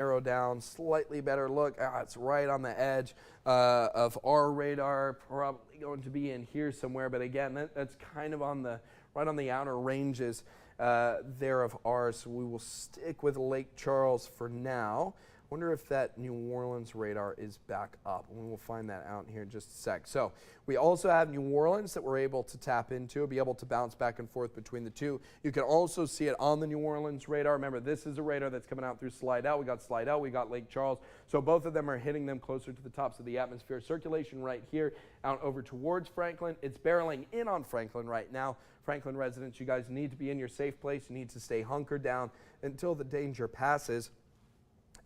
narrow down, slightly better look. It's right on the edge of our radar, probably going to be in here somewhere. But again, that's kind of on the right on the outer ranges there of ours. So we will stick with Lake Charles for now. Wonder if that New Orleans radar is back up. We will find that out here in just a sec. So we also have New Orleans that we're able to tap into, be able to bounce back and forth between the two. You can also see it on the New Orleans radar. Remember, this is a radar that's coming out through Slidell. We got Slidell, we got Lake Charles. So both of them are hitting them closer to the tops of the atmosphere. Circulation right here out over towards Franklin. It's barreling in on Franklin right now. Franklin residents, you guys need to be in your safe place. You need to stay hunkered down until the danger passes.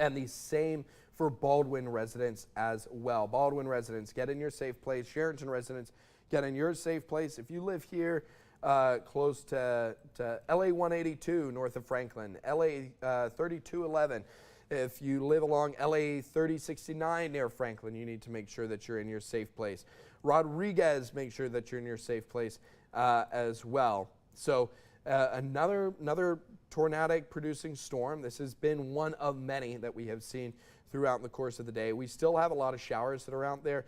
And the same for Baldwin residents as well. Baldwin residents, get in your safe place. Sharonton residents, get in your safe place. If you live here close to LA 182 north of Franklin, LA 3211, if you live along LA 3069 near Franklin, you need to make sure that you're in your safe place. Rodriguez, make sure that you're in your safe place as well. So another tornadic producing storm. This has been one of many that we have seen throughout the course of the day. We still have a lot of showers that are out there.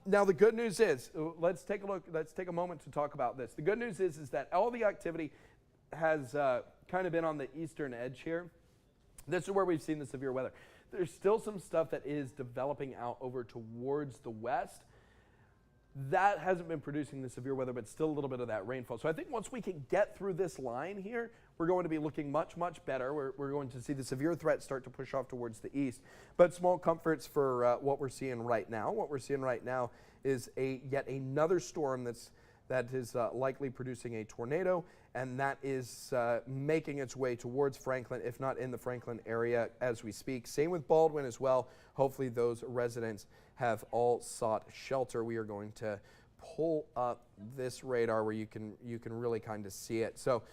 Now the good news is, let's take a look, let's take a moment to talk about this. The good news is that all the activity has kind of been on the eastern edge here. This is where we've seen the severe weather. There's still some stuff that is developing out over towards the west. That hasn't been producing the severe weather, but still a little bit of that rainfall. So I think once we can get through this line here, we're going to be looking much, much better. We're going to see the severe threats start to push off towards the east. But small comforts for what we're seeing right now. What we're seeing right now is yet another storm that is likely producing a tornado, and that is making its way towards Franklin, if not in the Franklin area as we speak. Same with Baldwin as well. Hopefully those residents have all sought shelter. We are going to pull up this radar where you can really kind of see it. So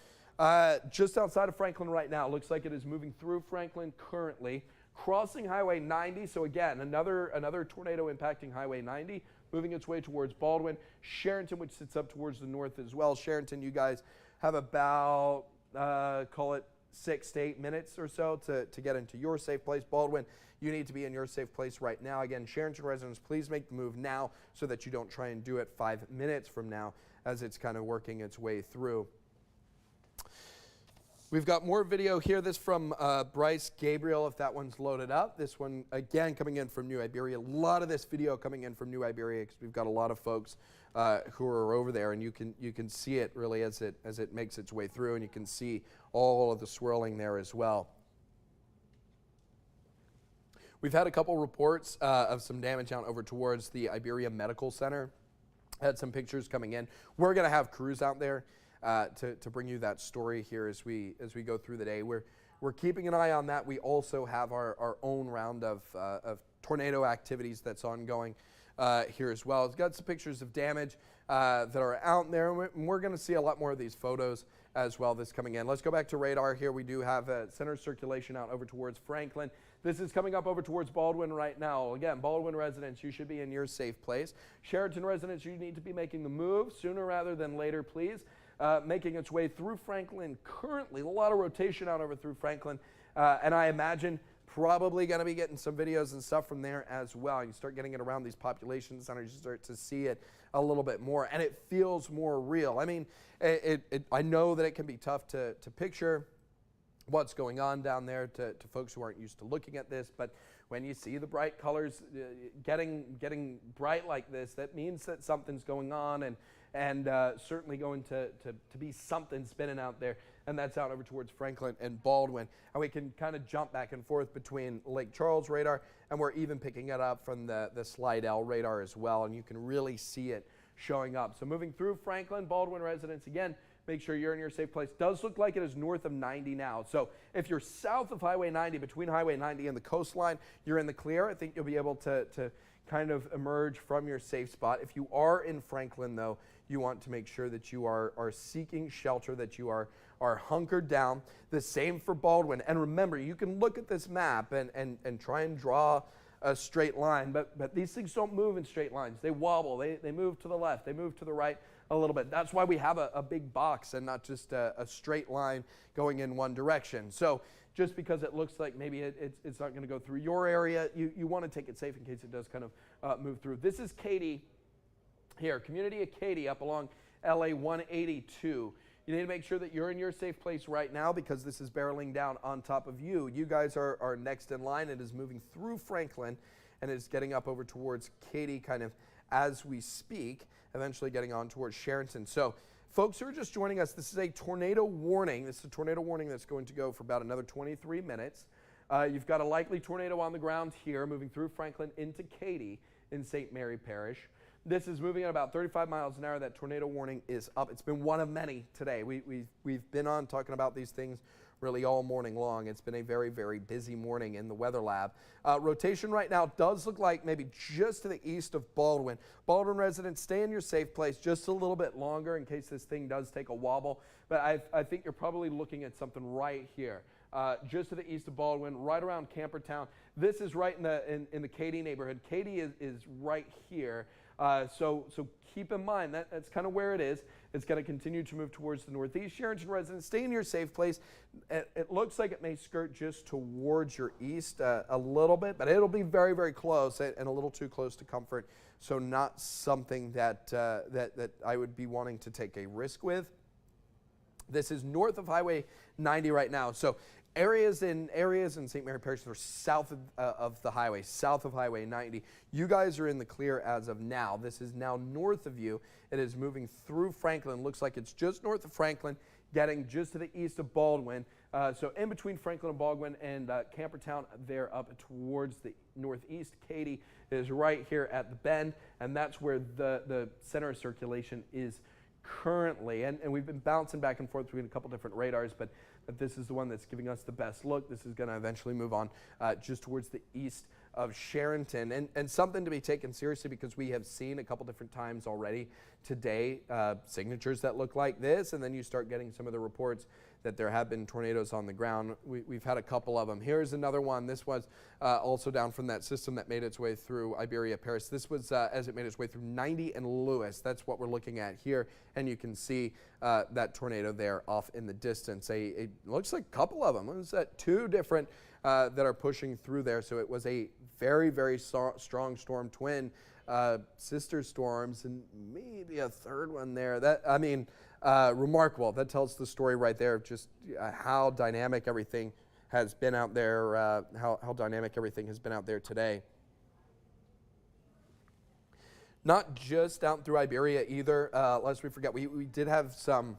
just outside of Franklin right now, looks like it is moving through Franklin currently, crossing Highway 90. So again, another tornado impacting Highway 90, moving its way towards Baldwin. Sharonton, which sits up towards the north as well. Sharonton, you guys have about, call it 6 to 8 minutes or so to get into your safe place. Baldwin, you need to be in your safe place right now. Again, Sharonton residents, please make the move now so that you don't try and do it 5 minutes from now as it's kind of working its way through. We've got more video here. This from Bryce Gabriel, if that one's loaded up. This one, again, coming in from New Iberia. A lot of this video coming in from New Iberia because we've got a lot of folks who are over there, and you can see it really as it makes its way through, and you can see all of the swirling there as well. We've had a couple reports of some damage out over towards the Iberia Medical Center. Had some pictures coming in. We're going to have crews out there to bring you that story here as we go through the day. We're keeping an eye on that. We also have our own round of tornado activities that's ongoing here as well. It's got some pictures of damage that are out there, and we're going to see a lot more of these photos as well this coming in. Let's go back to radar here. We do have center circulation out over towards Franklin. This is coming up over towards Baldwin right now. Again, Baldwin residents, you should be in your safe place. Sheraton residents, you need to be making the move sooner rather than later, please. Making its way through Franklin currently. A lot of rotation out over through Franklin, and I imagine probably going to be getting some videos and stuff from there as well. You start getting it around these population centers, you start to see it a little bit more, and it feels more real. I mean, I know that it can be tough to picture what's going on down there to folks who aren't used to looking at this, but when you see the bright colors getting bright like this, that means that something's going on, and certainly going to be something spinning out there, and that's out over towards Franklin and Baldwin. And we can kind of jump back and forth between Lake Charles radar, and we're even picking it up from the Slidell radar as well, and you can really see it showing up. So moving through Franklin, Baldwin residents, again, make sure you're in your safe place. Does look like it is north of 90 now. So if you're south of Highway 90, between Highway 90 and the coastline, you're in the clear. I think you'll be able to kind of emerge from your safe spot. If you are in Franklin, though, you want to make sure that you are seeking shelter, that you are hunkered down. The same for Baldwin. And remember, you can look at this map and try and draw a straight line, but these things don't move in straight lines. They wobble, they move to the left, they move to the right. a little bit. That's why we have a big box and not just a straight line going in one direction. So just because it looks like maybe it's not going to go through your area, you want to take it safe in case it does kind of move through. This is Katy here, community of Katy up along LA 182. You need to make sure that you're in your safe place right now because this is barreling down on top of you. You guys are next in line. It is moving through Franklin and it's getting up over towards Katy kind of as we speak, eventually getting on towards Sheraton. So folks who are just joining us, this is a tornado warning. This is a tornado warning that's going to go for about another 23 minutes. You've got a likely tornado on the ground here moving through Franklin into Katy in St. Mary Parish. This is moving at about 35 miles an hour. That tornado warning is up. It's been one of many today. We've been on talking about these things really all morning long. It's been a very, very busy morning in the weather lab. Rotation right now does look like maybe just to the east of Baldwin. Baldwin residents, stay in your safe place just a little bit longer in case this thing does take a wobble. But I think you're probably looking at something right here. Just to the east of Baldwin, right around Campertown. This is right in the Katy neighborhood. Katy is right here. So keep in mind that's kind of where it is. It's going to continue to move towards the northeast. Sheraton residents, stay in your safe place. It looks like it may skirt just towards your east a little bit, but it'll be very, very close and a little too close to comfort. So not something that I would be wanting to take a risk with. This is north of Highway 90 right now. So areas in St. Mary Parish that are south of the highway, south of Highway 90. You guys are in the clear as of now. This is now north of you. It is moving through Franklin. Looks like it's just north of Franklin, getting just to the east of Baldwin. So in between Franklin and Baldwin and Campertown, they're up towards the northeast. Katy is right here at the bend, and that's where the center of circulation is currently. And we've been bouncing back and forth between a couple different radars, but this is the one that's giving us the best look. This is going to eventually move on just towards the east of Sheraton. And something to be taken seriously because we have seen a couple different times already today signatures that look like this, and then you start getting some of the reports that there have been tornadoes on the ground. We've had a couple of them. Here's another one. This was also down from that system that made its way through Iberia Paris. This was as it made its way through 90 and Lewis. That's what we're looking at here. And you can see that tornado there off in the distance. It looks like a couple of them. What is that? Two different that are pushing through there. So it was a very, very strong storm, twin sister storms, and maybe a third one there. Remarkable. That tells the story right there of just how dynamic everything has been out there, how dynamic everything has been out there today. Not just out through Iberia either, lest we forget, we did have some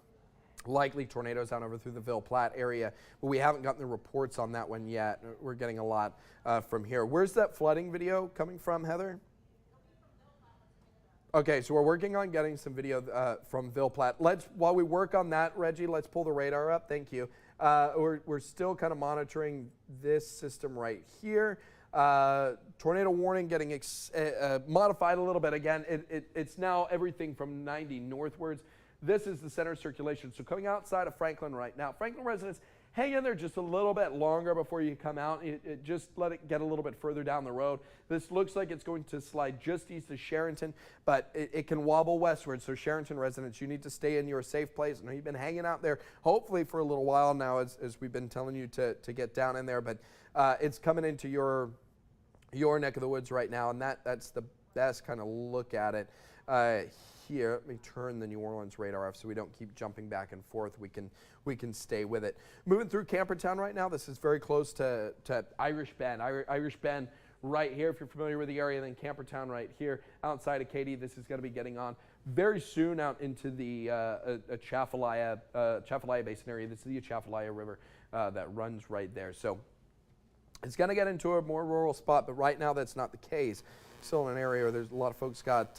likely tornadoes out over through the Ville Platte area, but we haven't gotten the reports on that one yet. We're getting a lot from here. Where's that flooding video coming from, Heather? Okay, so we're working on getting some video from Ville Platte. While we work on that, Reggie, let's pull the radar up. Thank you. We're still kind of monitoring this system right here. Tornado warning getting modified a little bit. Again, it's now everything from 90 northwards. This is the center circulation. So coming outside of Franklin right now, Franklin residents, hang in there just a little bit longer before you come out. Just let it get a little bit further down the road. This looks like it's going to slide just east of Sheraton, but it can wobble westward. So Sheraton residents, you need to stay in your safe place. I know you've been hanging out there hopefully for a little while now as we've been telling you to get down in there, but it's coming into your neck of the woods right now, and that's the best kind of look at it. Here, let me turn the New Orleans radar off so we don't keep jumping back and forth. We can stay with it. Moving through Campertown right now. This is very close to Irish Bend. Irish Bend right here, if you're familiar with the area, then Campertown right here outside of Katy. This is going to be getting on very soon out into the Atchafalaya Basin area. This is the Atchafalaya River that runs right there. So it's going to get into a more rural spot, but right now that's not the case. Still in an area where there's a lot of folks got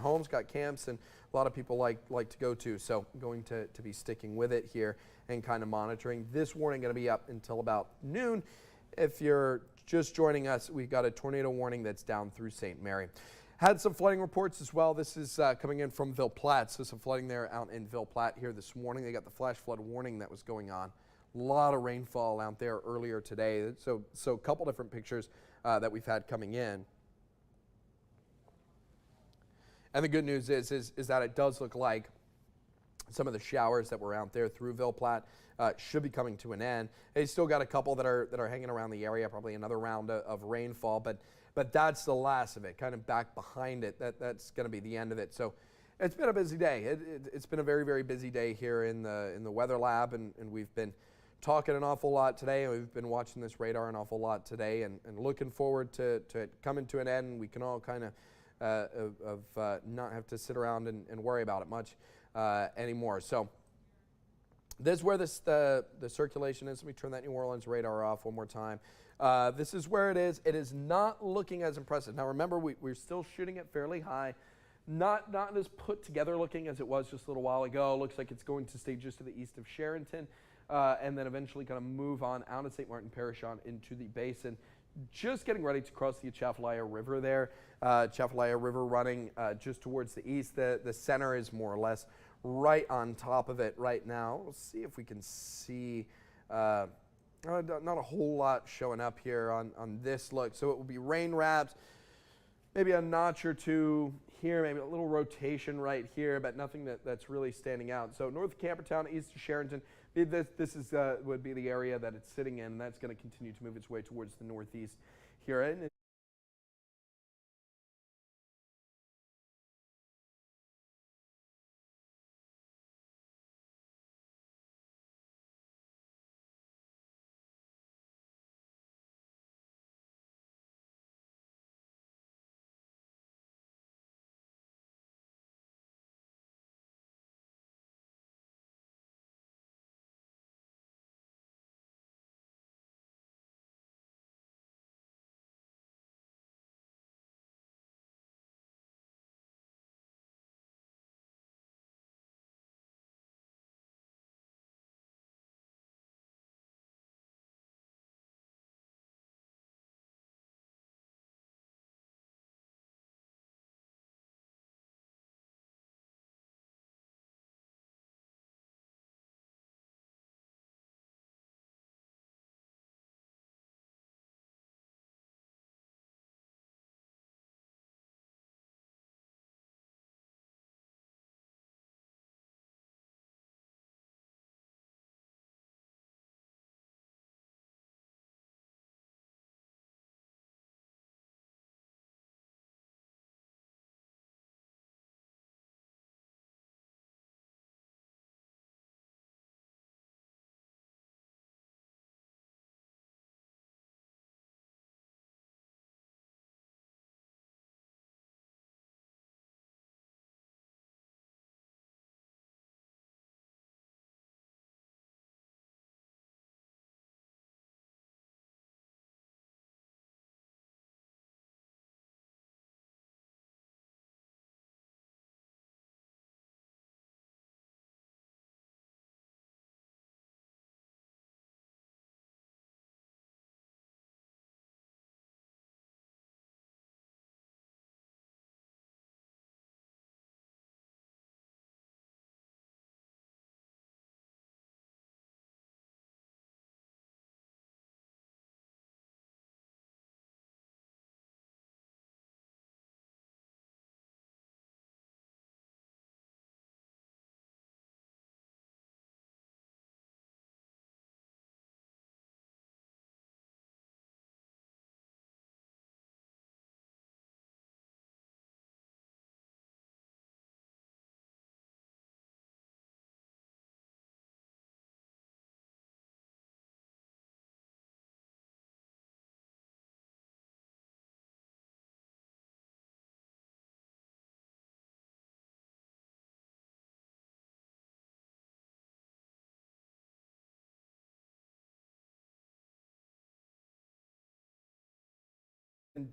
homes, got camps, and a lot of people like to go to. So I'm going to be sticking with it here and kind of monitoring. This warning going to be up until about noon. If you're just joining us, we've got a tornado warning that's down through St. Mary. Had some flooding reports as well. This is coming in from Ville Platte. So some flooding there out in Ville Platte here this morning. They got the flash flood warning that was going on. A lot of rainfall out there earlier today. So a couple different pictures that we've had coming in. And the good news is that it does look like some of the showers that were out there through Ville Platte should be coming to an end. They still got a couple that are hanging around the area, probably another round of rainfall, but that's the last of it, kind of back behind it. That's going to be the end of it. So it's been a busy day. It's been a very, very busy day here in the weather lab, and we've been talking an awful lot today, and we've been watching this radar an awful lot today, and looking forward to it coming to an end, and we can all kind of not have to sit around and worry about it much anymore. So this is where the circulation is. Let me turn that New Orleans radar off one more time. This is where it is. It is not looking as impressive. Now remember, we're still shooting it fairly high. Not as put together looking as it was just a little while ago. Looks like it's going to stay just to the east of Charenton, and then eventually kind of move on out of St. Martin Parish on into the basin. Just getting ready to cross the Atchafalaya River there. Atchafalaya River running just towards the east. The center is more or less right on top of it right now. We'll see if we can see not a whole lot showing up here on this look. So it will be rain wraps, maybe a notch or two here, maybe a little rotation right here, but nothing that's really standing out. So north of Campertown, east of Charenton, this is would be the area that it's sitting in. That's going to continue to move its way towards the northeast here. And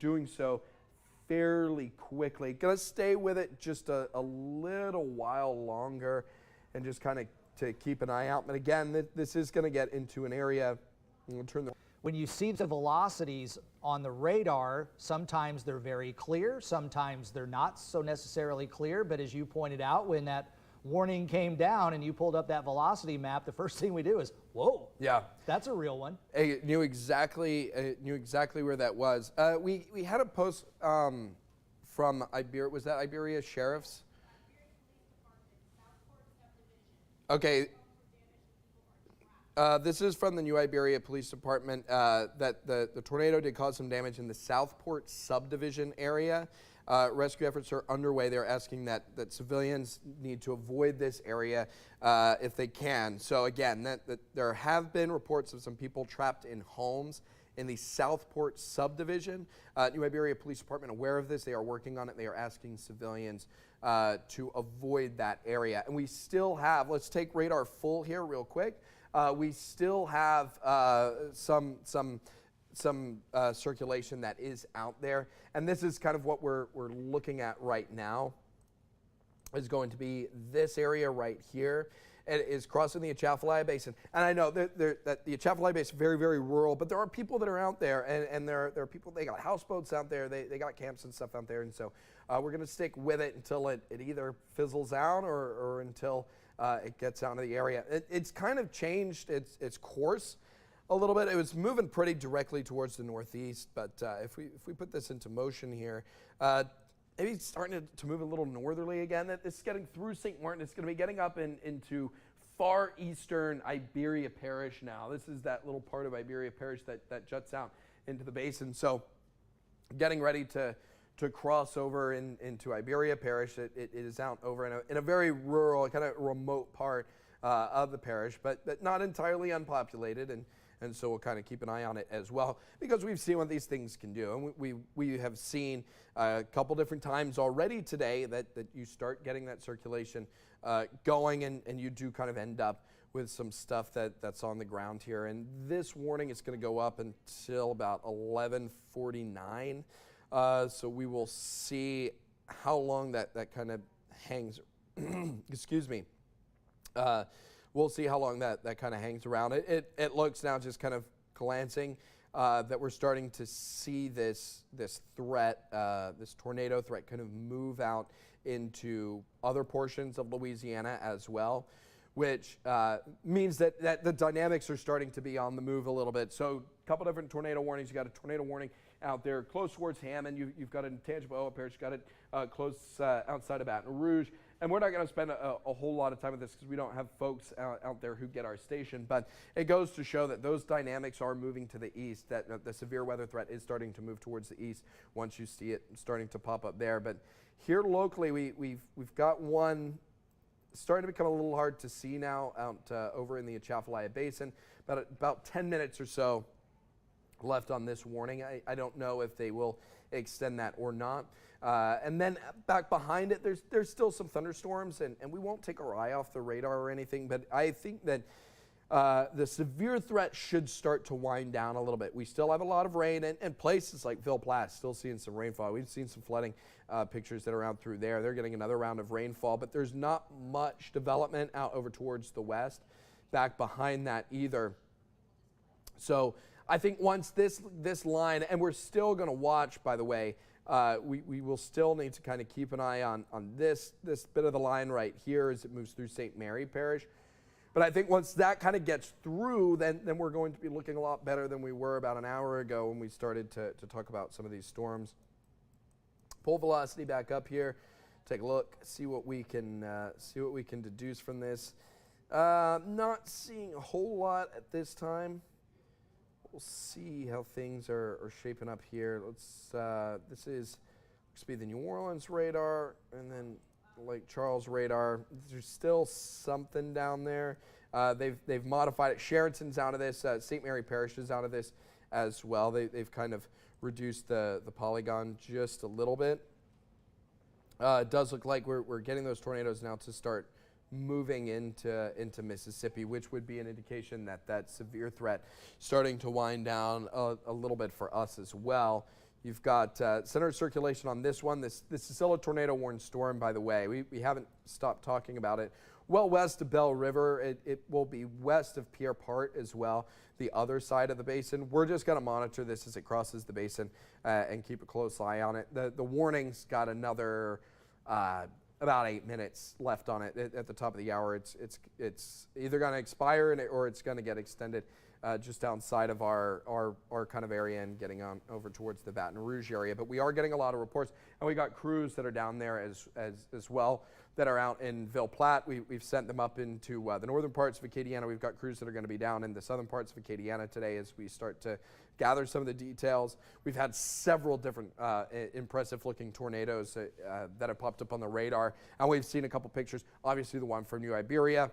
doing so fairly quickly. Gonna stay with it just a little while longer and just kind of to keep an eye out. But again, this is gonna get into an area. We'll turn the when you see the velocities on the radar, sometimes they're very clear, sometimes they're not so necessarily clear, but as you pointed out, when that warning came down and you pulled up that velocity map, the first thing we do is, whoa, yeah, that's a real one. I knew exactly where that was. We had a post from Iberia. Was that Iberia Sheriff's? Okay. This is from the New Iberia Police Department that the tornado did cause some damage in the Southport subdivision area. Rescue efforts are underway. They're asking that civilians need to avoid this area if they can. So again, that there have been reports of some people trapped in homes in the Southport subdivision. New Iberia Police Department aware of this. They are working on it. They are asking civilians to avoid that area. And we still have, let's take radar full here real quick. We still have some circulation that is out there, and this is kind of what we're looking at right now. Is going to be this area right here. It is crossing the Atchafalaya Basin, and I know that the Atchafalaya Basin is very, very rural, but there are people that are out there, and there are people. They got houseboats out there. They got camps and stuff out there, and so we're going to stick with it until it either fizzles out or until it gets out of the area. It's kind of changed its course a little bit. It was moving pretty directly towards the northeast, but if we put this into motion here, maybe it's starting to move a little northerly again. This is getting through St. Martin. It's going to be getting up into far eastern Iberia Parish now. This is that little part of Iberia Parish that juts out into the basin. So getting ready to cross over into Iberia Parish. It is out over in a very rural, kind of remote part of the parish, but not entirely unpopulated, and so we'll kind of keep an eye on it as well, because we've seen what these things can do. And we have seen a couple different times already today that you start getting that circulation going, and you do kind of end up with some stuff that's on the ground here. And this warning is going to go up until about 11:49. So we will see how long that kind of hangs. Excuse me. We'll see how long that kind of hangs around. It looks now, just kind of glancing, that we're starting to see this threat, this tornado threat, kind of move out into other portions of Louisiana as well, which means that the dynamics are starting to be on the move a little bit. So a couple different tornado warnings. You got a tornado warning out there close towards Hammond. You've got it in Tangipahoa Parish. You've got it close outside of Baton Rouge. And we're not going to spend a whole lot of time with this because we don't have folks out there who get our station. But it goes to show that those dynamics are moving to the east, that the severe weather threat is starting to move towards the east once you see it starting to pop up there. But here locally, we've got one starting to become a little hard to see now out over in the Atchafalaya Basin. About 10 minutes or so left on this warning. I don't know if they will extend that or not. And then back behind it, there's still some thunderstorms, and we won't take our eye off the radar or anything, but I think that the severe threat should start to wind down a little bit. We still have a lot of rain, and places like Ville Platte still seeing some rainfall. We've seen some flooding pictures that are out through there. They're getting another round of rainfall, but there's not much development out over towards the west back behind that either. So I think once this line, and we're still going to watch, by the way, we will still need to kind of keep an eye on this bit of the line right here as it moves through St. Mary Parish. But I think once that kind of gets through, then we're going to be looking a lot better than we were about an hour ago when we started to talk about some of these storms. Pull velocity back up here. Take a look, see what we can deduce from this. Not seeing a whole lot at this time. We'll see how things are shaping up here. This looks to be the New Orleans radar, and then Lake Charles radar. There's still something down there. They've modified it. Sheraton's out of this. St. Mary Parish is out of this as well. They've kind of reduced the polygon just a little bit. It does look like we're getting those tornadoes now to start moving into Mississippi, which would be an indication that severe threat starting to wind down a little bit for us as well. You've got center circulation on this one. This is still a tornado warned storm, by the way. We haven't stopped talking about it. Well west of Bell River. It will be west of Pierre Part as well, the other side of the basin. We're just going to monitor this as it crosses the basin and keep a close eye on it. The warning's got another about 8 minutes left on it at the top of the hour. It's either going to expire or it's going to get extended just outside of our kind of area and getting on over towards the Baton Rouge area. But we are getting a lot of reports, and we got crews that are down there as well that are out in Ville Platte. We've sent them up into the northern parts of Acadiana. We've got crews that are going to be down in the southern parts of Acadiana today as we start to gather some of the details. We've had several different impressive looking tornadoes that have popped up on the radar, and we've seen a couple pictures. Obviously the one from New Iberia,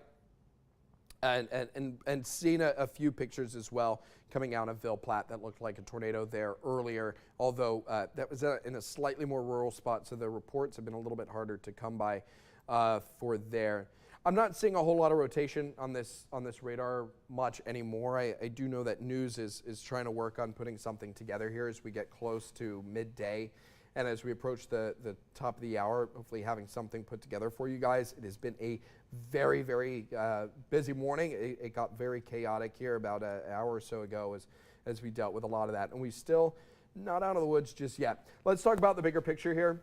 and seen a few pictures as well coming out of Ville Platte that looked like a tornado there earlier, although that was in a slightly more rural spot, so the reports have been a little bit harder to come by for there. I'm not seeing a whole lot of rotation on this radar much anymore. I do know that news is trying to work on putting something together here as we get close to midday. And as we approach the top of the hour, hopefully having something put together for you guys. It has been a very, very busy morning. It got very chaotic here about an hour or so ago as we dealt with a lot of that. And we still not out of the woods just yet. Let's talk about the bigger picture here.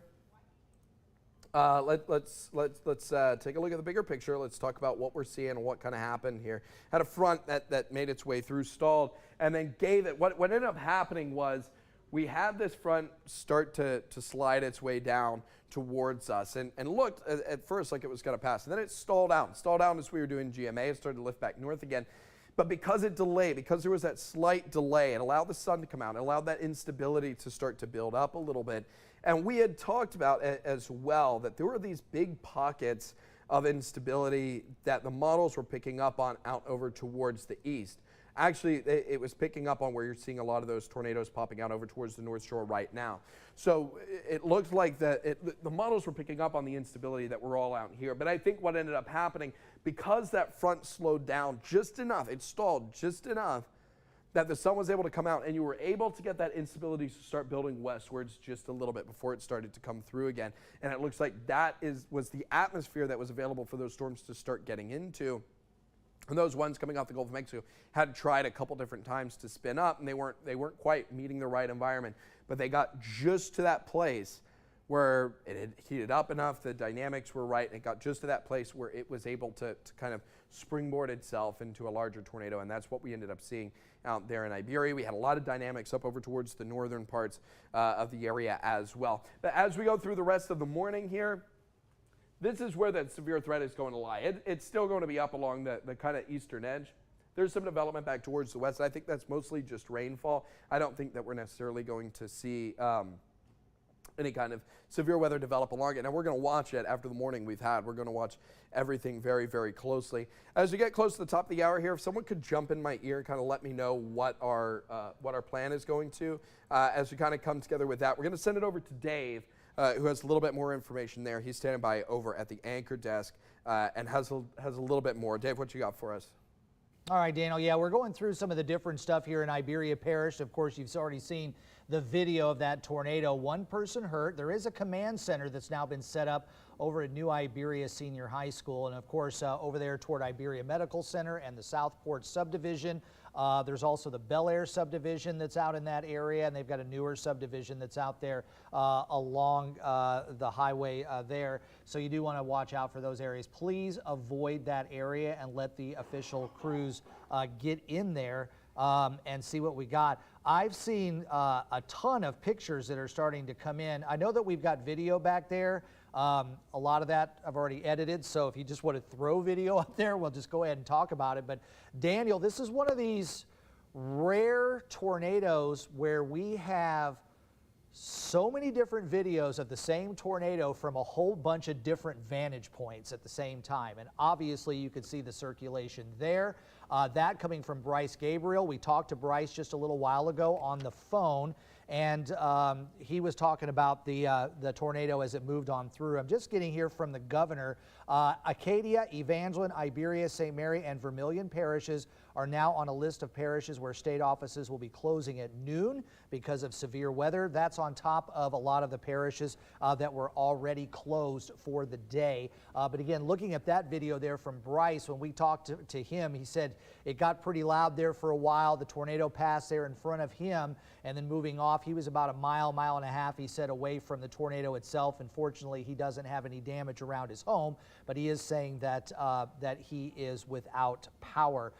Let's take a look at the bigger picture. Let's talk about what we're seeing and what kind of happened here. Had a front that made its way through, stalled, and then gave it. What ended up happening was we had this front start to slide its way down towards us, and looked at first like it was going to pass, and then it stalled out as we were doing GMA. It started to lift back north again. But because it delayed, because there was that slight delay, it allowed the sun to come out. It allowed that instability to start to build up a little bit. And we had talked about as well that there were these big pockets of instability that the models were picking up on out over towards the east. Actually, it was picking up on where you're seeing a lot of those tornadoes popping out over towards the North Shore right now. So it looked like the models were picking up on the instability that we're all out here. But I think what ended up happening, because that front slowed down just enough, it stalled just enough, that the sun was able to come out and you were able to get that instability to start building westwards just a little bit before it started to come through again. And it looks like that was the atmosphere that was available for those storms to start getting into. And those ones coming off the Gulf of Mexico had tried a couple different times to spin up, and they weren't quite meeting the right environment. But they got just to that place where it had heated up enough, the dynamics were right, and it got just to that place where it was able to kind of springboard itself into a larger tornado, and that's what we ended up seeing out there in Iberia. We had a lot of dynamics up over towards the northern parts of the area as well. But as we go through the rest of the morning here, this is where that severe threat is going to lie. It's still going to be up along the kind of eastern edge. There's some development back towards the west. I think that's mostly just rainfall. I don't think that we're necessarily going to see any kind of severe weather develop along it. Now, we're going to watch it after the morning we've had. We're going to watch everything very, very closely. As we get close to the top of the hour here, if someone could jump in my ear and kind of let me know what our plan is going to, as we kind of come together with that. We're going to send it over to Dave, who has a little bit more information there. He's standing by over at the anchor desk and has a little bit more. Dave, what you got for us? All right, Daniel. Yeah, we're going through some of the different stuff here in Iberia Parish. Of course, you've already seen the video of that tornado. One person hurt. There is a command center that's now been set up over at New Iberia Senior High School. And of course, over there toward Iberia Medical Center and the Southport subdivision. There's also the Bel Air subdivision that's out in that area, and they've got a newer subdivision that's out there along the highway there. So you do want to watch out for those areas. Please avoid that area and let the official crews get in there and see what we got. I've seen a ton of pictures that are starting to come in. I know that we've got video back there. A lot of that I've already edited, so if you just want to throw video up there, we'll just go ahead and talk about it. But Daniel, this is one of these rare tornadoes where we have so many different videos of the same tornado from a whole bunch of different vantage points at the same time. And obviously you could see the circulation there. That coming from Bryce Gabriel. We talked to Bryce just a little while ago on the phone, and he was talking about the tornado as it moved on through. I'm just getting here from the governor. Acadia, Evangeline, Iberia, St. Mary, and Vermilion parishes are now on a list of parishes where state offices will be closing at noon because of severe weather. That's on top of a lot of the parishes that were already closed for the day. But again, looking at that video there from Bryce, when we talked to him, he said it got pretty loud there for a while. The tornado passed there in front of him, and then moving off, he was about a mile and a half, he said, away from the tornado itself. Unfortunately, he doesn't have any damage around his home, but he is saying that that he is without power.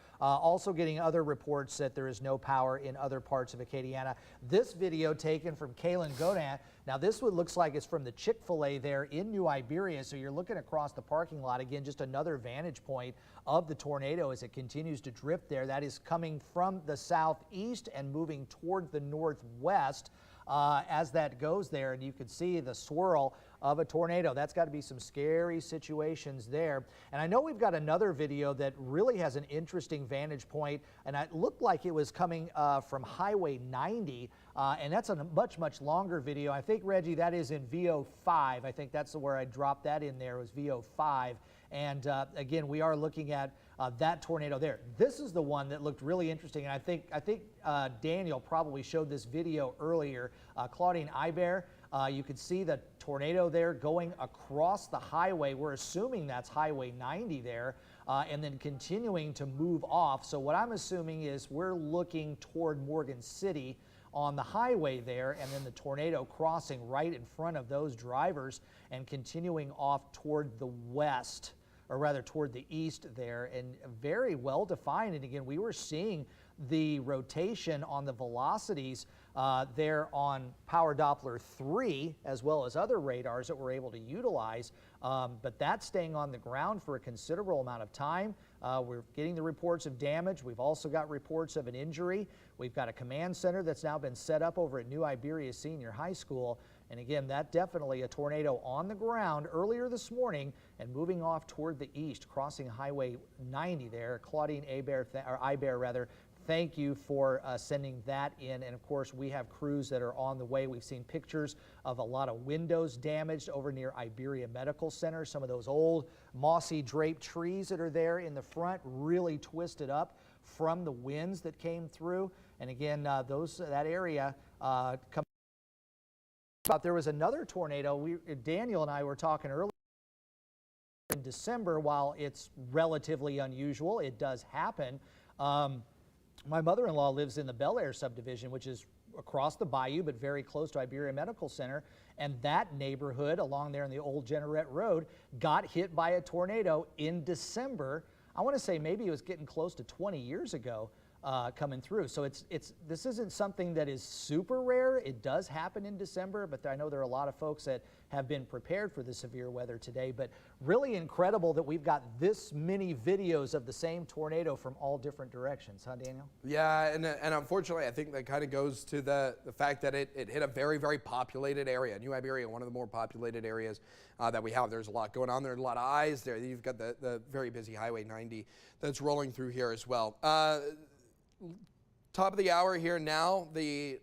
Also getting other reports that there is no power in other parts of Acadiana. This video taken from Kaylin Godin. Now this one looks like it's from the Chick-fil-A there in New Iberia. So you're looking across the parking lot. Again, just another vantage point of the tornado as it continues to drift there. That is coming from the southeast and moving toward the northwest as that goes there. And you can see the swirl of a tornado. That's got to be some scary situations there. And I know we've got another video that really has an interesting vantage point, and it looked like it was coming from Highway 90, and that's a much, much longer video. I think, Reggie, that is in VO5. I think that's where I dropped that in there, was VO5. And again, we are looking at that tornado there. This is the one that looked really interesting, and I think Daniel probably showed this video earlier. Claudine Iber, you can see the tornado there going across the highway. We're assuming that's Highway 90 there, and then continuing to move off. So what I'm assuming is we're looking toward Morgan City on the highway there, and then the tornado crossing right in front of those drivers and continuing off toward the west, or rather toward the east there, and very well defined. And again, we were seeing the rotation on the velocities there on Power Doppler 3, as well as other radars that we're able to utilize, but that's staying on the ground for a considerable amount of time. We're getting the reports of damage. We've also got reports of an injury. We've got a command center that's now been set up over at New Iberia Senior High School. And again, that definitely a tornado on the ground earlier this morning and moving off toward the east, crossing Highway 90 there. Claudine Iber, thank you for sending that in. And of course, we have crews that are on the way. We've seen pictures of a lot of windows damaged over near Iberia Medical Center. Some of those old mossy draped trees that are there in the front really twisted up from the winds that came through. And again, that area there was another tornado. Daniel and I were talking earlier in December. While it's relatively unusual, it does happen. My mother-in-law lives in the Bel Air subdivision, which is across the bayou, but very close to Iberia Medical Center. And that neighborhood along there in the old Generette Road got hit by a tornado in December. I want to say maybe it was getting close to 20 years ago. Coming through. So this isn't something that is super rare. It does happen in December, but I know there are a lot of folks that have been prepared for the severe weather today. But really incredible that we've got this many videos of the same tornado from all different directions, huh, Daniel? Yeah, and unfortunately, I think that kind of goes to the fact that it hit a very, very populated area. New Iberia, one of the more populated areas that we have. There's a lot going on there, a lot of eyes there. You've got the very busy Highway 90 that's rolling through here as well. Top of the hour here now. The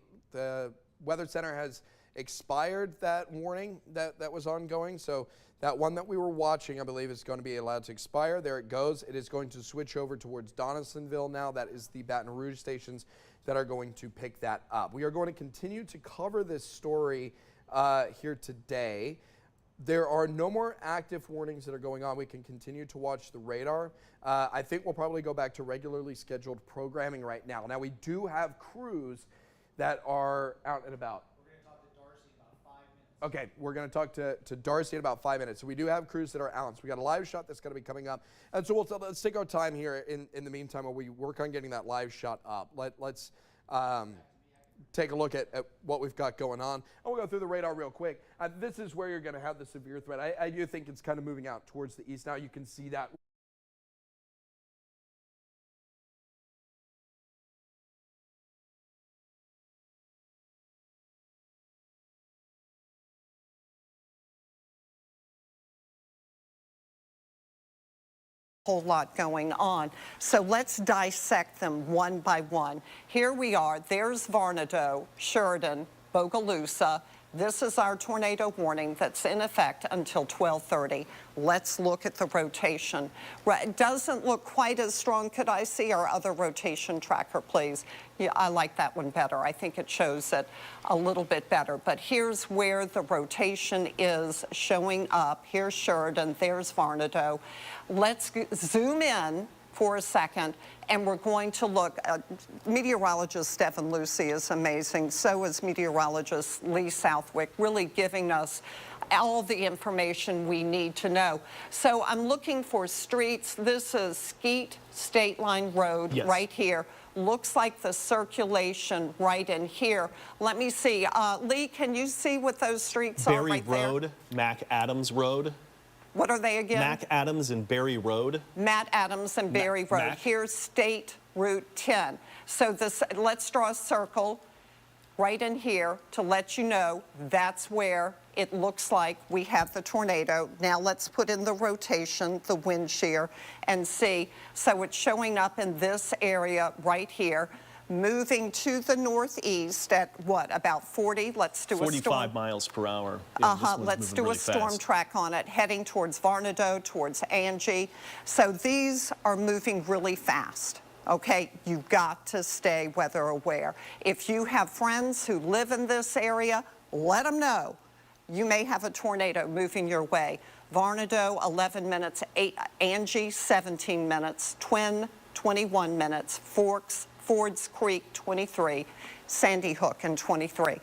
Weather Center has expired that warning that was ongoing. So that one that we were watching, I believe, is going to be allowed to expire. There it goes. It is going to switch over towards Donaldsonville now. That is the Baton Rouge stations that are going to pick that up. We are going to continue to cover this story here today. There are no more active warnings that are going on. We can continue to watch the radar. I think we'll probably go back to regularly scheduled programming right now. Now, we do have crews that are out and about. We're going to talk to Darcy in about 5 minutes. Okay, we're going to talk to Darcy in about 5 minutes. So we do have crews that are out. So we got a live shot that's going to be coming up. And so let's take our time here in the meantime while we work on getting that live shot up. Let's take a look at what we've got going on. And we'll go through the radar real quick. This is where you're going to have the severe threat. I do think it's kind of moving out towards the east now. You can see that. Whole lot going on. So let's dissect them one by one. Here we are. There's Varnado, Sheridan, Bogalusa. This is our tornado warning that's in effect until 12:30. Let's look at the rotation. It doesn't look quite as strong. Could I see our other rotation tracker, please? Yeah, I like that one better. I think it shows it a little bit better. But here's where the rotation is showing up. Here's Sheridan. There's Varnado. Let's zoom in for a second, and we're going to look. Meteorologist Stephen Lucy is amazing. So is meteorologist Lee Southwick, really giving us all the information we need to know. So I'm looking for streets. This is Skeet State Line Road right here. Looks like the circulation right in here. Let me see. Lee, can you see what those streets are right there? Berry Road, Mac Adams Road. What are they again? Mac Adams and Berry Road. Matt Adams and Berry Road. Mac. Here's State Route 10. So this, let's draw a circle right in here to let you know that's where it looks like we have the tornado. Now let's put in the rotation, the wind shear, and see. So it's showing up in this area right here, moving to the northeast at what, about 40? Let's do 45 miles per hour. Let's do a storm track on it, heading towards Varnado, towards Angie. So these are moving really fast. Okay, you've got to stay weather aware. If you have friends who live in this area, let them know. You may have a tornado moving your way. Varnado, 11 minutes, Angie, 17 minutes, Twin, 21 minutes, Ford's Creek, 23, Sandy Hook, and 23.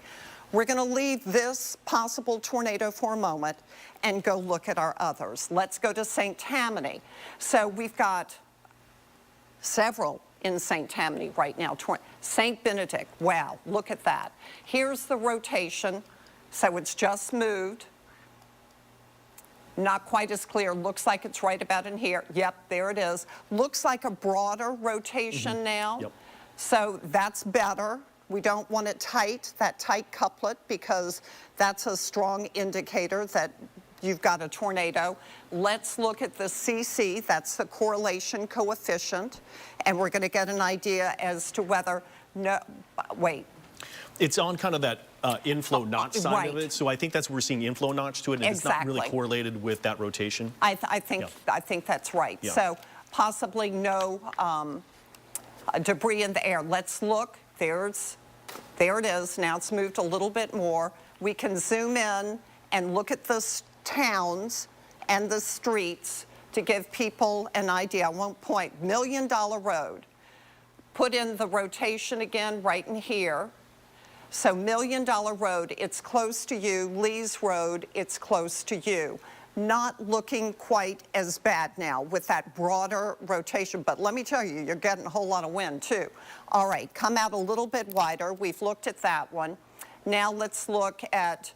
We're going to leave this possible tornado for a moment and go look at our others. Let's go to St. Tammany. So we've got several in St. Tammany right now. St. Benedict, wow, look at that. Here's the rotation, so it's just moved. Not quite as clear, looks like it's right about in here. Yep, there it is. Looks like a broader rotation now. Yep. So that's better. We don't want it tight, that tight couplet, because that's a strong indicator that you've got a tornado. Let's look at the CC, that's the correlation coefficient, and we're going to get an idea as to whether, wait. It's on kind of that inflow notch side of it, so I think that's where we're seeing inflow notch to it, and it's not really correlated with that rotation. I think that's right. Yeah. So possibly no debris in the air. Let's look. There it is. Now it's moved a little bit more. We can zoom in and look at the towns and the streets to give people an idea. I won't point. $1 Million Road. Put in the rotation again right in here. So $1 Million Road, it's close to you. Lee's Road, it's close to you. Not looking quite as bad now with that broader rotation, but let me tell you, you're getting a whole lot of wind too. All right, come out a little bit wider. We've looked at that one. Now let's look at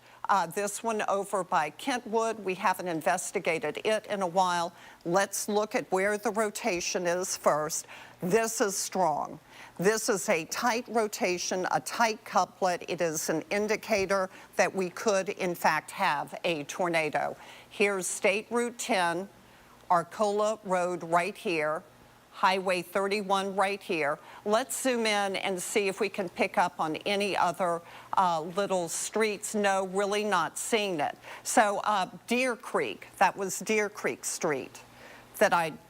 this one over by Kentwood. We haven't investigated it in a while. Let's look at where the rotation is first. This is strong. This is a tight rotation, a tight couplet. It is an indicator that we could, in fact, have a tornado. Here's State Route 10, Arcola Road right here, Highway 31 right here. Let's zoom in and see if we can pick up on any other little streets. No, really not seeing it. So Deer Creek, that was Deer Creek Street.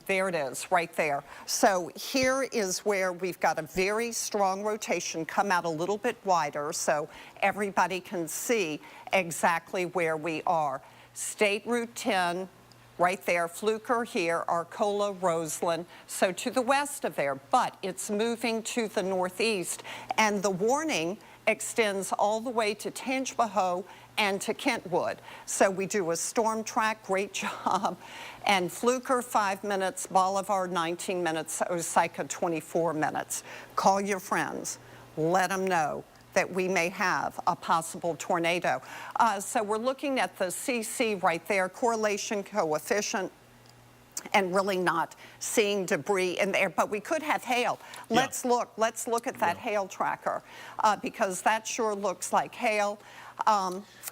There it is, right there. So here is where we've got a very strong rotation, come out a little bit wider so everybody can see exactly where we are. State Route 10, right there, Fluker here, Arcola, Roseland, so to the west of there, but it's moving to the northeast, and the warning extends all the way to Tangipahoa and to Kentwood. So we do a storm track, great job. And Fluker, 5 minutes, Bolivar, 19 minutes, Osika, 24 minutes. Call your friends, let them know that we may have a possible tornado. So we're looking at the CC right there, correlation coefficient, and really not seeing debris in there, but we could have hail. Let's look at that hail tracker, because that sure looks like hail.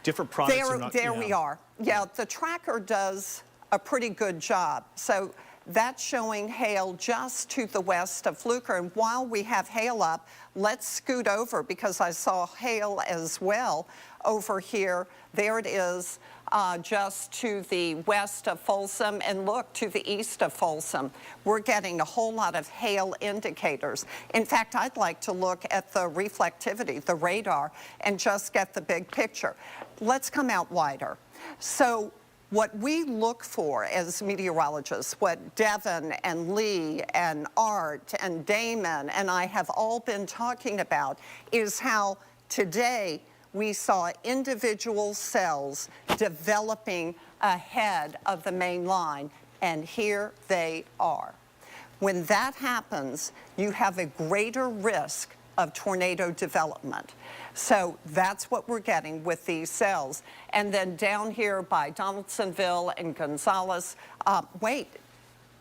Different products there we are. Yeah, the tracker does a pretty good job. So that's showing hail just to the west of Fluker. And while we have hail up, let's scoot over, because I saw hail as well over here. There it is, just to the west of Folsom, and look to the east of Folsom. We're getting a whole lot of hail indicators. In fact, I'd like to look at the reflectivity, the radar, and just get the big picture. Let's come out wider. So what we look for as meteorologists, what Devin and Lee and Art and Damon and I have all been talking about, is how today we saw individual cells developing ahead of the main line, and here they are. When that happens, you have a greater risk of tornado development. So that's what we're getting with these cells. And then down here by Donaldsonville and Gonzales, wait,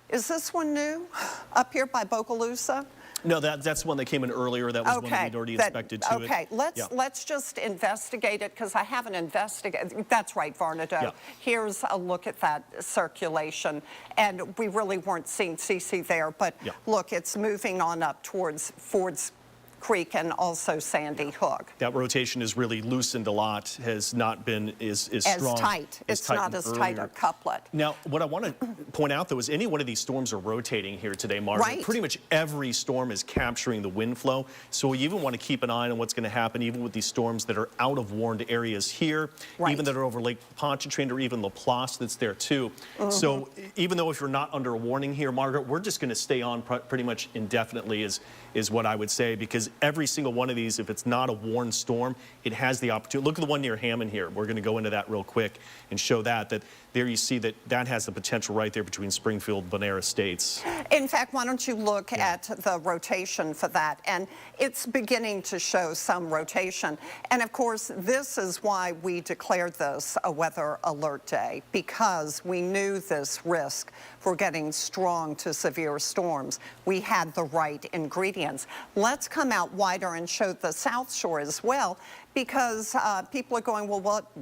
is this one new? Up here by Bogalusa? No, that's one that came in earlier. That was one that we'd already inspected to okay, let's just investigate it, because I haven't investigated. That's right, Varnado. Yeah. Here's a look at that circulation. And we really weren't seeing CC there, but look, it's moving on up towards Ford's Creek and also Sandy Hook. That rotation has really loosened a lot, has not been as strong. Tight. It's not as tight a couplet. Now, what I want to point out, though, is any one of these storms are rotating here today, Margaret. Right. Pretty much every storm is capturing the wind flow. So we even want to keep an eye on what's going to happen, even with these storms that are out of warned areas here, even that are over Lake Pontchartrain or even Laplace that's there, too. So even though if you're not under a warning here, Margaret, we're just going to stay on pretty much indefinitely is what I would say, because every single one of these, if it's not a warned storm, it has the opportunity. Look at the one near Hammond here. We're going to go into that real quick and show that there you see that has the potential right there between Springfield and Bonaire Estates. In fact, why don't you look at the rotation for that? And it's beginning to show some rotation. And of course, this is why we declared this a weather alert day, because we knew this risk for getting strong to severe storms. We had the right ingredients. Let's come out wider and show the South Shore as well, because people are going, well,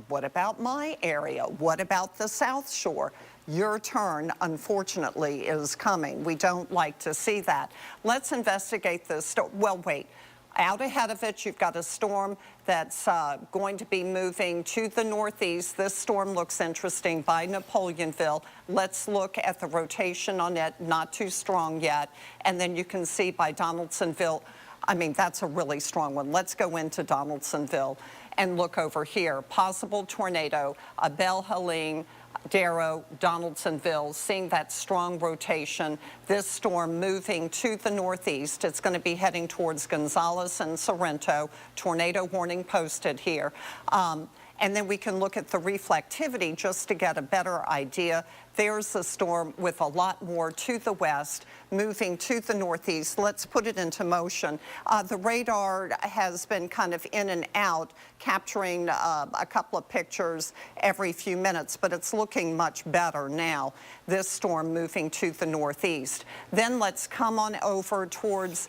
what about my area? What about the South Shore? Your turn, unfortunately, is coming. We don't like to see that. Let's investigate this. Well, wait. Out ahead of it, you've got a storm that's going to be moving to the northeast. This storm looks interesting by Napoleonville. Let's look at the rotation on it, not too strong yet. And then you can see by Donaldsonville, I mean, that's a really strong one. Let's go into Donaldsonville and look over here. Possible tornado, Abel Helene, Darrow, Donaldsonville, seeing that strong rotation. This storm moving to the northeast. It's going to be heading towards Gonzales and Sorrento. Tornado warning posted here. And then we can look at the reflectivity just to get a better idea. There's the storm with a lot more to the west, moving to the northeast. Let's put it into motion. The radar has been kind of in and out, capturing a couple of pictures every few minutes, but it's looking much better now, this storm moving to the northeast. Then let's come on over towards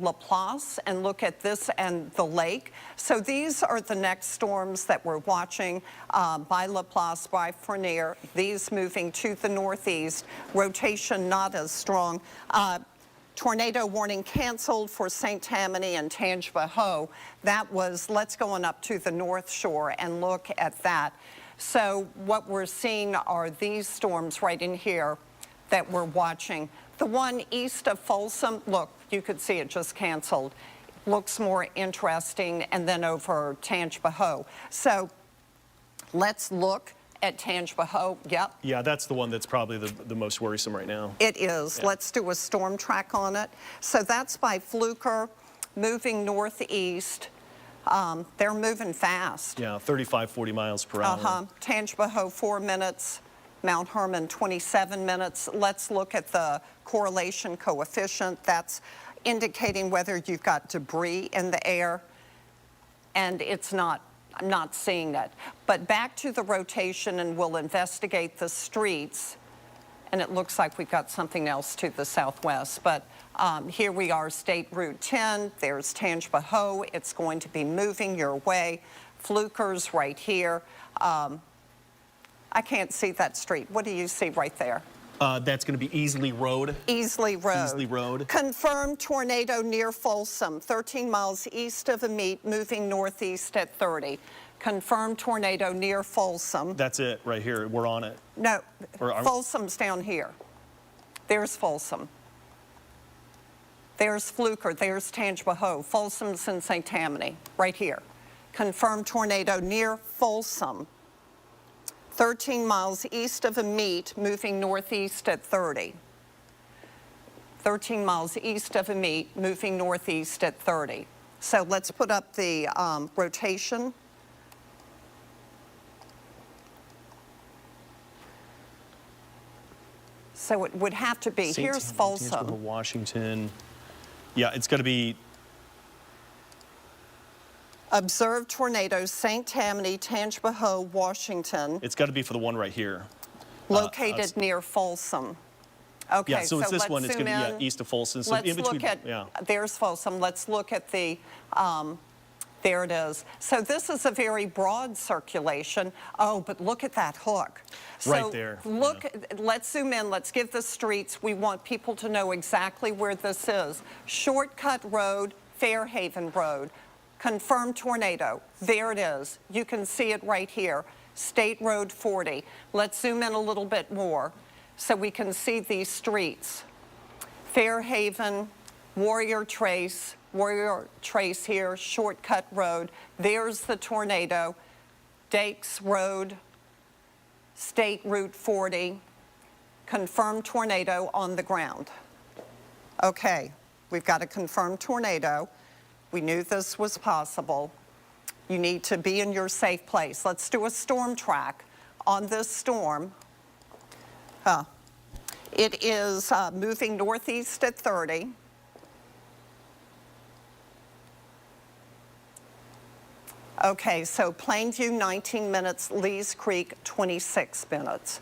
Laplace and look at this and the lake. So these are the next storms that we're watching by Laplace, by Fournier. These moving to the northeast. Rotation not as strong. Tornado warning canceled for St. Tammany and Tangipahoa. That was, let's go on up to the North Shore and look at that. So what we're seeing are these storms right in here that we're watching. The one east of Folsom, look, you could see it just canceled. Looks more interesting, and then over Tangipahoa. So let's look at Tangipahoa. Yep. Yeah, that's the one that's probably the most worrisome right now. It is. Yeah. Let's do a storm track on it. So that's by Fluker, moving northeast. They're moving fast. Yeah, 35, 40 miles per hour. Tangipahoa, 4 minutes. Mount Herman, 27 minutes. Let's look at the correlation coefficient. That's indicating whether you've got debris in the air, and it's not. I'm not seeing that. But back to the rotation, and we'll investigate the streets. And it looks like we've got something else to the southwest. But here we are, State Route 10. There's Tangipahoa. It's going to be moving your way. Fluker's right here. I can't see that street. What do you see right there? That's going to be Easley Road. Easley Road. Easley Road. Confirmed tornado near Folsom, 13 miles east of Amite, moving northeast at 30. Confirmed tornado near Folsom. That's it right here. We're on it. No, Folsom's down here. There's Folsom. There's Fluker. There's Tangipahoa. Folsom's in St. Tammany, right here. Confirmed tornado near Folsom. 13 miles east of Amite, moving northeast at 30. 13 miles east of Amite, moving northeast at 30. So let's put up the rotation. So it would have to be, here's Folsom. Washington. Yeah, it's going to be. Observed tornadoes, St. Tammany, Tangipahoa, Washington. It's got to be for the one right here. Located near Folsom. Okay, yeah, so it's this one. It's going to be east of Folsom. So let's in between, look at, there's Folsom. Let's look at the, there it is. So this is a very broad circulation. Oh, but look at that hook. So right there. Look, let's zoom in. Let's give the streets. We want people to know exactly where this is. Shortcut Road, Fairhaven Road. Confirmed tornado. There it is. You can see it right here. State Road 40. Let's zoom in a little bit more so we can see these streets. Fairhaven, Warrior Trace here, Shortcut Road. There's the tornado. Dakes Road, State Route 40. Confirmed tornado on the ground. Okay, we've got a confirmed tornado. We knew this was possible. You need to be in your safe place. Let's do a storm track on this storm. It is moving northeast at 30. Okay, so Plainview 19 minutes, Lees Creek 26 minutes.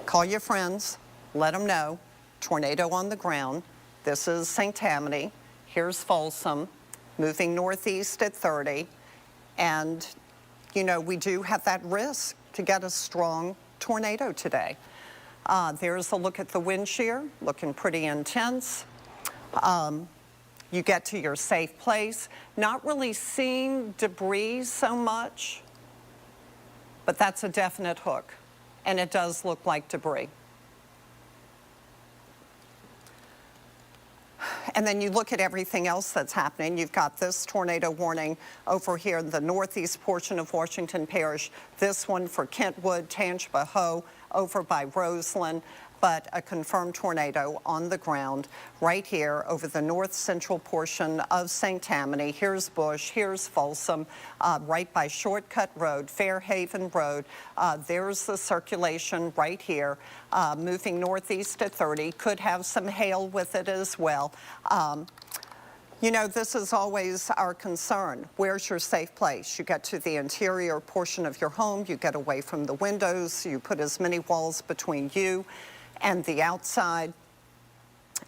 Call your friends, let them know. Tornado on the ground. This is St. Tammany. Here's Folsom, moving northeast at 30. And, you know, we do have that risk to get a strong tornado today. There's a look at the wind shear, looking pretty intense. You get to your safe place, not really seeing debris so much, but that's a definite hook, and it does look like debris. And then you look at everything else that's happening. You've got this tornado warning over here in the northeast portion of Washington Parish, this one for Kentwood, Tangipahoa, over by Roseland, but a confirmed tornado on the ground right here over the north central portion of St. Tammany. Here's Bush, here's Folsom, right by Shortcut Road, Fairhaven Road. There's the circulation right here, moving northeast at 30. Could have some hail with it as well. You know, this is always our concern. Where's your safe place? You get to the interior portion of your home, you get away from the windows, you put as many walls between you and the outside.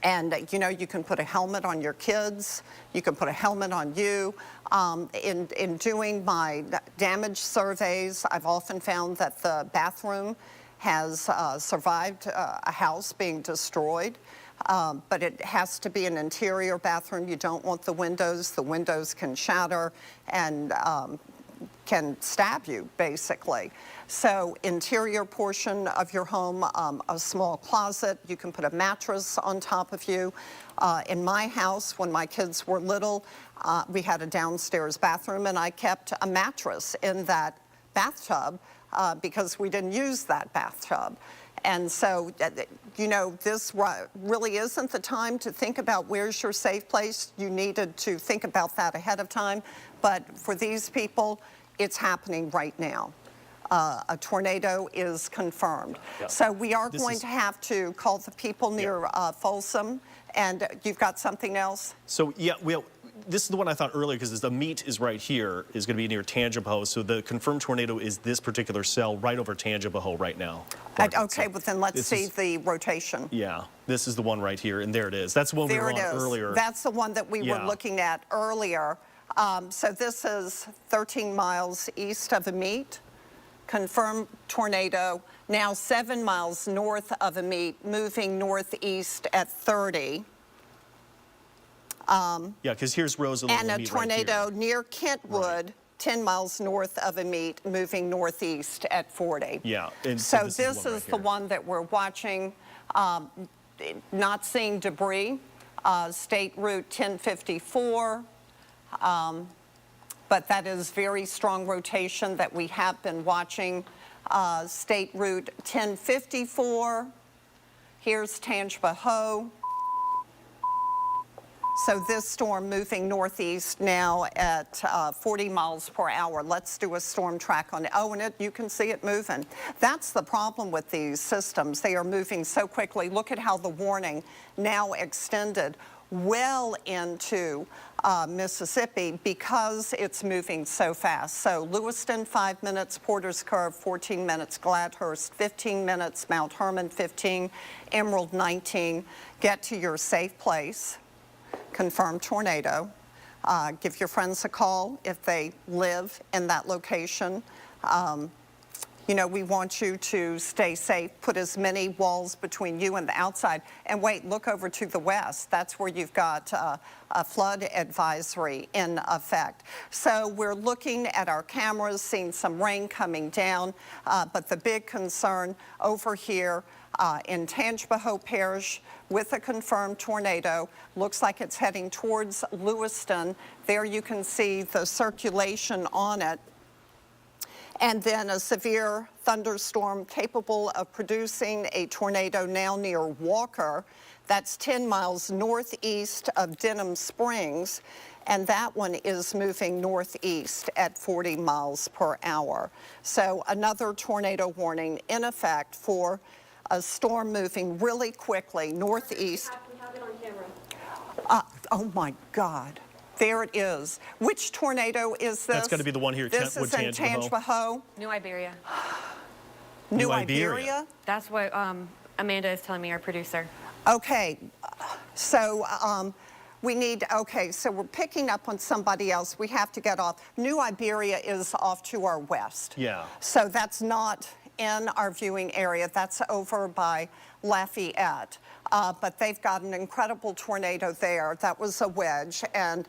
And, you know, you can put a helmet on your kids, you can put a helmet on you. In doing my damage surveys, I've often found that the bathroom has survived a house being destroyed. But it has to be an interior bathroom. You don't want the windows. The windows can shatter and can stab you, basically. So interior portion of your home, a small closet. You can put a mattress on top of you. In my house, when my kids were little, we had a downstairs bathroom, and I kept a mattress in that bathtub because we didn't use that bathtub. And so, you know, this really isn't the time to think about where's your safe place. You needed to think about that ahead of time. But for these people, it's happening right now. A tornado is confirmed. Yeah. So we are going to have to call the people near Folsom. And you've got something else? So, yeah, this is the one I thought earlier, because the meat is right here, is going to be near Tangipahoa. So the confirmed tornado is this particular cell right over Tangipahoa right now. Okay, but then let's see the rotation. Yeah, this is the one right here, and there it is. That's the one we were on earlier. That's the one that we were looking at earlier. So this is 13 miles east of Amite. Confirmed tornado, now 7 miles north of Amite, moving northeast at 30. Yeah, because here's Rosalie and a tornado right near Kentwood, 10 miles north of Amite, moving northeast at 40. Yeah. And so this is the one that we're watching, not seeing debris, State Route 1054. but that is very strong rotation that we have been watching. State Route 1054, here's Tangipahoa. So this storm moving northeast now at 40 miles per hour. Let's do a storm track on it. Oh, and you can see it moving. That's the problem with these systems. They are moving so quickly. Look at how the warning now extended well into Mississippi because it's moving so fast. So Lewiston, 5 minutes, Porter's Curve, 14 minutes, Gladhurst, 15 minutes, Mount Hermon, 15, Emerald, 19. Get to your safe place. Confirmed tornado. Give your friends a call if they live in that location. You know, we want you to stay safe, put as many walls between you and the outside. And wait, look over to the west. That's where you've got a flood advisory in effect. So we're looking at our cameras, seeing some rain coming down, but the big concern over here in Tangipahoa Parish with a confirmed tornado. Looks like it's heading towards Lewiston. There you can see the circulation on it. And then a severe thunderstorm capable of producing a tornado now near Walker. That's 10 miles northeast of Denham Springs. And that one is moving northeast at 40 miles per hour. So another tornado warning in effect for a storm moving really quickly northeast. We have it on camera. Oh my God. There it is. Which tornado is this? That's going to be the one here at This is in Tangipahoa. New Iberia. New Iberia. Iberia? That's what Amanda is telling me, our producer. Okay, so we need, okay, so we're picking up on somebody else. We have to get off. New Iberia is off to our west. Yeah. So that's not in our viewing area. That's over by Lafayette. But they've got an incredible tornado there. That was a wedge. And,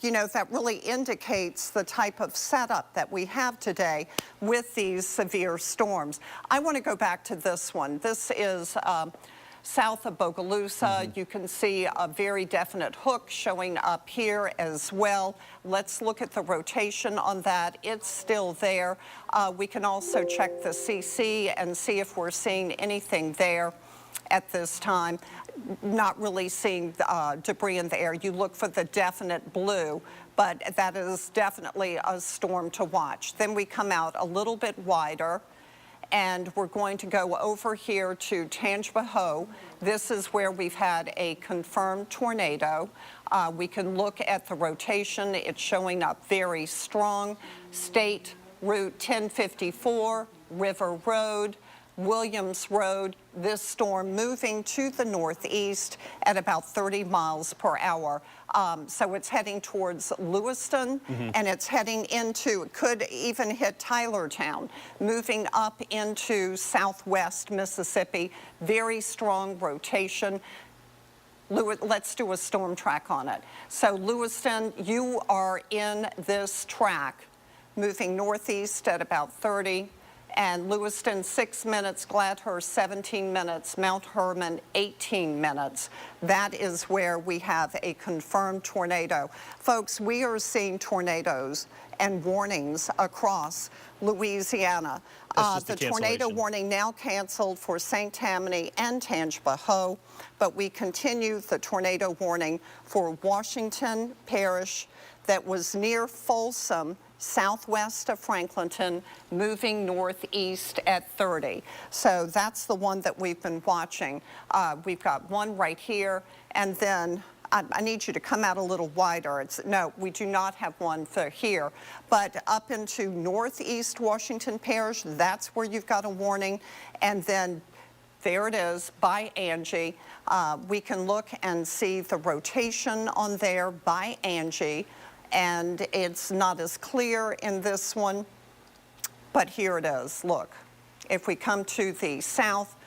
you know, that really indicates the type of setup that we have today with these severe storms. I want to go back to this one. This is south of Bogalusa. You can see a very definite hook showing up here as well. Let's look at the rotation on that. It's still there. We can also check the CC and see if we're seeing anything there at this time. Not really seeing debris in the air. You look for the definite blue, but that is definitely a storm to watch. Then we come out a little bit wider, and we're going to go over here to Tangipahoa. This is where we've had a confirmed tornado. We can look at the rotation. It's showing up very strong. State Route 1054, River Road, Williams Road, this storm moving to the northeast at about 30 miles per hour. So it's heading towards Lewiston, and it's heading into, it could even hit Tylertown, moving up into southwest Mississippi. Very strong rotation. Let's do a storm track on it. So Lewiston, you are in this track, moving northeast at about 30. And Lewiston, 6 minutes, Gladhurst, 17 minutes, Mount Hermon, 18 minutes. That is where we have a confirmed tornado. Folks, we are seeing tornadoes and warnings across Louisiana. The tornado warning now canceled for St. Tammany and Tangipahoa, but we continue the tornado warning for Washington Parish that was near Folsom, southwest of Franklinton, moving northeast at 30. So that's the one that we've been watching. We've got one right here, and then I need you to come out a little wider. No, we do not have one for here. But up into northeast Washington Parish, that's where you've got a warning. And then there it is by Angie. We can look and see the rotation on there by Angie. And it's not as clear in this one, but here it is. Look, if we come to the south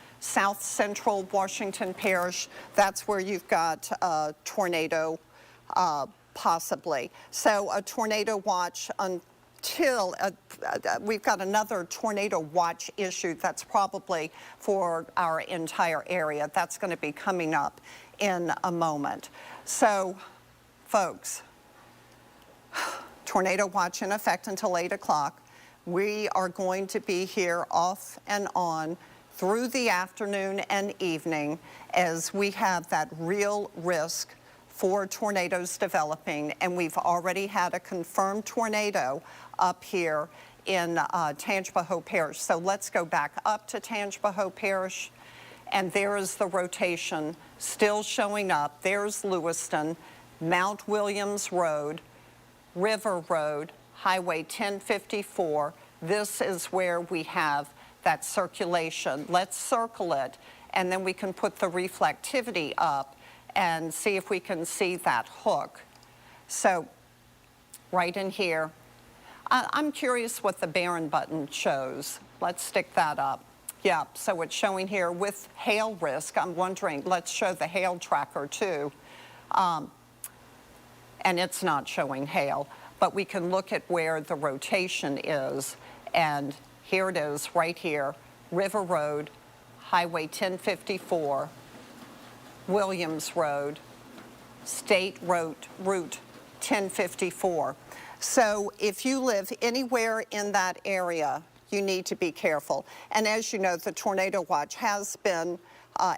central Washington Parish, that's where you've got a tornado possibly. So a tornado watch until we've got another tornado watch issued that's probably for our entire area. That's going to be coming up in a moment. So, folks, tornado watch in effect until 8 o'clock. We are going to be here off and on through the afternoon and evening as we have that real risk for tornadoes developing, and we've already had a confirmed tornado up here in Tangipahoa Parish. So let's go back up to Tangipahoa Parish, and there is the rotation still showing up. There's Lewiston, Mount Williams Road, River Road, Highway 1054. This is where we have that circulation. Let's circle it, and then we can put the reflectivity up and see if we can see that hook. So right in here, I'm curious what the Barron button shows. Let's stick that up. Yeah, so it's showing here with hail risk. I'm wondering, let's show the hail tracker too. And it's not showing hail, but we can look at where the rotation is. And here it is right here, River Road, Highway 1054, Williams Road, State Route 1054. So if you live anywhere in that area, you need to be careful. And as you know, the tornado watch has been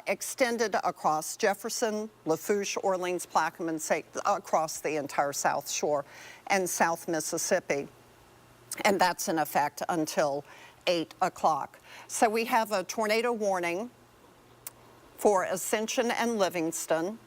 extended across Jefferson, Lafourche, Orleans, Plaquemine, across the entire South Shore and South Mississippi. And that's in effect until 8 o'clock. So we have a tornado warning for Ascension and Livingston.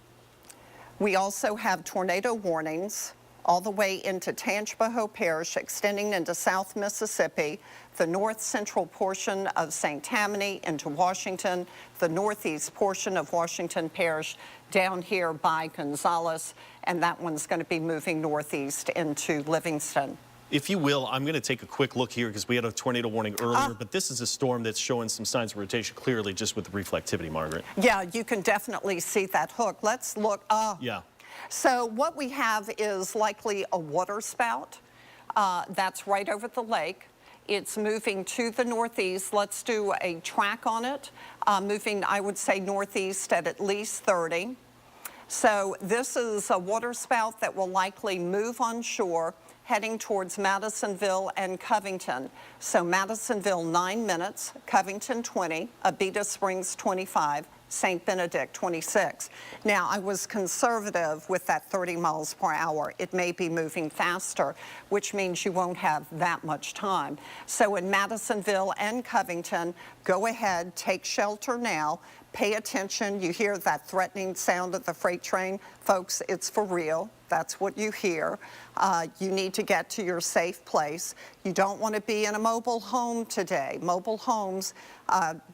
We also have tornado warnings all the way into Tangipahoa Parish, extending into South Mississippi, the north central portion of St. Tammany into Washington, the northeast portion of Washington Parish down here by Gonzales, and that one's going to be moving northeast into Livingston. If you will, I'm going to take a quick look here because we had a tornado warning earlier, but this is a storm that's showing some signs of rotation clearly just with the reflectivity, Margaret. Yeah, you can definitely see that hook. Let's look. Yeah. So what we have is likely a water spout. That's right over the lake. It's moving to the northeast. Let's do a track on it. Moving, I would say, northeast at least 30. So this is a water spout that will likely move on shore, heading towards Madisonville and Covington. So Madisonville 9 minutes, Covington 20, Abita Springs 25, St. Benedict 26. Now I was conservative with that 30 miles per hour. It may be moving faster, which means you won't have that much time. So in Madisonville and Covington, go ahead, take shelter now. Pay attention. You hear that threatening sound of the freight train. Folks, it's for real. That's what you hear. You need to get to your safe place. You don't want to be in a mobile home today. Mobile homes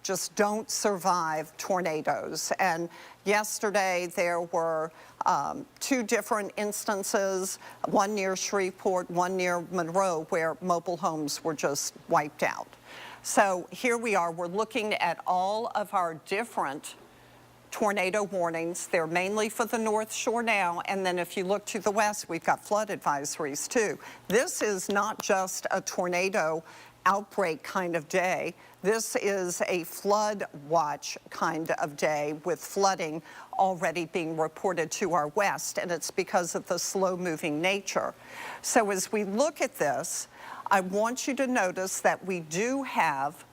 just don't survive tornadoes. And yesterday there were 2 different instances, one near Shreveport, one near Monroe, where mobile homes were just wiped out. So here we are, we're looking at all of our different tornado warnings. They're mainly for the North Shore now, and then if you look to the west, we've got flood advisories too. This is not just a tornado outbreak kind of day. This is a flood watch kind of day with flooding already being reported to our west, and it's because of the slow-moving nature. So as we look at this, I want you to notice that we do have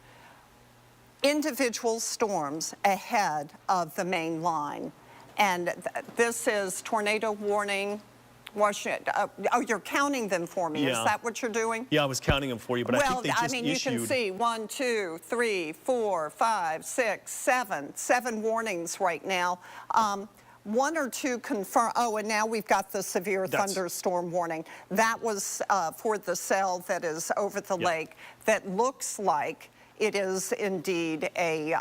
individual storms ahead of the main line. And this is tornado warning. Oh, you're counting them for me. Yeah. Is that what you're doing? Yeah, I was counting them for you, but I think they just issued. You can see 1, 2, 3, 4, 5, 6, 7 warnings right now. 1 or 2 confirm. Oh, and now we've got the severe thunderstorm warning. That was for the cell that is over the lake that looks like it is indeed a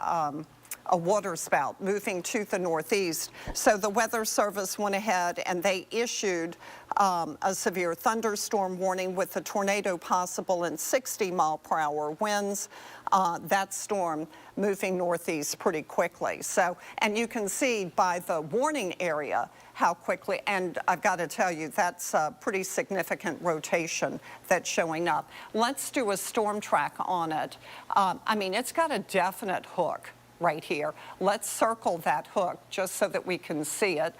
water spout moving to the northeast. So the Weather Service went ahead and they issued a severe thunderstorm warning with a tornado possible in 60-mile-per-hour winds. That storm moving northeast pretty quickly. So, and you can see by the warning area how quickly, and I've got to tell you, that's a pretty significant rotation that's showing up. Let's do a storm track on it. I mean, it's got a definite hook right here. Let's circle that hook just so that we can see it.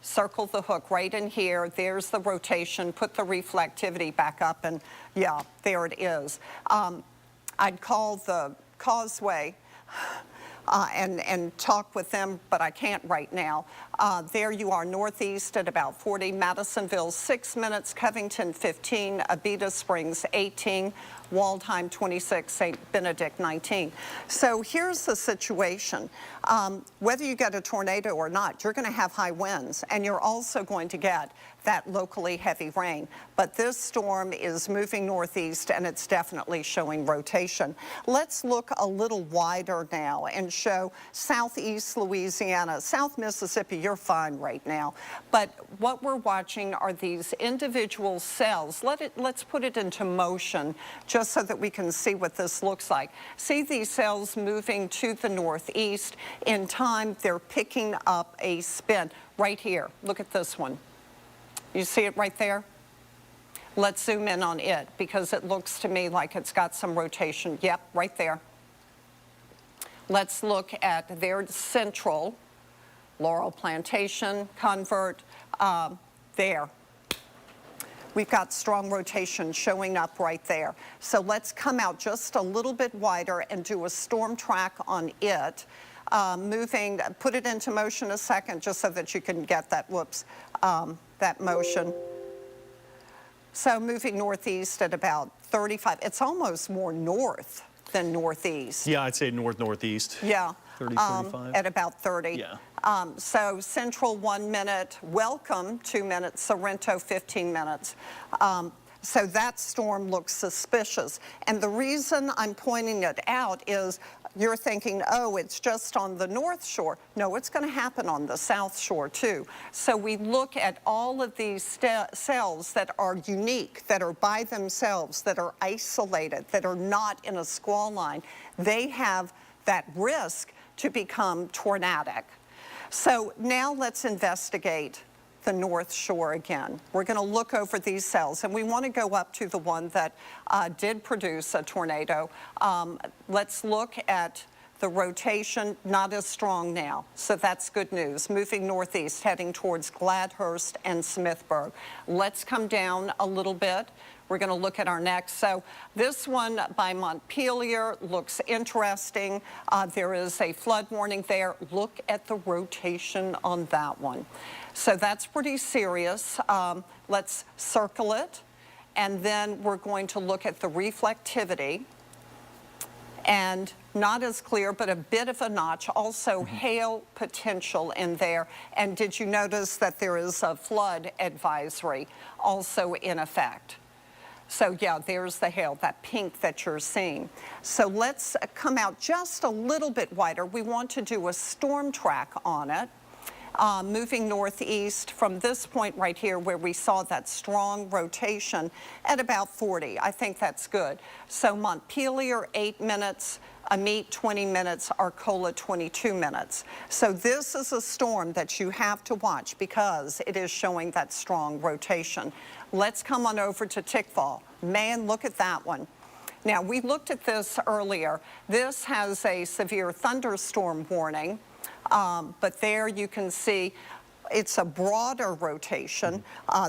circle the hook right in here. There's the rotation, put the reflectivity back up, and yeah, there it is. I'd call the Causeway and talk with them, but I can't right now. There you are, northeast at about 40, Madisonville 6 minutes, Covington 15, Abita Springs 18, Waldheim 26, St. Benedict 19. So here's the situation. Whether you get a tornado or not, you're going to have high winds, and you're also going to get that locally heavy rain. But this storm is moving northeast, and it's definitely showing rotation. Let's look a little wider now and show southeast Louisiana. South Mississippi, you're fine right now. But what we're watching are these individual cells. Let's put it into motion just so that we can see what this looks like. See these cells moving to the northeast. In time, they're picking up a spin right here. Look at this one. You see it right there? Let's zoom in on it because it looks to me like it's got some rotation. Yep, right there. Let's look at their central, Laurel Plantation, Convert, there. We've got strong rotation showing up right there. So let's come out just a little bit wider and do a storm track on it. Moving, put it into motion a second just so that you can get that, that motion. So moving northeast at about 35. It's almost more north than northeast. Yeah, I'd say northeast. Yeah. 30, 35. At about 30. Yeah. So Central 1 minute, Welcome 2 minutes, Sorrento 15 minutes. So that storm looks suspicious. And the reason I'm pointing it out is you're thinking, oh, it's just on the North Shore. No, it's going to happen on the South Shore too. So we look at all of these cells that are unique, that are by themselves, that are isolated, that are not in a squall line. They have that risk to become tornadic. So now let's investigate the North Shore again. We're going to look over these cells, and we want to go up to the one that did produce a tornado. Let's look at the rotation, not as strong now, so that's good news. Moving northeast, heading towards Gladhurst and Smithburg. Let's come down a little bit. We're going to look at our next. So this one by Montpelier looks interesting. There is a flood warning there. Look at the rotation on that one. So that's pretty serious. Let's circle it. And then we're going to look at the reflectivity. And not as clear, but a bit of a notch. Also hail potential in there. And did you notice that there is a flood advisory also in effect? So yeah, there's the hail, that pink that you're seeing. So let's come out just a little bit wider. We want to do a storm track on it. Moving northeast from this point right here where we saw that strong rotation at about 40. I think that's good. So Montpelier, 8 minutes. Amite, 20 minutes, Arcola, 22 minutes. So this is a storm that you have to watch because it is showing that strong rotation. Let's come on over to Tickfall. Man, look at that one. Now, we looked at this earlier. This has a severe thunderstorm warning, but there you can see it's a broader rotation.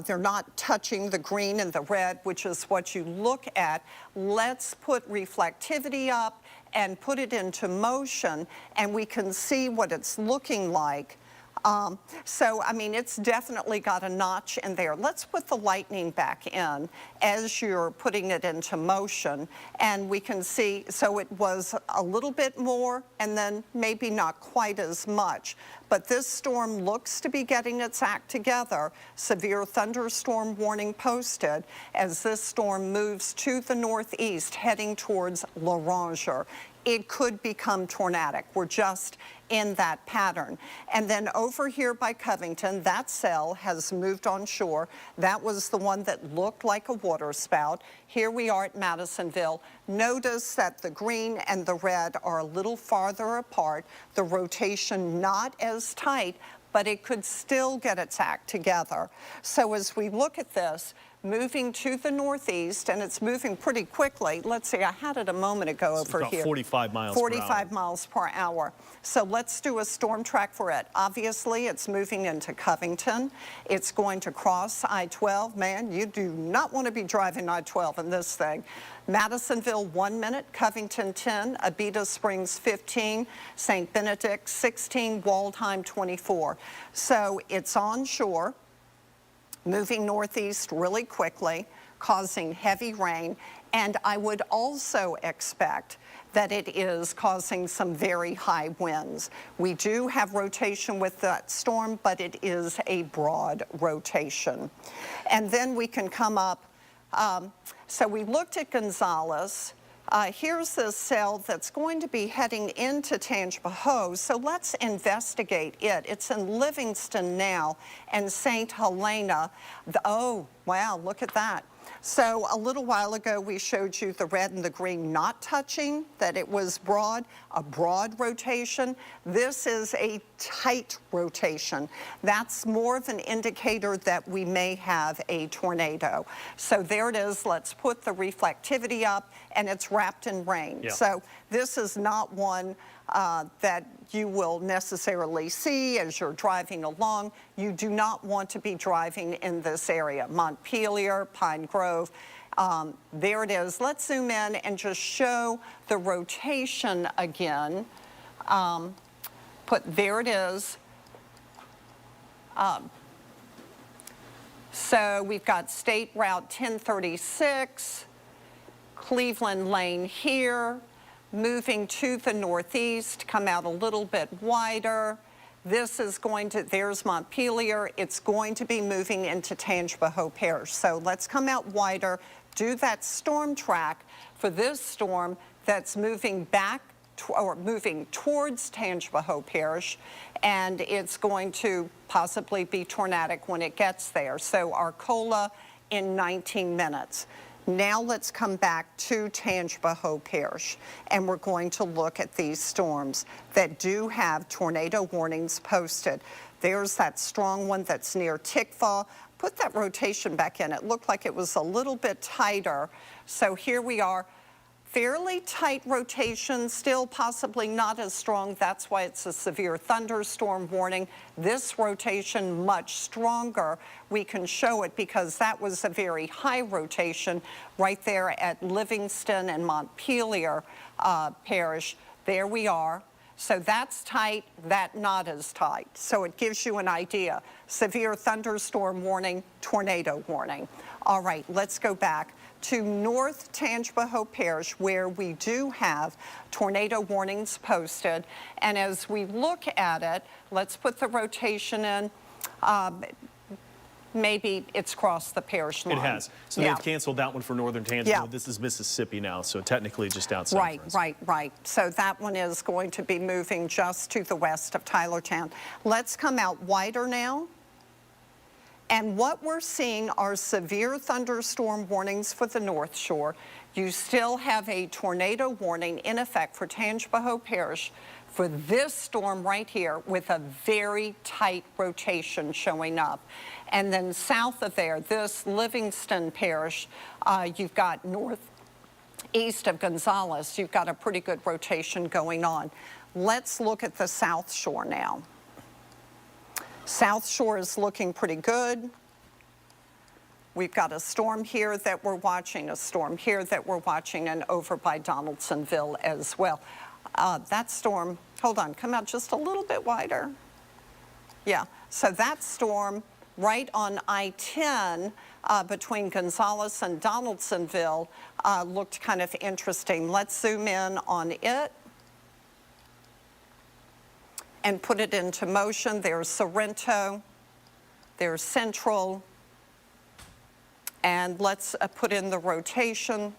They're not touching the green and the red, which is what you look at. Let's put reflectivity up and put it into motion, and we can see what it's looking like. So, I mean, it's definitely got a notch in there. Let's put the lightning back in as you're putting it into motion, and we can see, so it was a little bit more and then maybe not quite as much. But this storm looks to be getting its act together. Severe thunderstorm warning posted as this storm moves to the northeast, heading towards L'Oranger. It could become tornadic. We're just in that pattern. And then over here by Covington, that cell has moved on shore. That was the one that looked like a water spout. Here we are at Madisonville. Notice that the green and the red are a little farther apart. The rotation not as tight, but it could still get its act together. So as we look at this, moving to the northeast, and it's moving pretty quickly. Let's see, I had it a moment ago over about here. 45 miles per hour. 45 miles per hour. So let's do a storm track for it. Obviously, it's moving into Covington. It's going to cross I-12. Man, you do not want to be driving I-12 in this thing. Madisonville, 1 minute. Covington, 10. Abita Springs, 15. St. Benedict, 16. Waldheim, 24. So it's onshore, moving northeast really quickly, causing heavy rain. And I would also expect that it is causing some very high winds. We do have rotation with that storm, but it is a broad rotation. And then we can come up, so we looked at Gonzales. Here's this cell that's going to be heading into Tangipahoa, so let's investigate it. It's in Livingston now, and St. Helena. Oh, wow, look at that. So a little while ago, we showed you the red and the green not touching, that it was broad, a broad rotation. This is a tight rotation. That's more of an indicator that we may have a tornado. So there it is. Let's put the reflectivity up, and it's wrapped in rain. Yeah. So this is not one that you will necessarily see as you're driving along. You do not want to be driving in this area. Montpelier, Pine Grove, there it is. Let's zoom in and just show the rotation again. There it is. So we've got State Route 1036, Cleveland Lane here, moving to the northeast, come out a little bit wider. This is going to, there's Montpelier. It's going to be moving into Tangipahoa Parish. So let's come out wider, do that storm track for this storm that's moving back or moving towards Tangipahoa Parish, and it's going to possibly be tornadic when it gets there. So Arcola in 19 minutes. Now let's come back to Tangipahoa Parish, and we're going to look at these storms that do have tornado warnings posted. There's that strong one that's near Tikva. Put that rotation back in. It looked like it was a little bit tighter. So here we are. Fairly tight rotation, still possibly not as strong. That's why it's a severe thunderstorm warning. This rotation much stronger. We can show it because that was a very high rotation right there at Livingston and Montpelier Parish. There we are. So that's tight, that not as tight. So it gives you an idea. Severe thunderstorm warning, tornado warning. All right, let's go back to North Tangipahoa Parish, where we do have tornado warnings posted. And as we look at it, let's put the rotation in. Maybe it's crossed the parish line. It has. So Yeah. they've canceled that one for northern Tangipahoa. Yeah. This is Mississippi now, so technically just outside. Right. So that one is going to be moving just to the west of Tylertown. Let's come out wider now. And what we're seeing are severe thunderstorm warnings for the North Shore. You still have a tornado warning in effect for Tangipahoa Parish for this storm right here with a very tight rotation showing up. And then south of there, this Livingston Parish, you've got northeast of Gonzales, you've got a pretty good rotation going on. Let's look at the South Shore now. South Shore is looking pretty good. We've got a storm here that we're watching, a storm here that we're watching, and over by Donaldsonville as well. That storm, hold on, come out just a little bit wider. Yeah, so that storm right on I-10 between Gonzales and Donaldsonville looked kind of interesting. Let's zoom in on it and put it into motion. There's Sorrento, there's Central, and let's put in the rotation.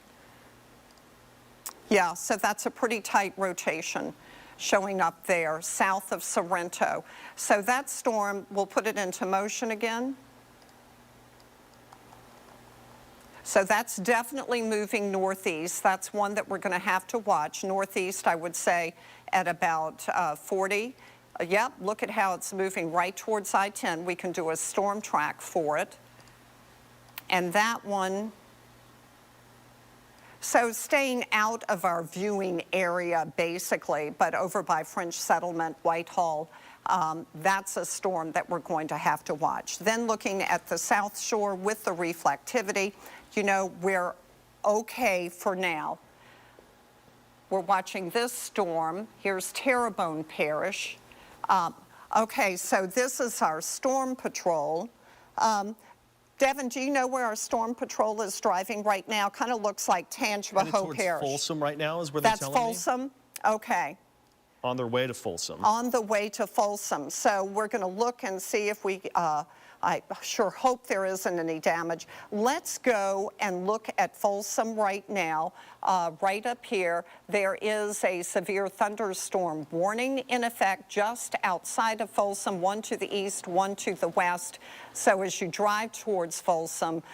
Yeah, so that's a pretty tight rotation showing up there south of Sorrento. So that storm, we'll put it into motion again. So that's definitely moving northeast. That's one that we're going to have to watch. Northeast, I would say, at about 40. Yep, look at how it's moving right towards I-10. We can do a storm track for it. And that one, so staying out of our viewing area basically, but over by French Settlement, Whitehall, that's a storm that we're going to have to watch. Then looking at the South Shore with the reflectivity, you know, we're okay for now. We're watching this storm. Here's Terrebonne Parish. Okay, so this is our storm patrol. Devin, do you know where our storm patrol is driving right now? Kind of looks like Tangipahoa Parish. Folsom right now is where they're telling me? That's Folsom? Okay. On their way to Folsom. On the way to Folsom. So we're going to look and see if we, I sure hope there isn't any damage. Let's go and look at Folsom right now. Right up here, there is a severe thunderstorm warning in effect just outside of Folsom, one to the east, one to the west. So as you drive towards Folsom,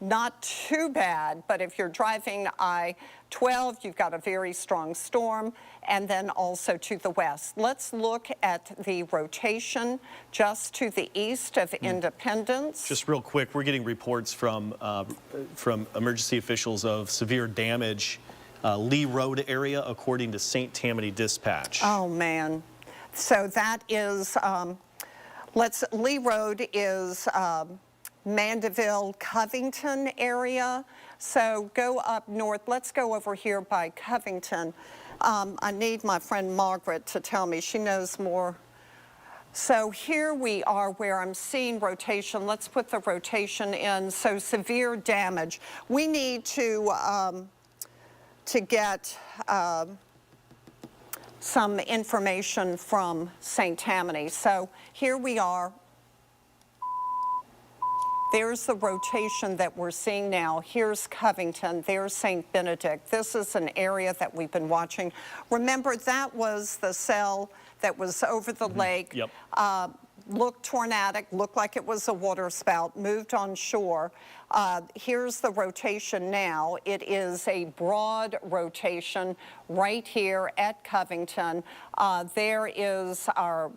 not too bad, but if you're driving I-12, you've got a very strong storm, and then also to the west. Let's look at the rotation just to the east of Independence. Just real quick, we're getting reports from emergency officials of severe damage, Lee Road area, according to St. Tammany Dispatch. Oh, man. So that is, Lee Road is Mandeville, Covington area. So go up north. Let's go over here by Covington. I need my friend Margaret to tell me. She knows more. So here we are where I'm seeing rotation. Let's put the rotation in. So severe damage. We need to get some information from St. Tammany. So here we are. There's the rotation that we're seeing now. Here's Covington, there's St. Benedict. This is an area that we've been watching. Remember, that was the cell that was over the lake. Yep. Looked tornadic, looked like it was a water spout, moved on shore. Here's the rotation now. It is a broad rotation right here at Covington. There is our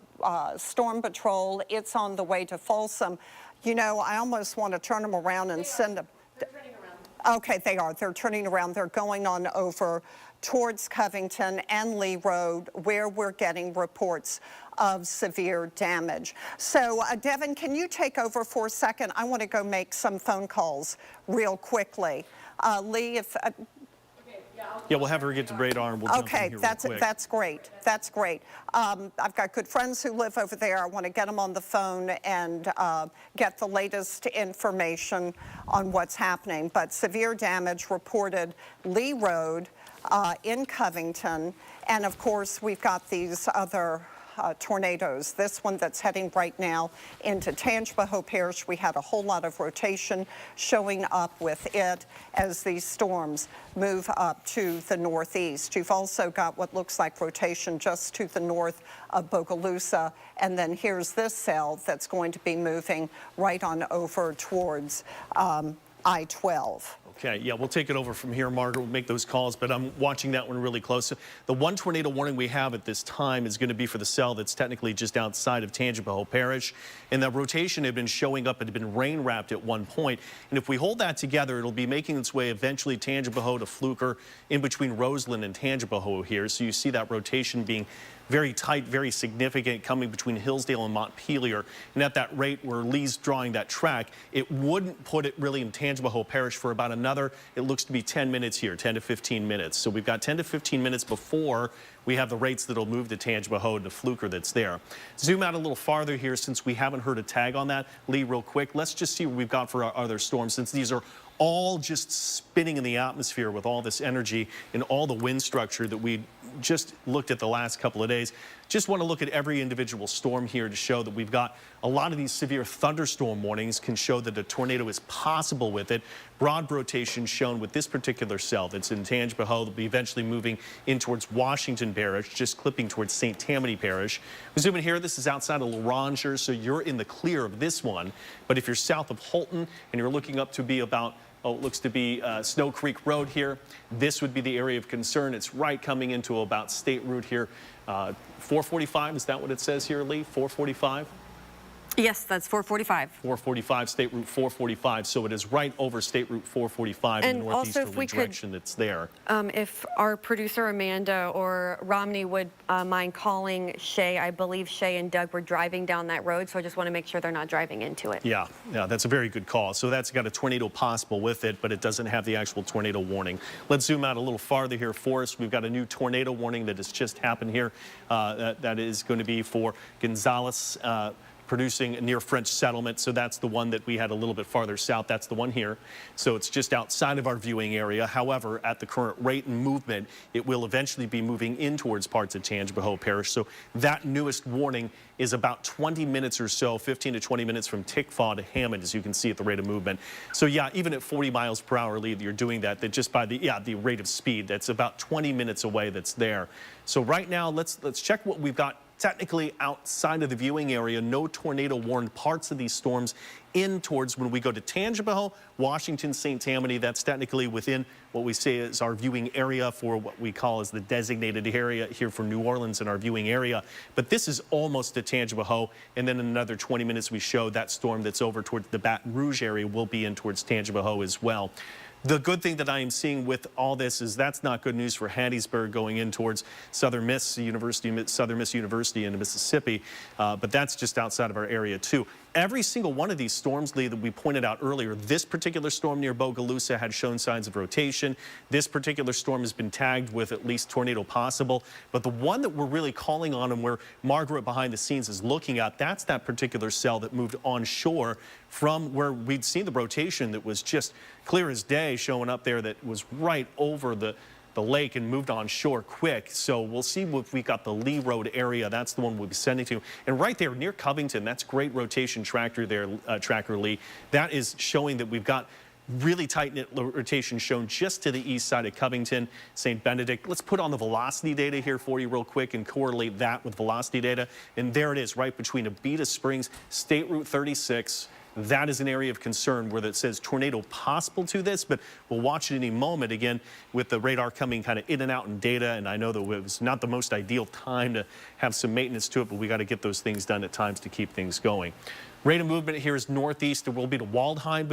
storm patrol. It's on the way to Folsom. You know, I almost want to turn them around and send them. They're turning around. Okay, they are. They're turning around. They're going on over towards Covington and Lee Road, where we're getting reports of severe damage. So, Devin, can you take over for a second? I want to go make some phone calls real quickly. Lee, if... Yeah, we'll have her get to radar and we'll jump in here real quick. That's great. That's great. I've got good friends who live over there. I want to get them on the phone and get the latest information on what's happening. But severe damage reported Lee Road in Covington. And of course, we've got these other tornadoes. This one that's heading right now into Tangipahoa Parish. We had a whole lot of rotation showing up with it as these storms move up to the northeast. You've also got what looks like rotation just to the north of Bogalusa. And then here's this cell that's going to be moving right on over towards I-12. Okay, yeah, we'll take it over from here, Margaret. We'll make those calls, but I'm watching that one really close. The one tornado warning we have at this time is going to be for the cell that's technically just outside of Tangipahoa Parish. And that rotation had been showing up, it had been rain wrapped at one point. And if we hold that together, it'll be making its way eventually Tangipahoa to Fluker, in between Roseland and Tangipahoa here. So you see that rotation being very tight, very significant, coming between Hillsdale and Montpelier. And at that rate where Lee's drawing that track, it wouldn't put it really in Tangipahoa Parish for about another, it looks to be 10 minutes here, 10 to 15 minutes. So we've got 10 to 15 minutes before we have the rates that'll move to Tangipahoa to Fluker that's there. Zoom out a little farther here since we haven't heard a tag on that. Lee, real quick, let's just see what we've got for our other storms, since these are all just spinning in the atmosphere with all this energy and all the wind structure that we just looked at the last couple of days. Just want to look at every individual storm here to show that we've got a lot of these severe thunderstorm warnings can show that a tornado is possible with it. Broad rotation shown with this particular cell that's in Tangipahoa. They'll be eventually moving in towards Washington Parish, just clipping towards St. Tammany Parish. We zoom in here. This is outside of Loranger, so you're in the clear of this one. But if you're south of Holton and you're looking up to be about, oh, it looks to be Snow Creek Road here, this would be the area of concern. It's right coming into about State Route here. 445, is that what it says here, Lee? 445? Yes, that's 445. 445, State Route 445. So it is right over State Route 445 in And the also, if northeasterly we could- direction that's there. If our producer Amanda or Romney would mind calling Shay, I believe Shay and Doug were driving down that road, so I just want to make sure they're not driving into it. Yeah, that's a very good call. So that's got a tornado possible with it, but it doesn't have the actual tornado warning. Let's zoom out a little farther here for us. We've got a new tornado warning that has just happened here. That is going to be for Gonzales, producing near French settlement. So that's the one that we had a little bit farther south. That's the one here. So it's just outside of our viewing area. However, at the current rate and movement, it will eventually be moving in towards parts of Tangipahoa Parish. So that newest warning is about 20 minutes or so, 15 to 20 minutes from Tickfaw to Hammond, as you can see at the rate of movement. So yeah, even at 40 miles per hour lead, you're doing that just by the rate of speed. That's about 20 minutes away that's there. So right now, let's check what we've got technically outside of the viewing area. No tornado warned parts of these storms in towards when we go to Tangipahoa, Washington, St. Tammany. That's technically within what we say is our viewing area for what we call as the designated area here for New Orleans in our viewing area. But this is almost to Tangipahoa, and then in another 20 minutes we show that storm that's over towards the Baton Rouge area will be in towards Tangipahoa as well. The good thing that I am seeing with all this is that's not good news for Hattiesburg going in towards Southern Miss University in Mississippi, but that's just outside of our area too. Every single one of these storms, Lee, that we pointed out earlier, this particular storm near Bogalusa had shown signs of rotation. This particular storm has been tagged with at least tornado possible. But the one that we're really calling on and where Margaret behind the scenes is looking at, that's that particular cell that moved onshore from where we'd seen the rotation that was just clear as day showing up there, that was right over the lake and moved on shore quick. So we'll see if we got the Lee Road area. That's the one we'll be sending to. And right there near Covington, that's great rotation tracker there, tracker Lee. That is showing that we've got really tight knit rotation shown just to the east side of Covington, St. Benedict. Let's put on the velocity data here for you real quick and correlate that with velocity data. And there it is, right between Abita Springs, State Route 36. That is an area of concern where it says tornado possible to this, but we'll watch it any moment again with the radar coming kind of in and out in data. And I know that it was not the most ideal time to have some maintenance to it, but we got to get those things done at times to keep things going. Rate of movement here is northeast. There will be to Waldheim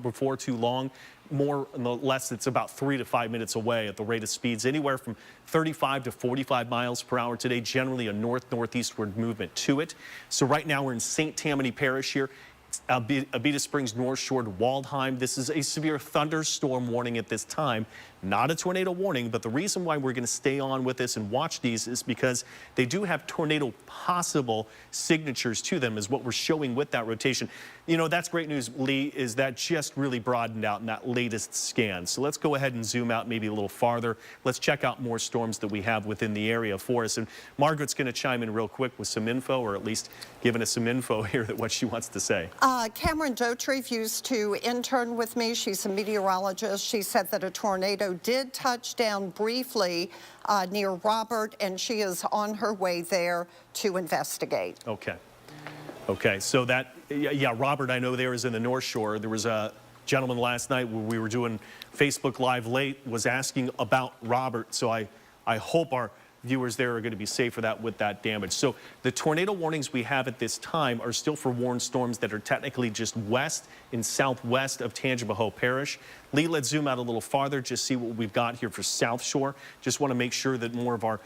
before too long. More or less, it's about 3 to 5 minutes away at the rate of speeds anywhere from 35 to 45 miles per hour today, generally a northeastward movement to it. So right now we're in St. Tammany Parish here. Abita Springs, North Shore to Waldheim. This is a severe thunderstorm warning at this time, not a tornado warning, but the reason why we're going to stay on with this and watch these is because they do have tornado possible signatures to them, is what we're showing with that rotation. You know, that's great news, Lee, is that just really broadened out in that latest scan. So let's go ahead and zoom out maybe a little farther. Let's check out more storms that we have within the area for us. And Margaret's going to chime in real quick with some info, or at least giving us some info here that what she wants to say. Cameron Dotrieve used to intern with me. She's a meteorologist. She said that a tornado did touch down briefly near Robert, and she is on her way there to investigate. Okay. Okay, so that, yeah, Robert, I know there is in the North Shore. There was a gentleman last night where we were doing Facebook Live late was asking about Robert, so I hope our viewers there are going to be safe for that with that damage. So the tornado warnings we have at this time are still for warned storms that are technically just west and southwest of Tangipahoa Parish. Lee, let's zoom out a little farther, just see what we've got here for South Shore. Just want to make sure that more of our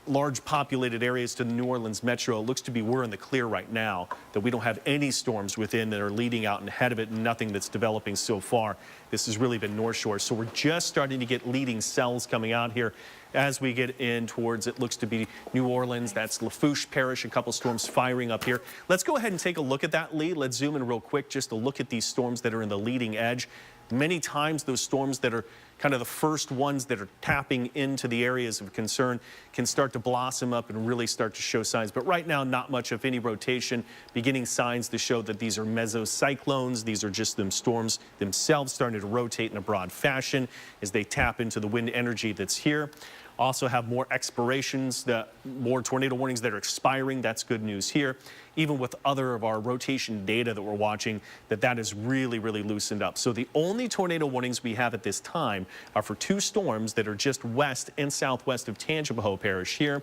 large populated areas to the New Orleans metro, it looks to be we're in the clear right now, that we don't have any storms within that are leading out and ahead of it, and nothing that's developing so far. This has really been North Shore. So we're just starting to get leading cells coming out here as we get in towards, it looks to be New Orleans. That's Lafourche Parish, a couple storms firing up here. Let's go ahead and take a look at that, Lee. Let's zoom in real quick just to look at these storms that are in the leading edge. Many times those storms that are kind of the first ones that are tapping into the areas of concern can start to blossom up and really start to show signs. But right now, not much of any rotation, beginning signs to show that these are mesocyclones. These are just them storms themselves starting to rotate in a broad fashion as they tap into the wind energy that's here. Also have more expirations, more tornado warnings that are expiring. That's good news here. Even with other of our rotation data that we're watching, that is really, really loosened up. So the only tornado warnings we have at this time are for two storms that are just west and southwest of Tangipahoa Parish here.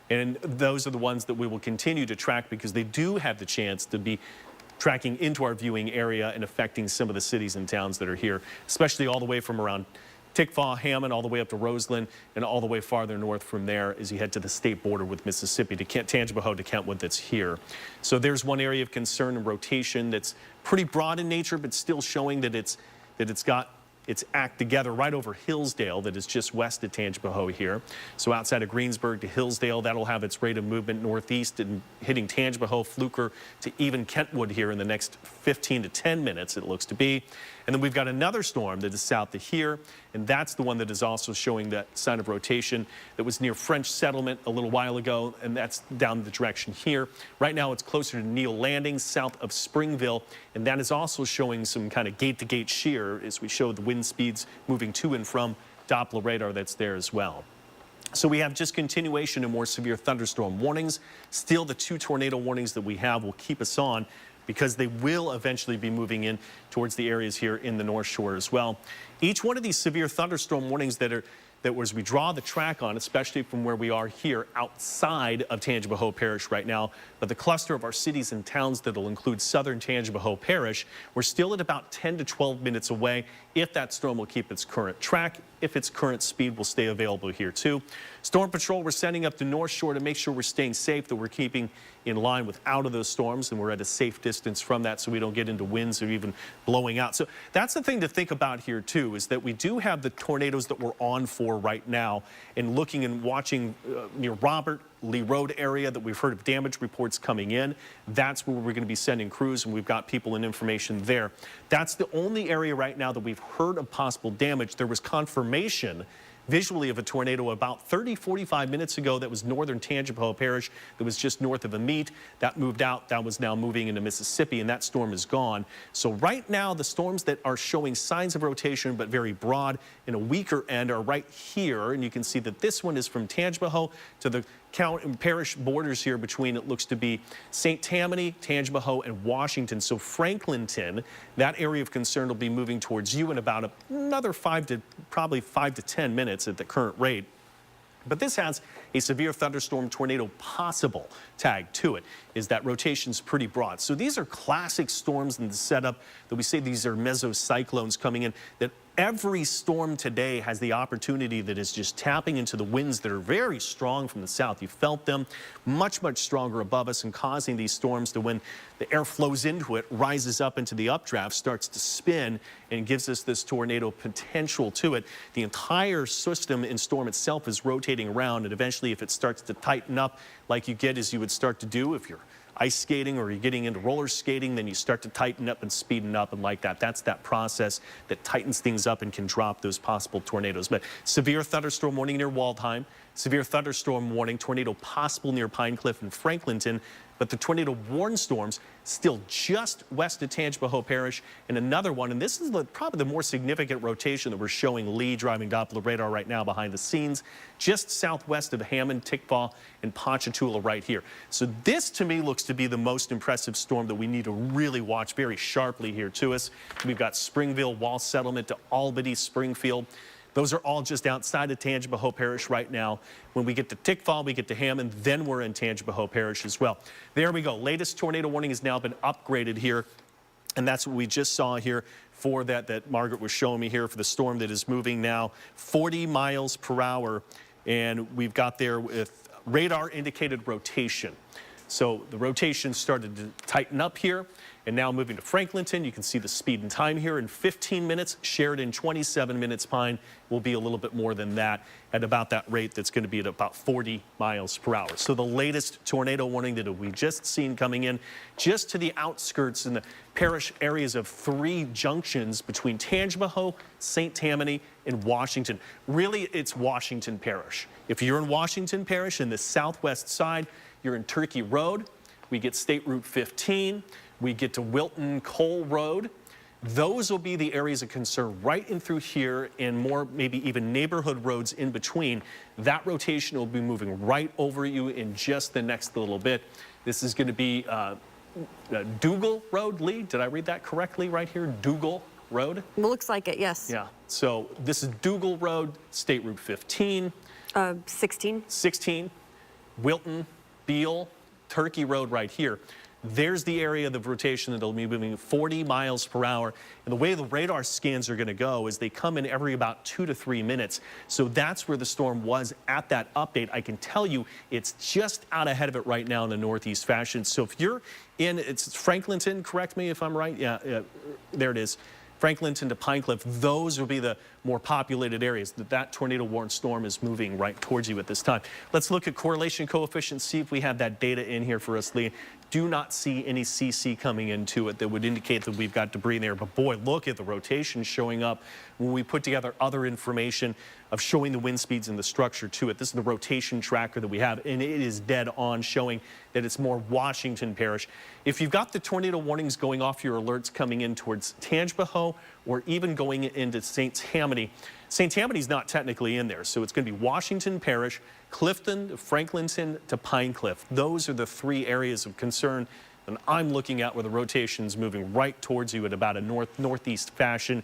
And those are the ones that we will continue to track because they do have the chance to be tracking into our viewing area and affecting some of the cities and towns that are here, especially all the way from around Tickfaw, Hammond, all the way up to Roseland, and all the way farther north from there as you head to the state border with Mississippi to Tangipahoa to Kentwood that's here. So there's one area of concern and rotation that's pretty broad in nature, but still showing that it's got its act together right over Hillsdale that is just west of Tangipahoa here. So outside of Greensburg to Hillsdale, that'll have its rate of movement northeast and hitting Tangipahoa, Fluker to even Kentwood here in the next 15 to 10 minutes, it looks to be. And then we've got another storm that is south of here, and that's the one that is also showing that sign of rotation that was near French Settlement a little while ago, and that's down the direction here. Right now it's closer to Neal Landing, south of Springville, and that is also showing some kind of gate-to-gate shear as we show the wind speeds moving to and from Doppler radar that's there as well. So we have just continuation of more severe thunderstorm warnings. Still, the 2 tornado warnings that we have will keep us on because they will eventually be moving in towards the areas here in the North Shore as well. Each one of these severe thunderstorm warnings that as we draw the track on, especially from where we are here outside of Tangipahoa Parish right now, but the cluster of our cities and towns that will include southern Tangipahoa Parish, we're still at about 10 to 12 minutes away if that storm will keep its current track, if its current speed will stay available here too. Storm Patrol, we're sending up the North Shore to make sure we're staying safe, that we're keeping in line with out of those storms and we're at a safe distance from that so we don't get into winds or even blowing out. So that's the thing to think about here too, is that we do have the tornadoes that we're on for right now, and looking and watching near Robert Lee Road area that we've heard of damage reports coming in. That's where we're going to be sending crews, and we've got people and information there. That's the only area right now that we've heard of possible damage. There was confirmation visually of a tornado about 45 minutes ago that was northern Tangipahoa Parish that was just north of Amite. That moved out. That was now moving into Mississippi, and that storm is gone. So right now, the storms that are showing signs of rotation but very broad in a weaker end are right here, and you can see that this one is from Tangipahoa to the parish borders here between, it looks to be St. Tammany, Tangipahoa, and Washington. So Franklinton, that area of concern will be moving towards you in about another probably 5 to 10 minutes at the current rate. But this has a severe thunderstorm tornado possible tag to it, is that rotation's pretty broad. So these are classic storms in the setup that we say these are mesocyclones coming in, that every storm today has the opportunity that is just tapping into the winds that are very strong from the south. You felt them much, much stronger above us and causing these storms to, when the air flows into it, rises up into the updraft, starts to spin, and gives us this tornado potential to it. The entire system in storm itself is rotating around, and eventually if it starts to tighten up like you get as you would start to do if you're ice skating or you're getting into roller skating, then you start to tighten up and speeden up, and like that. That's that process that tightens things up and can drop those possible tornadoes. But severe thunderstorm warning near Waldheim, severe thunderstorm warning, tornado possible near Pine Cliff and Franklinton, but the tornado warned storms still just west of Tangipahoa Parish, and another one, and this is probably the more significant rotation that we're showing Lee driving Doppler radar right now behind the scenes, just southwest of Hammond, Tickfaw, and Ponchatoula right here. So this to me looks to be the most impressive storm that we need to really watch very sharply here to us. We've got Springville, Wall Settlement to Albany, Springfield. Those are all just outside of Tangipahoa Parish right now. When we get to Tickfaw, we get to Hammond, then we're in Tangipahoa Parish as well. There we go. Latest tornado warning has now been upgraded here, and that's what we just saw here for that Margaret was showing me here for the storm that is moving now 40 miles per hour, and we've got there with radar indicated rotation. So the rotation started to tighten up here, and now moving to Franklinton, you can see the speed and time here in 15 minutes. Sheridan, 27 minutes. Pine will be a little bit more than that at about that rate. That's going to be at about 40 miles per hour. So the latest tornado warning that we just seen coming in just to the outskirts in the parish areas of 3 junctions between Tangipahoa, St. Tammany, and Washington. Really, it's Washington Parish. If you're in Washington Parish in the southwest side, you're in Turkey Road. We get State Route 15. We get to Wilton Cole Road. Those will be the areas of concern right in through here, and more maybe even neighborhood roads in between. That rotation will be moving right over you in just the next little bit. This is going to be Dougal Road, Lee. Did I read that correctly right here? Dougal Road? It looks like it, yes. Yeah. So this is Dougal Road, State Route 15. 16. 16. Wilton, Beale, Turkey Road right here. There's the area of the rotation that'll be moving 40 miles per hour. And the way the radar scans are going to go is they come in every about 2 to 3 minutes. So that's where the storm was at that update. I can tell you it's just out ahead of it right now in the northeast fashion. So if you're in, it's Franklinton, correct me if I'm right. Yeah, there it is. Franklinton to Pine Cliff, those will be the more populated areas that tornado warned storm is moving right towards you at this time. Let's look at correlation coefficient, see if we have that data in here for us, Lee. Do not see any CC coming into it that would indicate that we've got debris in there. But boy, look at the rotation showing up when we put together other information of showing the wind speeds and the structure to it. This is the rotation tracker that we have, and it is dead on showing that it's more Washington Parish. If you've got the tornado warnings going off your alerts coming in towards Tangipahoa or even going into St. Tammany, St. Tammany's not technically in there, so it's going to be Washington Parish, Clifton, Franklinton to Pine Cliff. Those are the 3 areas of concern, and I'm looking at where the rotation's moving right towards you at about a northeast fashion.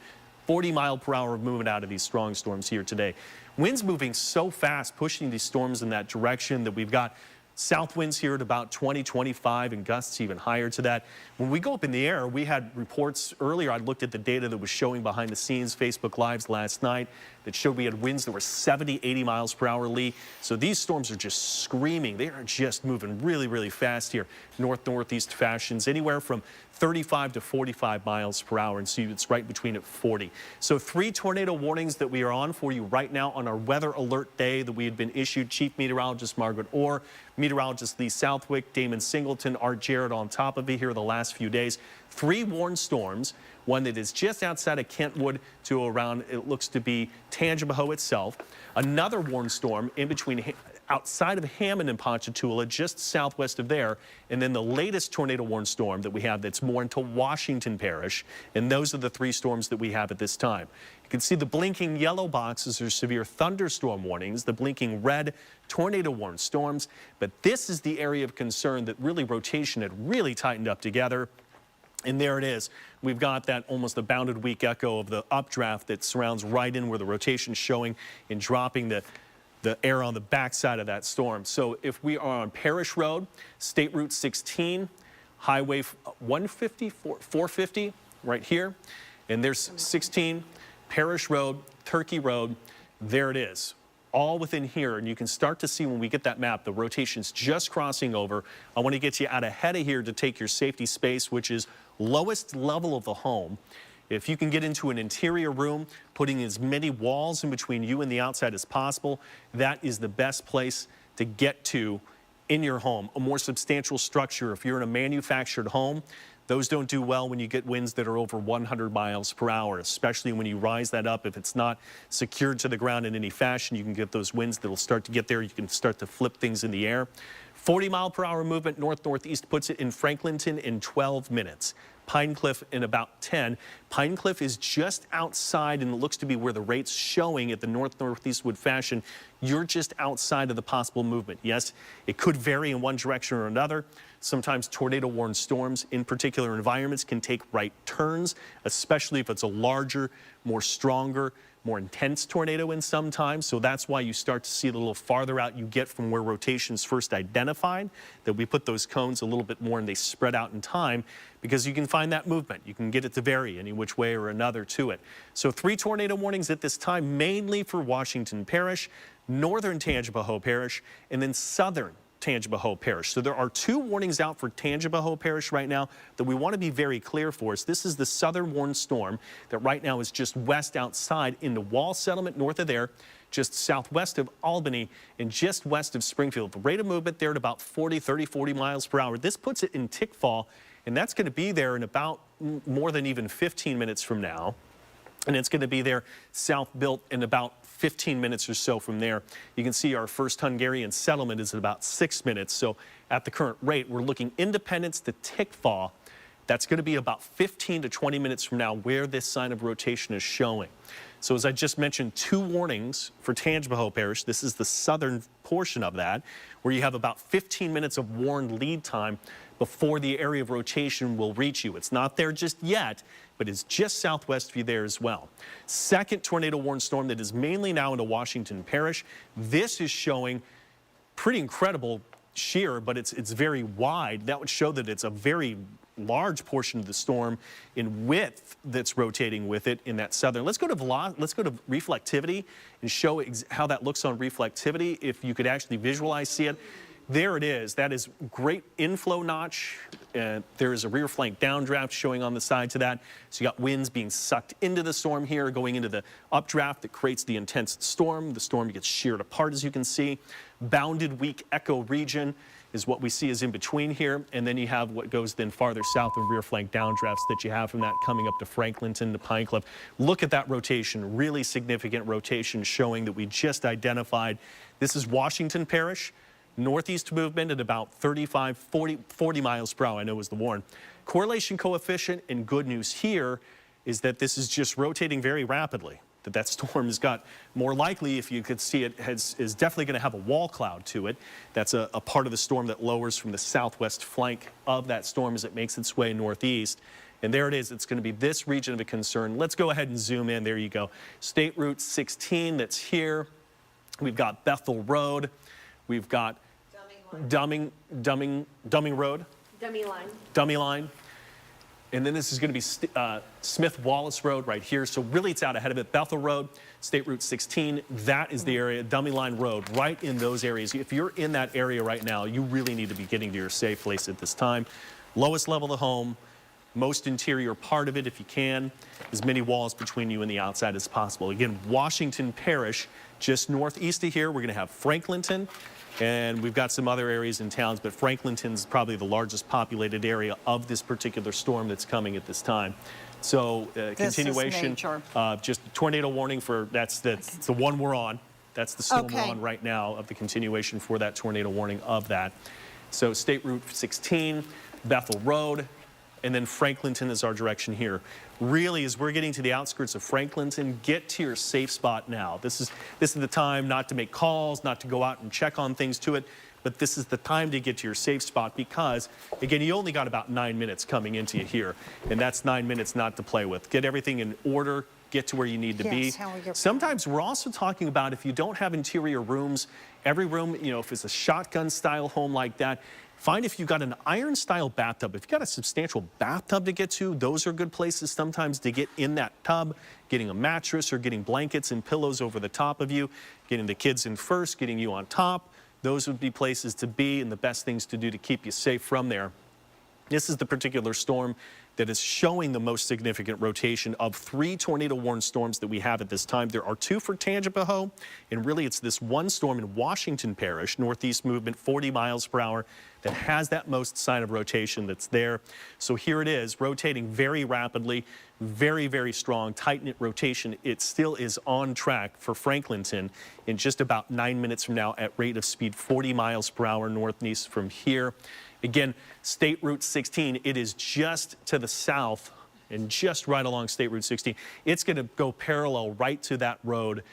40-mile-per-hour movement out of these strong storms here today. Winds moving so fast, pushing these storms in that direction that we've got south winds here at about 20, 25, and gusts even higher to that. When we go up in the air, we had reports earlier. I looked at the data that was showing behind the scenes, Facebook Lives last night, that showed we had winds that were 70, 80 miles per hour, Lee. So these storms are just screaming. They are just moving really, really fast here. Northeast fashions, anywhere from 35 to 45 miles per hour, and see it's right between at 40. So 3 tornado warnings that we are on for you right now on our weather alert day that we had been issued. Chief Meteorologist Margaret Orr, Meteorologist Lee Southwick, Damon Singleton, Art Jarrett on top of it here the last few days. 3 warned storms, one that is just outside of Kentwood to around, it looks to be Tangipahoa itself. Another warned storm in between, outside of Hammond and Ponchatoula, just southwest of there. And then the latest tornado warned storm that we have that's more into Washington Parish. And those are the 3 storms that we have at this time. You can see the blinking yellow boxes are severe thunderstorm warnings, the blinking red tornado warned storms. But this is the area of concern that really rotation had really tightened up together. And there it is. We've got that almost a bounded weak echo of the updraft that surrounds right in where the rotation's showing and dropping the air on the backside of that storm. So if we are on Parish Road, State Route 16, Highway 150, 450, right here, and there's 16, Parish Road, Turkey Road, there it is. All within here, and you can start to see when we get that map, the rotation's just crossing over. I want to get you out ahead of here to take your safety space, which is lowest level of the home. If you can get into an interior room, putting as many walls in between you and the outside as possible, that is the best place to get to in your home. A more substantial structure, if you're in a manufactured home, those don't do well when you get winds that are over 100 miles per hour, especially when you rise that up. If it's not secured to the ground in any fashion, you can get those winds that will start to get there. You can start to flip things in the air. 40-mile-per-hour movement north-northeast puts it in Franklinton in 12 minutes. Pine Cliff in about 10. Pine Cliff is just outside, and it looks to be where the rate's showing at the north-northeastward fashion. You're just outside of the possible movement. Yes, it could vary in one direction or another. Sometimes tornado-warned storms in particular environments can take right turns, especially if it's a larger, more stronger, more intense tornado in some times. So that's why you start to see the little farther out you get from where rotation's first identified, that we put those cones a little bit more and they spread out in time, because you can find that movement. You can get it to vary any which way or another to it. So 3 tornado warnings at this time, mainly for Washington Parish, northern Tangipahoa Parish, and then southern Tangipahoa Parish. So there are 2 warnings out for Tangipahoa Parish right now that we want to be very clear for us. This is the southern warned storm that right now is just west outside in the Wall Settlement, north of there, just southwest of Albany and just west of Springfield. The rate of movement there at about 40 miles per hour. This puts it in Tickfall, and that's going to be there in about more than even 15 minutes from now. And it's going to be there south built in about 15 minutes or so from there. You can see our first Hungarian settlement is at about 6 minutes. So at the current rate, we're looking Independence to Tickfall. That's going to be about 15 to 20 minutes from now where this sign of rotation is showing. So as I just mentioned, 2 warnings for Tangipahoa Parish. This is the southern portion of that, where you have about 15 minutes of warned lead time before the area of rotation will reach you. It's not there just yet, but it's just southwest of you there as well. Second tornado warned storm that is mainly now into Washington Parish. This is showing pretty incredible shear, but it's very wide. That would show that it's a very large portion of the storm in width that's rotating with it in that southern. Let's go to reflectivity and show how that looks on reflectivity. If you could actually visualize, see it. There it is. That is great inflow notch. There is a rear flank downdraft showing on the side to that. So you got winds being sucked into the storm here, going into the updraft that creates the intense storm. The storm gets sheared apart, as you can see. Bounded weak echo region is what we see is in between here. And then you have what goes then farther south of rear flank downdrafts that you have from that coming up to Franklinton to Pine Cliff. Look at that rotation, really significant rotation showing that we just identified. This is Washington Parish. Northeast movement at about 35, 40 miles per hour, I know was the warn. Correlation coefficient, and good news here is that this is just rotating very rapidly. That storm has got more likely, if you could see it, is definitely going to have a wall cloud to it. That's a part of the storm that lowers from the southwest flank of that storm as it makes its way northeast. And there it is. It's going to be this region of concern. Let's go ahead and zoom in. There you go. State Route 16 that's here. We've got Bethel Road. We've got Dumming Road. Dummy line. And then this is going to be Smith Wallace Road right here. So really it's out ahead of it. Bethel Road, State Route 16, that is the area, Dummy Line Road, right in those areas. If you're in that area right now, you really need to be getting to your safe place at this time. Lowest level of the home, most interior part of it if you can, as many walls between you and the outside as possible. Again, Washington Parish, just northeast of here, we're going to have Franklinton. And we've got some other areas in towns, but Franklinton's probably the largest populated area of this particular storm that's coming at this time. So continuation, just tornado warning for, that's the one we're on. That's the storm we're on right now of the continuation for that tornado warning of that. So State Route 16, Bethel Road, and then Franklinton is our direction here. Really, as we're getting to the outskirts of Franklinton, get to your safe spot now. This is the time not to make calls, not to go out and check on things to it, but this is the time to get to your safe spot because, again, you only got about 9 minutes coming into you here, and that's 9 minutes not to play with. Get everything in order, get to where you need to be. Sometimes we're also talking about if you don't have interior rooms, every room, you know, if it's a shotgun style home like that, find if you've got an iron style bathtub. If you've got a substantial bathtub to get to, those are good places sometimes to get in that tub, getting a mattress or getting blankets and pillows over the top of you, getting the kids in first, getting you on top. Those would be places to be and the best things to do to keep you safe from there. This is the particular storm that is showing the most significant rotation of 3 tornado-warned storms that we have at this time. There are 2 for Tangipahoa, and really it's this one storm in Washington Parish, northeast movement, 40 miles per hour, that has that most sign of rotation that's there. So here it is, rotating very rapidly, very, very strong, tight-knit rotation. It still is on track for Franklinton in just about 9 minutes from now at rate of speed 40 miles per hour north and east from here. Again, State Route 16, it is just to the south and just right along State Route 16. It's going to go parallel right to that road,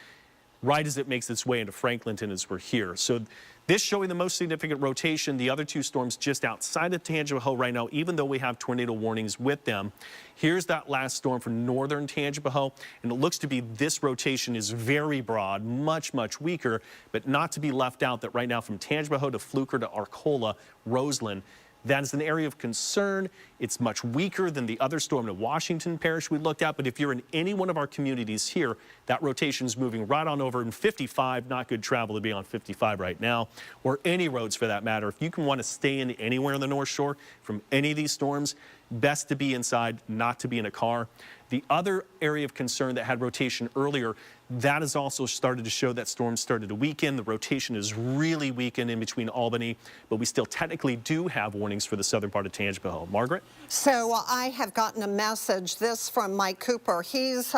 right as it makes its way into Franklinton as we're here. So this showing the most significant rotation. The other 2 storms just outside of Tangipahoa right now, even though we have tornado warnings with them. Here's that last storm for northern Tangipahoa, and it looks to be this rotation is very broad, much, much weaker, but not to be left out that right now from Tangipahoa to Fluker to Arcola, Roseland, that is an area of concern. It's much weaker than the other storm in Washington Parish we looked at, but if you're in any one of our communities here, that rotation is moving right on over in 55, not good travel to be on 55 right now, or any roads for that matter. If you can want to stay in anywhere on the North Shore from any of these storms, best to be inside, not to be in a car. The other area of concern that had rotation earlier, that has also started to show that storm started to weaken. The rotation is really weakened in between Albany, but we still technically do have warnings for the southern part of Tangipahoa. Margaret? So I have gotten a message, this from Mike Cooper. He's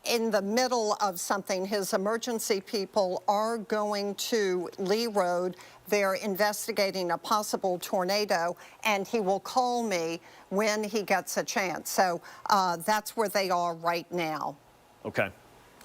in the middle of something. His emergency people are going to Lee Road. They're investigating a possible tornado, and he will call me when he gets a chance. So that's where they are right now. Okay.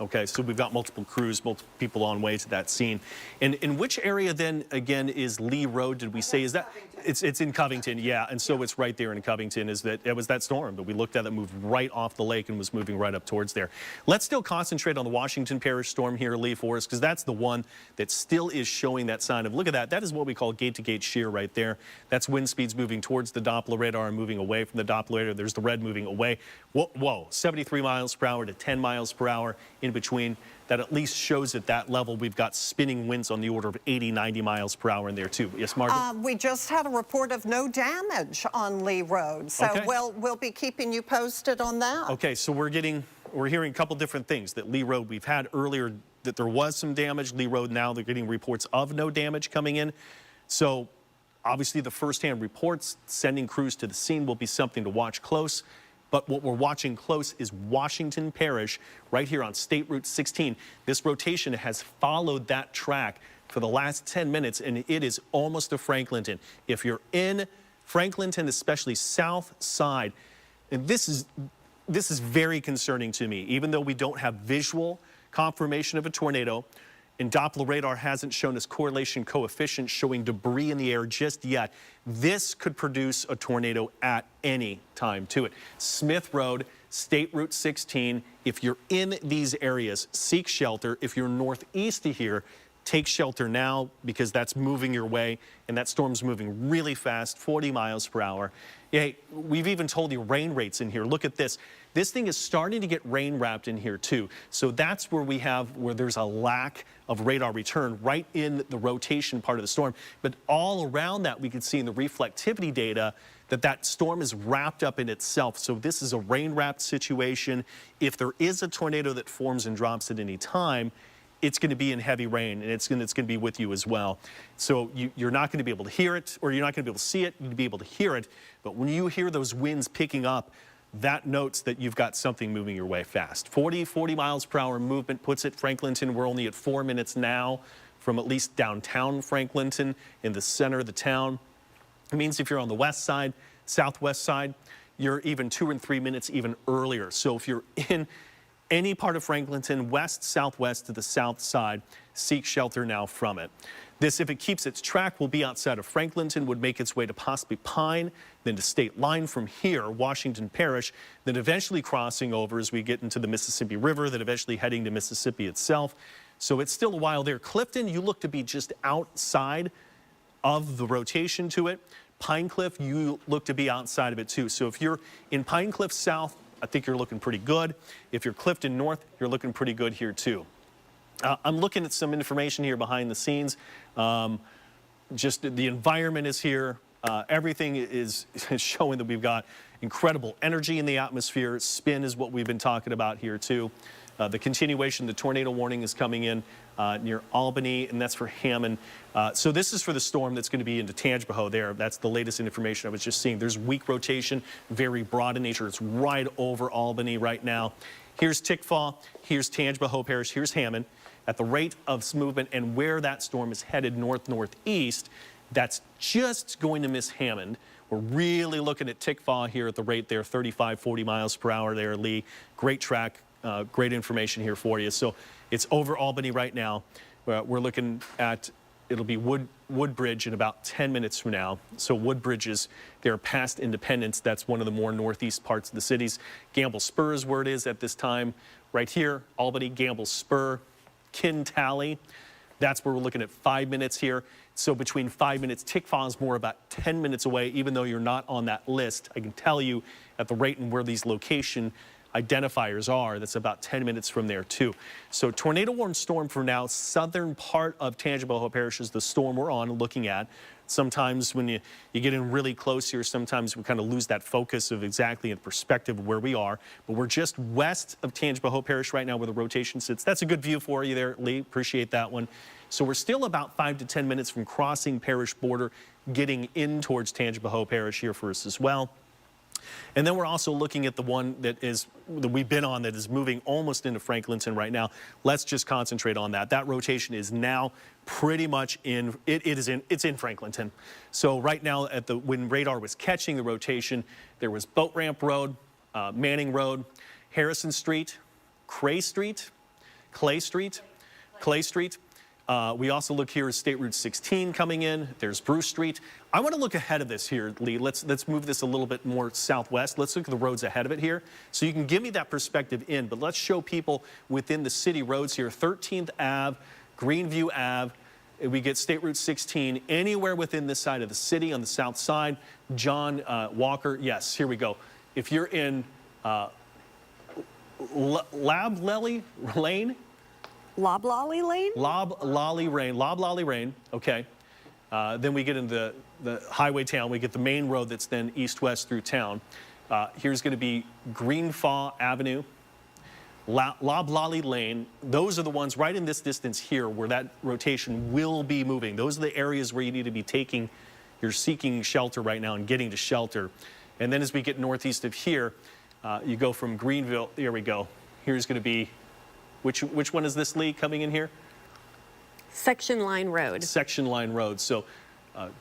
Okay, so we've got multiple crews, multiple people on way to that scene. And in which area then, again, is Lee Road, did we say? Is that, it's in Covington, yeah, and so it's right there in Covington, is that, it was that storm that we looked at that moved right off the lake and was moving right up towards there. Let's still concentrate on the Washington Parish storm here, Lee, for us, because that's the one that still is showing that sign of, look at that, that is what we call gate-to-gate shear right there. That's wind speeds moving towards the Doppler radar and moving away from the Doppler radar. There's the red moving away. Whoa, 73 miles per hour to 10 miles per hour in between. That at least shows at that level we've got spinning winds on the order of 80, 90 miles per hour in there too. Yes, Margaret? We just had a report of no damage on Lee Road, so Okay. we'll be keeping you posted on that. Okay, so we're hearing a couple different things. That Lee Road, we've had earlier that there was some damage. Lee Road now they're getting reports of no damage coming in. So obviously the firsthand reports, sending crews to the scene will be something to watch close. But what we're watching close is Washington Parish right here on State Route 16. This rotation has followed that track for the last 10 minutes, and it is almost to Franklinton. If you're in Franklinton, especially south side, and this is very concerning to me, even though we don't have visual confirmation of a tornado, and Doppler radar hasn't shown us correlation coefficient showing debris in the air just yet. This could produce a tornado at any time to it. Smith Road, State Route 16, if you're in these areas, seek shelter. If you're northeast of here, take shelter now because that's moving your way, and that storm's moving really fast, 40 miles per hour. Hey, we've even told you rain rates in here. Look at this. This thing is starting to get rain wrapped in here too. So that's where there's a lack of radar return right in the rotation part of the storm. But all around that, we can see in the reflectivity data that storm is wrapped up in itself. So this is a rain wrapped situation. If there is a tornado that forms and drops at any time, it's going to be in heavy rain, and it's going to be with you as well. So you're not going to be able to hear it, or you're not going to be able to see it. You'll be able to hear it. But when you hear those winds picking up, that notes that you've got something moving your way fast. 40 miles per hour movement puts it Franklinton. We're only at 4 minutes now from at least downtown Franklinton in the center of the town. It means if you're on the west side, southwest side, you're even 2 and 3 minutes even earlier. So if you're in any part of Franklinton, west, southwest to the south side, seek shelter now from it. This, if it keeps its track, will be outside of Franklinton, would make its way to possibly Pine, then to State Line from here, Washington Parish, then eventually crossing over as we get into the Mississippi River, then eventually heading to Mississippi itself. So it's still a while there. Clifton, you look to be just outside of the rotation to it. Pine Cliff, you look to be outside of it too. So if you're in Pine Cliff South, I think you're looking pretty good. If you're Clifton North, you're looking pretty good here too. I'm looking at some information here behind the scenes. Just the environment is here. Everything is showing that we've got incredible energy in the atmosphere. Spin is what we've been talking about here too. The continuation, the tornado warning is coming in near Albany, and that's for Hammond. So this is for the storm that's going to be into Tangipahoa there. That's the latest information I was just seeing. There's weak rotation, very broad in nature. It's right over Albany right now. Here's Tickfaw, here's Tangipahoa Parish, here's Hammond. At the rate of movement and where that storm is headed north-northeast, that's just going to miss Hammond. We're really looking at Tickfaw here at the rate there, 35, 40 miles per hour there, Lee. Great track, great information here for you. So it's over Albany right now. We're looking at, it'll be Woodbridge in about 10 minutes from now. So Woodbridge is there past Independence. That's one of the more northeast parts of the cities. Gamble Spur is where it is at this time. Right here, Albany, Gamble Spur, Kintally. That's where we're looking at 5 minutes here. So between 5 minutes, Tickfaw is more about 10 minutes away, even though you're not on that list. I can tell you at the rate and where these location identifiers are, that's about 10 minutes from there too. So tornado warned storm for now, southern part of Tangipahoa Parish is the storm we're on looking at. Sometimes when you get in really close here, sometimes we kind of lose that focus of exactly in perspective of where we are. But we're just west of Tangipahoa Parish right now where the rotation sits. That's a good view for you there, Lee. Appreciate that one. So we're still about 5 to 10 minutes from crossing parish border, getting in towards Tangipahoa Parish here for us as well. And then we're also looking at the one that we've been on that is moving almost into Franklinton right now. Let's just concentrate on that. That rotation is now pretty much in, it's in Franklinton. So right now when radar was catching the rotation, there was Boat Ramp Road, Manning Road, Harrison Street, Cray Street, Clay Street. We also look here at State Route 16 coming in. There's Bruce Street. I want to look ahead of this here, Lee. Let's move this a little bit more southwest. Let's look at the roads ahead of it here. So you can give me that perspective in, but let's show people within the city roads here. 13th Ave, Greenview Ave. We get State Route 16 anywhere within this side of the city on the south side. John Walker, yes, here we go. If you're in Loblolly Lane, okay. Then we get into the highway town. We get the main road that's then east-west through town. Here's going to be Greenfaw Avenue, Loblolly Lane. Those are the ones right in this distance here where that rotation will be moving. Those are the areas where you need to be taking, you're seeking shelter right now and getting to shelter. And then as we get northeast of here, you go from Greenville, here we go. Here's going to be, which one is this, Lee, coming in here? Section Line Road. Section Line Road. So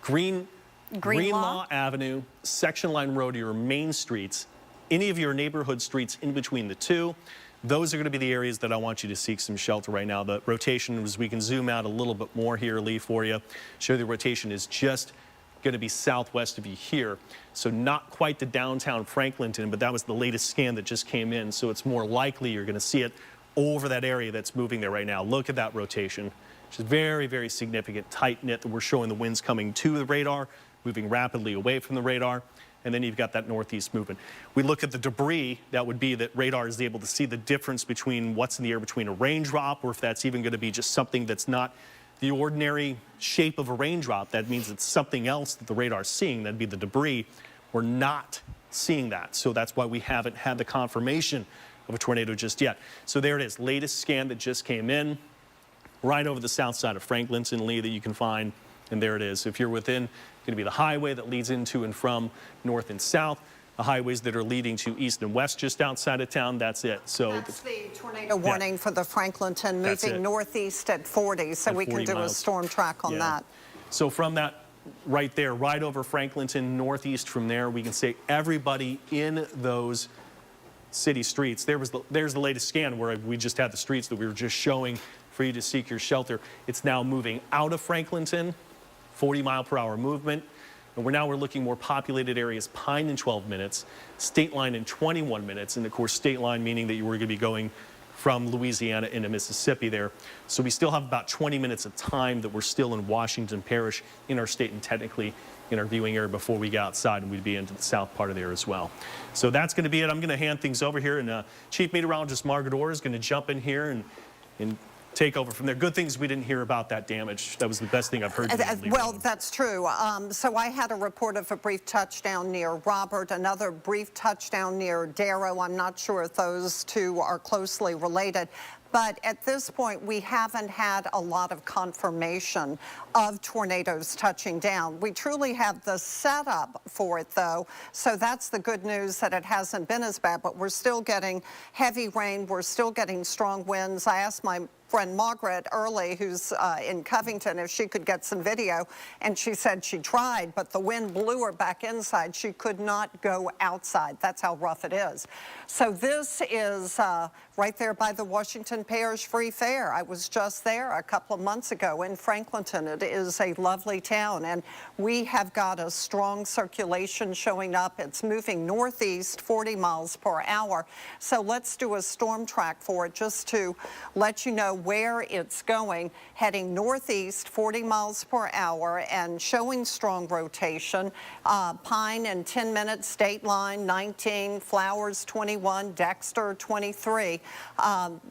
Greenlaw Avenue, Section Line Road are your main streets. Any of your neighborhood streets in between the two, those are going to be the areas that I want you to seek some shelter right now. The rotation, as we can zoom out a little bit more here, Lee, for you, show the rotation is just going to be southwest of you here. So not quite the downtown Franklinton, but that was the latest scan that just came in. So it's more likely you're going to see it over that area that's moving there right now. Look at that rotation, which is very, very significant, tight-knit, that we're showing the winds coming to the radar, moving rapidly away from the radar. And then you've got that northeast movement. We look at the debris, that would be that radar is able to see the difference between what's in the air between a raindrop, or if that's even going to be just something that's not the ordinary shape of a raindrop. That means it's something else that the radar's seeing. That'd be the debris. We're not seeing that. So that's why we haven't had the confirmation of a tornado just yet. So there it is, latest scan that just came in, right over the south side of Franklinton, Lee, that you can find. And there it is. If you're within, going to be the highway that leads into and from north and south, the highways that are leading to east and west just outside of town, that's it. So that's the tornado warning for the Franklinton, moving northeast at 40, so we can do a storm track on that. So from that right there, right over Franklinton, northeast from there, we can say everybody in those city streets. There's the latest scan where we just had the streets that we were just showing for you to seek your shelter. It's now moving out of Franklinton, 40-mile-per-hour movement. And we're looking more populated areas, Pine in 12 minutes, State Line in 21 minutes, and of course State Line meaning that you were going to be going from Louisiana into Mississippi there. So we still have about 20 minutes of time that we're still in Washington Parish in our state and technically in our viewing area before we get outside, and we'd be into the south part of there as well. So that's going to be it. I'm going to hand things over here, and Chief Meteorologist Margaret Orr is going to jump in here and take over from there. Good things we didn't hear about that damage. That was the best thing I've heard. Well, that's true. So I had a report of a brief touchdown near Robert, another brief touchdown near Darrow. I'm not sure if those two are closely related. But at this point, we haven't had a lot of confirmation of tornadoes touching down. We truly have the setup for it, though. So that's the good news, that it hasn't been as bad. But we're still getting heavy rain. We're still getting strong winds. I asked my friend Margaret early, who's in Covington, if she could get some video, and she said she tried, but the wind blew her back inside. She could not go outside. That's how rough it is. So this is right there by the Washington Parish Free Fair. I was just there a couple of months ago in Franklinton. It is a lovely town, and we have got a strong circulation showing up. It's moving northeast 40 miles per hour. So let's do a storm track for it just to let you know where it's going, heading northeast 40 miles per hour and showing strong rotation. Pine in 10 minutes, State Line 19, Flowers 21, Dexter 23.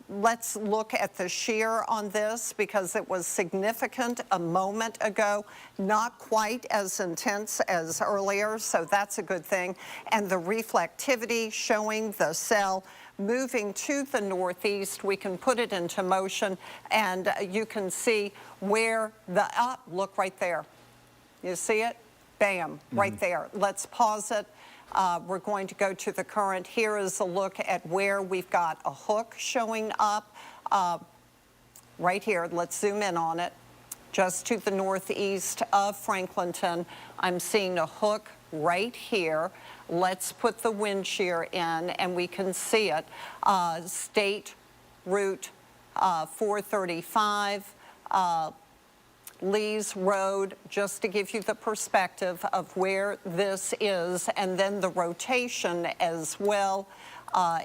Let's look at the shear on this because it was significant a moment ago, not quite as intense as earlier, so that's a good thing. And the reflectivity showing the cell moving to the northeast. We can put it into motion, and you can see where the look right there. You see it? Bam, right there. Let's pause it. We're going to go to the current. Here is a look at where we've got a hook showing up right here. Let's zoom in on it. Just to the northeast of Franklinton, I'm seeing a hook right here. Let's put the wind shear in, and we can see it. State Route 435, Lee's Road, just to give you the perspective of where this is, and then the rotation as well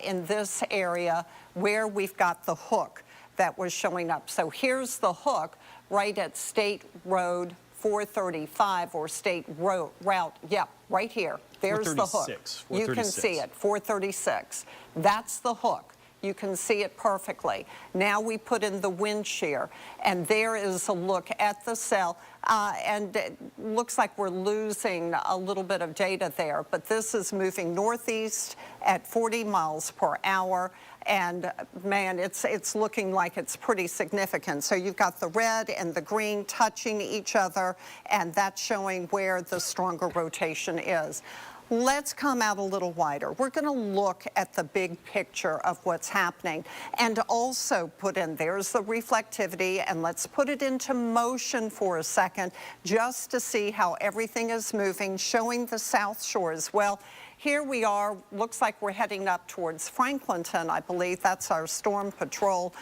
in this area where we've got the hook that was showing up. So here's the hook right at State Road 435 or State Route, yep, right here. There's the hook. 436. You can see it, 436. That's the hook. You can see it perfectly. Now we put in the wind shear, and there is a look at the cell, and it looks like we're losing a little bit of data there, but this is moving northeast at 40 miles per hour, and man, it's looking like it's pretty significant. So you've got the red and the green touching each other, and that's showing where the stronger rotation is. Let's come out a little wider. We're going to look at the big picture of what's happening and also put in, there's the reflectivity, and let's put it into motion for a second just to see how everything is moving, showing the South Shore as well. Here we are, looks like we're heading up towards Franklinton, I believe. That's our storm patrol.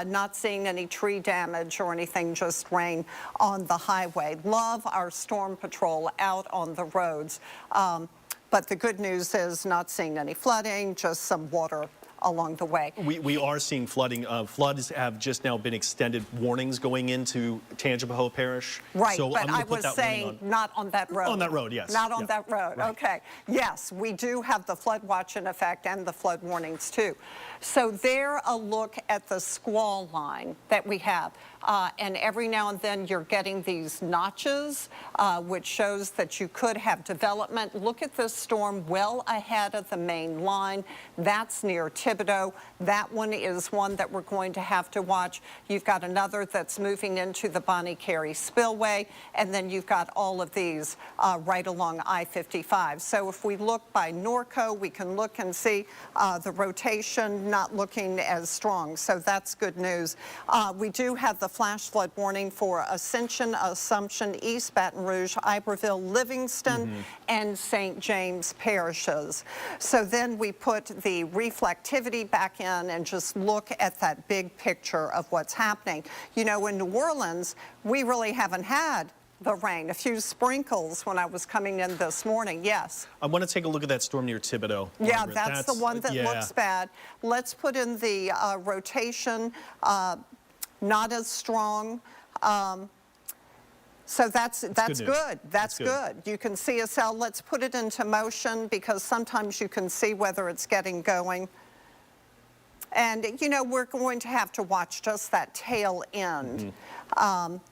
Not seeing any tree damage or anything, just rain on the highway. Love our storm patrol out on the roads. But the good news is not seeing any flooding, just some water along the way. We are seeing flooding. Floods have just now been extended warnings going into Tangipahoa Parish. Right, so but I was saying not on that road. On that road, yes. Not on that road, right. Okay. Yes, we do have the flood watch in effect and the flood warnings too. So there a look at the squall line that we have. And every now and then you're getting these notches, which shows that you could have development. Look at this storm well ahead of the main line. That's near Thibodeau. That one is one that we're going to have to watch. You've got another that's moving into the Bonnie Carey Spillway, and then you've got all of these right along I-55. So if we look by Norco, we can look and see the rotation not looking as strong. So that's good news. We do have the flash flood warning for Ascension, Assumption, East Baton Rouge, Iberville, Livingston, and St. James parishes. So then we put the reflectivity back in and just look at that big picture of what's happening. You know, in New Orleans, we really haven't had the rain. A few sprinkles when I was coming in this morning, yes. I want to take a look at that storm near Thibodeau. Yeah, Margaret. that's the one that looks bad. Let's put in the rotation, not as strong. So that's good. That's good. You can see a cell. Let's put it into motion because sometimes you can see whether it's getting going. And, you know, we're going to have to watch just that tail end.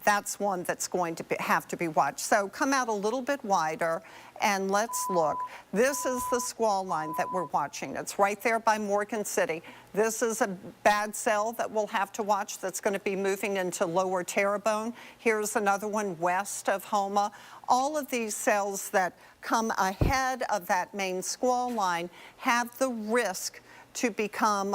That's one that's going to have to be watched. So come out a little bit wider and let's look. This is the squall line that we're watching. It's right there by Morgan City. This is a bad cell that we'll have to watch that's going to be moving into Lower Terrebonne. Here's another one west of Houma. All of these cells that come ahead of that main squall line have the risk to become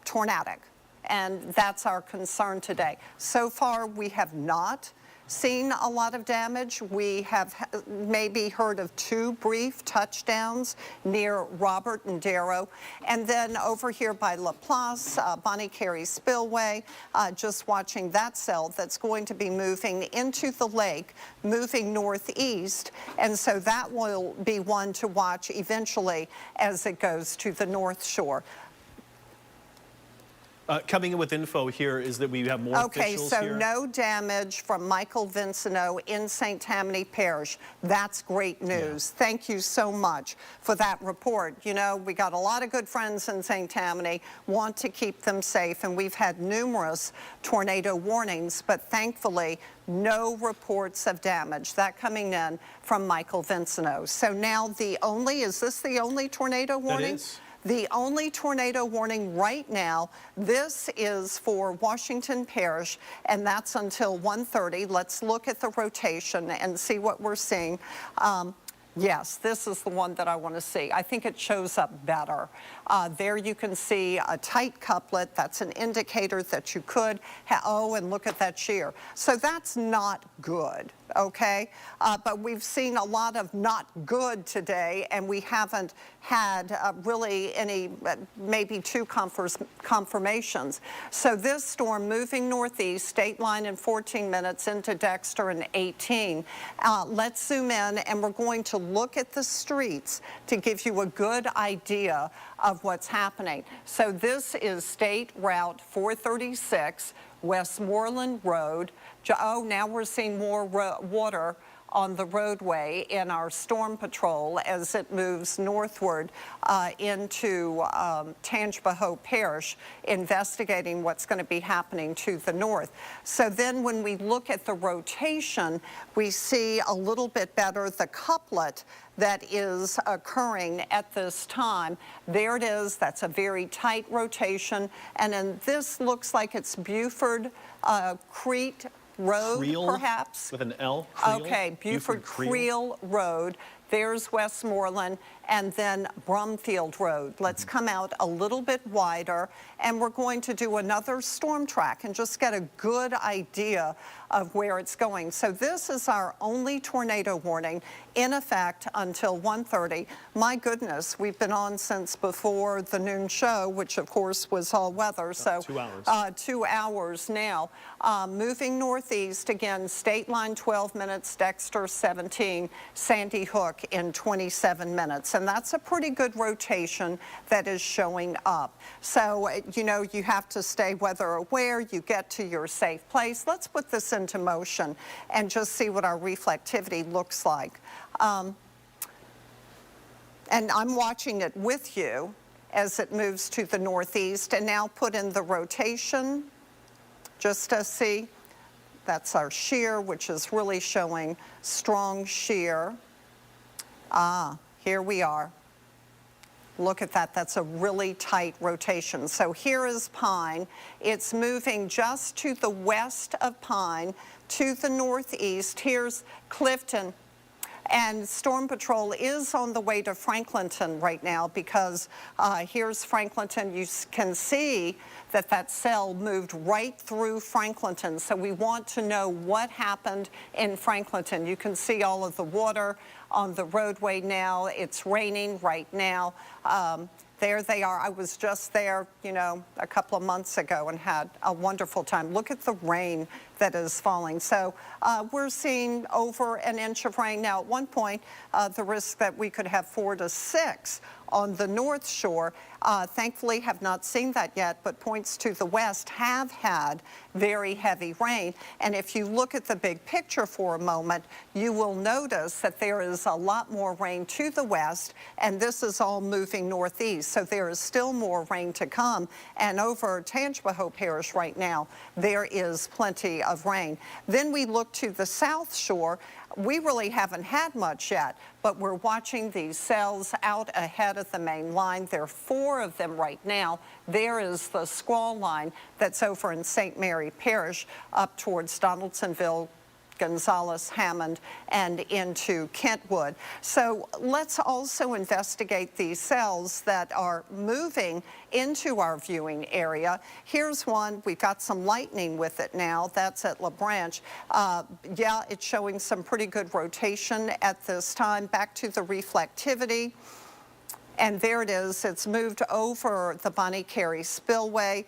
tornadic, and that's our concern today. So far, we have not seen a lot of damage. We have maybe heard of 2 brief touchdowns near Robert and Darrow. And then over here by La Place, Bonnie Carey Spillway, just watching that cell that's going to be moving into the lake, moving northeast. And so that will be one to watch eventually as it goes to the North Shore. Coming in with info here is that we have more officials here. Okay, so no damage from Michael Vincenot in St. Tammany Parish. That's great news. Yeah. Thank you so much for that report. You know, we got a lot of good friends in St. Tammany, want to keep them safe, and we've had numerous tornado warnings, but thankfully, no reports of damage. That coming in from Michael Vincenot. So now is this the only tornado warning? That is. The only tornado warning right now, this is for Washington Parish, and that's until 1:30. Let's look at the rotation and see what we're seeing. Yes, this is the one that I want to see. I think it shows up better. There you can see a tight couplet. That's an indicator that you could, and look at that shear. So that's not good. okay? But we've seen a lot of not good today, and we haven't had really any, maybe two confirmations. So this storm moving northeast, state line in 14 minutes, into Dexter in 18. Let's zoom in, and we're going to look at the streets to give you a good idea of what's happening. So this is State Route 436, Westmoreland Road. Oh, now we're seeing more water on the roadway in our storm patrol as it moves northward into Tangipahoa Parish, investigating what's going to be happening to the north. So then when we look at the rotation, we see a little bit better the couplet that is occurring at this time. There it is. That's a very tight rotation. And then this looks like it's Buford Crete Road, Creel, perhaps? with an L? Creel? Okay, Buford Creel Road. There's Westmoreland, and then Brumfield Road. Let's come out a little bit wider, and we're going to do another storm track and just get a good idea of where it's going. So this is our only tornado warning in effect until 1:30. My goodness, we've been on since before the noon show, which of course was all weather. So 2 hours. 2 hours now. Moving northeast, again, state line 12 minutes, Dexter 17, Sandy Hook in 27 minutes. And that's a pretty good rotation that is showing up. So, you know, you have to stay weather aware. You get to your safe place. Let's put this into motion and just see what our reflectivity looks like. And I'm watching it with you as it moves to the northeast, and now put in the rotation just to see. That's our shear, which is really showing strong shear. Here we are. Look at that. That's a really tight rotation. So here is Pine. It's moving just to the west of Pine, to the northeast. Here's Clifton. And Storm Patrol is on the way to Franklinton right now, because here's Franklinton. You can see that that cell moved right through Franklinton. So we want to know what happened in Franklinton. You can see all of the water on the roadway now. It's raining right now. There they are. I was just there, you know, a couple of months ago and had a wonderful time. Look at the rain that is falling. So we're seeing over an inch of rain. Now, at one point, the risk that we could have 4 to 6 on the North Shore. Thankfully, have not seen that yet, but points to the west have had very heavy rain. And if you look at the big picture for a moment, you will notice that there is a lot more rain to the west, and this is all moving northeast. So there is still more rain to come. And over Tangipahoa Parish right now, there is plenty of rain. Then we look to the South Shore. We really haven't had much yet, but we're watching these cells out ahead of the main line. There are 4 of them right now. There is the squall line that's over in St. Mary Parish up towards Donaldsonville, Gonzales, Hammond, and into Kentwood. So let's also investigate these cells that are moving into our viewing area. Here's one. We've got some lightning with it now. That's at La Branche. Yeah, it's showing some pretty good rotation at this time. Back to the reflectivity. And there it is. It's moved over the Bonnie Carey Spillway.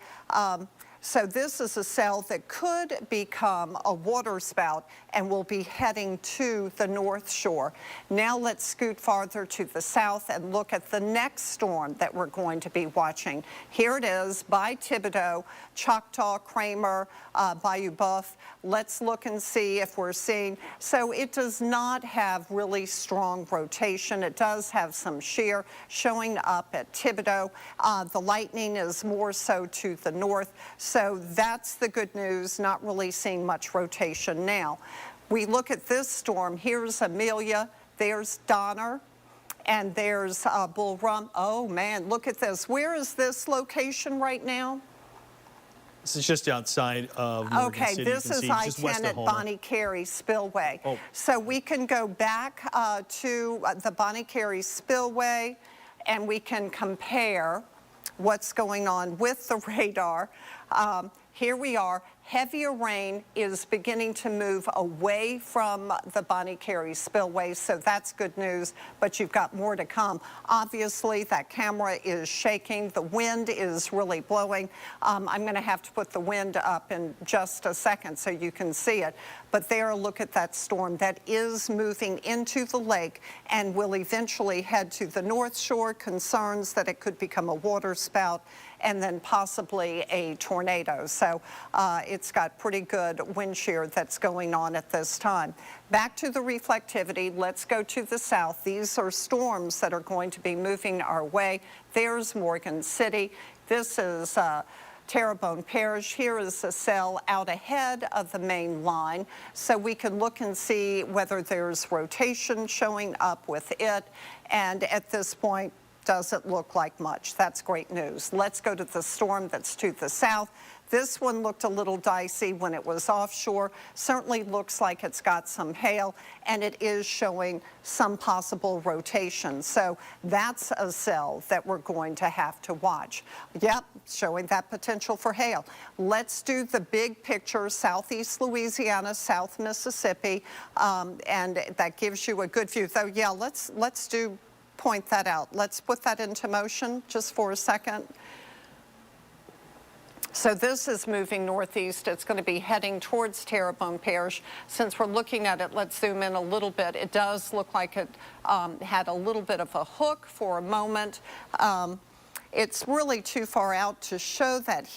So this is a cell that could become a waterspout and will be heading to the North Shore. Now let's scoot farther to the south and look at the next storm that we're going to be watching. Here it is by Thibodaux, Choctaw, Kramer, Bayou Boeuf. Let's look and see if we're seeing. So it does not have really strong rotation. It does have some shear showing up at Thibodaux. The lightning is more so to the north. So that's the good news, not really seeing much rotation now. We look at this storm. Here's Amelia, there's Donner, and there's Bull Run. Oh man, look at this. Where is this location right now? This is just outside of Morgan Okay, City. this is I-10 at Bonnie Carey Spillway. Oh. So we can go back to the Bonnie Carey Spillway, and we can compare what's going on with the radar. Here we are. heavier rain is beginning to move away from the Bonnie Carey spillway, so that's good news, but you've got more to come. Obviously, that camera is shaking. The wind is really blowing. I'm going to have to put the wind up in just a second so you can see it. But there, look at that storm that is moving into the lake and will eventually head to the North Shore. Concerns that it could become a water spout and then possibly a tornado. So it's got pretty good wind shear that's going on at this time. Back to the reflectivity, let's go to the south. These are storms that are going to be moving our way. There's Morgan City. This is Terrebonne Parish. Here is a cell out ahead of the main line, so we can look and see whether there's rotation showing up with it. And at this point, doesn't look like much. That's great news. Let's go to the storm that's to the south. This one looked a little dicey when it was offshore. Certainly looks like it's got some hail, and it is showing some possible rotation. So that's a cell that we're going to have to watch. Yep, showing that potential for hail. Let's do the big picture, southeast Louisiana, South Mississippi, and that gives you a good view. Though, yeah, let's point that out. Let's put that into motion just for a second. So this is moving northeast. It's going to be heading towards Terrebonne Parish. Since we're looking at it, let's zoom in a little bit. It does look like it had a little bit of a hook for a moment. It's really too far out to show that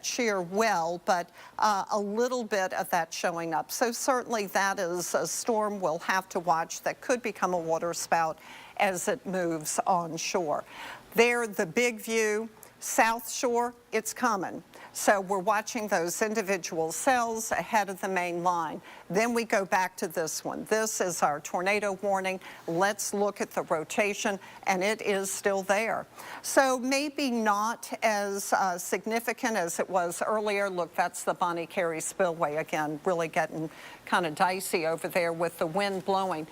shear well, but a little bit of that showing up. So certainly that is a storm we'll have to watch that could become a water spout as it moves onshore. There, the big view, South Shore, it's coming. So we're watching those individual cells ahead of the main line. Then we go back to this one. This is our tornado warning. Let's look at the rotation, and it is still there. So maybe not as significant as it was earlier. Look, that's the Bonnie Carey spillway again, really getting kind of dicey over there with the wind blowing.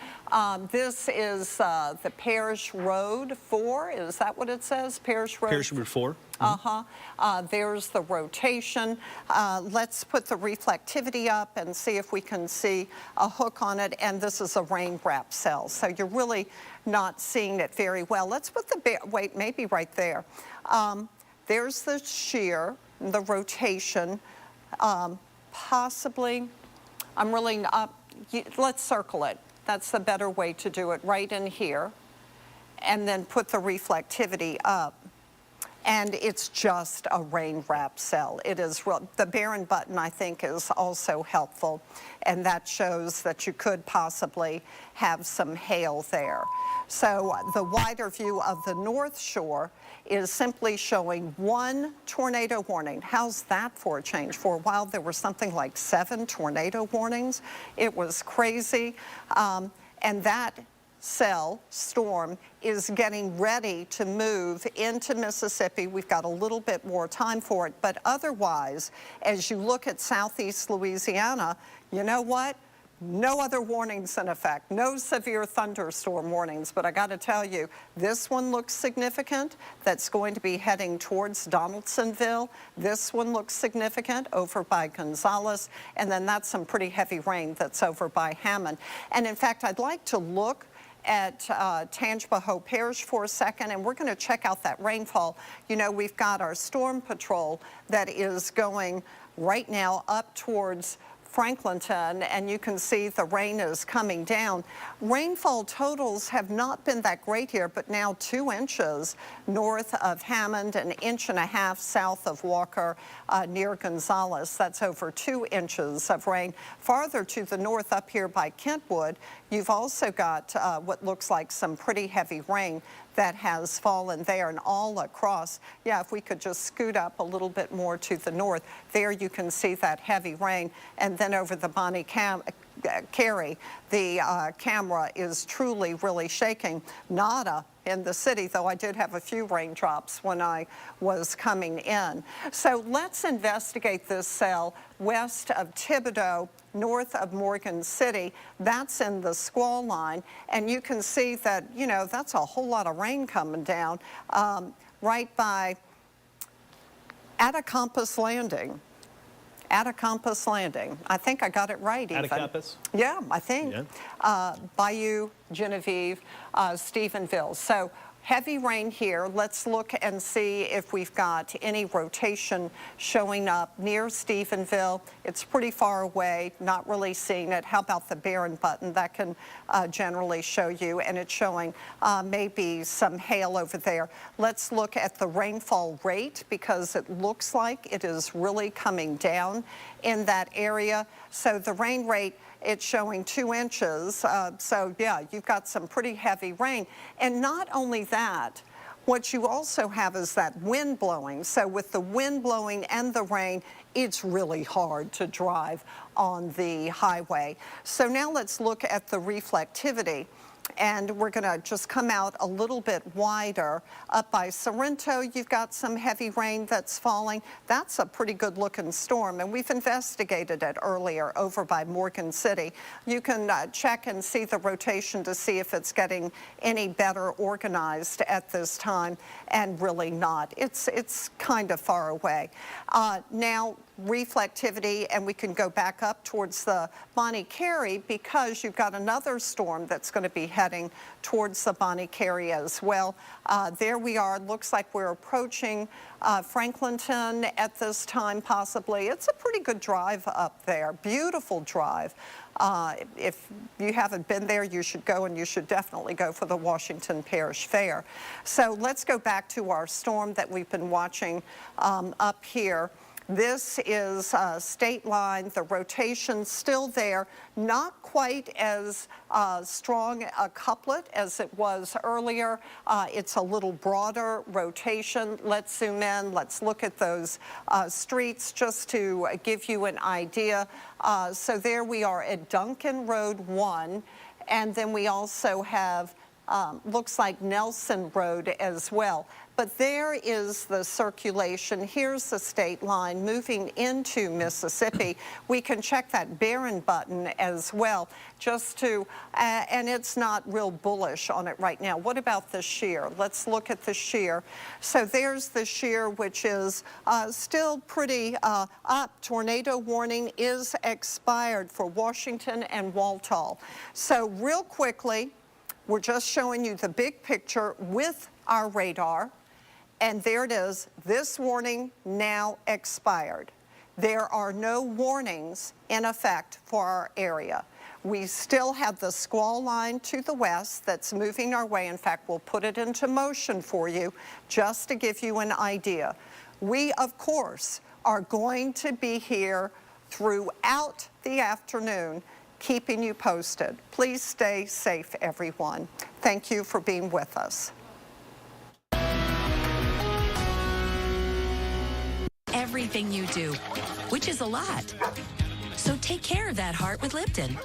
This is the Parish Road 4. Is that what it says? Parish Road? Parish Road 4. There's the rotation. Let's put the reflectivity up and see if we can see a hook on it. And this is a rain wrap cell, so you're really not seeing it very well. Let's put the, wait, maybe right there. There's the shear, the rotation, possibly. I'm really not, let's circle it. That's the better way to do it, right in here. And then put the reflectivity up. And it's just a rain wrap cell. It is real. The Barron button, I think, is also helpful, and that shows that you could possibly have some hail there. So the wider view of the North Shore is simply showing one tornado warning. How's that for a change? For a while, there were something like 7 tornado warnings. It was crazy, and that cell storm is getting ready to move into Mississippi. We've got a little bit more time for it, but otherwise, as you look at southeast Louisiana, you know what? No other warnings in effect, no severe thunderstorm warnings, but I got to tell you, this one looks significant. That's going to be heading towards Donaldsonville. This one looks significant over by Gonzales, and then that's some pretty heavy rain that's over by Hammond. And in fact, I'd like to look at Tangipahoa Parish for a second, and we're going to check out that rainfall. You know, we've got our storm patrol that is going right now up towards Franklinton, and you can see the rain is coming down. Rainfall totals have not been that great here, but now 2 inches north of Hammond, 1.5 inches south of Walker near Gonzales. That's over 2 inches of rain. Farther to the north up here by Kentwood, you've also got what looks like some pretty heavy rain that has fallen there and all across. Yeah, if we could just scoot up a little bit more to the north, there you can see that heavy rain. And then over the Bonnie Carey, the camera is truly really shaking. Nada in the city, though I did have a few raindrops when I was coming in. So let's investigate this cell west of Thibodaux, north of Morgan City. That's in the squall line, and you can see that, you know, that's a whole lot of rain coming down right by Attacompass Landing. Atacampus Landing. I think I got it right even. Atacapus? Yeah, I think. Yeah. Bayou, Genevieve, Stephenville. So heavy rain here. Let's look and see if we've got any rotation showing up near Stephenville. It's pretty far away, not really seeing it. How about the Barron button? That can generally show you, and it's showing maybe some hail over there. Let's look at the rainfall rate because it looks like it is really coming down in that area. So the rain rate, it's showing 2 inches. So yeah, you've got some pretty heavy rain. And not only that, what you also have is that wind blowing. So with the wind blowing and the rain, it's really hard to drive on the highway. So now let's look at the reflectivity. And we're going to just come out a little bit wider. Up by Sorrento, you've got some heavy rain that's falling. That's a pretty good looking storm, and we've investigated it earlier over by Morgan City. You can check and see the rotation to see if it's getting any better organized at this time, and really not. It's kind of far away. Now, reflectivity, and we can go back up towards the Bonnie Carey because you've got another storm that's going to be heading towards the Bonnie Carey as well. There we are. Looks like we're approaching Franklinton at this time, possibly. It's a pretty good drive up there. Beautiful drive. If you haven't been there, you should go, and you should definitely go for the Washington Parish Fair. So let's go back to our storm that we've been watching up here. This is state line. The rotation still there, not quite as strong a couplet as it was earlier. It's a little broader rotation. Let's zoom in. Let's look at those streets just to give you an idea. So there we are at Duncan Road 1, and then we also have looks like Nelson Road as well. But there is the circulation. Here's the state line moving into Mississippi. We can check that Barron button as well, just to, and it's not real bullish on it right now. What about the shear? Let's look at the shear. So there's the shear, which is still pretty up. Tornado warning is expired for Washington and Walthall. So real quickly, we're just showing you the big picture with our radar. And there it is, this warning now expired. There are no warnings in effect for our area. We still have the squall line to the west that's moving our way. In fact, we'll put it into motion for you just to give you an idea. We, of course, are going to be here throughout the afternoon, keeping you posted. Please stay safe, everyone. Thank you for being with us. Everything you do, which is a lot. So take care of that heart with Lipton,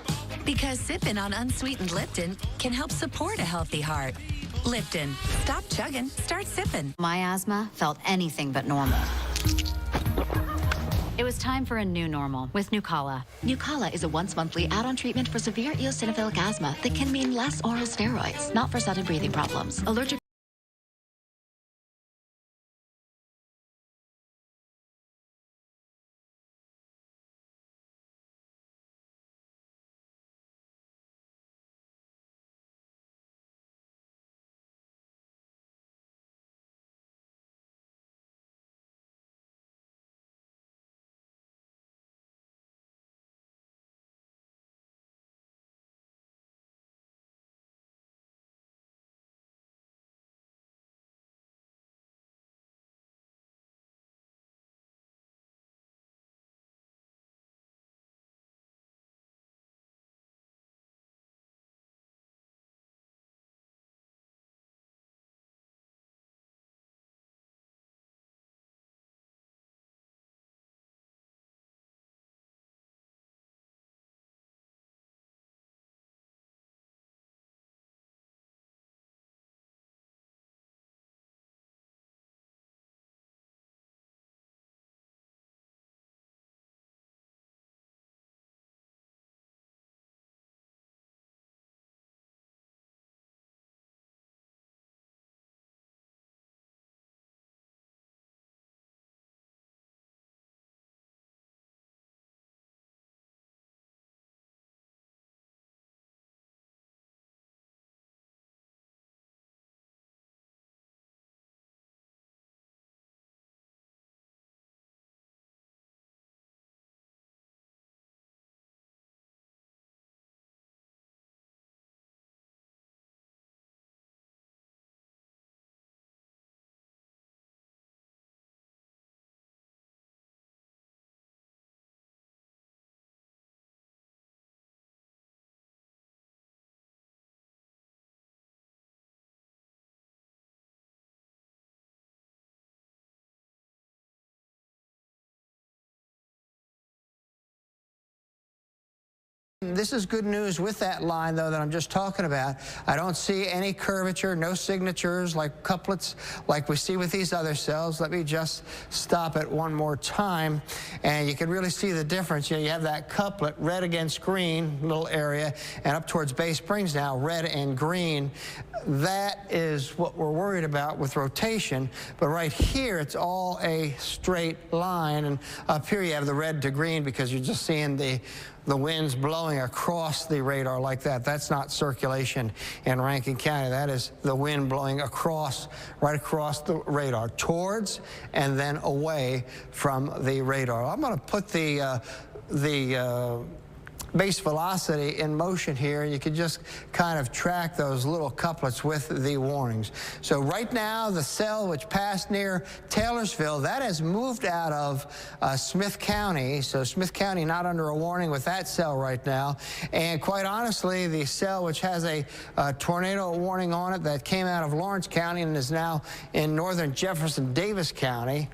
because sipping on unsweetened Lipton can help support a healthy heart. Lipton, stop chugging, start sipping. My asthma felt anything but normal. It was time for a new normal with Nucala. Nucala is a once-monthly add-on treatment for severe eosinophilic asthma that can mean less oral steroids, not for sudden breathing problems. Allergic This is good news with that line, though, that I'm just talking about. I don't see any curvature, no signatures like couplets like we see with these other cells. Let me just stop it one more time, and you can really see the difference. You know, you have that couplet, red against green, little area, and up towards Bay Springs now, red and green. That is what we're worried about with rotation, but right here it's all a straight line, and up here you have the red to green because you're just seeing the winds blowing across the radar like that. That's not circulation in Rankin County. That is the wind blowing across, right across the radar, towards and then away from the radar. I'm going to put the base velocity in motion here, and you can just kind of track those little couplets with the warnings. So right now, the cell which passed near Taylorsville, that has moved out of Smith County. So Smith County not under a warning with that cell right now. And quite honestly, the cell which has a tornado warning on it that came out of Lawrence County and is now in northern Jefferson Davis County,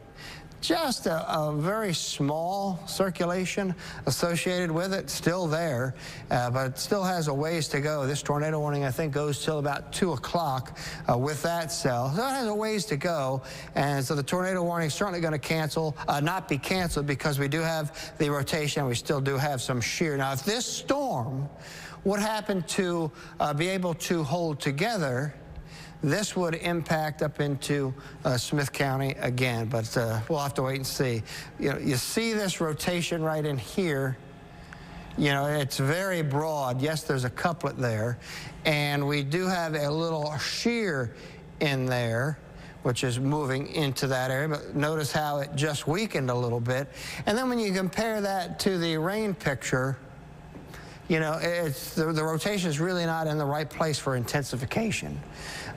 just a very small circulation associated with it, still there, but it still has a ways to go. This tornado warning, I think, goes till about 2 o'clock with that cell. So it has a ways to go, and so the tornado warning is certainly going to not be canceled because we do have the rotation. We still do have some shear. Now, if this storm would happen to be able to hold together, this would impact up into Smith County again, but we'll have to wait and see. You know, you see this rotation right in here. You know, it's very broad. Yes, there's a couplet there, and we do have a little shear in there, which is moving into that area, but notice how it just weakened a little bit. And then when you compare that to the rain picture, you know, the rotation is really not in the right place for intensification.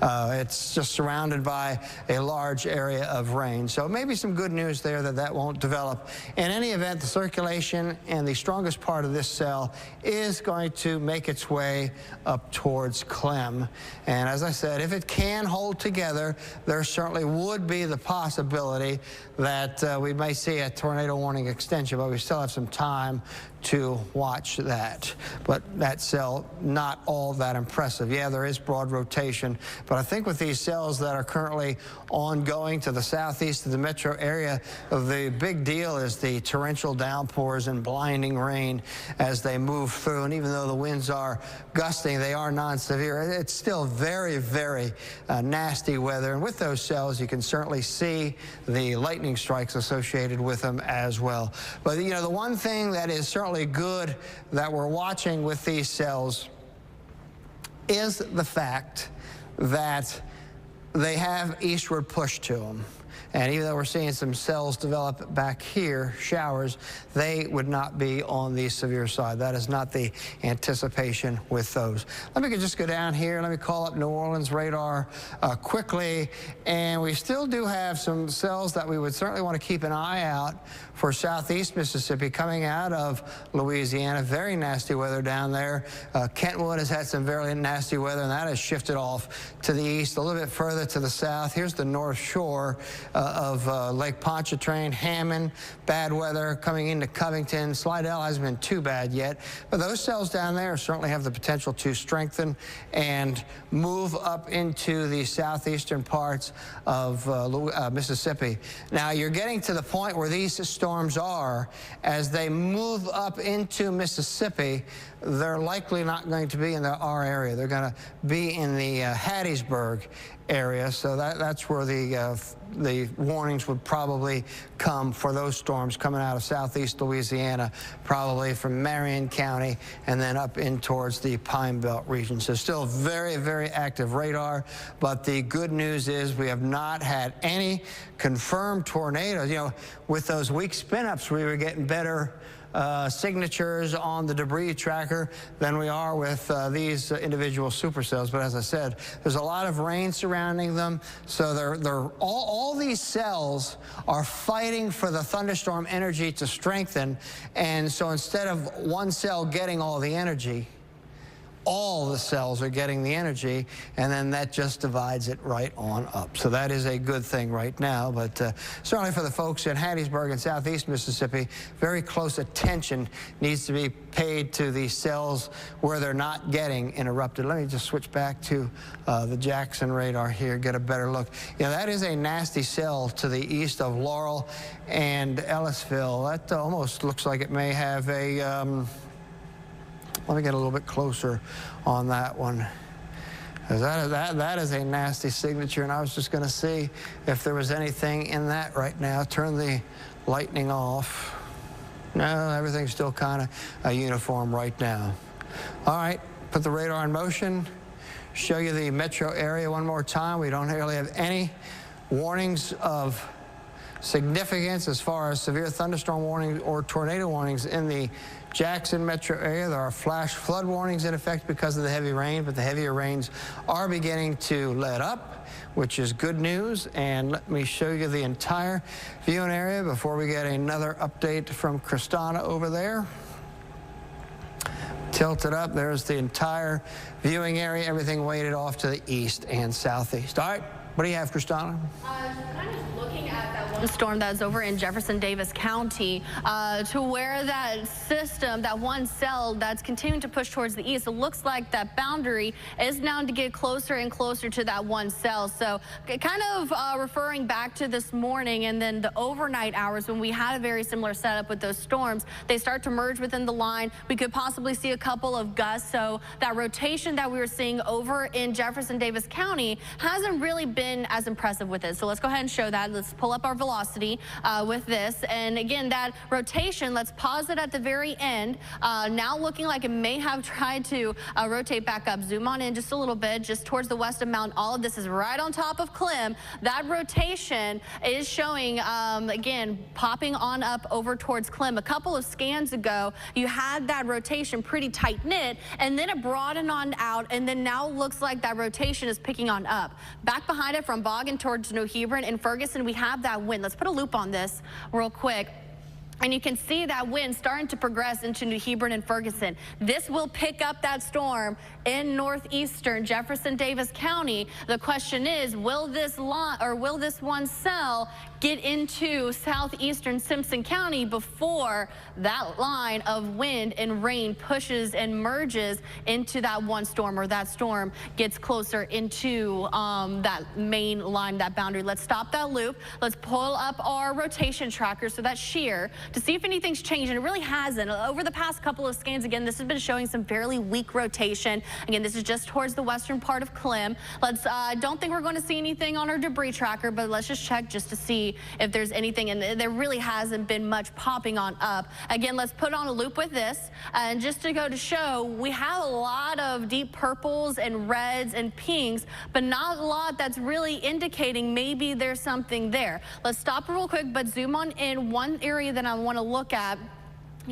It's just surrounded by a large area of rain. So maybe some good news there that won't develop. In any event, the circulation and the strongest part of this cell is going to make its way up towards Clem. And as I said, if it can hold together, there certainly would be the possibility that we may see a tornado warning extension, but we still have some time to watch that. But that cell, not all that impressive. Yeah, there is broad rotation, but I think with these cells that are currently ongoing to the southeast of the metro area, the big deal is the torrential downpours and blinding rain as they move through. And even though the winds are gusting, they are non-severe. It's still very, very nasty weather. And with those cells, you can certainly see the lightning strikes associated with them as well. But, you know, the one thing that is certainly good that we're watching with these cells is the fact that they have eastward push to them. And even though we're seeing some cells develop back here, showers, they would not be on the severe side. That is not the anticipation with those. Let me just go down here. Let me call up New Orleans radar quickly. And we still do have some cells that we would certainly want to keep an eye out for southeast Mississippi coming out of Louisiana. Very nasty weather down there. Kentwood has had some very nasty weather, and that has shifted off to the east, a little bit further to the south. Here's the north shore of Lake Pontchartrain, Hammond, bad weather coming into Covington. Slidell hasn't been too bad yet, but those cells down there certainly have the potential to strengthen and move up into the southeastern parts of Mississippi. Now, you're getting to the point where these storms are, as they move up into Mississippi, they're likely not going to be in our area. They're going to be in the Hattiesburg area, so that's where the warnings would probably come for those storms coming out of southeast Louisiana, probably from Marion County and then up in towards the Pine Belt region. So still very, very active radar, but the good news is we have not had any confirmed tornadoes. You know, with those weak spin-ups, we were getting better signatures on the debris tracker than we are with these individual supercells. But as I said, there's a lot of rain surrounding them, so all these cells are fighting for the thunderstorm energy to strengthen. And so instead of one cell getting all the energy, all the cells are getting the energy, and then that just divides it right on up. So that is a good thing right now, but certainly for the folks in Hattiesburg and southeast Mississippi, very close attention needs to be paid to the cells where they're not getting interrupted. Let me just switch back to the Jackson radar here, get a better look. Yeah, that is a nasty cell to the east of Laurel and Ellisville. That almost looks like it may have a let me get a little bit closer on that one. That is a nasty signature, and I was just going to see if there was anything in that right now. Turn the lightning off. No, everything's still kind of uniform right now. All right, put the radar in motion. Show you the metro area one more time. We don't really have any warnings of significance as far as severe thunderstorm warnings or tornado warnings in the Jackson metro area. There are flash flood warnings in effect because of the heavy rain, but the heavier rains are beginning to let up, which is good news. And let me show you the entire viewing area before we get another update from Kristana over there. Tilt it up. There's the entire viewing area, everything weighted off to the east and southeast. All right, what do you have, Kristana? Kind of looking at that one storm that's over in Jefferson Davis County to where that system, that one cell that's continuing to push towards the east, it looks like that boundary is now to get closer and closer to that one cell. So kind of referring back to this morning and then the overnight hours when we had a very similar setup with those storms, they start to merge within the line. We could possibly see a couple of gusts. So that rotation that we were seeing over in Jefferson Davis County hasn't really been as impressive with it. So let's go ahead and show that. Let's pull up our velocity with this. And again, that rotation, let's pause it at the very end. Now looking like it may have tried to rotate back up. Zoom on in just a little bit, just towards the west of Mount Olive. This is right on top of Clem. That rotation is showing, again, popping on up over towards Clem. A couple of scans ago, you had that rotation pretty tight knit, and then it broadened on out, and then now looks like that rotation is picking on up. Back behind it from Boggin towards New Hebron and Ferguson, we have that wind. Let's put a loop on this real quick. And you can see that wind starting to progress into New Hebron and Ferguson. This will pick up that storm in northeastern Jefferson Davis County. The question is, will this one cell get into southeastern Simpson County before that line of wind and rain pushes and merges into that one storm, or that storm gets closer into that main line, that boundary? Let's stop that loop. Let's pull up our rotation tracker, so that's shear, to see if anything's changed, and it really hasn't. Over the past couple of scans, again, this has been showing some fairly weak rotation. Again, this is just towards the western part of Clem. Let's, don't think we're going to see anything on our debris tracker, but let's just check just to see if there's anything, and there really hasn't been much popping on up. Again, let's put on a loop with this, and just to go to show, we have a lot of deep purples and reds and pinks, but not a lot that's really indicating maybe there's something there. Let's stop real quick, but zoom on in. One area that I want to look at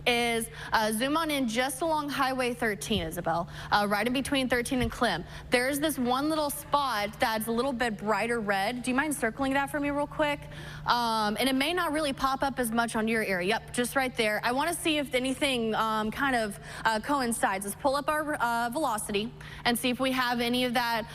is zoom on in just along Highway 13, Isabel, right in between 13 and Clem. There's this one little spot that's a little bit brighter red. Do you mind circling that for me real quick? And it may not really pop up as much on your area. Yep, just right there. I want to see if anything kind of coincides. Let's pull up our velocity and see if we have any of that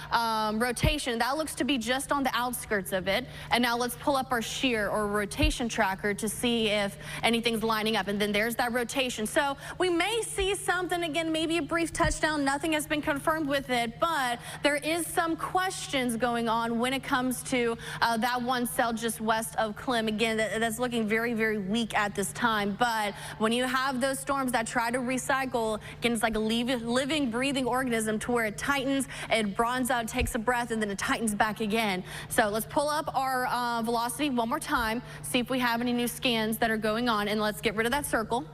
rotation. That looks to be just on the outskirts of it. And now let's pull up our shear or rotation tracker to see if anything's lining up. And then there's that rotation. So we may see something, again, maybe a brief touchdown. Nothing has been confirmed with it, but there is some questions going on when it comes to that one cell just west of Clem. Again, that's looking very, very weak at this time. But when you have those storms that try to recycle, again, it's like a living, breathing organism to where it tightens, it broadens out, takes a breath, and then it tightens back again. So let's pull up our velocity one more time, see if we have any new scans that are going on, and let's get rid of that circle.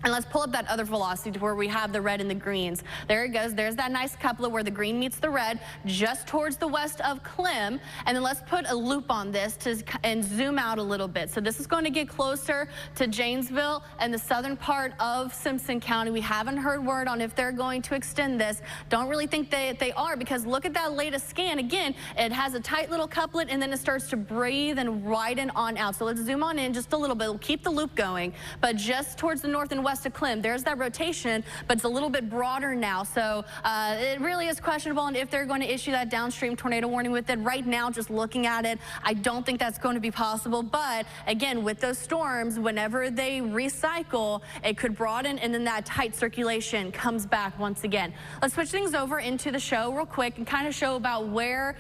And let's pull up that other velocity to where we have the red and the greens. There it goes. There's that nice couplet where the green meets the red, just towards the west of Clem. And then let's put a loop on this and zoom out a little bit. So this is going to get closer to Janesville and the southern part of Simpson County. We haven't heard word on if they're going to extend this. Don't really think they are, because look at that latest scan. Again, it has a tight little couplet, and then it starts to breathe and widen on out. So let's zoom on in just a little bit. We'll keep the loop going, but just towards the north and west west of Clem. There's that rotation, but it's a little bit broader now. So it really is questionable on if they're going to issue that downstream tornado warning with it. Right now, just looking at it, I don't think that's going to be possible. But again, with those storms, whenever they recycle, it could broaden, and then that tight circulation comes back once again. Let's switch things over into the show real quick and kind of show about where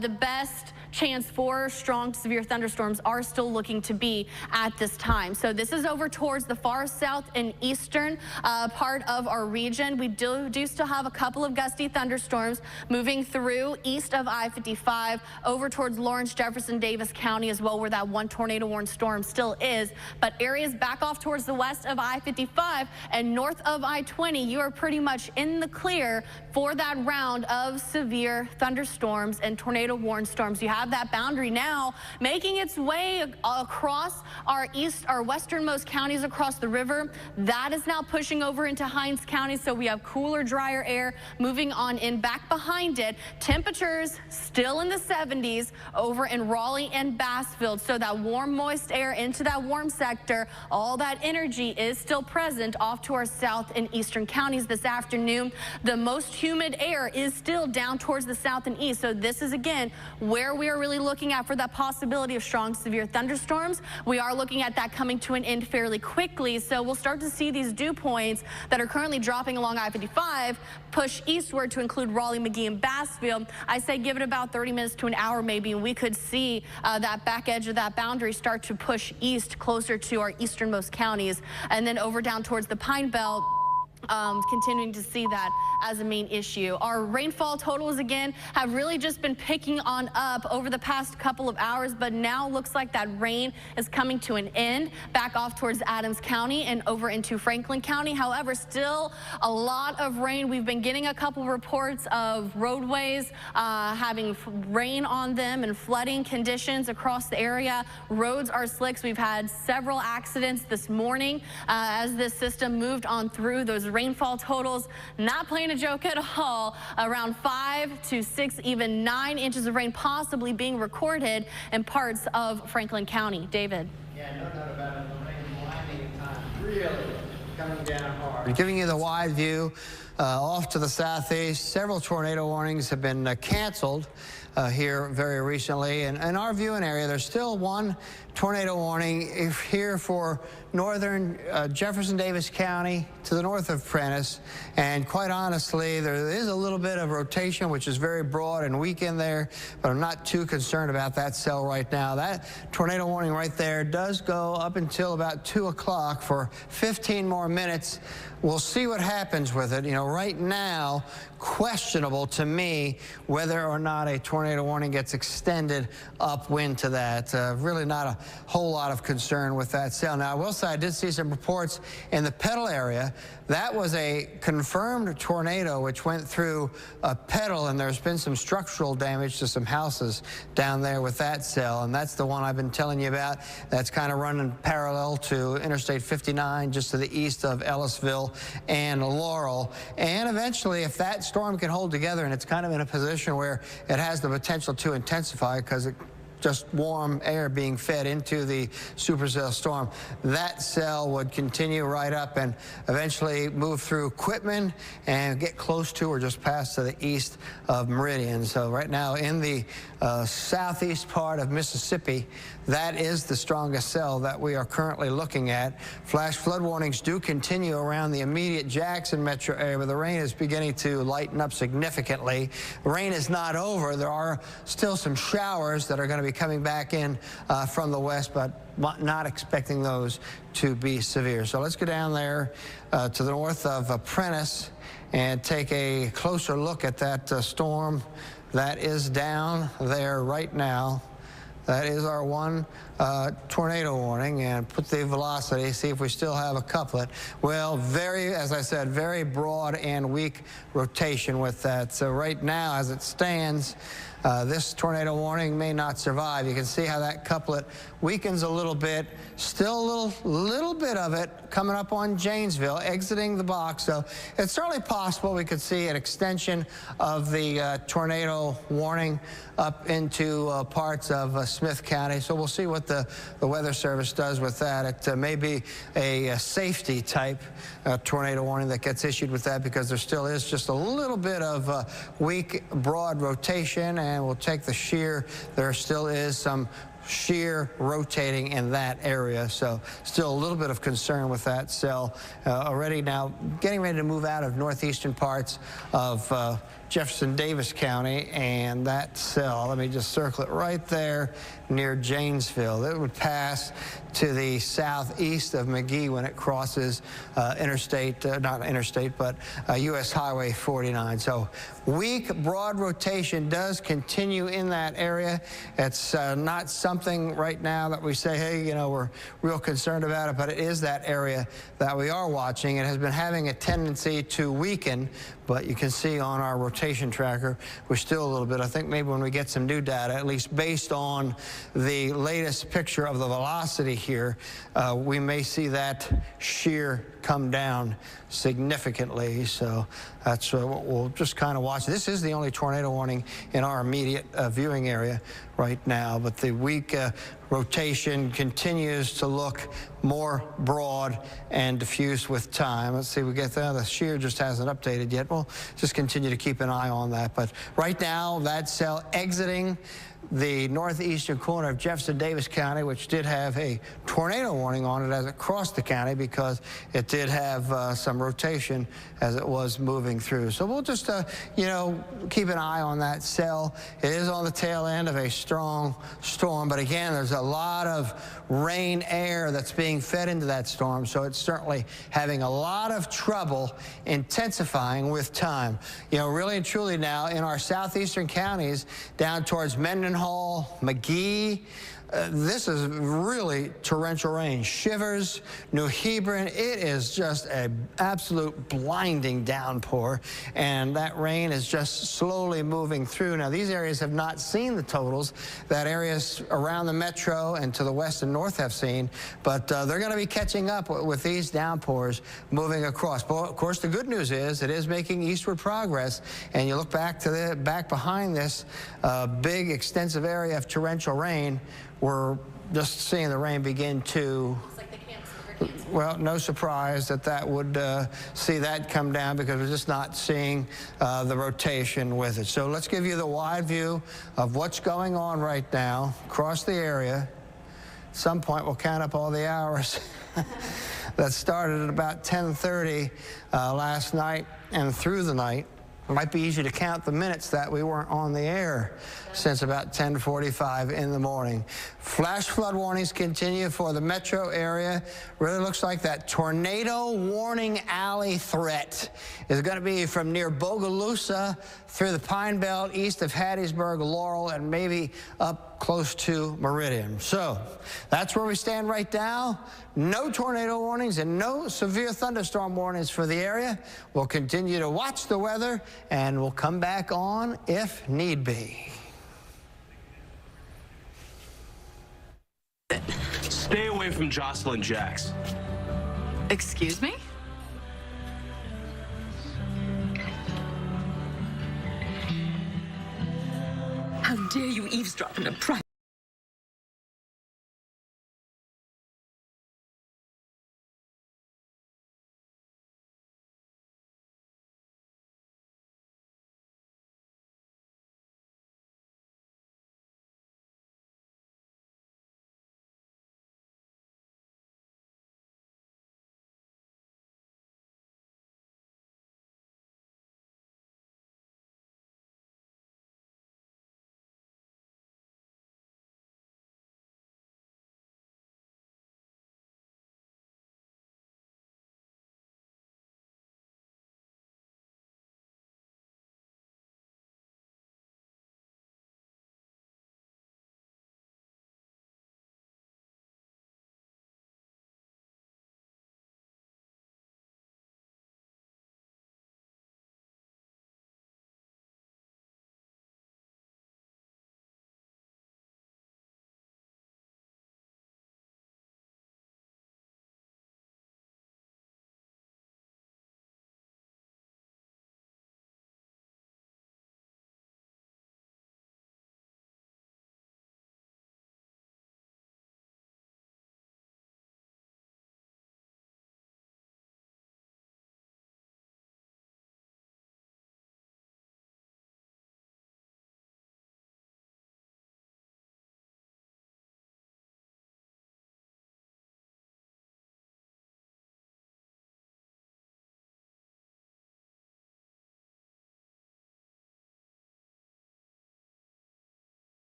the best chance for strong to severe thunderstorms are still looking to be at this time. So this is over towards the far south and eastern part of our region. We do still have a couple of gusty thunderstorms moving through east of I-55 over towards Lawrence, Jefferson, Davis County as well, where that one tornado warned storm still is. But areas back off towards the west of I-55 and north of I-20, you are pretty much in the clear for that round of severe thunderstorms and tornado warned storms. You have that boundary now making its way across our westernmost counties across the river. That is now pushing over into Hinds County, so we have cooler, drier air moving on in. Back behind it, temperatures still in the 70s over in Raleigh and Bassfield, so that warm, moist air into that warm sector, all that energy is still present off to our south and eastern counties this afternoon. The most humid air is still down towards the south and east, so this is again where we are really looking at for that possibility of strong severe thunderstorms. We are looking at that coming to an end fairly quickly, so we'll start to see these dew points that are currently dropping along I-55 push eastward to include Raleigh, McGee, and Bassfield. I say give it about 30 minutes to an hour maybe, and we could see that back edge of that boundary start to push east closer to our easternmost counties, and then over down towards the Pine Belt. Continuing to see that as a main issue. Our rainfall totals again have really just been picking on up over the past couple of hours, but now looks like that rain is coming to an end back off towards Adams County and over into Franklin County. However, still a lot of rain. We've been getting a couple reports of roadways having rain on them and flooding conditions across the area. Roads are slick. We've had several accidents this morning as this system moved on through. Those rainfall totals not playing a joke at all. Around 5 to 6, even 9 inches of rain possibly being recorded in parts of Franklin County. David. Yeah, no doubt about it. The rain blinding at times, really coming down hard. Giving you the wide view off to the southeast. Several tornado warnings have been canceled here very recently. And in our viewing area, there's still one tornado warning here for northern Jefferson Davis County to the north of Prentiss. And quite honestly, there is a little bit of rotation, which is very broad and weak in there, but I'm not too concerned about that cell right now. That tornado warning right there does go up until about 2 o'clock for 15 more minutes. We'll see what happens with it. You know, right now, questionable to me whether or not a tornado warning gets extended upwind to that. Really not a whole lot of concern with that cell. Now, I will say I did see some reports in the Petal area. That was a confirmed tornado which went through a Petal, and there's been some structural damage to some houses down there with that cell, and that's the one I've been telling you about. That's kind of running parallel to Interstate 59 just to the east of Ellisville and Laurel. And eventually, if that storm can hold together and it's kind of in a position where it has the potential to intensify because it just warm air being fed into the supercell storm, that cell would continue right up and eventually move through Quitman and get close to or just past to the east of Meridian. So right now in the southeast part of Mississippi, that is the strongest cell that we are currently looking at. Flash flood warnings do continue around the immediate Jackson metro area, but the rain is beginning to lighten up significantly. The rain is not over. There are still some showers that are going to be coming back in from the west, but not expecting those to be severe. So let's go down there to the north of Prentiss and take a closer look at that storm that is down there right now. That is our one tornado warning, and put the velocity, see if we still have a couplet. Well, as I said, very broad and weak rotation with that. So right now, as it stands, this tornado warning may not survive. You can see how that couplet weakens a little bit. Still a little bit of it coming up on Janesville, exiting the box. So it's certainly possible we could see an extension of the tornado warning up into parts of Smith County. So we'll see what the Weather Service does with that. It may be a safety type tornado warning that gets issued with that, because there still is just a little bit of weak broad rotation, and we'll take the shear. There still is some shear rotating in that area, so still a little bit of concern with that cell. Already now getting ready to move out of northeastern parts of Jefferson Davis County, and that cell, let me just circle it right there near Janesville. It would pass to the southeast of McGee when it crosses interstate, not interstate, but U.S. Highway 49. So weak broad rotation does continue in that area. It's not something right now that we say, hey, you know, we're real concerned about it, but it is that area that we are watching. It has been having a tendency to weaken, but you can see on our rotation tracker, we're still a little bit. I think maybe when we get some new data, at least based on the latest picture of the velocity here, we may see that shear come down significantly. So that's what we'll just kind of watch. This is the only tornado warning in our immediate viewing area right now, but the weak rotation continues to look more broad and diffuse with time. Let's see, we get there. The shear just hasn't updated yet. We'll just continue to keep an eye on that. But right now, that cell exiting the northeastern corner of Jefferson Davis County, which did have a tornado warning on it as it crossed the county, because it did have some rotation as it was moving through. So we'll just, you know, keep an eye on that cell. It is on the tail end of a strong storm, but again, there's a lot of rain air that's being fed into that storm, so it's certainly having a lot of trouble intensifying with time. You know, really and truly now in our southeastern counties, down towards Mendenhall, McGee, this is really torrential rain. Shivers, New Hebron, it is just an absolute blinding downpour, and that rain is just slowly moving through. Now, these areas have not seen the totals that areas around the metro and to the west and north have seen, but they're going to be catching up with these downpours moving across. But of course, the good news is it is making eastward progress, and you look back to the behind this big, extensive area of torrential rain. We're just seeing the rain begin to, well, no surprise that that would see that come down, because we're just not seeing the rotation with it. So let's give you the wide view of what's going on right now across the area. At some point, we'll count up all the hours that started at about 10:30 last night and through the night. It might be easier to count the minutes that we weren't on the air since about 10:45 in the morning. Flash flood warnings continue for the metro area. Really looks like that tornado warning alley threat is going to be from near Bogalusa through the Pine Belt, east of Hattiesburg, Laurel, and maybe up close to Meridian. So that's where we stand right now. No tornado warnings and no severe thunderstorm warnings for the area. We'll continue to watch the weather, and we'll come back on if need be. Stay away from Jocelyn Jacks. Excuse me? How dare you eavesdrop in a private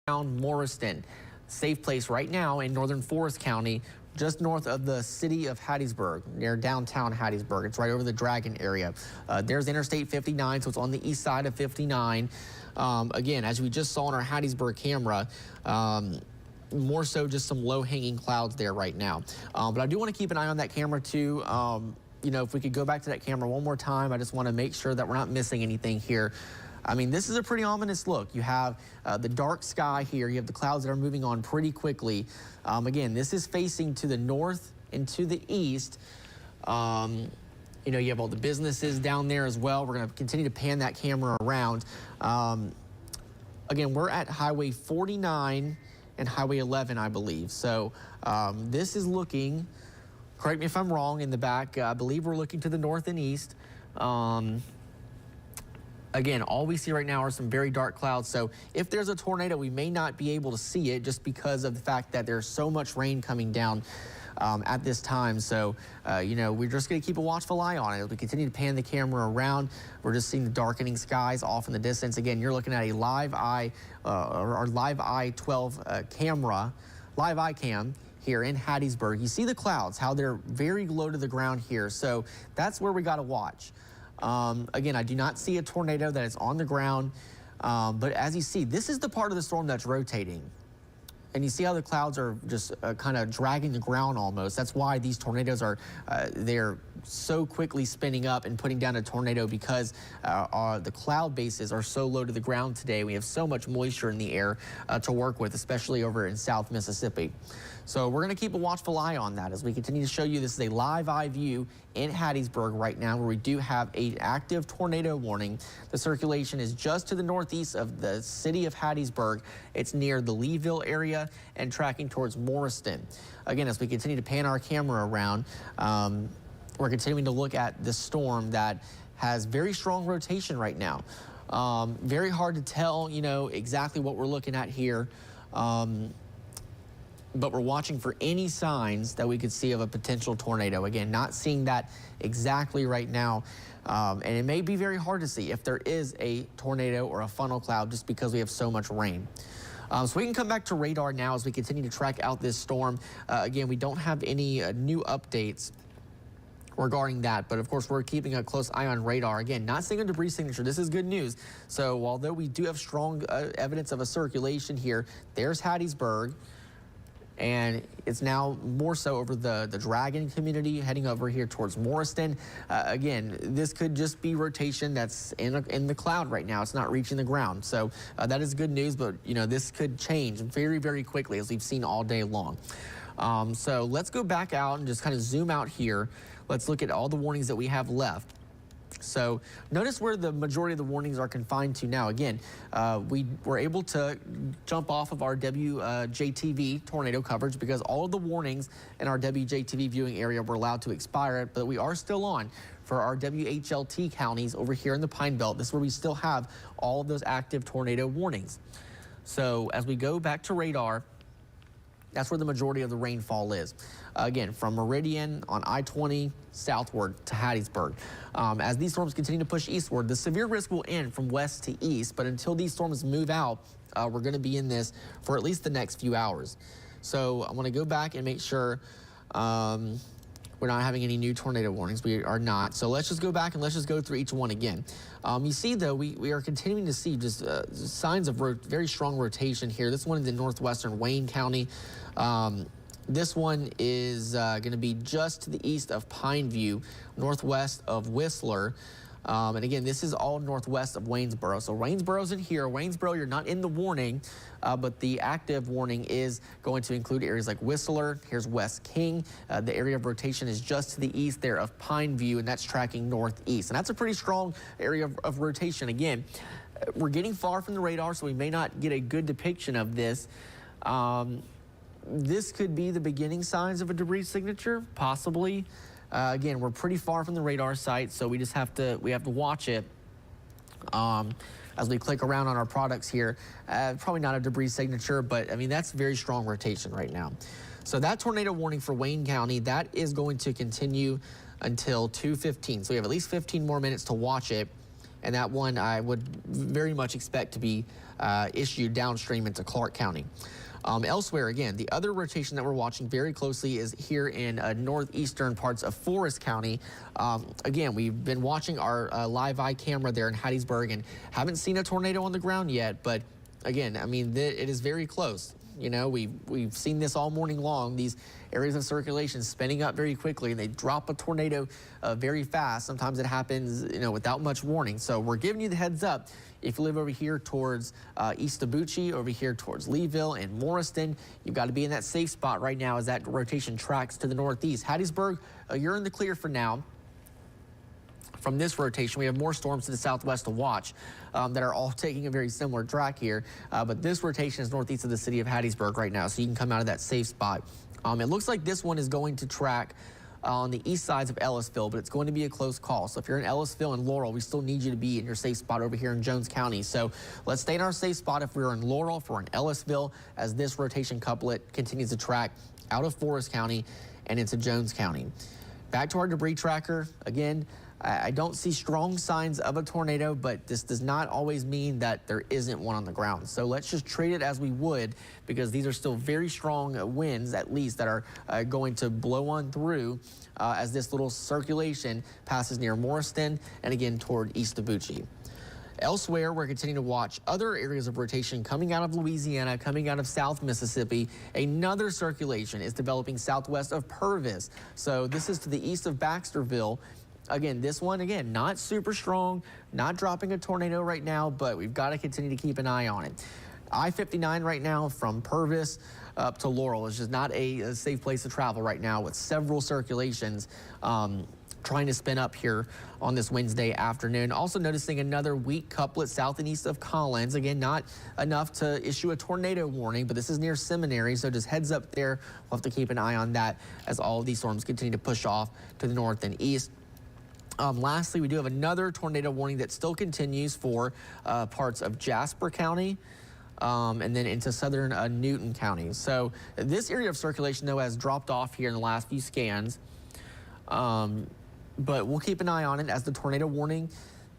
Morriston, safe place right now in northern Forest County, just north of the city of Hattiesburg, near downtown Hattiesburg. It's right over the Dragon area. There's Interstate 59, so it's on the east side of 59. Again, as we just saw on our Hattiesburg camera, more so just some low-hanging clouds there right now. But I do want to keep an eye on that camera too. You know, if we could go back to that camera one more time, I just want to make sure that we're not missing anything here. I mean, this is a pretty ominous look. You have the dark sky here. You have the clouds that are moving on pretty quickly. Again, this is facing to the north and to the east. You know, you have all the businesses down there as well. We're going to continue to pan that camera around. Again, we're at Highway 49 and Highway 11, I believe. So this is looking, correct me if I'm wrong, in the back, I believe we're looking to the north and east. Again, all we see right now are some very dark clouds. So if there's a tornado, we may not be able to see it just because of the fact that there's so much rain coming down at this time. So, you know, we're just going to keep a watchful eye on it. As we continue to pan the camera around, we're just seeing the darkening skies off in the distance. Again, you're looking at a live eye, our live eye 12 camera, live eye cam here in Hattiesburg. You see the clouds, how they're very low to the ground here. So that's where we got to watch. Again, I do not see a tornado that is on the ground, but as you see, this is the part of the storm that's rotating. And you see how the clouds are just kind of dragging the ground almost. That's why these tornadoes are, they're so quickly spinning up and putting down a tornado, because the cloud bases are so low to the ground today. We have so much moisture in the air to work with, especially over in South Mississippi. So we're going to keep a watchful eye on that as we continue to show you. This is a live eye view in Hattiesburg right now, where we do have an active tornado warning. The circulation is just to the northeast of the city of Hattiesburg. It's near the Leeville area and tracking towards Morriston. Again, as we continue to pan our camera around, we're continuing to look at the storm that has very strong rotation right now. Very hard to tell, you know, exactly what we're looking at here. But we're watching for any signs that we could see of a potential tornado. Again, not seeing that exactly right now. And it may be very hard to see if there is a tornado or a funnel cloud, just because we have so much rain. So we can come back to radar now as we continue to track out this storm. Again, we don't have any new updates regarding that, but of course we're keeping a close eye on radar. Again, not seeing a debris signature. This is good news. So although we do have strong evidence of a circulation here, there's Hattiesburg. And it's now more so over the Dragon community, heading over here towards Morriston. Again, this could just be rotation that's in the cloud right now. It's not reaching the ground. So that is good news, but you know, this could change very, very quickly, as we've seen all day long. So let's go back out and just kind of zoom out here. Let's look at all the warnings that we have left. So notice where the majority of the warnings are confined to now. Again, we were able to jump off of our WJTV tornado coverage because all of the warnings in our WJTV viewing area were allowed to expire, but we are still on for our WHLT counties over here in the Pine Belt. This is where we still have all of those active tornado warnings. So as we go back to radar, that's where the majority of the rainfall is. Again, from Meridian on I-20 southward to Hattiesburg. As these storms continue to push eastward, the severe risk will end from west to east, but until these storms move out, we're going to be in this for at least the next few hours. So I want to go back and make sure we're not having any new tornado warnings. We are not. So let's just go back and let's just go through each one again. You see, though, we are continuing to see just signs of very strong rotation here. This one is in northwestern Wayne County. This one is going to be just to the east of Pineview, northwest of Whistler. And again, this is all northwest of Waynesboro. So Waynesboro's in here. Waynesboro, you're not in the warning, but the active warning is going to include areas like Whistler. Here's West King. The area of rotation is just to the east there of Pineview, and that's tracking northeast. And that's a pretty strong area of rotation. Again, we're getting far from the radar, so we may not get a good depiction of this. This could be the beginning signs of a debris signature, possibly. Again, we're pretty far from the radar site, so we just have to watch it as we click around on our products here. Probably not a debris signature, but I mean, that's very strong rotation right now. So that tornado warning for Wayne County, that is going to continue until 2:15. So we have at least 15 more minutes to watch it. and that one I would very much expect to be issued downstream into Clark County. Elsewhere, again, the other rotation that we're watching very closely is here in northeastern parts of Forest County. Again, we've been watching our live eye camera there in Hattiesburg and haven't seen a tornado on the ground yet, but again, I mean, it is very close. You know, we've seen this all morning long, these areas of circulation spinning up very quickly, and they drop a tornado very fast. Sometimes it happens, you know, without much warning. So we're giving you the heads up. If you live over here towards East Abuchi, over here towards Leeville and Morriston, you've got to be in that safe spot right now as that rotation tracks to the northeast. Hattiesburg, you're in the clear for now. From this rotation, we have more storms to the southwest to watch that are all taking a very similar track here. But this rotation is northeast of the city of Hattiesburg right now, so you can come out of that safe spot. It looks like this one is going to track on the east sides of Ellisville, but it's going to be a close call. So if you're in Ellisville and Laurel, we still need you to be in your safe spot over here in Jones County. So let's stay in our safe spot if we're in Laurel, if we're in Ellisville, as this rotation couplet continues to track out of Forest County and into Jones County. Back to our debris tracker. Again, I don't see strong signs of a tornado, but this does not always mean that there isn't one on the ground. So let's just treat it as we would, because these are still very strong winds, at least, that are going to blow on through as this little circulation passes near Morriston and again toward East Abuchi. Elsewhere, we're continuing to watch other areas of rotation coming out of Louisiana, coming out of South Mississippi. Another circulation is developing southwest of Purvis. So this is to the east of Baxterville. Again, this one, again, not super strong, not dropping a tornado right now, but we've got to continue to keep an eye on it. I-59 right now from Purvis up to Laurel is just not a safe place to travel right now, with several circulations trying to spin up here on this Wednesday afternoon. Also noticing another weak couplet south and east of Collins. Again, not enough to issue a tornado warning, but this is near Seminary, so just heads up there. We'll have to keep an eye on that as all of these storms continue to push off to the north and east. Lastly, we do have another tornado warning that still continues for parts of Jasper County and then into southern Newton County. So this area of circulation, though, has dropped off here in the last few scans. But we'll keep an eye on it as the tornado warning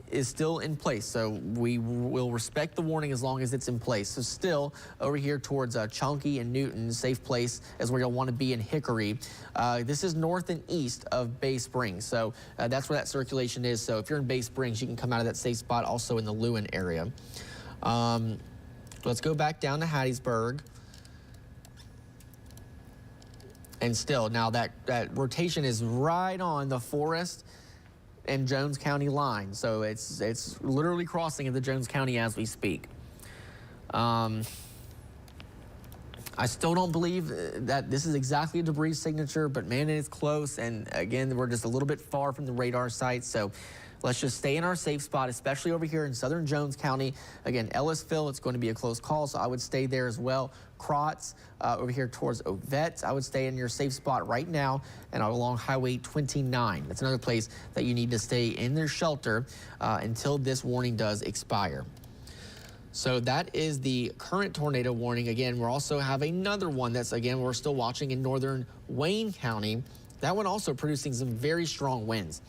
is still in place. So we will respect the warning as long as it's in place. So still over here towards Chunky and Newton, safe place is where you'll want to be in Hickory. This is north and east of Bay Springs. So that's where that circulation is. So if you're in Bay Springs, you can come out of that safe spot also in the Lewin area. Let's go back down to Hattiesburg. And still, now that rotation is right on the Forest and Jones County line. So it's literally crossing into Jones County as we speak. I still don't believe that this is exactly a debris signature, but man, it is close. And again, we're just a little bit far from the radar site. So let's just stay in our safe spot, especially over here in southern Jones County. Again, Ellisville, it's going to be a close call, so I would stay there as well. Crotts, over here towards Ovette, I would stay in your safe spot right now, and along Highway 29. That's another place that you need to stay in their shelter until this warning does expire. So that is the current tornado warning. Again, we'll also have another one that's, again, we're still watching in northern Wayne County. That one also producing some very strong winds.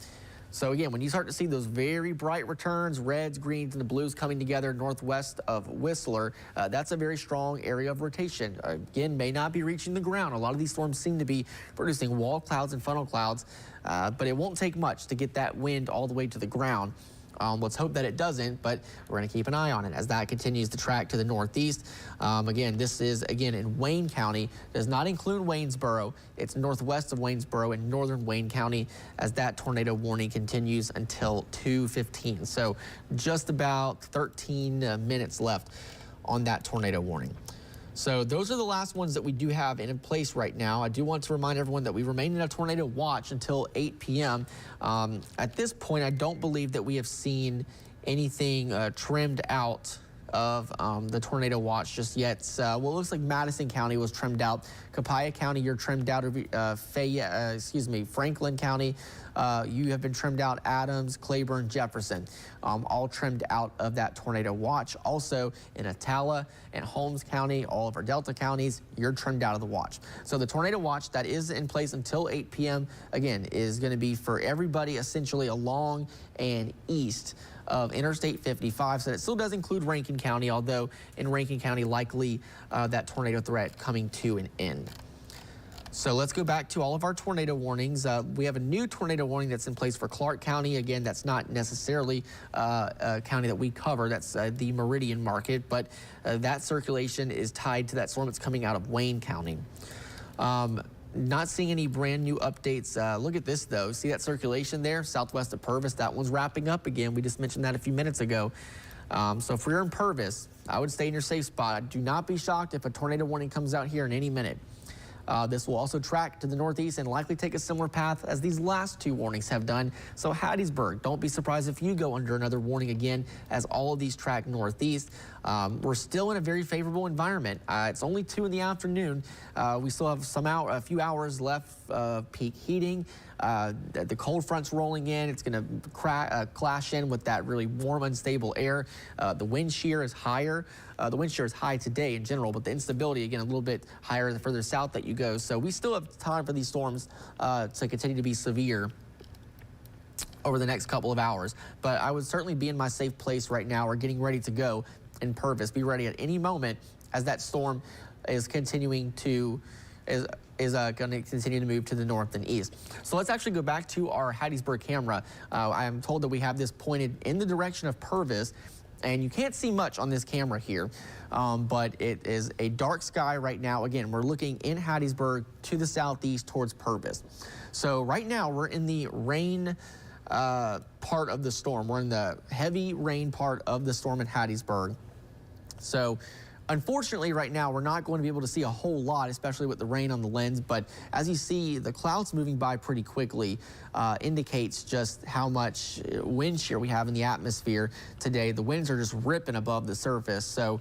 So again, when you start to see those very bright returns, reds, greens, and the blues coming together northwest of Whistler, that's a very strong area of rotation. Again, may not be reaching the ground. A lot of these storms seem to be producing wall clouds and funnel clouds, but it won't take much to get that wind all the way to the ground. Let's hope that it doesn't, but we're going to keep an eye on it as that continues to track to the northeast. Again, this is, again, in Wayne County. Does not include Waynesboro. It's northwest of Waynesboro in northern Wayne County as that tornado warning continues until 2:15. So just about 13 minutes left on that tornado warning. So those are the last ones that we do have in place right now. I do want to remind everyone that we remain in a tornado watch until 8 p.m. At this point, I don't believe that we have seen anything trimmed out of the tornado watch just yet. Well, it looks like Madison County was trimmed out. Copiah County, you're trimmed out. Franklin County, you have been trimmed out. Adams, Claiborne, Jefferson, all trimmed out of that tornado watch. Also in Atala and Holmes County, all of our Delta counties, you're trimmed out of the watch. So the tornado watch that is in place until 8 p.m. again is going to be for everybody essentially along and east of Interstate 55. So it still does include Rankin County, although in Rankin County, likely that tornado threat coming to an end. So let's go back to all of our tornado warnings. We have a new tornado warning that's in place for Clark County. Again, that's not necessarily a county that we cover. That's the Meridian market, but that circulation is tied to that storm that's coming out of Wayne County. Not seeing any brand new updates. Look at this though. See that circulation there southwest of Purvis? That one's wrapping up again. We just mentioned that a few minutes ago. So if you're in Purvis, I would stay in your safe spot. Do not be shocked if a tornado warning comes out here in any minute. This will also track to the northeast and likely take a similar path as these last two warnings have done. So Hattiesburg, don't be surprised if you go under another warning again as all of these track northeast. We're still in a very favorable environment. It's only 2 in the afternoon. We still have a few hours left of peak heating. The cold front's rolling in. It's going to clash in with that really warm, unstable air. The wind shear is higher. The wind shear is high today in general, but the instability, again, a little bit higher the further south that you go. So we still have time for these storms to continue to be severe over the next couple of hours. But I would certainly be in my safe place right now or getting ready to go in Purvis. Be ready at any moment as that storm is continuing to going to continue to move to the north and east. So let's actually go back to our Hattiesburg camera. I am told that we have this pointed in the direction of Purvis, and you can't see much on this camera here, but it is a dark sky right now. Again, we're looking in Hattiesburg to the southeast towards Purvis. So right now we're in the rain part of the storm. We're in the heavy rain part of the storm in Hattiesburg. So unfortunately, right now, we're not going to be able to see a whole lot, especially with the rain on the lens. But as you see, the clouds moving by pretty quickly indicates just how much wind shear we have in the atmosphere today. The winds are just ripping above the surface. So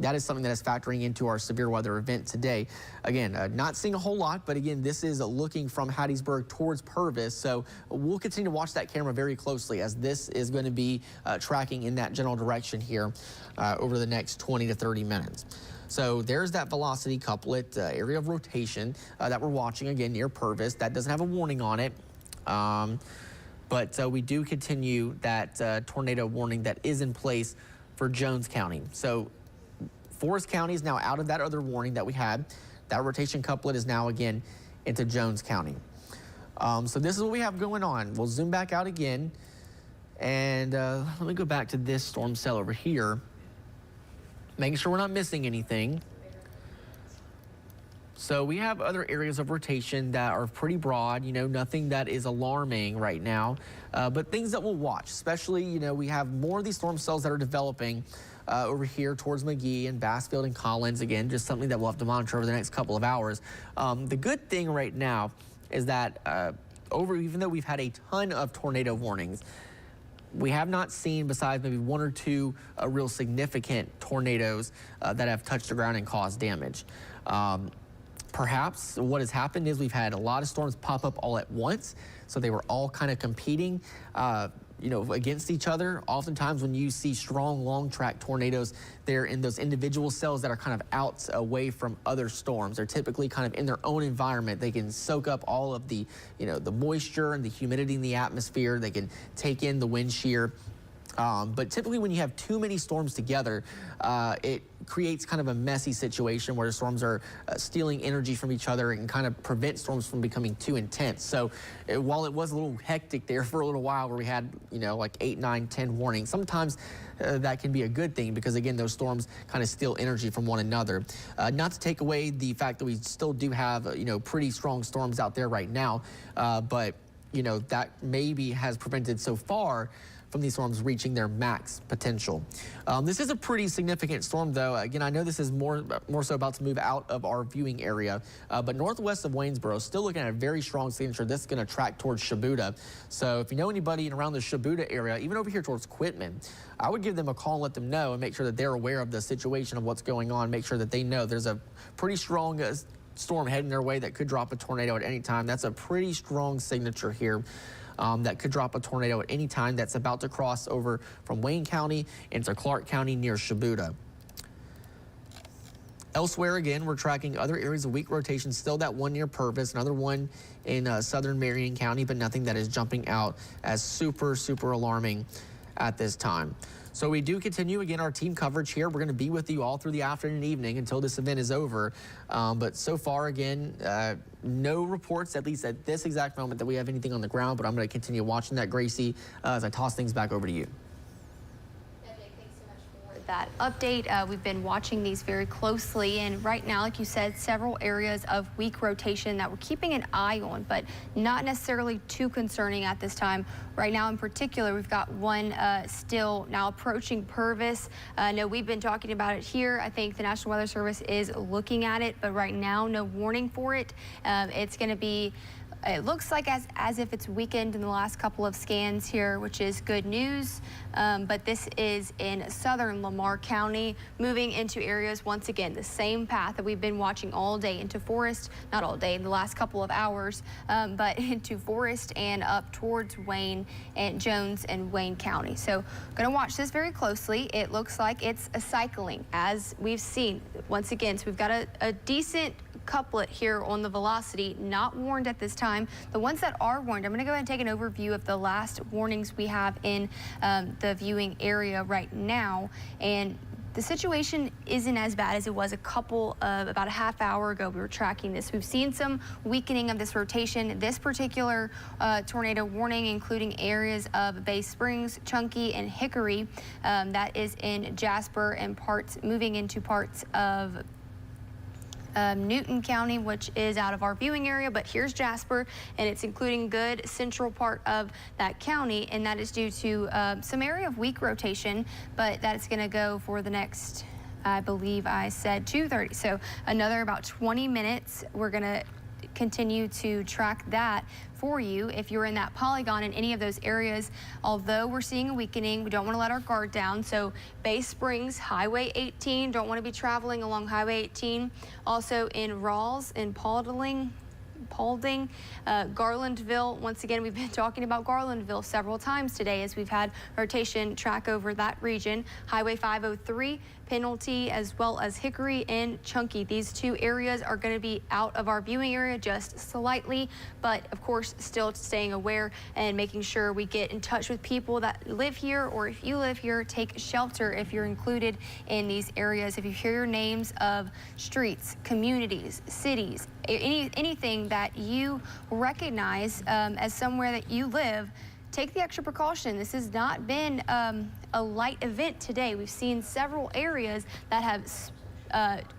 that is something that is factoring into our severe weather event today. Again, not seeing a whole lot, but again, this is looking from Hattiesburg towards Purvis. So we'll continue to watch that camera very closely as this is going to be tracking in that general direction here over the next 20 to 30 minutes. So there's that velocity couplet area of rotation that we're watching again near Purvis. That doesn't have a warning on it. But we do continue that tornado warning that is in place for Jones County. So Forest County is now out of that other warning that we had. That rotation couplet is now again into Jones County. So this is what we have going on. We'll zoom back out again. And let me go back to this storm cell over here, making sure we're not missing anything. So we have other areas of rotation that are pretty broad, you know, nothing that is alarming right now, but things that we'll watch, especially, you know, we have more of these storm cells that are developing over here towards McGee and Bassfield and Collins. Again, just something that we'll have to monitor over the next couple of hours. The good thing right now is that even though we've had a ton of tornado warnings, we have not seen, besides maybe 1 or 2 real significant tornadoes that have touched the ground and caused damage. Perhaps what has happened is we've had a lot of storms pop up all at once, so they were all kind of competing you know, against each other. Oftentimes when you see strong long track tornadoes, they're in those individual cells that are kind of out away from other storms. They're typically kind of in their own environment. They can soak up all of the, you know, the moisture and the humidity in the atmosphere. They can take in the wind shear. But typically when you have too many storms together, it creates kind of a messy situation where the storms are stealing energy from each other and kind of prevent storms from becoming too intense. So while it was a little hectic there for a little while where we had, you know, like 8, 9, 10 warnings, sometimes that can be a good thing because, again, those storms kind of steal energy from one another. Not to take away the fact that we still do have, you know, pretty strong storms out there right now, but, you know, that maybe has prevented so far from these storms reaching their max potential. This is a pretty significant storm, though. Again, I know this is more so about to move out of our viewing area, but northwest of Waynesboro, still looking at a very strong signature. This is going to track towards Shibuda. So if you know anybody around the Shibuda area, even over here towards Quitman, I would give them a call and let them know and make sure that they're aware of the situation of what's going on. Make sure that they know there's a pretty strong storm heading their way that could drop a tornado at any time. That's a pretty strong signature here. That could drop a tornado at any time that's about to cross over from Wayne County into Clark County near Shibuda. Elsewhere, again, we're tracking other areas of weak rotation, still that one near Purvis, another one in southern Marion County, but nothing that is jumping out as super, super alarming at this time. So we do continue, again, our team coverage here. We're going to be with you all through the afternoon and evening until this event is over. But so far, again, no reports, at least at this exact moment, that we have anything on the ground. But I'm going to continue watching that, Gracie, as I toss things back over to you. That update. We've been watching these very closely, and right now, like you said, several areas of weak rotation that we're keeping an eye on, but not necessarily too concerning at this time. Right now in particular, we've got one still now approaching Purvis. I know we've been talking about it here. I think the National Weather Service is looking at it, but right now, no warning for it. It's going to be, it looks like as if it's weakened in the last couple of scans here, which is good news. But this is in southern Lamar County, moving into areas, once again, the same path that we've been watching all day into Forest, not all day, in the last couple of hours, but into Forest and up towards Wayne and Jones and Wayne County. So going to watch this very closely. It looks like it's a cycling, as we've seen once again. So we've got a decent couplet here on the velocity, not warned at this time. The ones that are warned, I'm going to go ahead and take an overview of the last warnings we have in the viewing area right now. And the situation isn't as bad as it was about a half hour ago. We were tracking this. We've seen some weakening of this rotation. This particular tornado warning, including areas of Bay Springs, Chunky, and Hickory, that is in Jasper and moving into parts of Newton County, which is out of our viewing area, but here's Jasper, and it's including good central part of that county, and that is due to some area of weak rotation, but that's going to go for the next, I believe I said 2:30. So another about 20 minutes. We're going to continue to track that for you if you're in that polygon in any of those areas. Although we're seeing a weakening, we don't want to let our guard down. So Bay Springs, Highway 18, don't want to be traveling along Highway 18. Also in Rawls and Paulding, Garlandville. Once again, we've been talking about Garlandville several times today as we've had rotation track over that region. Highway 503, Penalty, as well as Hickory and Chunky. These two areas are going to be out of our viewing area just slightly, but of course still staying aware and making sure we get in touch with people that live here, or if you live here, take shelter if you're included in these areas. If you hear your names of streets, communities, cities, anything that you recognize as somewhere that you live, take the extra precaution. This has not been a light event today. We've seen several areas that have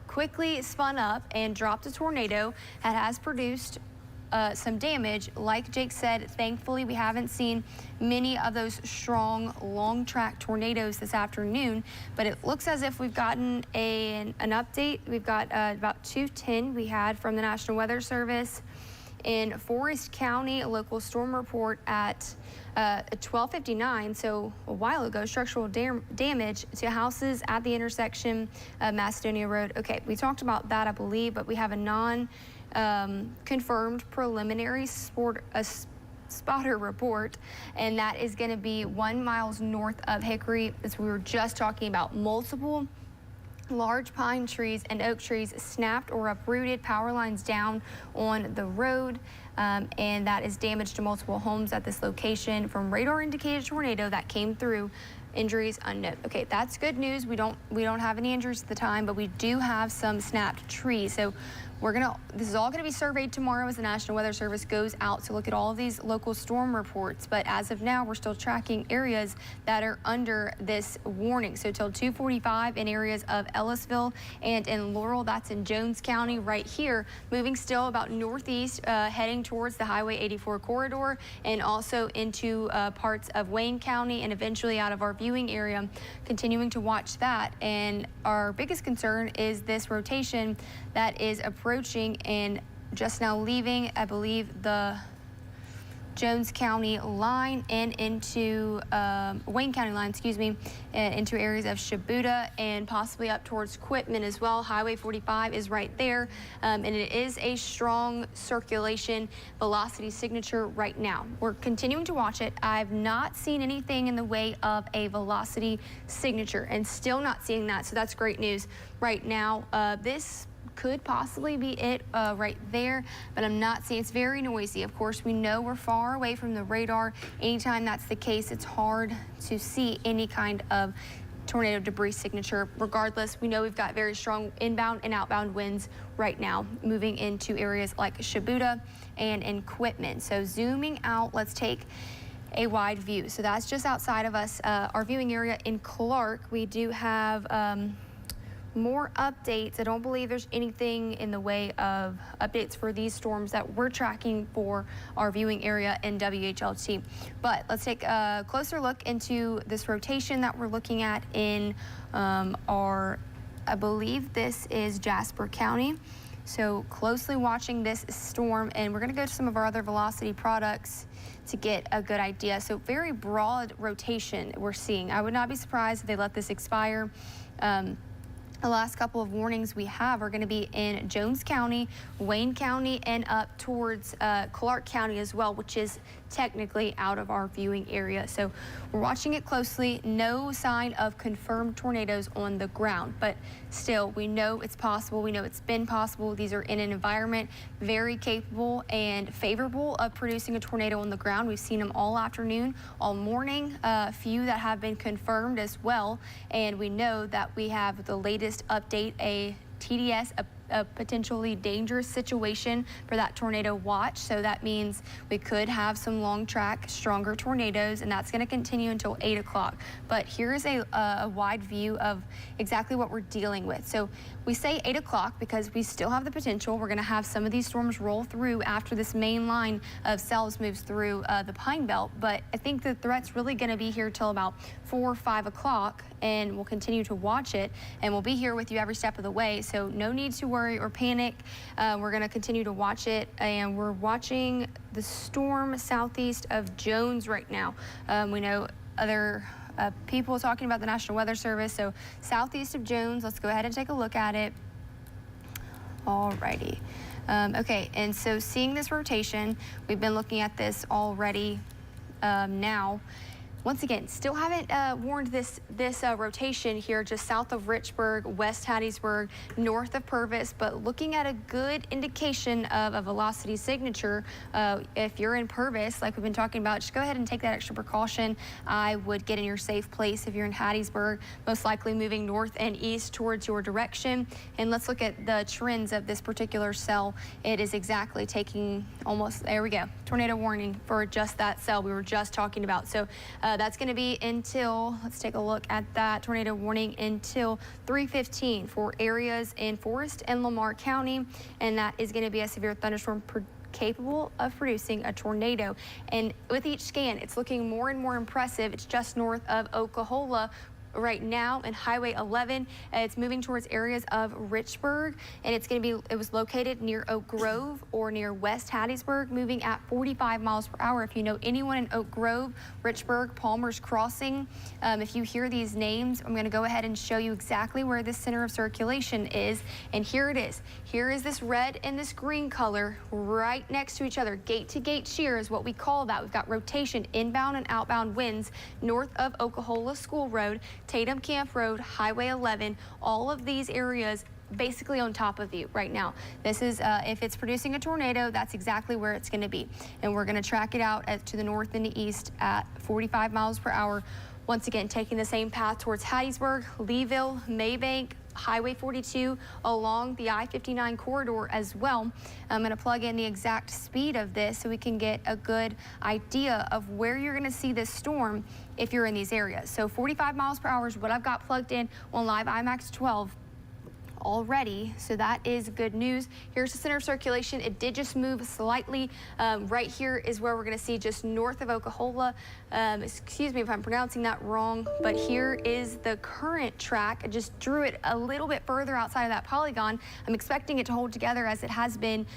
quickly spun up and dropped a tornado that has produced some damage. Like Jake said, thankfully we haven't seen many of those strong long track tornadoes this afternoon, but it looks as if we've gotten an update. We've got about 2:10 we had from the National Weather Service. In Forest County, a local storm report at 12:59, so a while ago, structural damage to houses at the intersection of Macedonia Road. Okay, we talked about that, I believe, but we have a non-confirmed preliminary spotter report, and that is going to be 1 mile north of Hickory. As we were just talking about, multiple large pine trees and oak trees snapped or uprooted, power lines down on the road, and that is damage to multiple homes at this location from radar indicated tornado that came through. Injuries unknown. Okay, that's good news. We don't have any injuries at the time, but we do have some snapped trees. So this is all gonna be surveyed tomorrow as the National Weather Service goes out to look at all of these local storm reports. But as of now, we're still tracking areas that are under this warning. So till 2:45 in areas of Ellisville and in Laurel, that's in Jones County right here, moving still about northeast, heading towards the Highway 84 corridor, and also into parts of Wayne County and eventually out of our viewing area, continuing to watch that. And our biggest concern is this rotation that is approaching and just now leaving, I believe, the Jones County line and into Wayne County line, excuse me, into areas of Shibuda and possibly up towards Quitman as well. Highway 45 is right there, and it is a strong circulation velocity signature right now. We're continuing to watch it. I've not seen anything in the way of a velocity signature and still not seeing that, so that's great news right now. This could possibly be it right there, but I'm not seeing. It's very noisy. Of course, we know we're far away from the radar. Anytime that's the case, it's hard to see any kind of tornado debris signature. Regardless, we know we've got very strong inbound and outbound winds right now, moving into areas like Shibuya and Equipment. So zooming out, let's take a wide view. So that's just outside of us, our viewing area in Clark. We do have more updates. I don't believe there's anything in the way of updates for these storms that we're tracking for our viewing area in WHLT. But let's take a closer look into this rotation that we're looking at in I believe this is Jasper County. So closely watching this storm, and we're going to go to some of our other velocity products to get a good idea. So very broad rotation we're seeing. I would not be surprised if they let this expire. The last couple of warnings we have are going to be in Jones County, Wayne County, and up towards Clark County as well, which is technically out of our viewing area. So we're watching it closely. No sign of confirmed tornadoes on the ground, but still, we know it's possible. We know it's been possible. These are in an environment very capable and favorable of producing a tornado on the ground. We've seen them all afternoon, all morning, a few that have been confirmed as well. And we know that we have the latest update, a TDS, a potentially dangerous situation for that tornado watch. So that means we could have some long track, stronger tornadoes, and that's going to continue until 8 o'clock. But here is a wide view of exactly what we're dealing with. So we say 8 o'clock because we still have the potential. We're going to have some of these storms roll through after this main line of cells moves through the Pine Belt. But I think the threat's really going to be here till about 4 or 5 o'clock, and we'll continue to watch it, and we'll be here with you every step of the way. So no need to worry or panic. We're going to continue to watch it, and we're watching the storm southeast of Jones right now. We know other people talking about the National Weather Service. So southeast of Jones, let's go ahead and take a look at it. Alrighty. Okay, and so seeing this rotation, we've been looking at this already now. Once again, still haven't warned this rotation here just south of Richburg, West Hattiesburg, north of Purvis, but looking at a good indication of a velocity signature. If you're in Purvis, like we've been talking about, just go ahead and take that extra precaution. I would get in your safe place. If you're in Hattiesburg, most likely moving north and east towards your direction. And let's look at the trends of this particular cell. It is exactly taking almost, there we go, tornado warning for just that cell we were just talking about. So that's going to be until, let's take a look at that, tornado warning until 3:15 for areas in Forest and Lamar County, and that is going to be a severe thunderstorm capable of producing a tornado. And with each scan, it's looking more and more impressive. It's just north of Oklahoma right now, and Highway 11. It's moving towards areas of Richburg, and it's going to be, it was located near Oak Grove or near West Hattiesburg, moving at 45 miles per hour. If you know anyone in Oak Grove, Richburg, Palmer's Crossing, if you hear these names, I'm going to go ahead and show you exactly where this center of circulation is. And here it is. Here is this red and this green color right next to each other. Gate to gate shear is what we call that. We've got rotation, inbound and outbound winds north of Oklahoma School Road, Tatum Camp Road, Highway 11, all of these areas basically on top of you right now. This is, if it's producing a tornado, that's exactly where it's going to be. And we're going to track it out to the north and the east at 45 miles per hour. Once again, taking the same path towards Hattiesburg, Leeville, Maybank, Highway 42 along the I-59 corridor as well. I'm going to plug in the exact speed of this so we can get a good idea of where you're going to see this storm if you're in these areas. So 45 miles per hour is what I've got plugged in on live IMAX 12 already, so that is good news. Here's the center of circulation. It did just move slightly. Right here is where we're going to see just north of Oklahoma. Excuse me if I'm pronouncing that wrong, but here is the current track. I just drew it a little bit further outside of that polygon. I'm expecting it to hold together as it has been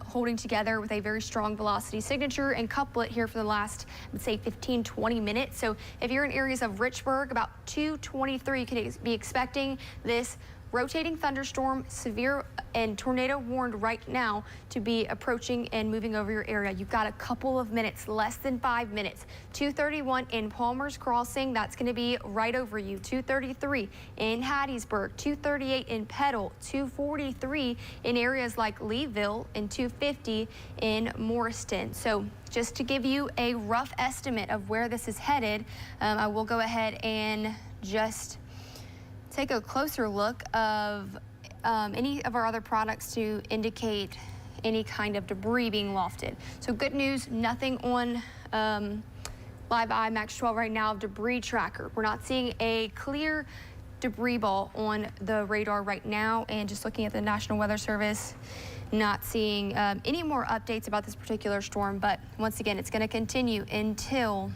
holding together with a very strong velocity signature and couple it here for the last, let's say, 15-20 minutes. So if you're in areas of Richburg, about 2:23, you could be expecting this rotating thunderstorm, severe and tornado warned right now to be approaching and moving over your area. You've got a couple of minutes, less than 5 minutes. 231 in Palmer's Crossing, that's going to be right over you. 233 in Hattiesburg, 238 in Petal, 243 in areas like Leeville, and 250 in Morriston. So just to give you a rough estimate of where this is headed, I will go ahead and just take a closer look of any of our other products to indicate any kind of debris being lofted. So good news, nothing on Live Eye Max 12 right now, debris tracker. We're not seeing a clear debris ball on the radar right now, and just looking at the National Weather Service, not seeing any more updates about this particular storm. But once again, it's going to continue until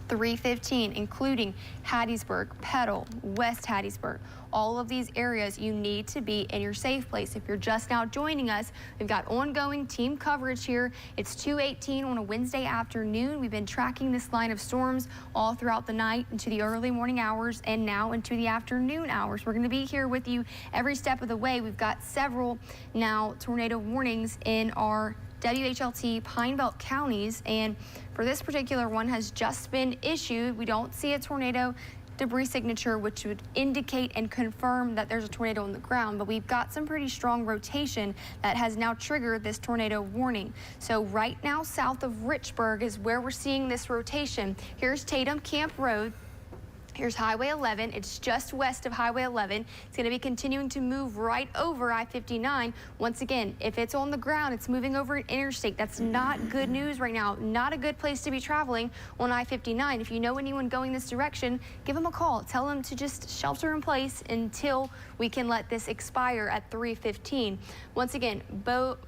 3:15, including Hattiesburg, Petal, West Hattiesburg. All of these areas, you need to be in your safe place. If you're just now joining us, we've got ongoing team coverage here. It's 2:18 on a Wednesday afternoon. We've been tracking this line of storms all throughout the night into the early morning hours and now into the afternoon hours. We're going to be here with you every step of the way. We've got several now tornado warnings in our WHLT Pine Belt counties, and for this particular one has just been issued. We don't see a tornado debris signature, which would indicate and confirm that there's a tornado on the ground, but we've got some pretty strong rotation that has now triggered this tornado warning. So right now, south of Richburg is where we're seeing this rotation. Here's Tatum Camp Road. Here's Highway 11. It's just west of Highway 11. It's going to be continuing to move right over I-59. Once again, if it's on the ground, it's moving over an interstate. That's not good news right now. Not a good place to be traveling on I-59. If you know anyone going this direction, give them a call. Tell them to just shelter in place until we can let this expire at 3:15. Once again,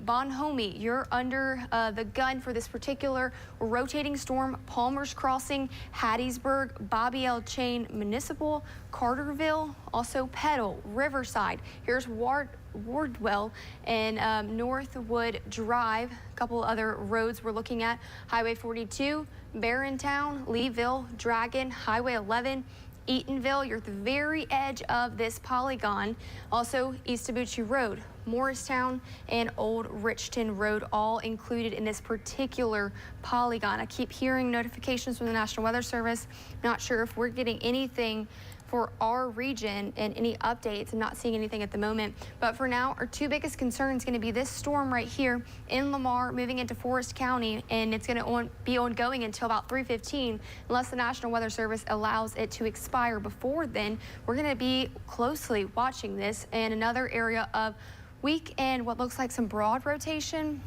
Bonhomie, you're under the gun for this particular rotating storm. Palmer's Crossing, Hattiesburg, Bobby L. Chain Municipal, Carterville, also Petal, Riverside. Here's Wardwell and Northwood Drive. A couple other roads we're looking at. Highway 42, Barrontown, Leeville, Dragon, Highway 11, Eatonville. You're at the very edge of this polygon. Also, East Tabucci Road, Morristown, and Old Richton Road, all included in this particular polygon. I keep hearing notifications from the National Weather Service. Not sure if we're getting anything for our region and any updates. I'm not seeing anything at the moment. But for now, our two biggest concerns going to be this storm right here in Lamar moving into Forest County, and it's going to be ongoing until about 3:15 unless the National Weather Service allows it to expire before then. We're going to be closely watching this, and another area of weak and what looks like some broad rotation.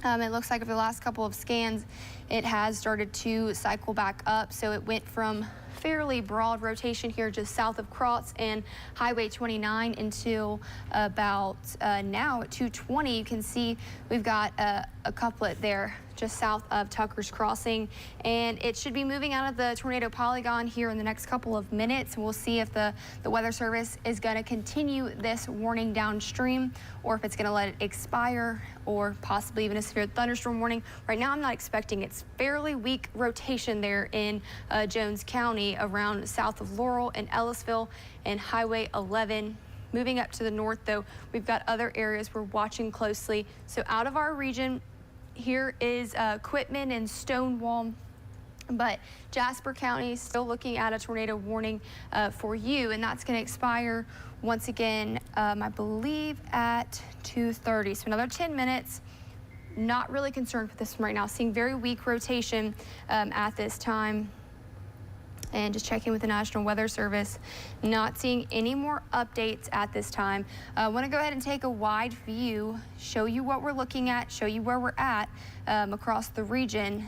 It looks like over the last couple of scans, it has started to cycle back up. So it went from fairly broad rotation here just south of Crotts and Highway 29 until about now at 2:20. You can see we've got a couplet there just south of Tucker's Crossing, and it should be moving out of the tornado polygon here in the next couple of minutes. We'll see if the Weather Service is going to continue this warning downstream or if it's going to let it expire or possibly even a severe thunderstorm warning. Right now, I'm not expecting it's fairly weak rotation there in Jones County around south of Laurel and Ellisville and Highway 11. Moving up to the north, though, we've got other areas we're watching closely. So out of our region, here is Quitman and Stonewall, but Jasper County is still looking at a tornado warning for you, and that's going to expire once again, I believe, at 2:30. So another 10 minutes. Not really concerned with this one right now. Seeing very weak rotation at this time. And just checking with the National Weather Service, not seeing any more updates at this time. I want to go ahead and take a wide view, show you what we're looking at, show you where we're at across the region.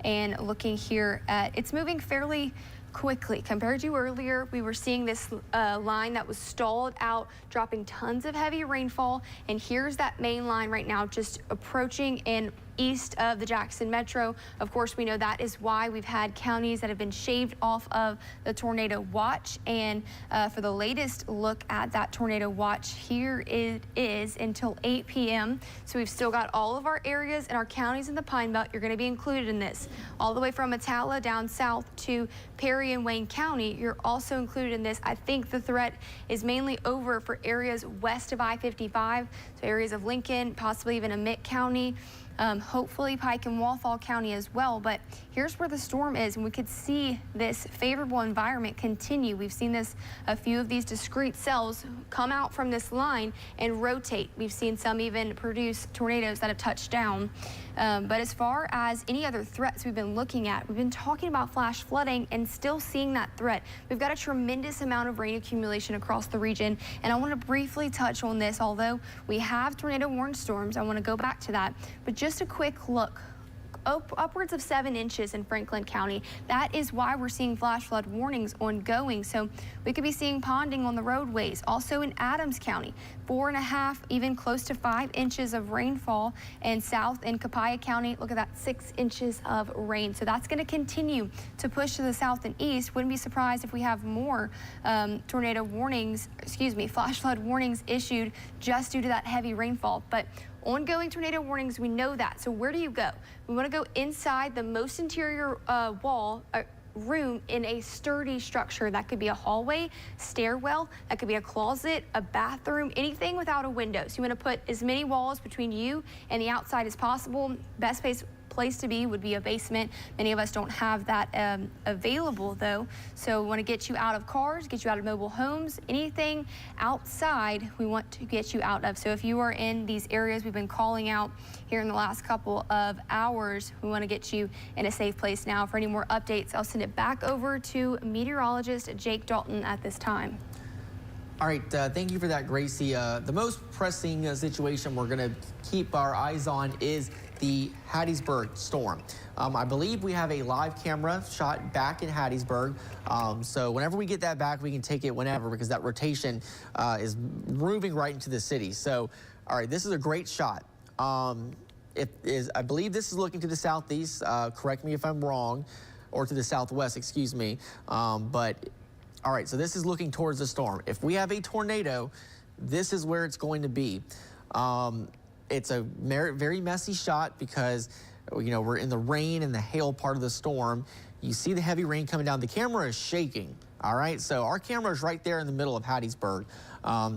And looking here at, it's moving fairly quickly. Compared to earlier, we were seeing this line that was stalled out, dropping tons of heavy rainfall. And here's that main line right now, just approaching and east of the Jackson Metro. Of course, we know that is why we've had counties that have been shaved off of the tornado watch. And for the latest look at that tornado watch, here it is until 8 p.m. So we've still got all of our areas and our counties in the Pine Belt. You're going to be included in this. All the way from Atala down south to Perry and Wayne County, you're also included in this. I think the threat is mainly over for areas west of I-55, so areas of Lincoln, possibly even Emmett County. Hopefully Pike and Walthall County as well. But here's where the storm is, and we could see this favorable environment continue. We've seen this, a few of these discrete cells come out from this line and rotate. We've seen some even produce tornadoes that have touched down. But as far as any other threats we've been looking at, we've been talking about flash flooding and still seeing that threat. We've got a tremendous amount of rain accumulation across the region, and I want to briefly touch on this. Although we have tornado warned storms, I want to go back to that, but just a quick look. Upwards of 7 inches in Franklin County. That is why we're seeing flash flood warnings ongoing. So we could be seeing ponding on the roadways. Also in Adams County, 4.5, even close to 5 inches of rainfall. And south in Copiah County, look at that, 6 inches of rain. So that's going to continue to push to the south and east. Wouldn't be surprised if we have more tornado warnings, flash flood warnings issued just due to that heavy rainfall. But ongoing tornado warnings, we know that. So where do you go? We want to go inside the most interior room in a sturdy structure. That could be a hallway, stairwell, that could be a closet, a bathroom, anything without a window. So you want to put as many walls between you and the outside as possible. Best place to be would be a basement. Many of us don't have that available though. So we want to get you out of cars, get you out of mobile homes, anything outside we want to get you out of. So if you are in these areas we've been calling out here in the last couple of hours, we want to get you in a safe place now. For any more updates, I'll send it back over to meteorologist Jake Dalton at this time. All right, thank you for that, Gracie. The most pressing situation we're going to keep our eyes on is the Hattiesburg storm. I believe we have a live camera shot back in Hattiesburg. So whenever we get that back, we can take it whenever, because that rotation is moving right into the city. So, all right, this is a great shot. I believe this is looking to the southeast. Correct me if I'm wrong, or to the southwest, excuse me. But all right, so this is looking towards the storm. If we have a tornado, this is where it's going to be. It's a very messy shot because, you know, we're in the rain and the hail part of the storm. You see the heavy rain coming down. The camera is shaking, all right? So our camera is right there in the middle of Hattiesburg.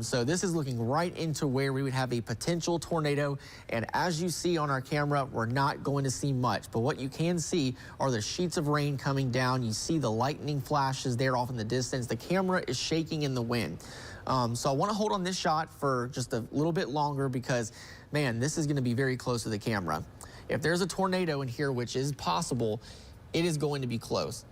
So this is looking right into where we would have a potential tornado. And as you see on our camera, we're not going to see much. But what you can see are the sheets of rain coming down. You see the lightning flashes there off in the distance. The camera is shaking in the wind. So I want to hold on this shot for just a little bit longer because, man, this is going to be very close to the camera. If there's a tornado in here, which is possible, it is going to be close.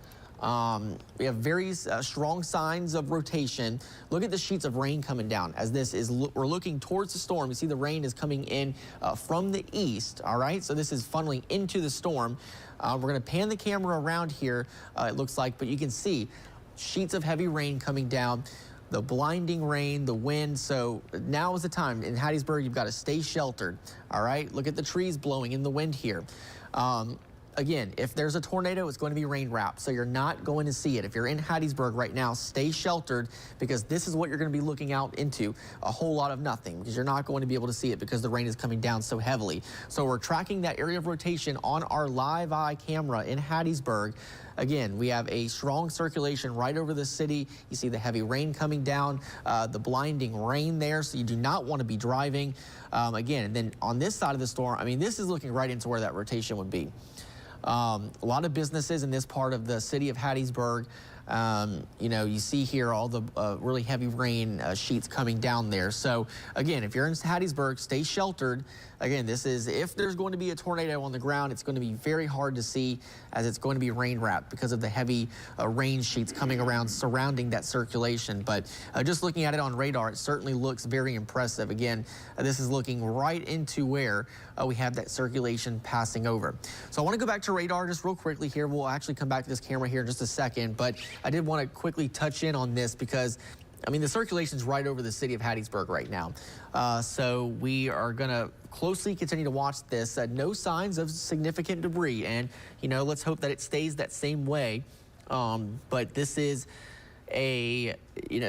We have very strong signs of rotation. Look at the sheets of rain coming down as this is, we're looking towards the storm. You see the rain is coming in from the east, all right? So this is funneling into the storm. We're gonna pan the camera around here, it looks like, but you can see sheets of heavy rain coming down, the blinding rain, the wind. So now is the time. In Hattiesburg, you've got to stay sheltered, all right? Look at the trees blowing in the wind here. Again, if there's a tornado, it's going to be rain wrapped, so you're not going to see it. If you're in Hattiesburg right now, stay sheltered because this is what you're going to be looking out into, a whole lot of nothing, because you're not going to be able to see it because the rain is coming down so heavily. So we're tracking that area of rotation on our live eye camera in Hattiesburg. Again, we have a strong circulation right over the city. You see the heavy rain coming down, the blinding rain there, so you do not want to be driving. Again, and then on this side of the storm, I mean, this is looking right into where that rotation would be. A lot of businesses in this part of the city of Hattiesburg. You know, you see here all the really heavy rain sheets coming down there. So again, if you're in Hattiesburg, stay sheltered. Again, this is, if there's going to be a tornado on the ground, it's going to be very hard to see as it's going to be rain wrapped because of the heavy rain sheets coming around surrounding that circulation. But just looking at it on radar, it certainly looks very impressive. Again, this is looking right into where we have that circulation passing over. So I want to go back to radar just real quickly here. We'll actually come back to this camera here in just a second, but I did want to quickly touch in on this because I mean, the circulation's right over the city of Hattiesburg right now. So we are going to closely continue to watch this. No signs of significant debris. And, you know, let's hope that it stays that same way. But this is a,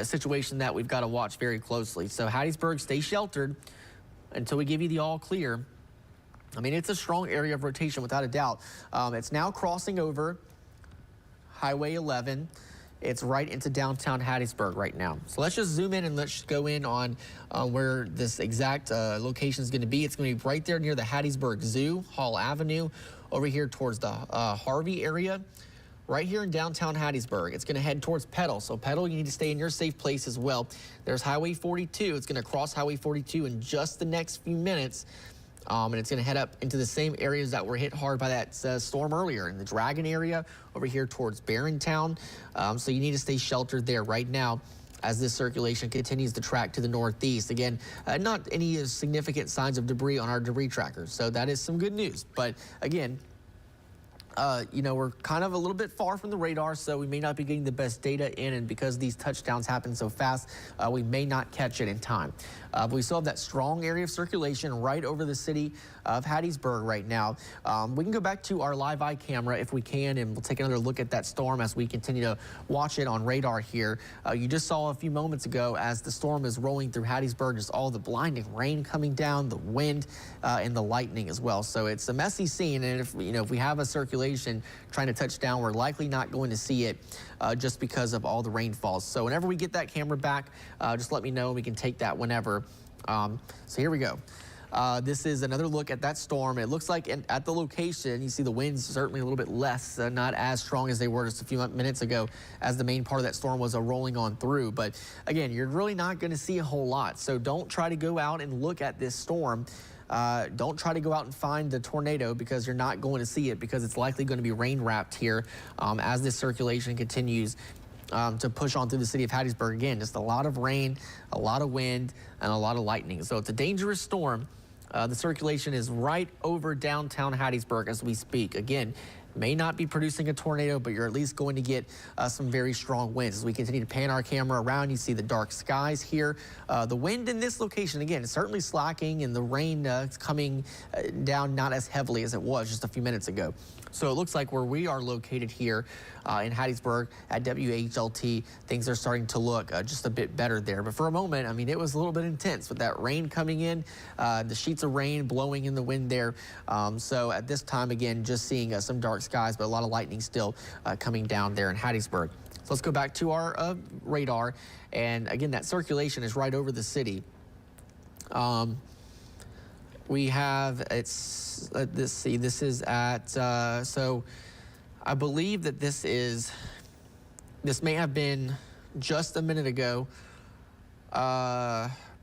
situation that we've got to watch very closely. So Hattiesburg, stay sheltered until we give you the all clear. I mean, it's a strong area of rotation without a doubt. It's now crossing over Highway 11. It's right into downtown Hattiesburg right now. So let's just zoom in and let's go in on where this exact location is going to be. It's going to be right there near the Hattiesburg Zoo, Hall Avenue, over here towards the Harvey area, right here in downtown Hattiesburg. It's going to head towards Petal. So Petal, you need to stay in your safe place as well. There's Highway 42. It's going to cross Highway 42 in just the next few minutes. And it's going to head up into the same areas that were hit hard by that storm earlier, in the Dragon area, over here towards Barrontown. So you need to stay sheltered there right now as this circulation continues to track to the northeast. Again, not any significant signs of debris on our debris trackers, so that is some good news. But again, we're kind of a little bit far from the radar, so we may not be getting the best data in, and because these touchdowns happen so fast, we may not catch it in time. But we still have that strong area of circulation right over the city of Hattiesburg right now. We can go back to our live eye camera if we can, and we'll take another look at that storm as we continue to watch it on radar here. You just saw a few moments ago as the storm is rolling through Hattiesburg, just all the blinding rain coming down, the wind, and the lightning as well. So it's a messy scene, and if we have a circulation trying to touch down, we're likely not going to see it just because of all the rainfalls. So whenever we get that camera back, just let me know and we can take that whenever. So here we go. This is another look at that storm. It looks like at the location, you see the winds certainly a little bit less, not as strong as they were just a few minutes ago as the main part of that storm was rolling on through. But again, you're really not going to see a whole lot. So don't try to go out and look at this storm. Don't try to go out and find the tornado, because you're not going to see it, because it's likely going to be rain wrapped here as this circulation continues to push on through the city of Hattiesburg. Again, just a lot of rain, a lot of wind, and a lot of lightning. So it's a dangerous storm. The circulation is right over downtown Hattiesburg as we speak. Again, may not be producing a tornado, but you're at least going to get some very strong winds. As we continue to pan our camera around, you see the dark skies here. The wind in this location, again, is certainly slacking, and the rain is coming down not as heavily as it was just a few minutes ago. So it looks like where we are located here in Hattiesburg at WHLT, things are starting to look just a bit better there. But for a moment, I mean, it was a little bit intense with that rain coming in, the sheets of rain blowing in the wind there. So at this time, again, just seeing some dark skies, but a lot of lightning still coming down there in Hattiesburg. So let's go back to our radar. And again, that circulation is right over the city. We have, let's see, this is at, so I believe that this may have been just a minute ago,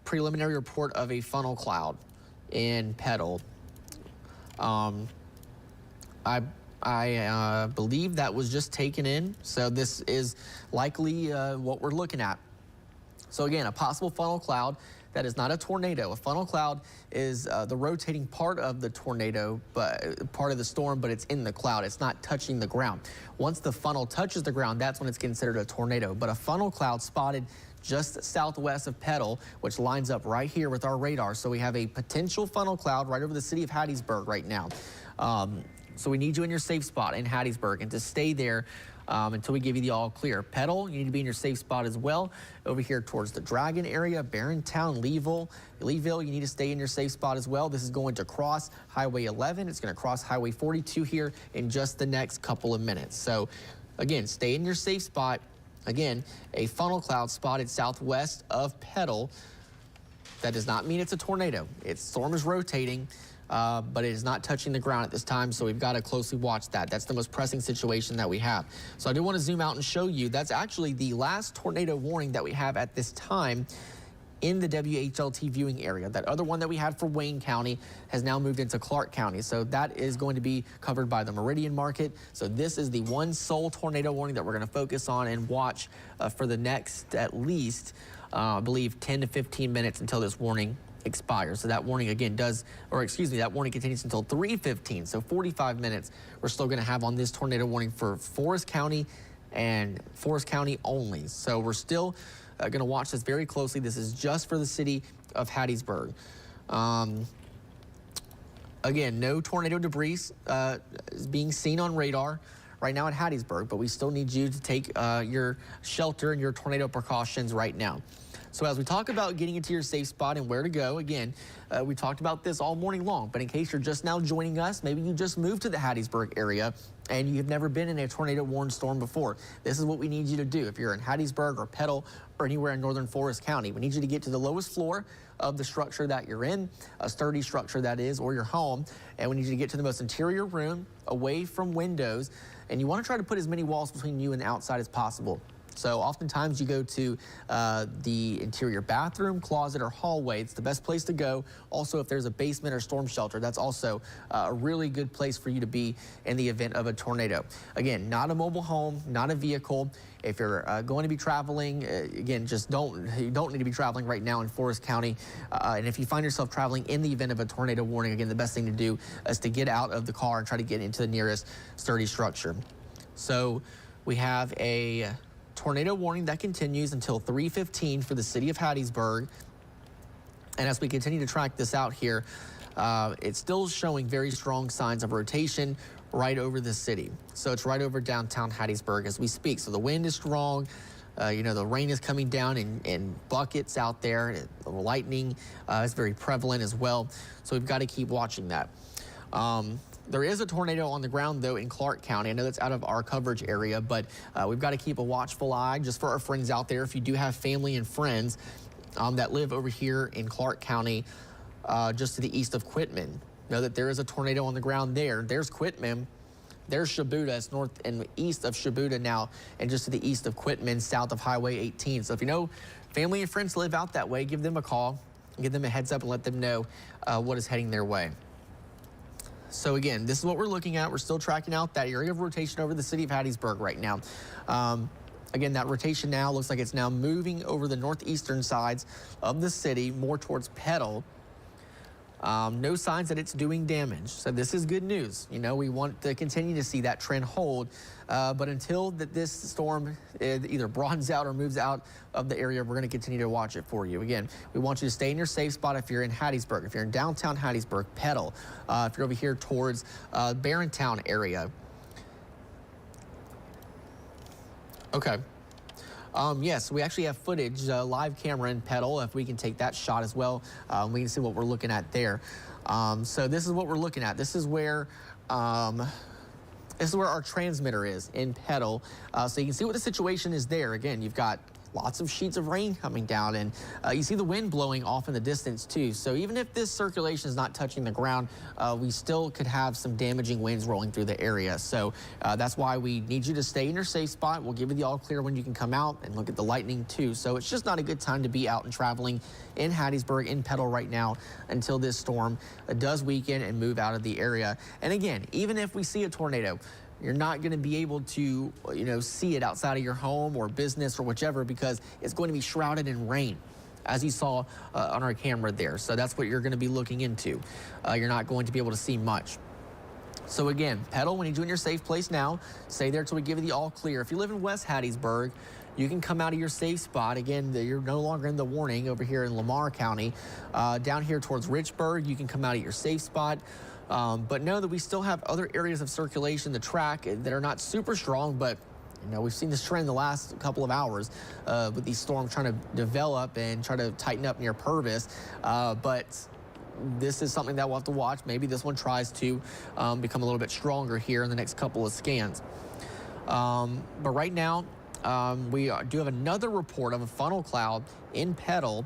preliminary report of a funnel cloud in Petal. I believe that was just taken in, so this is likely what we're looking at. So again, a possible funnel cloud. That is not a tornado. A funnel cloud is the rotating part of the tornado, but part of the storm, but it's in the cloud. It's not touching the ground. Once the funnel touches the ground, that's when it's considered a tornado. But a funnel cloud spotted just southwest of Petal, which lines up right here with our radar. So we have a potential funnel cloud right over the city of Hattiesburg right now. So we need you in your safe spot in Hattiesburg, and to stay there until we give you the all clear. Petal, you need to be in your safe spot as well. Over here towards the Dragon area, Barrontown, Leeville, you need to stay in your safe spot as well. This is going to cross Highway 11. It's going to cross Highway 42 here in just the next couple of minutes. So again, stay in your safe spot. Again, a funnel cloud spotted southwest of Petal. That does not mean it's a tornado. Its storm is rotating. But it is not touching the ground at this time, so we've got to closely watch that. That's the most pressing situation that we have. So I do want to zoom out and show you that's actually the last tornado warning that we have at this time in the WHLT viewing area. That other one that we had for Wayne County has now moved into Clark County, so that is going to be covered by the Meridian market. So this is the one sole tornado warning that we're going to focus on and watch for the next at least, I believe, 10 to 15 minutes until this warning expires. So that warning again that warning continues until 3:15, so 45 minutes we're still going to have on this tornado warning for Forest County, and Forest County only. So we're still going to watch this very closely. This is just for the city of Hattiesburg. Again, no tornado debris is being seen on radar right now at Hattiesburg, but we still need you to take your shelter and your tornado precautions right now. So as we talk about getting into your safe spot and where to go, again, we talked about this all morning long, but in case you're just now joining us, maybe you just moved to the Hattiesburg area and you've never been in a tornado-warned storm before. This is what we need you to do. If you're in Hattiesburg or Petal or anywhere in northern Forest County, we need you to get to the lowest floor of the structure that you're in, a sturdy structure that is, or your home, and we need you to get to the most interior room, away from windows, and you want to try to put as many walls between you and the outside as possible. So oftentimes you go to the interior bathroom, closet, or hallway. It's the best place to go. Also, if there's a basement or storm shelter, that's also a really good place for you to be in the event of a tornado. Again, not a mobile home, not a vehicle. If you're going to be traveling, again, you don't need to be traveling right now in Forest County. And if you find yourself traveling in the event of a tornado warning, again, the best thing to do is to get out of the car and try to get into the nearest sturdy structure. So we have a tornado warning that continues until 3:15 for the city of Hattiesburg. And as we continue to track this out here, it's still showing very strong signs of rotation right over the city. So it's right over downtown Hattiesburg as we speak. So the wind is strong. You know, the rain is coming down in buckets out there. The lightning is very prevalent as well. So we've got to keep watching that. There is a tornado on the ground, though, in Clark County. I know that's out of our coverage area, but we've got to keep a watchful eye just for our friends out there. If you do have family and friends that live over here in Clark County, just to the east of Quitman, know that there is a tornado on the ground there. There's Quitman. There's Shibuda. It's north and east of Shibuda now, and just to the east of Quitman, south of Highway 18. So if you know family and friends live out that way, give them a call, give them a heads up, and let them know what is heading their way. So again, this is what we're looking at. We're still tracking out that area of rotation over the city of Hattiesburg right now. Again, that rotation now looks like it's now moving over the northeastern sides of the city, more towards Petal. No signs that it's doing damage. So this is good news. You know, we want to continue to see that trend hold. But until this storm either broadens out or moves out of the area, we're going to continue to watch it for you. Again, we want you to stay in your safe spot if you're in Hattiesburg, if you're in downtown Hattiesburg, Petal, if you're over here towards Barrontown area. Okay. Yes, we actually have footage, live camera in Petal. If we can take that shot as well, we can see what we're looking at there. So this is what we're looking at. This is where our transmitter is in Petal. So you can see what the situation is there. Again, you've got lots of sheets of rain coming down, and you see the wind blowing off in the distance too. So even if this circulation is not touching the ground, we still could have some damaging winds rolling through the area. So that's why we need you to stay in your safe spot. We'll give you the all clear when you can come out and look at the lightning too. So it's just not a good time to be out and traveling in Hattiesburg, in Petal right now until this storm does weaken and move out of the area. And again, even if we see a tornado, you're not going to be able to, you know, see it outside of your home or business or whichever, because it's going to be shrouded in rain, as you saw on our camera there. So that's what you're going to be looking into. You're not going to be able to see much. So again, Petal, when you're in your safe place now, stay there till we give you the all clear. If you live in West Hattiesburg, you can come out of your safe spot. Again, you're no longer in the warning over here in Lamar County. Down here towards Richburg, you can come out of your safe spot. But know that we still have other areas of circulation to track that are not super strong, but you know, we've seen this trend the last couple of hours with these storms trying to develop and try to tighten up near Purvis. But this is something that we'll have to watch. Maybe this one tries to become a little bit stronger here in the next couple of scans. But right now, we do have another report of a funnel cloud in Petal.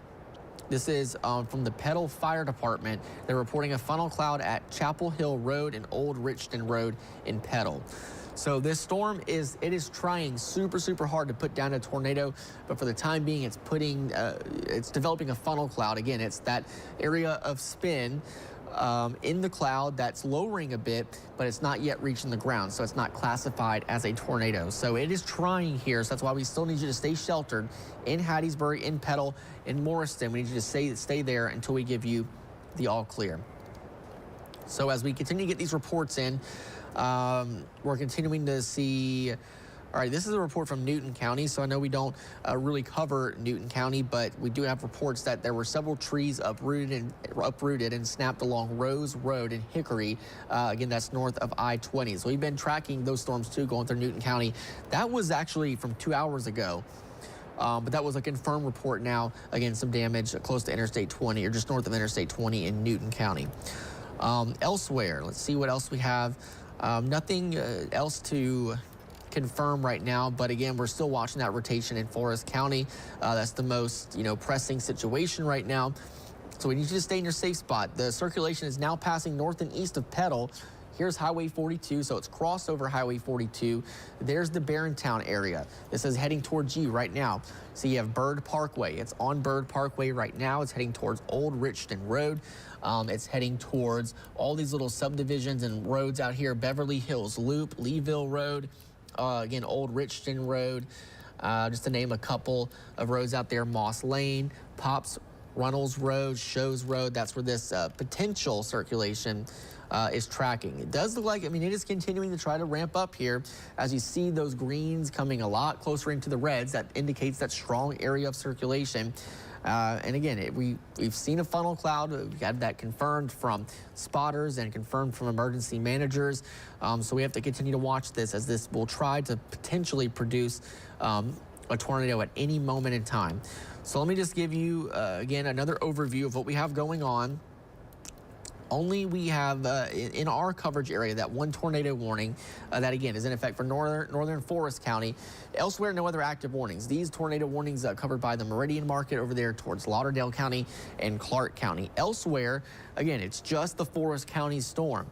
This is from the Petal Fire Department. They're reporting a funnel cloud at Chapel Hill Road and Old Richton Road in Petal. So this storm is trying super hard to put down a tornado, but for the time being, it's developing a funnel cloud. Again, it's that area of spin in the cloud that's lowering a bit, but it's not yet reaching the ground, so it's not classified as a tornado. So it is trying here, so that's why we still need you to stay sheltered in Hattiesburg, in Petal, in Morriston. We need you to stay there until we give you the all clear. So as we continue to get these reports in, we're continuing to see All right, this is a report from Newton County, so I know we don't really cover Newton County, but we do have reports that there were several trees uprooted and snapped along Rose Road in Hickory. Again, that's north of I-20. So we've been tracking those storms too going through Newton County. That was actually from 2 hours ago. But that was a confirmed report now. Again, some damage close to Interstate 20 or just north of Interstate 20 in Newton County. Elsewhere, let's see what else we have. Nothing else to confirm right now, but again, we're still watching that rotation in Forest County. That's the most, pressing situation right now. So we need you to stay in your safe spot. The circulation is now passing north and east of Petal. Here's Highway 42, so it's crossed over Highway 42. There's the Barrontown area. This is heading towards you right now. So you have Bird Parkway. It's on Bird Parkway right now. It's heading towards Old Richton Road. It's heading towards all these little subdivisions and roads out here. Beverly Hills Loop, Leeville Road, again, Old Richton Road, just to name a couple of roads out there. Moss Lane, Pops Runnels Road, Shows Road. That's where this potential circulation is tracking. It does look like, it is continuing to try to ramp up here. As you see those greens coming a lot closer into the reds, that indicates that strong area of circulation. And again, we've seen a funnel cloud. We've had that confirmed from spotters and confirmed from emergency managers. So we have to continue to watch this, as this will try to potentially produce a tornado at any moment in time. So let me just give you, again, another overview of what we have going on. Only we have in our coverage area that one tornado warning that, again, is in effect for northern Forest County. Elsewhere, no other active warnings. These tornado warnings covered by the Meridian Market over there towards Lauderdale County and Clark County. Elsewhere, again, it's just the Forest County storm.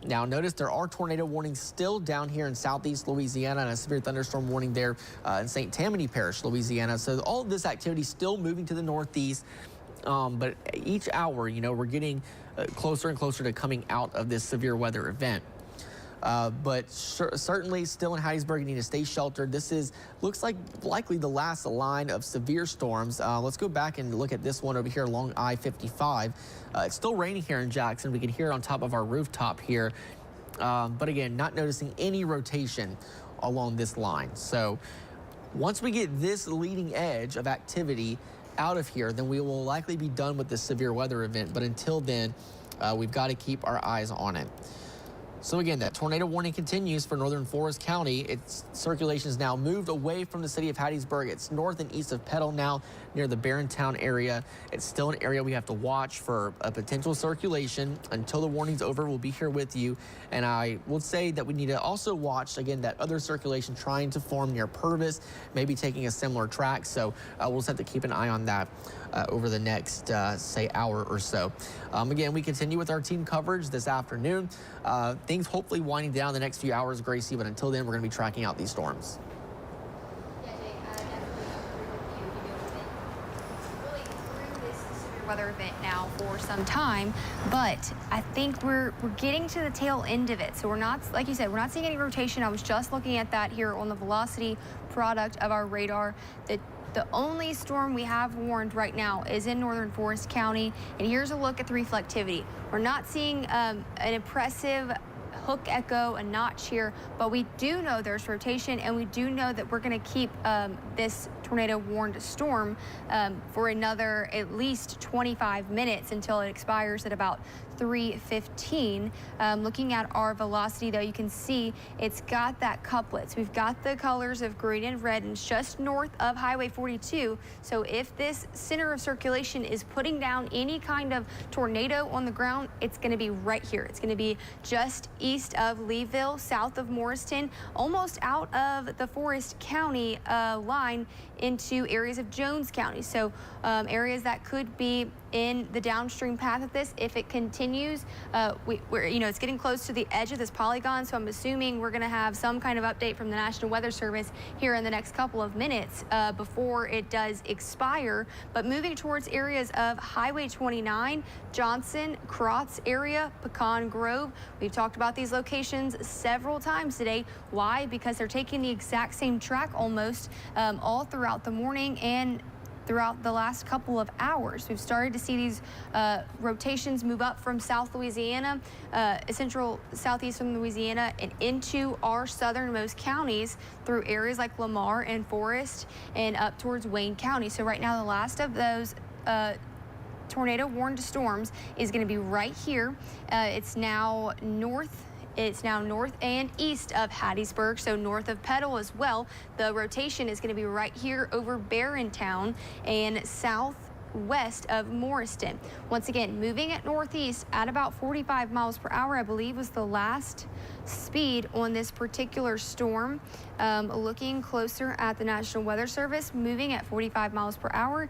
Now, notice there are tornado warnings still down here in southeast Louisiana, and a severe thunderstorm warning there in St. Tammany Parish, Louisiana. So all of this activity still moving to the northeast. But each hour, we're getting closer and closer to coming out of this severe weather event. But certainly still in Hattiesburg, you need to stay sheltered. This looks like likely the last line of severe storms. Let's go back and look at this one over here along I-55. It's still raining here in Jackson. We can hear it on top of our rooftop here. But again, not noticing any rotation along this line. So once we get this leading edge of activity out of here, then we will likely be done with this severe weather event. But until then, we've got to keep our eyes on it. So again, that tornado warning continues for northern Forest County. Its circulation is now moved away from the city of Hattiesburg. It's north and east of Petal now, near the Barrontown area. It's still an area we have to watch for a potential circulation. Until the warning's over, we'll be here with you. And I will say that we need to also watch, again, that other circulation trying to form near Purvis, maybe taking a similar track. So we'll just have to keep an eye on that over the next, say, hour or so. Again, we continue with our team coverage this afternoon. Things hopefully winding down the next few hours, Gracie, but until then, we're going to be tracking out these storms. Yeah, Jake, definitely agree with you. We've been really through this severe weather event now for some time, but I think we're getting to the tail end of it. So we're not, like you said, we're not seeing any rotation. I was just looking at that here on the velocity product of our radar. The only storm we have warned right now is in northern Forest County, and here's a look at the reflectivity. We're not seeing an impressive hook echo, a notch here, but we do know there's rotation, and we do know that we're going to keep this tornado warned storm for another at least 25 minutes until it expires at about 3:15. Looking at our velocity, though, you can see it's got that couplets. We've got the colors of green and red, and it's just north of Highway 42. So if this center of circulation is putting down any kind of tornado on the ground, it's going to be right here. It's going to be just east of Leeville, south of Morriston, almost out of the Forest County line into areas of Jones County. So areas that could be in the downstream path of this if it continues. It's getting close to the edge of this polygon, so I'm assuming we're going to have some kind of update from the National Weather Service here in the next couple of minutes before it does expire. But moving towards areas of Highway 29, Johnson, Crotts area, Pecan Grove. We've talked about these locations several times today. Why? Because they're taking the exact same track almost all throughout the morning and throughout the last couple of hours. We've started to see these rotations move up from South Louisiana, central southeastern Louisiana, and into our southernmost counties through areas like Lamar and Forest and up towards Wayne County. So right now, the last of those tornado warned storms is going to be right here. It's now north and east of Hattiesburg, so north of Petal as well. The rotation is going to be right here over Barrontown and southwest of Morriston. Once again, moving at northeast at about 45 miles per hour, I believe was the last speed on this particular storm. Looking closer at the National Weather Service, moving at 45 miles per hour.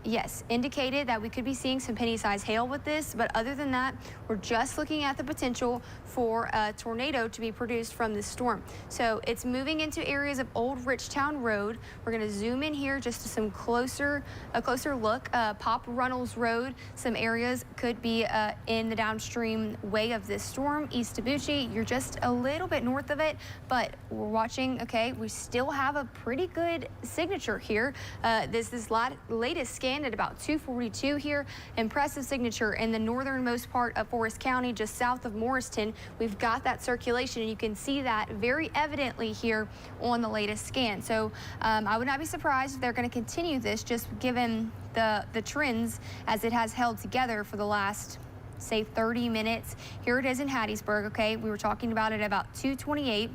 Yes, indicated that we could be seeing some penny-sized hail with this, but other than that, we're just looking at the potential for a tornado to be produced from this storm. So it's moving into areas of Old Richtown Road. We're going to zoom in here just to a closer look. Pop Runnels Road, some areas could be in the downstream way of this storm. East Tabuchi, you're just a little bit north of it, but we're watching. Okay, we still have a pretty good signature here. This latest scan at about 242 here. Impressive signature in the northernmost part of Forest County, just south of Morriston. We've got that circulation, and you can see that very evidently here on the latest scan. So I would not be surprised if they're going to continue this, just given the trends as it has held together for the last, say, 30 minutes. Here it is in Hattiesburg. Okay, we were talking about it about 228.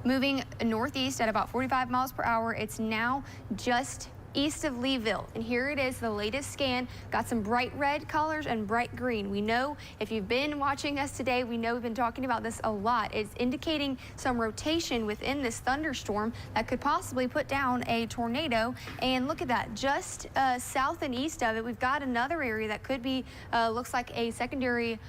Moving northeast at about 45 miles per hour. It's now just east of Leeville. And here it is, the latest scan. Got some bright red colors and bright green. We know, if you've been watching us today, we know we've been talking about this a lot. It's indicating some rotation within this thunderstorm that could possibly put down a tornado. And look at that, just south and east of it, we've got another area that could be, looks like a secondary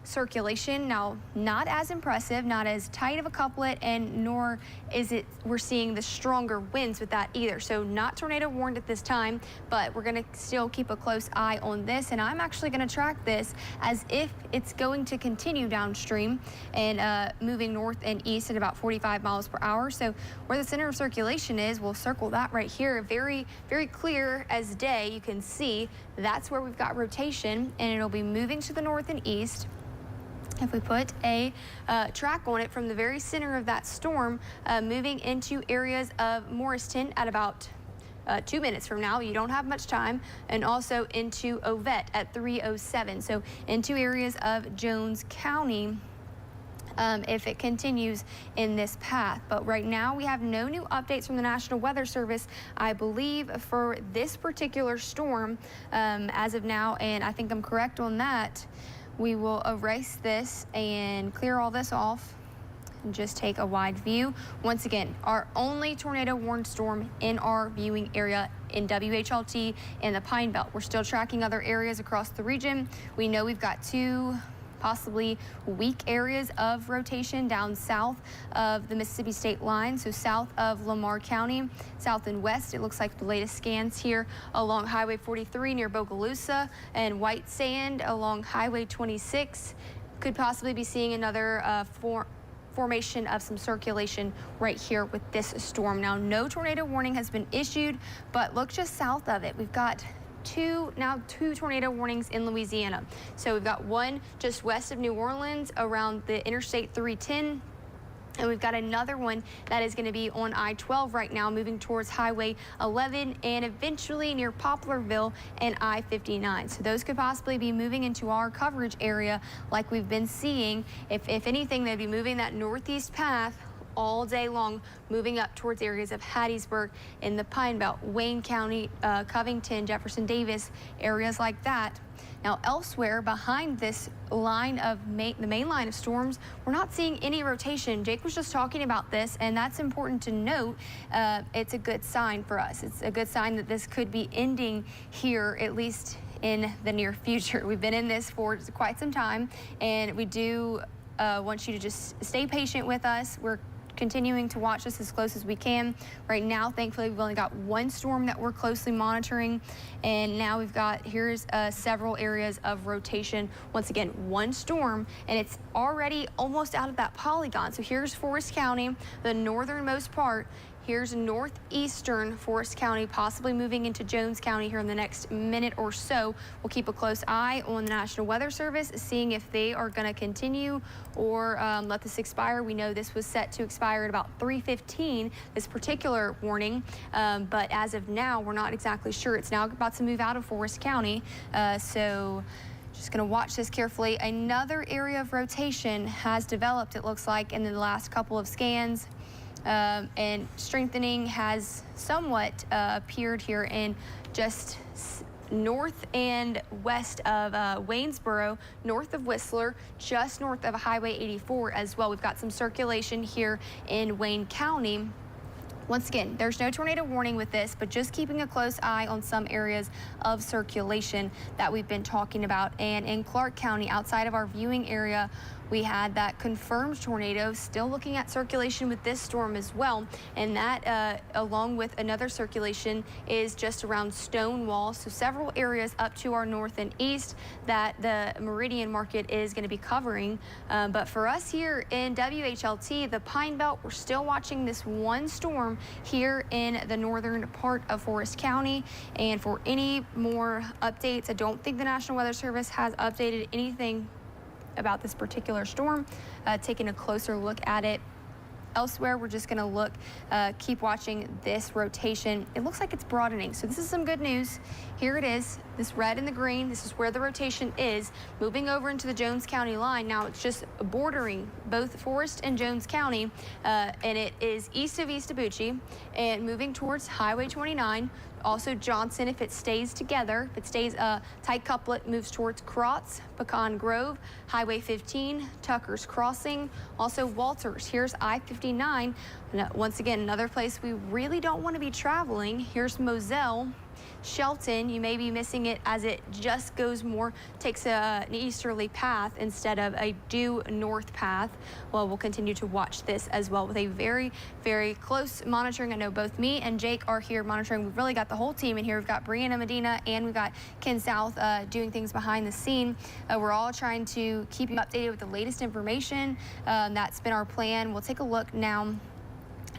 circulation. Now, not as impressive, not as tight of a couplet, and nor is it we're seeing the stronger winds with that either. So not tornado warned at this time, but we're going to still keep a close eye on this, and I'm actually going to track this as if it's going to continue downstream and moving north and east at about 45 miles per hour. So where the center of circulation is, we'll circle that right here. Very, very clear as day. You can see that's where we've got rotation, and it'll be moving to the north and east. If we put a track on it from the very center of that storm, moving into areas of Morriston at about 2 minutes from now, you don't have much time, and also into Ovette at 3:07. So into areas of Jones County if it continues in this path. But right now we have no new updates from the National Weather Service, I believe, for this particular storm as of now, and I think I'm correct on that. We will erase this and clear all this off and just take a wide view. Once again, our only tornado warned storm in our viewing area in WHLT and the Pine Belt. We're still tracking other areas across the region. We know we've got two possibly weak areas of rotation down south of the Mississippi state line, so south of Lamar County, south and west. It looks like the latest scans here along Highway 43 near Bogalusa and White Sand along Highway 26. Could possibly be seeing another formation of some circulation right here with this storm. Now, no tornado warning has been issued, but look just south of it. We've got two tornado warnings in Louisiana. So we've got one just west of New Orleans around the Interstate 310. And we've got another one that is going to be on I-12 right now, moving towards Highway 11 and eventually near Poplarville and I-59. So those could possibly be moving into our coverage area like we've been seeing. If anything, they'd be moving that northeast path all day long, moving up towards areas of Hattiesburg in the Pine Belt, Wayne County, Covington, Jefferson Davis, areas like that. Now, elsewhere behind this line of the main line of storms, we're not seeing any rotation. Jake was just talking about this, and that's important to note. It's a good sign for us. It's a good sign that this could be ending here, at least in the near future. We've been in this for quite some time, and we do want you to just stay patient with us. We're continuing to watch this as close as we can. Right now, thankfully, we've only got one storm that we're closely monitoring, and now we've got, here's several areas of rotation. Once again, one storm, and it's already almost out of that polygon. So here's Forest County, the northernmost part. Here's northeastern Forest County, possibly moving into Jones County here in the next minute or so. We'll keep a close eye on the National Weather Service, seeing if they are going to continue or let this expire. We know this was set to expire at about 3:15, this particular warning, but as of now, we're not exactly sure. It's now about to move out of Forest County, so just going to watch this carefully. Another area of rotation has developed, it looks like, in the last couple of scans. And strengthening has somewhat appeared here in just north and west of Waynesboro, north of Whistler, just north of Highway 84 as well. We've got some circulation here in Wayne County. Once again, there's no tornado warning with this, but just keeping a close eye on some areas of circulation that we've been talking about. And in Clark County, outside of our viewing area, we had that confirmed tornado. Still looking at circulation with this storm as well. And that, along with another circulation, is just around Stonewall. So several areas up to our north and east that the Meridian market is going to be covering. But for us here in WHLT, the Pine Belt, we're still watching this one storm here in the northern part of Forest County. And for any more updates, I don't think the National Weather Service has updated anything about this particular storm. Taking a closer look at it elsewhere, we're just going to look, keep watching this rotation. It looks like it's broadening, so this is some good news. Here it is, this red and the green. This is where the rotation is, moving over into the Jones County line. Now it's just bordering both Forest and Jones County, and it is east of Bucci and moving towards Highway 29. Also Johnson, if it stays together, if it stays a tight couplet, moves towards Crotts, Pecan Grove, Highway 15, Tucker's Crossing, also Walters. Here's I-59. Once again, another place we really don't want to be traveling. Here's Moselle. Shelton, you may be missing it as it just goes more, takes an easterly path instead of a due north path. Well, we'll continue to watch this as well with a very, very close monitoring. I know both me and Jake are here monitoring. We've really got the whole team in here. We've got Brianna Medina and we've got Ken South doing things behind the scene. We're all trying to keep you updated with the latest information. That's been our plan. We'll take a look now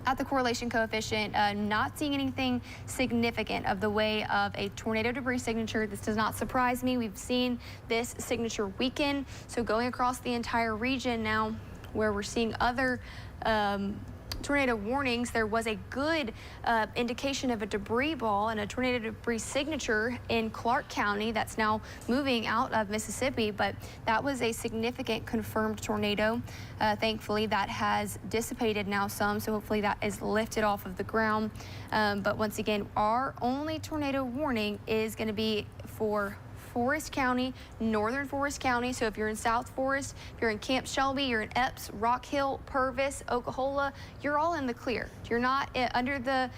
at the correlation coefficient, not seeing anything significant of the way of a tornado debris signature. This does not surprise me. We've seen this signature weaken. So going across the entire region now, where we're seeing other tornado warnings, there was a good indication of a debris ball and a tornado debris signature in Clark County that's now moving out of Mississippi, but that was a significant confirmed tornado. Thankfully, that has dissipated now some, so hopefully that is lifted off of the ground. But once again, our only tornado warning is going to be for Forest County, northern Forest County. So if you're in South Forest, if you're in Camp Shelby, you're in Epps, Rock Hill, Purvis, Oklahola, you're all in the clear. You're not under the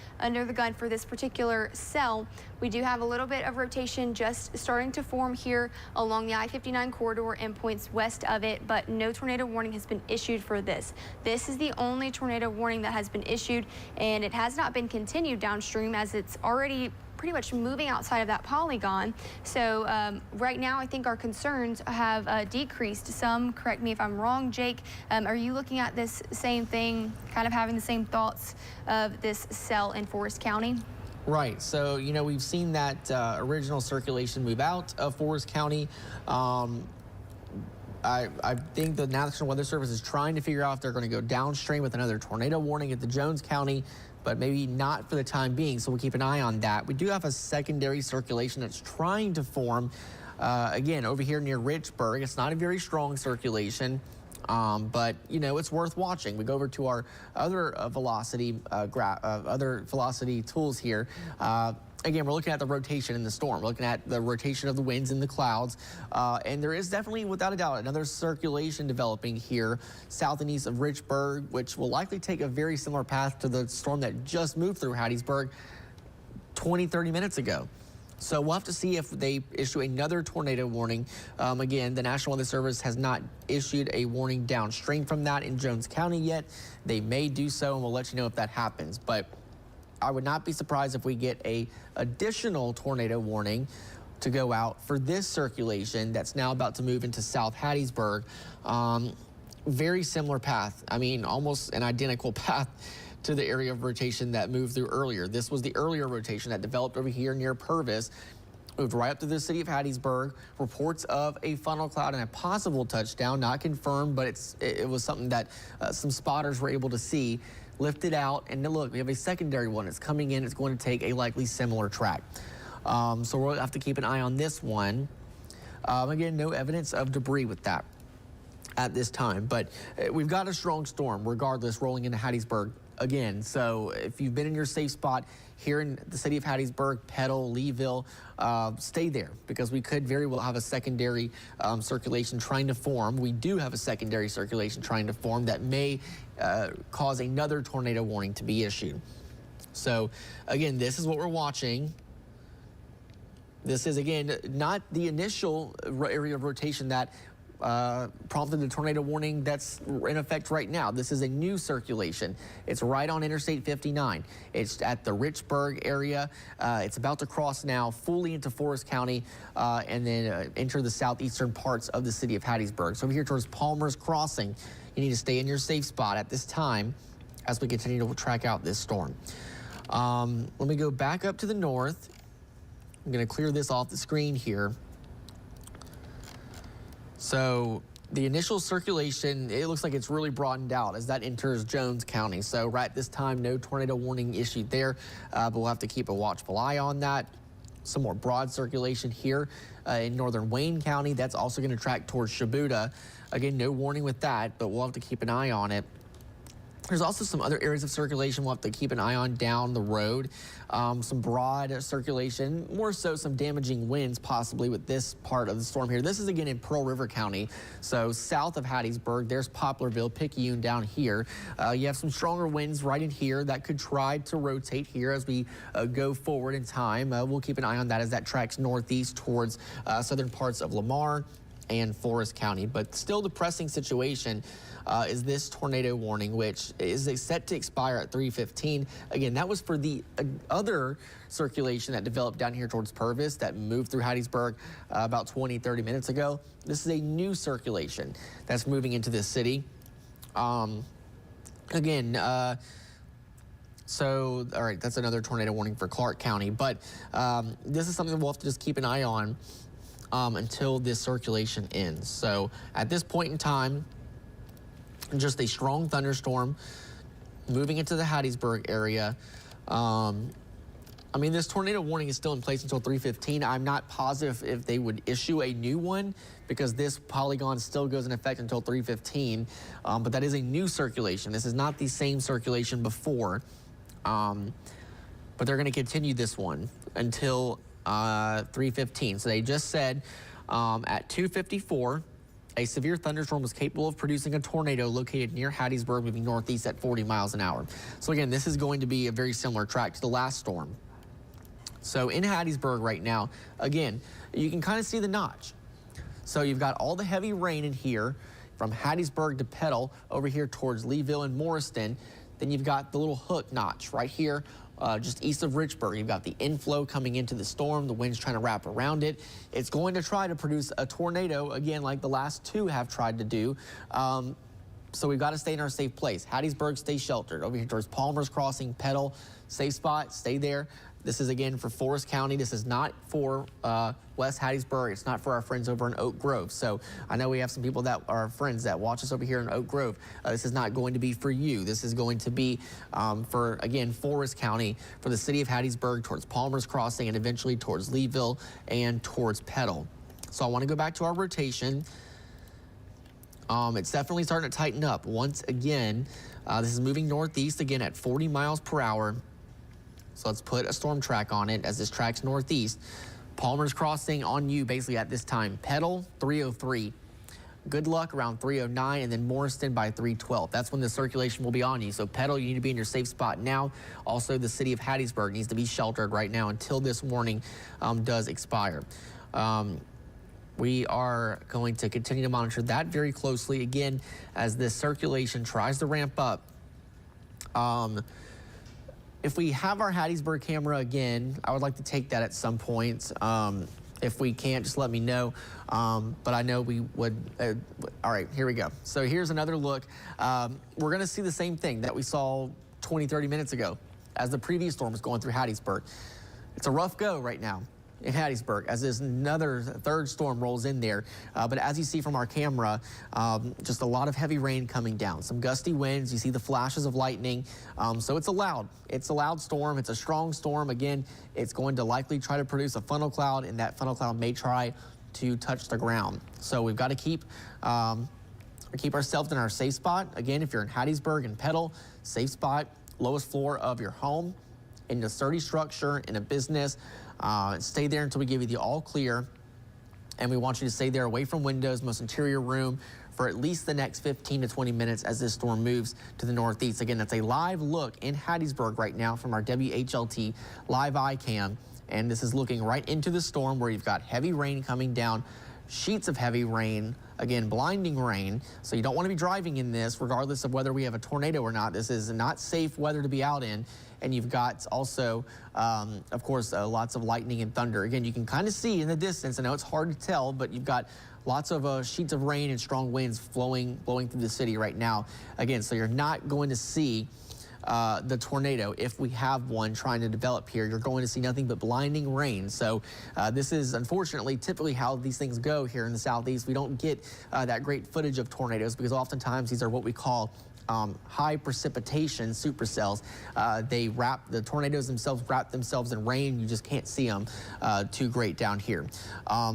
gun for this particular cell. We do have a little bit of rotation just starting to form here along the I-59 corridor and points west of it, but no tornado warning has been issued for this. This is the only tornado warning that has been issued, and it has not been continued downstream as it's already pretty much moving outside of that polygon. So right now, I think our concerns have decreased some. Correct me if I'm wrong, Jake. Are you looking at this same thing, kind of having the same thoughts of this cell in Forest County? Right. So, you know, we've seen that original circulation move out of Forest County. I think the National Weather Service is trying to figure out if they're going to go downstream with another tornado warning at the Jones County, but maybe not for the time being, so we'll keep an eye on that. We do have a secondary circulation that's trying to form, again, over here near Richburg. It's not a very strong circulation, but, you know, it's worth watching. We go over to our other velocity tools here. Again, we're looking at the rotation in the storm. We're looking at the rotation of the winds in the clouds. And there is definitely, without a doubt, another circulation developing here south and east of Richburg, which will likely take a very similar path to the storm that just moved through Hattiesburg 20-30 minutes ago. So we'll have to see if they issue another tornado warning. Again, the National Weather Service has not issued a warning downstream from that in Jones County yet. They may do so, and we'll let you know if that happens. But I would not be surprised if we get a additional tornado warning to go out for this circulation that's now about to move into South Hattiesburg. Very similar path. I mean, almost an identical path to the area of rotation that moved through earlier. This was the earlier rotation that developed over here near Purvis, moved right up to the city of Hattiesburg. Reports of a funnel cloud and a possible touchdown, not confirmed, but it was something that some spotters were able to see. Lifted out, and look, we have a secondary one. It's coming in. It's going to take a likely similar track. So we'll have to keep an eye on this one. Again, no evidence of debris with that at this time, but we've got a strong storm regardless rolling into Hattiesburg again. So if you've been in your safe spot here in the city of Hattiesburg, Petal, Leeville, stay there, because we could very well have a secondary circulation trying to form. We do have a secondary circulation trying to form that may cause another tornado warning to be issued. So again, this is what we're watching. This is, again, not the initial area of rotation that prompted the tornado warning that's in effect right now. This is a new circulation. It's right on Interstate 59. It's at the Richburg area. It's about to cross now fully into Forest County and then enter the southeastern parts of the city of Hattiesburg. So over here towards Palmer's Crossing, you need to stay in your safe spot at this time as we continue to track out this storm. Let me go back up to the north. I'm going to clear this off the screen here. So the initial circulation, it looks like it's really broadened out as that enters Jones County. So right at this time, no tornado warning issued there, but we'll have to keep a watchful eye on that. Some more broad circulation here in northern Wayne County. That's also going to track towards Shibuda. Again, no warning with that, but we'll have to keep an eye on it. There's also some other areas of circulation we'll have to keep an eye on down the road. Some broad circulation, more so some damaging winds possibly with this part of the storm here. This is again in Pearl River County, so south of Hattiesburg. There's Poplarville, Picayune down here. You have some stronger winds right in here that could try to rotate here as we go forward in time. We'll keep an eye on that as that tracks northeast towards southern parts of Lamar and Forest County. But still the pressing situation is this tornado warning, which is set to expire at 3:15. Again, that was for the other circulation that developed down here towards Purvis that moved through Hattiesburg about 20-30 minutes ago. This is a new circulation that's moving into this city. Again, so, all right, that's another tornado warning for Clark County. But this is something we'll have to just keep an eye on until this circulation ends. So at this point in time, just a strong thunderstorm moving into the Hattiesburg area. I mean, this tornado warning is still in place until 3:15. I'm not positive if they would issue a new one because this polygon still goes in effect until 3:15. But that is a new circulation. This is not the same circulation before. But they're going to continue this one until 3:15. So they just said at 2:54, a severe thunderstorm was capable of producing a tornado located near Hattiesburg, moving northeast at 40 miles an hour. So again, this is going to be a very similar track to the last storm. So in Hattiesburg right now, again, you can kind of see the notch. So you've got all the heavy rain in here from Hattiesburg to Petal over here towards Leeville and Morriston. Then you've got the little hook notch right here just east of Richburg. You've got the inflow coming into the storm, the wind's trying to wrap around it. It's going to try to produce a tornado, again, like the last two have tried to do. So we've got to stay in our safe place. Hattiesburg, stay sheltered. Over here towards Palmer's Crossing, Petal, safe spot, stay there. This is, again, for Forest County. This is not for West Hattiesburg. It's not for our friends over in Oak Grove. So I know we have some people that are friends that watch us over here in Oak Grove. This is not going to be for you. This is going to be for, again, Forest County, for the city of Hattiesburg, towards Palmer's Crossing, and eventually towards Leeville and towards Petal. So I want to go back to our rotation. It's definitely starting to tighten up once again. This is moving northeast again at 40 miles per hour. So let's put a storm track on it as this tracks northeast. Palmer's Crossing on you basically at this time. Petal, 3:03. Good luck around 3:09, and then Morriston by 3:12. That's when the circulation will be on you. So Petal, you need to be in your safe spot now. Also, the city of Hattiesburg needs to be sheltered right now until this warning does expire. We are going to continue to monitor that very closely, again, as this circulation tries to ramp up. If we have our Hattiesburg camera again, I would like to take that at some point. If we can't, just let me know. But I know we would. All right, here we go. So here's another look. We're going to see the same thing that we saw 20, 30 minutes ago as the previous storm was going through Hattiesburg. It's a rough go right now in Hattiesburg as this another third storm rolls in there. But as you see from our camera, just a lot of heavy rain coming down, some gusty winds. You see the flashes of lightning. So it's a loud storm. It's a strong storm. Again, it's going to likely try to produce a funnel cloud, and that funnel cloud may try to touch the ground. So we've got to keep ourselves in our safe spot. Again, if you're in Hattiesburg and Petal, safe spot, lowest floor of your home, in a sturdy structure, in a business. Stay there until we give you the all clear. And we want you to stay there away from windows, most interior room, for at least the next 15 to 20 minutes as this storm moves to the northeast. Again, that's a live look in Hattiesburg right now from our WHLT live eye cam. And this is looking right into the storm where you've got heavy rain coming down, sheets of heavy rain, again, blinding rain. So you don't want to be driving in this regardless of whether we have a tornado or not. This is not safe weather to be out in. And you've got also, of course, lots of lightning and thunder. Again, you can kind of see in the distance. I know it's hard to tell, but you've got lots of sheets of rain and strong winds blowing through the city right now. Again, so you're not going to see the tornado if we have one trying to develop here. You're going to see nothing but blinding rain. So this is unfortunately typically how these things go here in the southeast. We don't get that great footage of tornadoes because oftentimes these are what we call high precipitation supercells. The tornadoes themselves wrap themselves in rain. You just can't see them too great down here.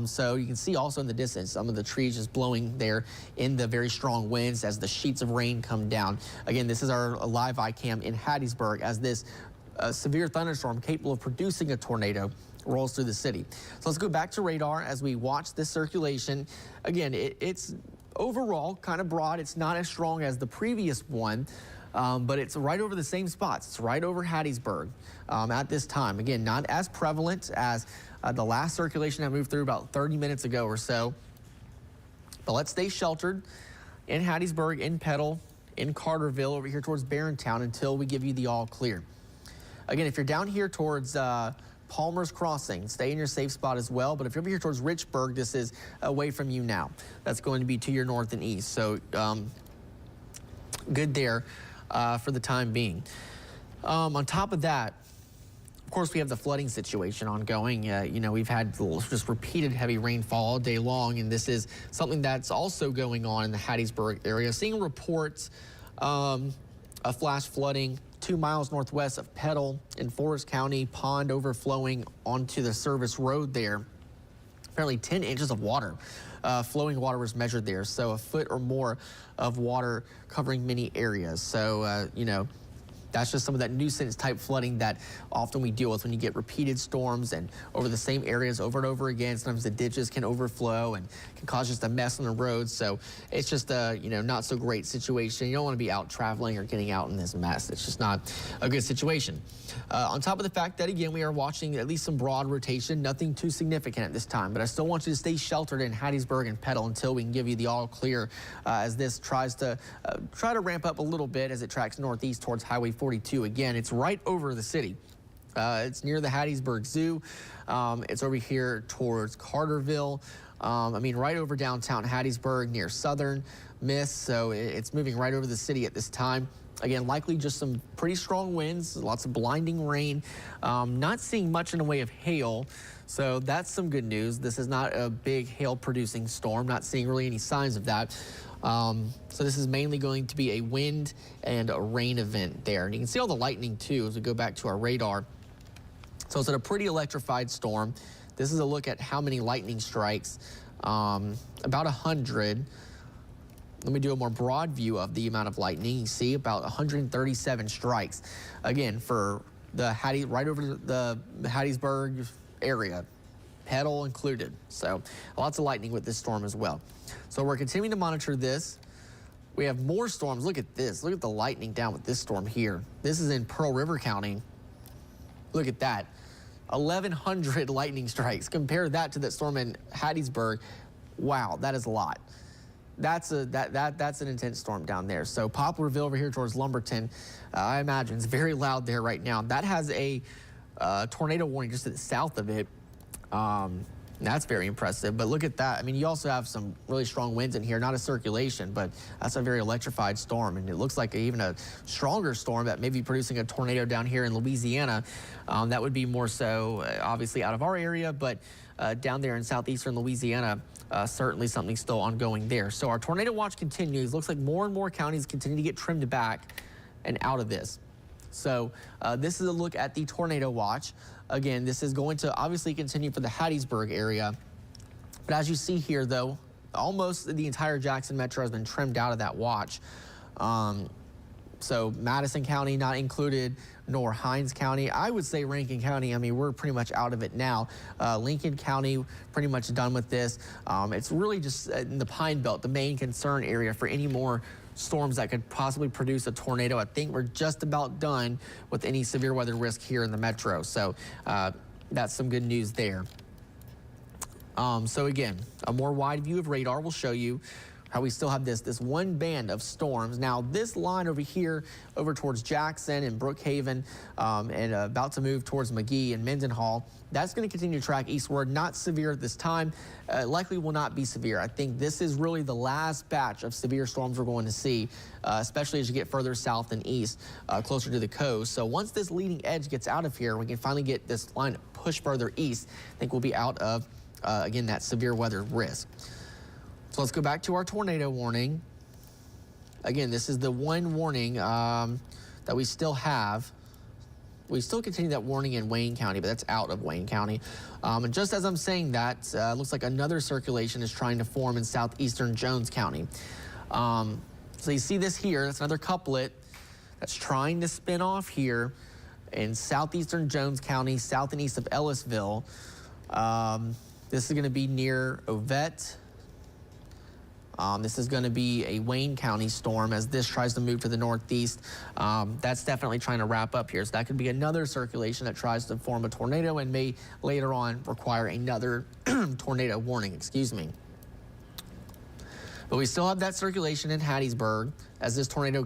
So you can see also in the distance some of the trees just blowing there in the very strong winds as the sheets of rain come down. Again, this is our live eye cam in Hattiesburg as this severe thunderstorm capable of producing a tornado rolls through the city. So let's go back to radar as we watch this circulation. Again, it's overall kind of broad. It's not as strong as the previous one, but it's right over the same spots. It's right over Hattiesburg at this time. Again, not as prevalent as the last circulation that moved through about 30 minutes ago or so. But let's stay sheltered in Hattiesburg, in Petal, in Carterville, over here towards Barrontown until we give you the all clear. Again, if you're down here towards Palmer's Crossing, stay in your safe spot as well. But if you're over here towards Richburg, this is away from you now. That's going to be to your north and east. So good there for the time being. On top of that, of course, we have the flooding situation ongoing. You know, we've had just repeated heavy rainfall all day long, and this is something that's also going on in the Hattiesburg area. Seeing reports of flash flooding 2 miles northwest of Petal in Forest County, pond overflowing onto the service road there. Apparently 10 inches of water, flowing water was measured there. So a foot or more of water covering many areas. So, you know, that's just some of that nuisance type flooding that often we deal with when you get repeated storms and over the same areas over and over again. Sometimes the ditches can overflow and can cause just a mess on the roads. So it's just a, you know, not so great situation. You don't want to be out traveling or getting out in this mess. It's just not a good situation. On top of the fact that, again, we are watching at least some broad rotation, nothing too significant at this time, but I still want you to stay sheltered in Hattiesburg and Petal until we can give you the all clear as this tries to ramp up a little bit as it tracks northeast towards Highway 42. Again, it's right over the city. It's near the Hattiesburg Zoo. It's over here towards Carterville. I mean, right over downtown Hattiesburg near Southern Miss. So it's moving right over the city at this time. Again, likely just some pretty strong winds, lots of blinding rain. Not seeing much in the way of hail. So that's some good news. This is not a big hail-producing storm. Not seeing really any signs of that. So this is mainly going to be a wind and a rain event there. And you can see all the lightning, too, as we go back to our radar. So it's a pretty electrified storm. This is a look at how many lightning strikes. About 100. Let me do a more broad view of the amount of lightning. You see about 137 strikes. Again, for the right over the Hattiesburg area, Petal included. So lots of lightning with this storm as well. So we're continuing to monitor this. We have more storms. Look at this. Look at the lightning down with this storm here. This is in Pearl River County. Look at that. 1,100 lightning strikes. Compare that to that storm in Hattiesburg. Wow, that is a lot. That's an intense storm down there. So Poplarville over here towards Lumberton, I imagine it's very loud there right now. That has a tornado warning just to the south of it. That's very impressive, but look at that. I mean, you also have some really strong winds in here, not a circulation, but that's a very electrified storm, and it looks like even a stronger storm that may be producing a tornado down here in Louisiana. That would be more so, obviously, out of our area, but down there in southeastern Louisiana, certainly something still ongoing there. So our tornado watch continues. Looks like more and more counties continue to get trimmed back and out of this. So this is a look at the tornado watch. Again, this is going to obviously continue for the Hattiesburg area. But as you see here, though, almost the entire Jackson Metro has been trimmed out of that watch. So Madison County not included, nor Hinds County. I would say Rankin County, I mean, we're pretty much out of it now. Lincoln County, pretty much done with this. It's really just in the Pine Belt, the main concern area for any more storms that could possibly produce a tornado. I think we're just about done with any severe weather risk here in the metro. So that's some good news there. So again, a more wide view of radar will show you how we still have this one band of storms. Now this line over here, over towards Jackson and Brookhaven, and about to move towards McGee and Mendenhall, that's going to continue to track eastward. Not severe at this time, likely will not be severe. I think this is really the last batch of severe storms we're going to see, especially as you get further south and east, closer to the coast. So once this leading edge gets out of here, we can finally get this line pushed further east. I think we'll be out of, again, that severe weather risk. So let's go back to our tornado warning. Again, this is the one warning that we still have. We still continue that warning in Wayne County, but that's out of Wayne County. And just as I'm saying that, looks like another circulation is trying to form in southeastern Jones County. So you see this here, that's another couplet that's trying to spin off here in southeastern Jones County, south and east of Ellisville. This is going to be near Ovette. This is going to be a Wayne County storm as this tries to move to the northeast. That's definitely trying to wrap up here. So that could be another circulation that tries to form a tornado and may later on require another tornado warning, excuse me. But we still have that circulation in Hattiesburg as this tornado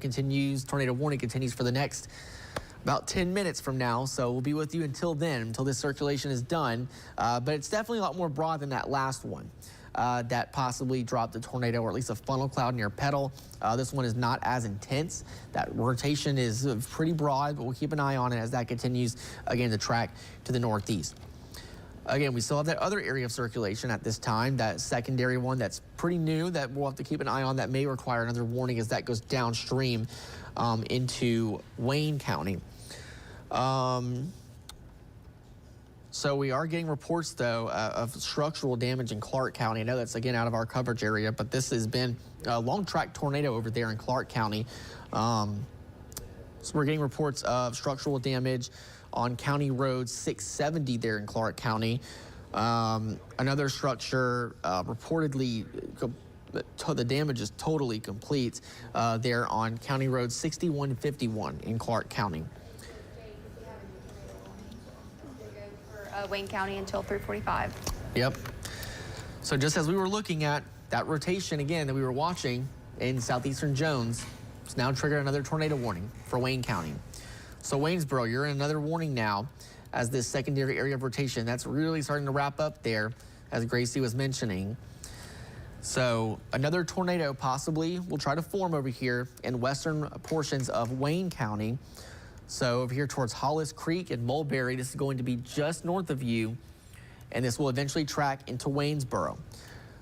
warning continues for the next about 10 minutes from now. So we'll be with you until then, until this circulation is done. But it's definitely a lot more broad than that last one. That possibly dropped a tornado or at least a funnel cloud near Petal. This one is not as intense. That rotation is pretty broad, but we'll keep an eye on it as that continues, again, to track to the northeast. Again, we still have that other area of circulation at this time, that secondary one that's pretty new that we'll have to keep an eye on that may require another warning as that goes downstream into Wayne County. So we are getting reports, though, of structural damage in Clark County. I know that's, again, out of our coverage area, but this has been a long-track tornado over there in Clark County. So we're getting reports of structural damage on County Road 670 there in Clark County. Another structure reportedly, the damage is totally complete there on County Road 6151 in Clark County. Wayne County until 3:45. Yep. So just as we were looking at that rotation again that we were watching in southeastern Jones, it's now triggered another tornado warning for Wayne County. So Waynesboro, you're in another warning now as this secondary area of rotation. That's really starting to wrap up there, as Gracie was mentioning. So another tornado possibly will try to form over here in western portions of Wayne County. So over here towards Hollis Creek and Mulberry, this is going to be just north of you, and this will eventually track into Waynesboro.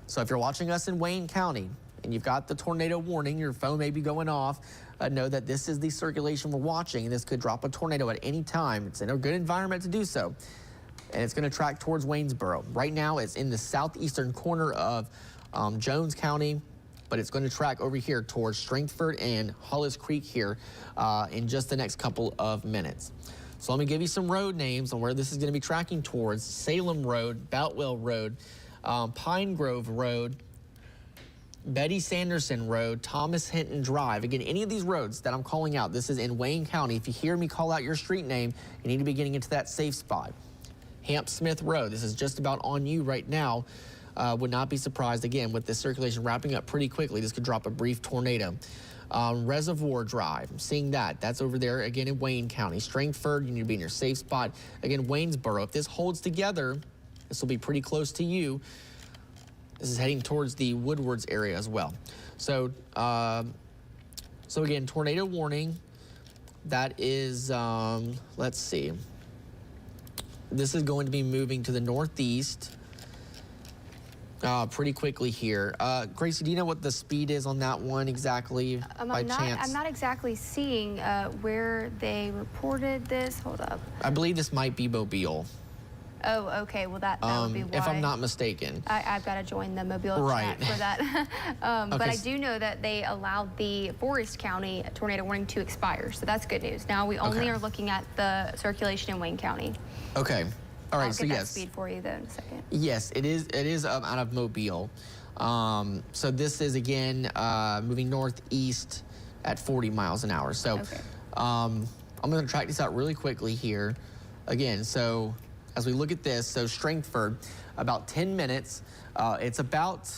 So if you're watching us in Wayne County and you've got the tornado warning, your phone may be going off, know that this is the circulation we're watching, and this could drop a tornado at any time. It's in a good environment to do so, and it's going to track towards Waynesboro. Right now, it's in the southeastern corner of Jones County, but it's going to track over here towards Strangford and Hollis Creek here in just the next couple of minutes. So let me give you some road names on where this is going to be tracking towards. Salem Road, Boutwell Road, Pine Grove Road, Betty Sanderson Road, Thomas Hinton Drive. Again, any of these roads that I'm calling out, this is in Wayne County. If you hear me call out your street name, you need to be getting into that safe spot. Hamp Smith Road, this is just about on you right now. Would not be surprised, again, with this circulation wrapping up pretty quickly. This could drop a brief tornado. Reservoir Drive, I'm seeing that. That's over there, again, in Wayne County. Strangford, you need to be in your safe spot. Again, Waynesboro, if this holds together This will be pretty close to you. This is heading towards the Woodwards area as well. So, so again, tornado warning. That is, let's see. This is going to be moving to the northeast pretty quickly here. Gracie, do you know what the speed is on that one exactly by chance? I'm not exactly seeing where they reported this. Hold up. I believe this might be Mobile. Oh, okay. Well, that would be why. If I'm not mistaken. I've got to join the Mobile chat for that. But I do know that they allowed the Forest County tornado warning to expire, so that's good news. Now we only are looking at the circulation in Wayne County. Okay. All right. I'll So get yes. that speed for you though in a second. Yes, it is. It is out of Mobile. So this is again moving northeast at 40 miles an hour. So I'm going to track this out really quickly here. Again, so as we look at this, so Strangford, about 10 minutes. It's about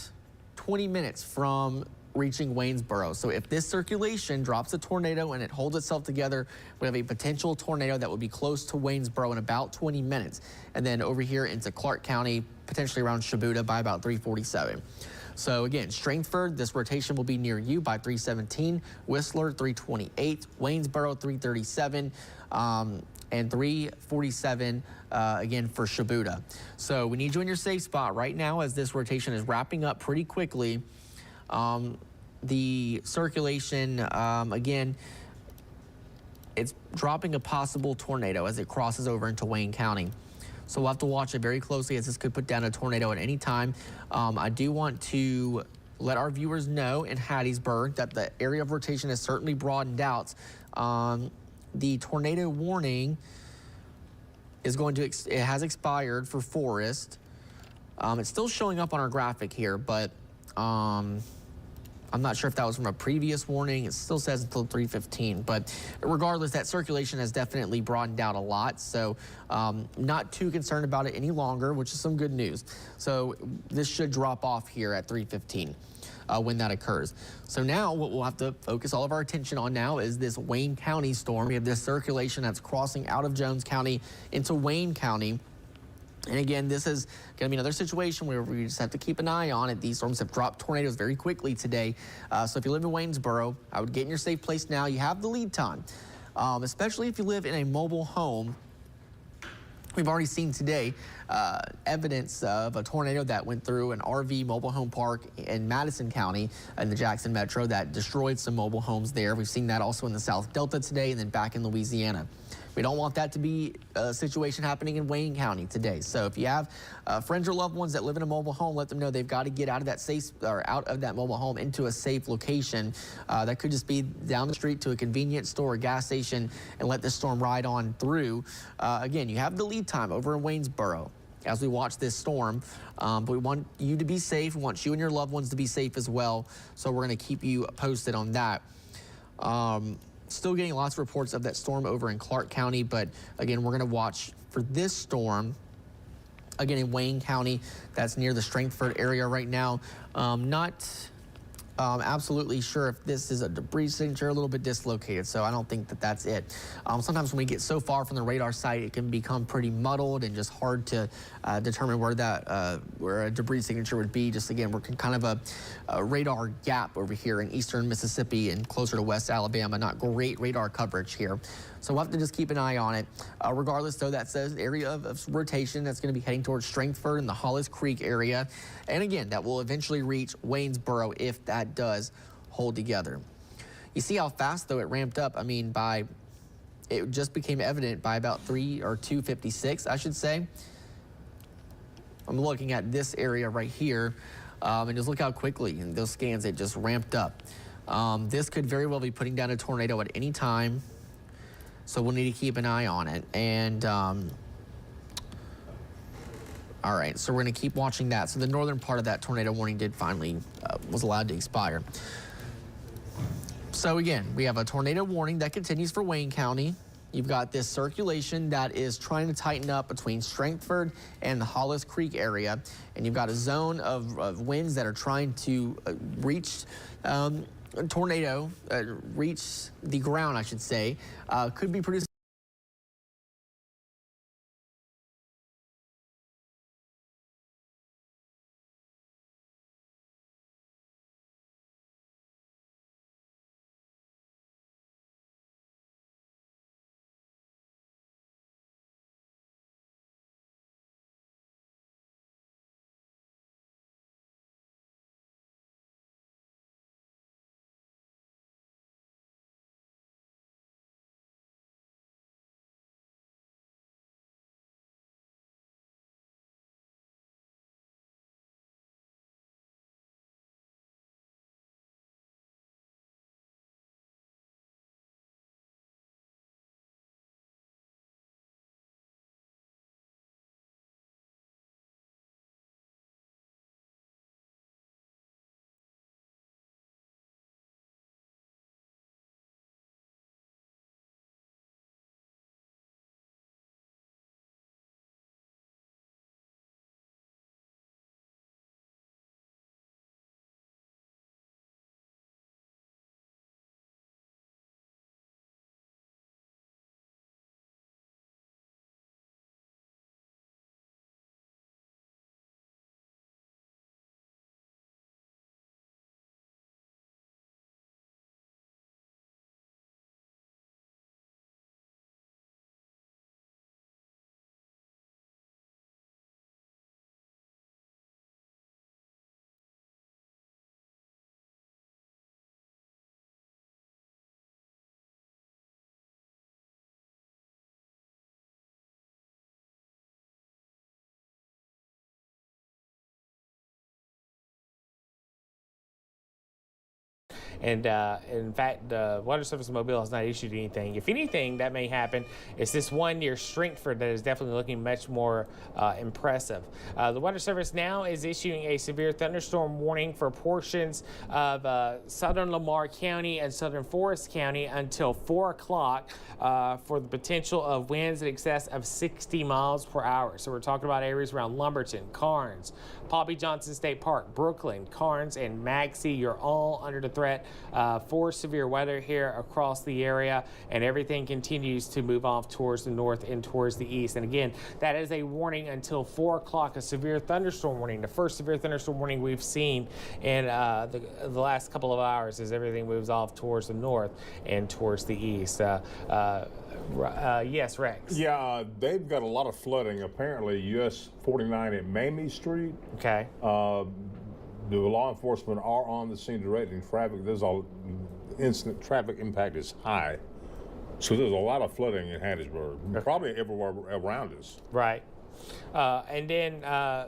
20 minutes from reaching Waynesboro. So if this circulation drops a tornado and it holds itself together, we have a potential tornado that would be close to Waynesboro in about 20 minutes. And then over here into Clark County, potentially around Shibuya by about 3:47. So again, Strangford, this rotation will be near you by 3:17, Whistler 3:28, Waynesboro 3:37, and 3:47 again for Shibuya. So we need you in your safe spot right now as this rotation is wrapping up pretty quickly. The circulation, again, it's dropping a possible tornado as it crosses over into Wayne County. So we'll have to watch it very closely as this could put down a tornado at any time. I do want to let our viewers know in Hattiesburg that the area of rotation has certainly broadened out. The tornado warning is going to, it has expired for Forest. It's still showing up on our graphic here, but I'm not sure if that was from a previous warning. It still says until 3:15, but regardless, that circulation has definitely broadened out a lot. So not too concerned about it any longer, which is some good news. So this should drop off here at 3:15 when that occurs. So now what we'll have to focus all of our attention on now is this Wayne County storm. We have this circulation that's crossing out of Jones County into Wayne County. And again, this is going to be another situation where we just have to keep an eye on it. These storms have dropped tornadoes very quickly today. So if you live in Waynesboro, I would get in your safe place now. You have the lead time, especially if you live in a mobile home. We've already seen today evidence of a tornado that went through an RV mobile home park in Madison County in the Jackson Metro that destroyed some mobile homes there. We've seen that also in the South Delta today and then back in Louisiana. We don't want that to be a situation happening in Wayne County today. So if you have friends or loved ones that live in a mobile home, let them know they've got to get out of that safe or out of that mobile home into a safe location. That could just be down the street to a convenience store or gas station and let this storm ride on through. Again, you have the lead time over in Waynesboro as we watch this storm, but we want you to be safe. We want you and your loved ones to be safe as well. So we're going to keep you posted on that. Still getting lots of reports of that storm over in Clark County, but again, we're going to watch for this storm again in Wayne County. That's near the Strangford area right now. Not absolutely sure if this is a debris signature, a little bit dislocated, so I don't think that that's it. Sometimes when we get so far from the radar site, it can become pretty muddled and just hard to determine where that where a debris signature would be. Just again, we're kind of a radar gap over here in eastern Mississippi and closer to West Alabama. Not great radar coverage here. So we'll have to just keep an eye on it. Regardless, though, that's an area of rotation that's going to be heading towards Strangford and the Hollis Creek area. And again, that will eventually reach Waynesboro if that does hold together. You see how fast, though, it ramped up. I mean, it just became evident by about 2:56, I should say. I'm looking at this area right here, and just look how quickly in those scans it just ramped up. This could very well be putting down a tornado at any time. So we'll need to keep an eye on it. And all right, so we're going to keep watching that. So the northern part of that tornado warning did finally was allowed to expire. So again, we have a tornado warning that continues for Wayne County. You've got this circulation that is trying to tighten up between Strangford and the Hollis Creek area. And you've got a zone of winds that are trying to reach tornado, reach the ground, I should say, could be producing And in fact, the Water Service of Mobile has not issued anything. If anything that may happen is this one near Stringford that is definitely looking much more impressive. The Water Service now is issuing a severe thunderstorm warning for portions of southern Lamar County and southern Forest County until 4 o'clock for the potential of winds in excess of 60 miles per hour. So we're talking about areas around Lumberton, Carnes, Poppy Johnson State Park, Brooklyn, Carnes, and Maxey. You're all under the threat for severe weather here across the area, and everything continues to move off towards the north and towards the east. And again, that is a warning until 4 o'clock, a severe thunderstorm warning, the first severe thunderstorm warning we've seen in the last couple of hours as everything moves off towards the north and towards the east. Yes, Rex. Yeah, they've got a lot of flooding. Apparently, US 49 at Mamie Street. Okay. The law enforcement are on the scene directing traffic. There's a instant traffic impact is high. So there's a lot of flooding in Hattiesburg, probably everywhere around us. Right. And then,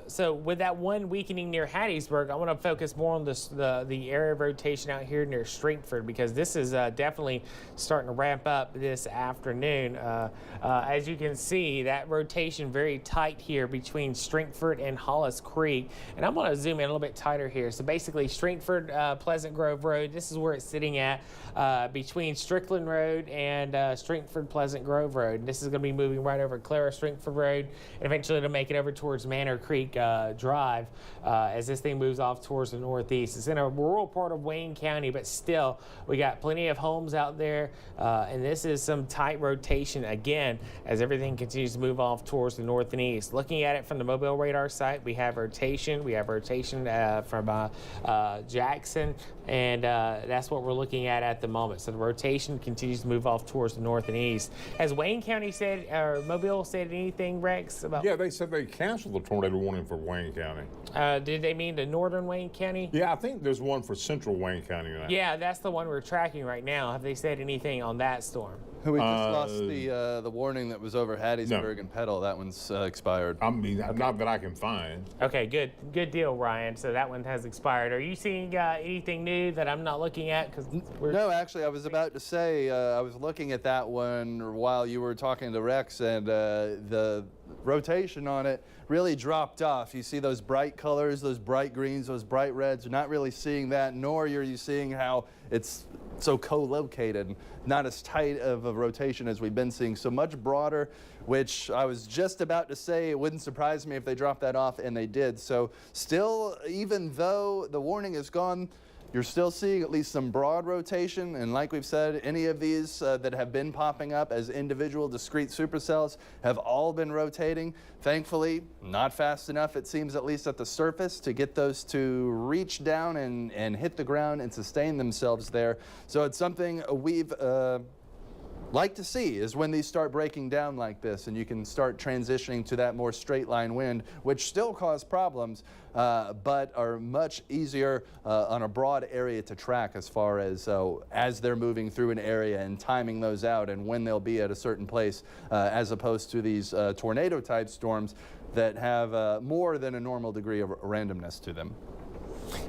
so with that one weakening near Hattiesburg, I want to focus more on the area of rotation out here near Stringford, because this is definitely starting to ramp up this afternoon. As you can see, that rotation very tight here between Stringford and Hollis Creek. And I'm going to zoom in a little bit tighter here. So basically, Stringford, Pleasant Grove Road, this is where it's sitting at between Strickland Road and Stringford Pleasant Grove Road. And this is going to be moving right over Clara Stringford Road, and eventually to make it over towards Manor Creek Drive as this thing moves off towards the northeast. It's in a rural part of Wayne County, but still we got plenty of homes out there, and this is some tight rotation again as everything continues to move off towards the north and east. Looking at it from the mobile radar site, we have rotation. We have rotation from Jackson, and that's what we're looking at the moment. So the rotation continues to move off towards the north and east. Has Wayne County said, or Mobile said anything, Rex, about? Yeah, they said they canceled the tornado warning for Wayne County. Did they mean the northern Wayne County? Yeah, I think there's one for central Wayne County now. Yeah, that's the one we're tracking right now. Have they said anything on that storm? We just lost the warning that was over Hattiesburg and Petal. That one's expired. I mean, not that I can find. Okay, good deal, Ryan. So that one has expired. Are you seeing anything new that I'm not looking at? No, actually, I was about to say I was looking at that one while you were talking to Rex, and the rotation on it really dropped off. You see those bright colors, those bright greens, those bright reds. You're not really seeing that, nor are you seeing how it's so co-located, not as tight of a rotation as we've been seeing, so much broader, which I was just about to say it wouldn't surprise me if they dropped that off, and they did. So still, even though the warning is gone, you're still seeing at least some broad rotation, and like we've said, any of these that have been popping up as individual discrete supercells have all been rotating. Thankfully, not fast enough, it seems, at least at the surface, to get those to reach down and hit the ground and sustain themselves there. So it's something we've like to see, is when these start breaking down like this and you can start transitioning to that more straight line wind, which still cause problems, but are much easier on a broad area to track as far as they're moving through an area and timing those out and when they'll be at a certain place, as opposed to these tornado type storms that have more than a normal degree of randomness to them.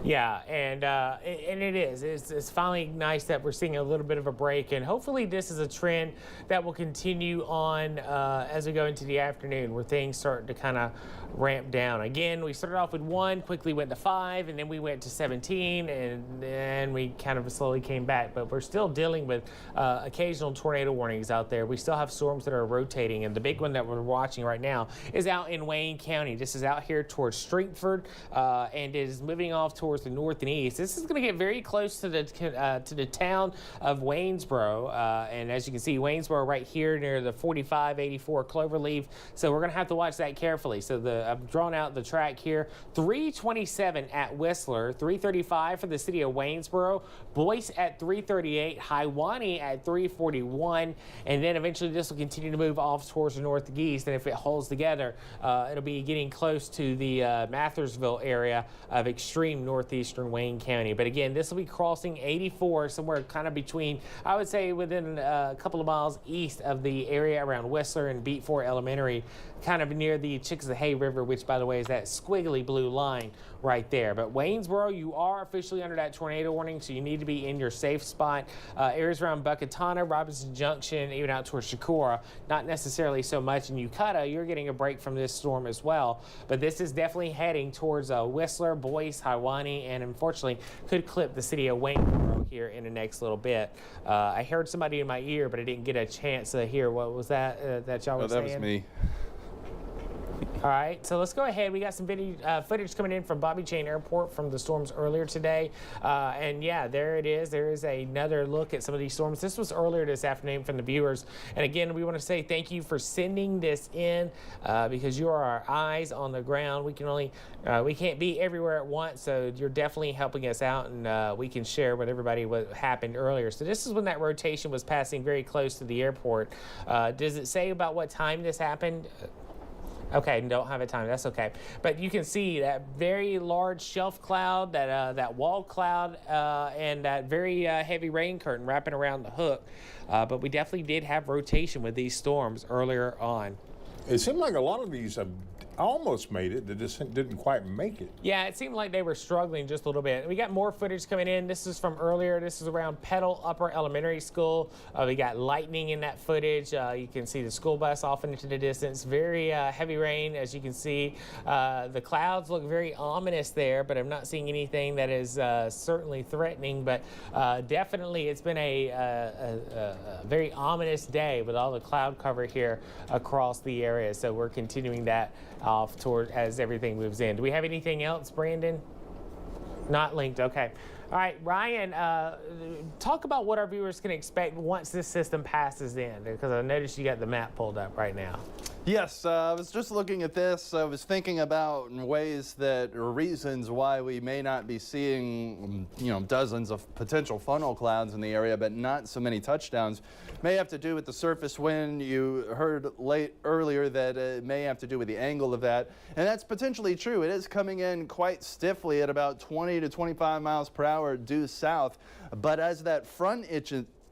Yeah, and it is. It's finally nice that we're seeing a little bit of a break, and hopefully this is a trend that will continue on as we go into the afternoon, where things start to kind of ramp down. Again, we started off with 1, quickly went to 5, and then we went to 17, and then we kind of slowly came back. But we're still dealing with occasional tornado warnings out there. We still have storms that are rotating, and the big one that we're watching right now is out in Wayne County. This is out here towards Stringford, and is moving off towards the north and east. This is going to get very close to the town of Waynesboro, and as you can see, Waynesboro right here near the 4584 Cloverleaf. So we're going to have to watch that carefully. So I've drawn out the track here. 327 at Whistler, 335 for the city of Waynesboro, Boyce at 338, Hiwanee at 341, and then eventually this will continue to move off towards the northeast. And if it holds together, it'll be getting close to the Mathersville area of extreme northeastern Wayne County. But again, this will be crossing 84, somewhere kind of between, I would say, within a couple of miles east of the area around Whistler and Beat 4 Elementary. kind of near the Chickasahee River, which, by the way, is that squiggly blue line right there. But Waynesboro, you are officially under that tornado warning, so you need to be in your safe spot. Areas around Buckatana, Robinson Junction, even out towards Shakura, not necessarily so much. In Ukiah, you're getting a break from this storm as well. But this is definitely heading towards Whistler, Boyce, Hiwanee, and unfortunately could clip the city of Waynesboro here in the next little bit. I heard somebody in my ear, but I didn't get a chance to hear. What was that that y'all were saying? That was me. All right, so let's go ahead. We got some video, footage coming in from Bobby Jane Airport from the storms earlier today. And yeah, there it is. There is another look at some of these storms. This was earlier this afternoon from the viewers. And again, we want to say thank you for sending this in because you are our eyes on the ground. We can only, we can't be everywhere at once. So you're definitely helping us out, and we can share with everybody what happened earlier. So this is when that rotation was passing very close to the airport. Does it say about what time this happened? Okay, don't have a time. That's okay. But you can see that very large shelf cloud, that wall cloud, and that very heavy rain curtain wrapping around the hook. But we definitely did have rotation with these storms earlier on. It seemed like a lot of these have almost made it. They just didn't quite make it. Yeah, it seemed like they were struggling just a little bit. We got more footage coming in. This is from earlier. This is around Petal Upper Elementary School. We got lightning in that footage. You can see the school bus off into the distance. Very heavy rain, as you can see. The clouds look very ominous there, but I'm not seeing anything that is certainly threatening. But definitely, it's been a very ominous day with all the cloud cover here across the area. So we're continuing that off toward as everything moves in. Do we have anything else, Brandon? Not linked. Okay. All right, Ryan, talk about what our viewers can expect once this system passes in, because I noticed you got the map pulled up right now. Yes, I was just looking at this. I was thinking about ways that, or reasons why we may not be seeing, dozens of potential funnel clouds in the area, but not so many touchdowns. May have to do with the surface wind. You heard earlier that it may have to do with the angle of that, and that's potentially true. It is coming in quite stiffly at about 20 to 25 miles per hour due south, but as that front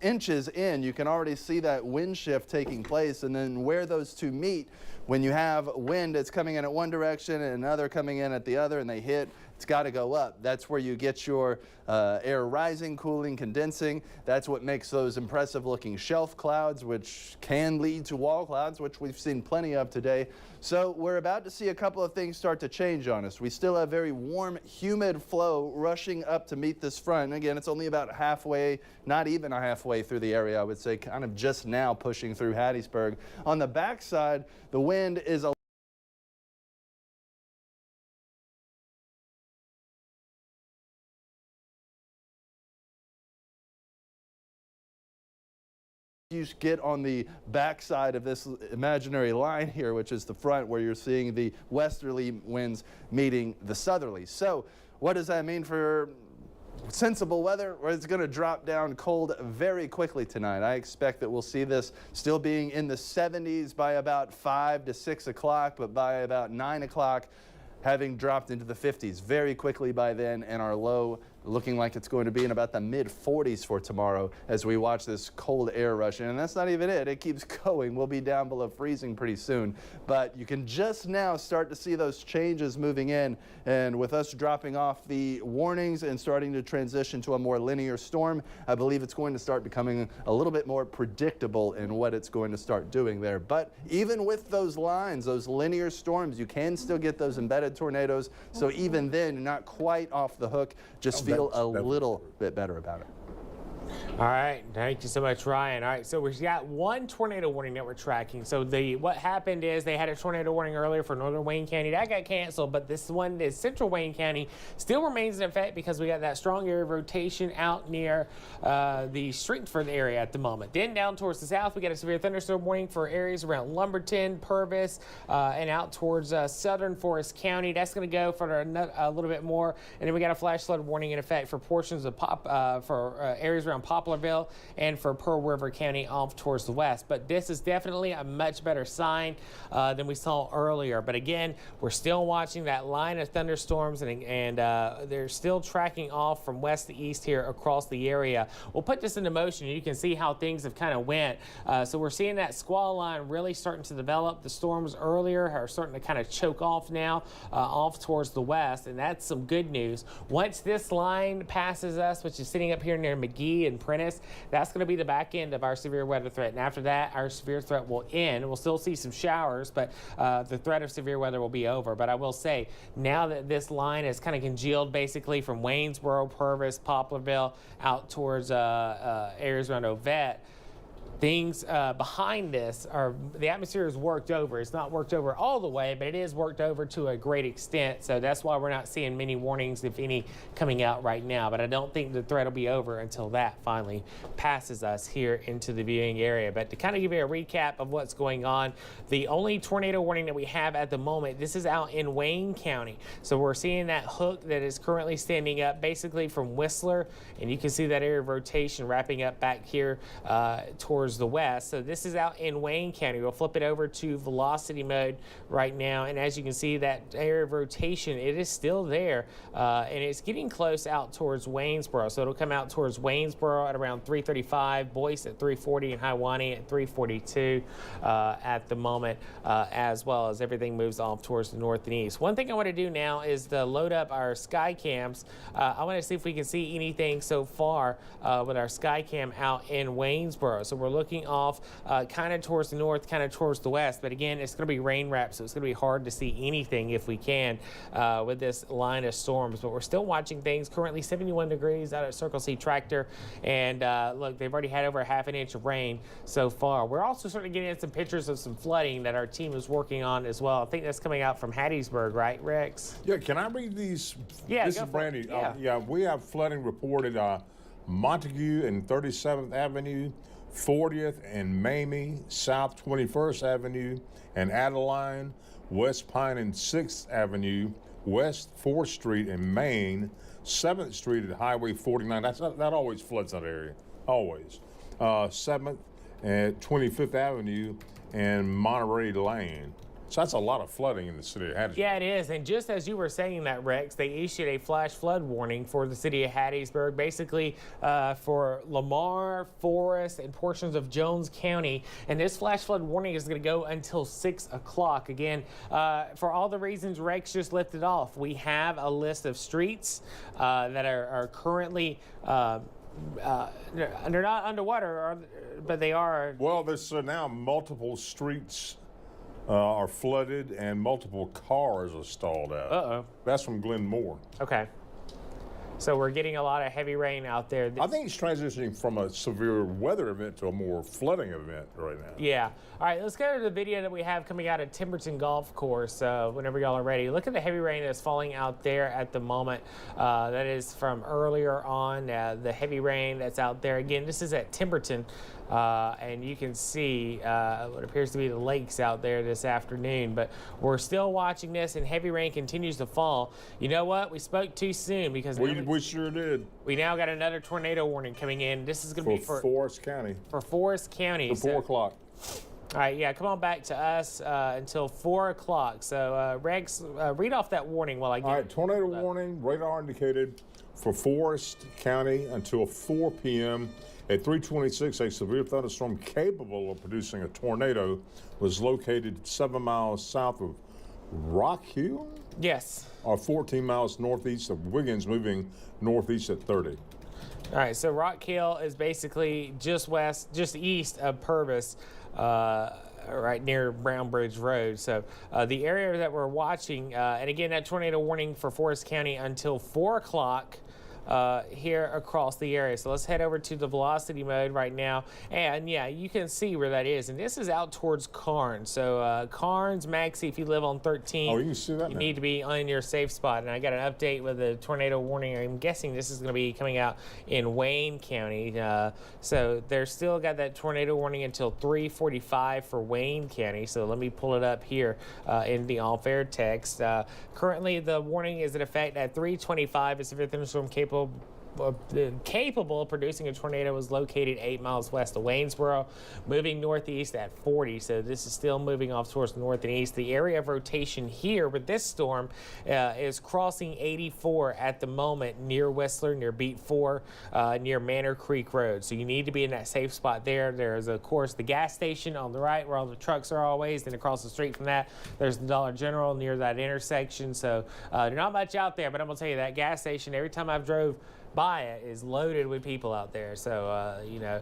inches in, you can already see that wind shift taking place, and then where those two meet, when you have wind that's coming in at one direction and another coming in at the other, and they hit, it's got to go up. That's where you get your air rising, cooling, condensing. That's what makes those impressive looking shelf clouds, which can lead to wall clouds, which we've seen plenty of today. So we're about to see a couple of things start to change on us. We still have very warm, humid flow rushing up to meet this front. And again, it's only about halfway, not even halfway through the area, I would say, kind of just now pushing through Hattiesburg. On the backside, the wind is a you get on the backside of this imaginary line here, which is the front, where you're seeing the westerly winds meeting the southerly. So what does that mean for sensible weather? Well, it's going to drop down cold very quickly tonight. I expect that we'll see this still being in the 70s by about 5 to 6 o'clock, but by about 9 o'clock having dropped into the 50s very quickly by then, and our low looking like it's going to be in about the mid-40s for tomorrow as we watch this cold air rush in. And that's not even it. It keeps going. We'll be down below freezing pretty soon. But you can just now start to see those changes moving in. And with us dropping off the warnings and starting to transition to a more linear storm, I believe it's going to start becoming a little bit more predictable in what it's going to start doing there. But even with those lines, those linear storms, you can still get those embedded tornadoes. So even then, you're not quite off the hook. Just feel a little bit better about it. All right, thank you so much, Ryan. All right, so we've got one tornado warning that we're tracking. So what happened is they had a tornado warning earlier for northern Wayne County. That got canceled, but this one is central Wayne County. Still remains in effect because we got that strong area of rotation out near the Stringford area at the moment. Then down towards the south, we got a severe thunderstorm warning for areas around Lumberton, Purvis, and out towards southern Forest County. That's going to go for a little bit more. And then we got a flash flood warning in effect for portions of areas around Poplarville and for Pearl River County off towards the west. But this is definitely a much better sign than we saw earlier. But again, we're still watching that line of thunderstorms, and they're still tracking off from west to east here across the area. We'll put this into motion, and you can see how things have kind of went. So we're seeing that squall line really starting to develop. The storms earlier are starting to kind of choke off now off towards the west, and that's some good news. Once this line passes us, which is sitting up here near McGee and Prentice, that's going to be the back end of our severe weather threat. And after that, our severe threat will end. We'll still see some showers, but the threat of severe weather will be over. But I will say, now that this line is kind of congealed basically from Waynesboro, Purvis, Poplarville, out towards areas around Ovette, things behind this are, the atmosphere is worked over. It's not worked over all the way, but it is worked over to a great extent. So that's why we're not seeing many warnings, if any, coming out right now. But I don't think the threat will be over until that finally passes us here into the viewing area. But to kind of give you a recap of what's going on, the only tornado warning that we have at the moment, this is out in Wayne County. So we're seeing that hook that is currently standing up basically from Whistler, and you can see that area of rotation wrapping up back here towards the west. So this is out in Wayne County. We'll flip it over to velocity mode right now, and as you can see, that area of rotation, it is still there, and it's getting close out towards Waynesboro. So it'll come out towards Waynesboro at around 335, Boyce at 340, and Hiawassee at 342 at the moment, as well as everything moves off towards the north and east. One thing I want to do now is to load up our sky cams. I want to see if we can see anything so far with our sky cam out in Waynesboro. So we're looking off kind of towards the north, kind of towards the west, but again, it's going to be rain wrapped, so it's going to be hard to see anything if we can with this line of storms. But we're still watching things. Currently 71 degrees out at Circle C Tractor, and look, they've already had over a half an inch of rain so far. We're also starting to get in some pictures of some flooding that our team is working on as well. I think that's coming out from Hattiesburg, right, Rex? Yeah, can I read these? Yeah, this is Brandy. Yeah, we have flooding reported Montague and 37th Avenue, 40th and Mamie, South 21st Avenue and Adeline, West Pine and 6th Avenue, West 4th Street in Maine, 7th Street at Highway 49. That always floods that area, always. 7th and 25th Avenue and Monterey Lane. So that's a lot of flooding in the city of Hattiesburg. Yeah, it is. And just as you were saying that, Rex, they issued a flash flood warning for the city of Hattiesburg, basically for Lamar, Forest, and portions of Jones County. And this flash flood warning is going to go until 6 o'clock. Again, for all the reasons Rex just listed off, we have a list of streets that are currently they're not underwater, but they are. Well, there's now multiple streets are flooded and multiple cars are stalled out. Uh-oh. That's from Glen Moore. Okay. So we're getting a lot of heavy rain out there. I think it's transitioning from a severe weather event to a more flooding event right now. Yeah. All right, let's go to the video that we have coming out at Timberton Golf Course whenever y'all are ready. Look at the heavy rain that's falling out there at the moment. That is from earlier on, the heavy rain that's out there. Again, this is at Timberton. And you can see what appears to be the lakes out there this afternoon. But we're still watching this, and heavy rain continues to fall. You know what? We spoke too soon because we sure did. We now got another tornado warning coming in. This is going to be for Forest County. For Forest County. For 4 o'clock. All right, yeah, come on back to us until 4 o'clock. So, Rex, read off that warning while I get. All right, tornado warning, radar indicated for Forest County until 4 p.m. At 3:26, a severe thunderstorm capable of producing a tornado was located 7 miles south of Rock Hill? Yes. Or 14 miles northeast of Wiggins, moving northeast at 30. All right, so Rock Hill is basically just east of Purvis, right near Brown Bridge Road. So the area that we're watching, and again, that tornado warning for Forest County until 4 o'clock. Here across the area. So let's head over to the velocity mode right now. And yeah, you can see where that is. And this is out towards Karnes. So Karnes, Maxie, if you live on 13, you can see that you need to be on your safe spot. And I got an update with a tornado warning. I'm guessing this is going to be coming out in Wayne County. So they're still got that tornado warning until 3:45 for Wayne County. So let me pull it up here in the off-air text. Currently, the warning is in effect at 3:25. It's severe thunderstorm capable capable of producing a tornado was located 8 miles west of Waynesboro, moving northeast at 40. So this is still moving off towards the north and east. The area of rotation here with this storm is crossing 84 at the moment near Whistler, near Beat 4, near Manor Creek Road. So you need to be in that safe spot there. There's, of course, the gas station on the right where all the trucks are always. Then across the street from that, there's the Dollar General near that intersection. So there's not much out there, but I'm going to tell you that gas station, every time I've drove by it, is loaded with people out there. So, you know,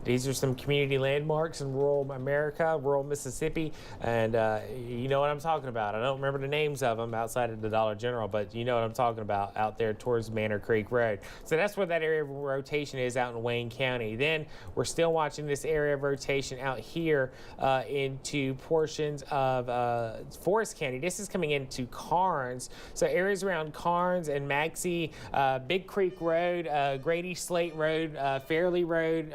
these are some community landmarks in rural America, rural Mississippi, and you know what I'm talking about. I don't remember the names of them outside of the Dollar General, but you know what I'm talking about out there towards Manor Creek Road. So that's where that area of rotation is out in Wayne County. Then we're still watching this area of rotation out here into portions of Forest County. This is coming into Carnes. So areas around Carnes and Maxey, Big Creek Road, Grady Slate Road, Fairley Road,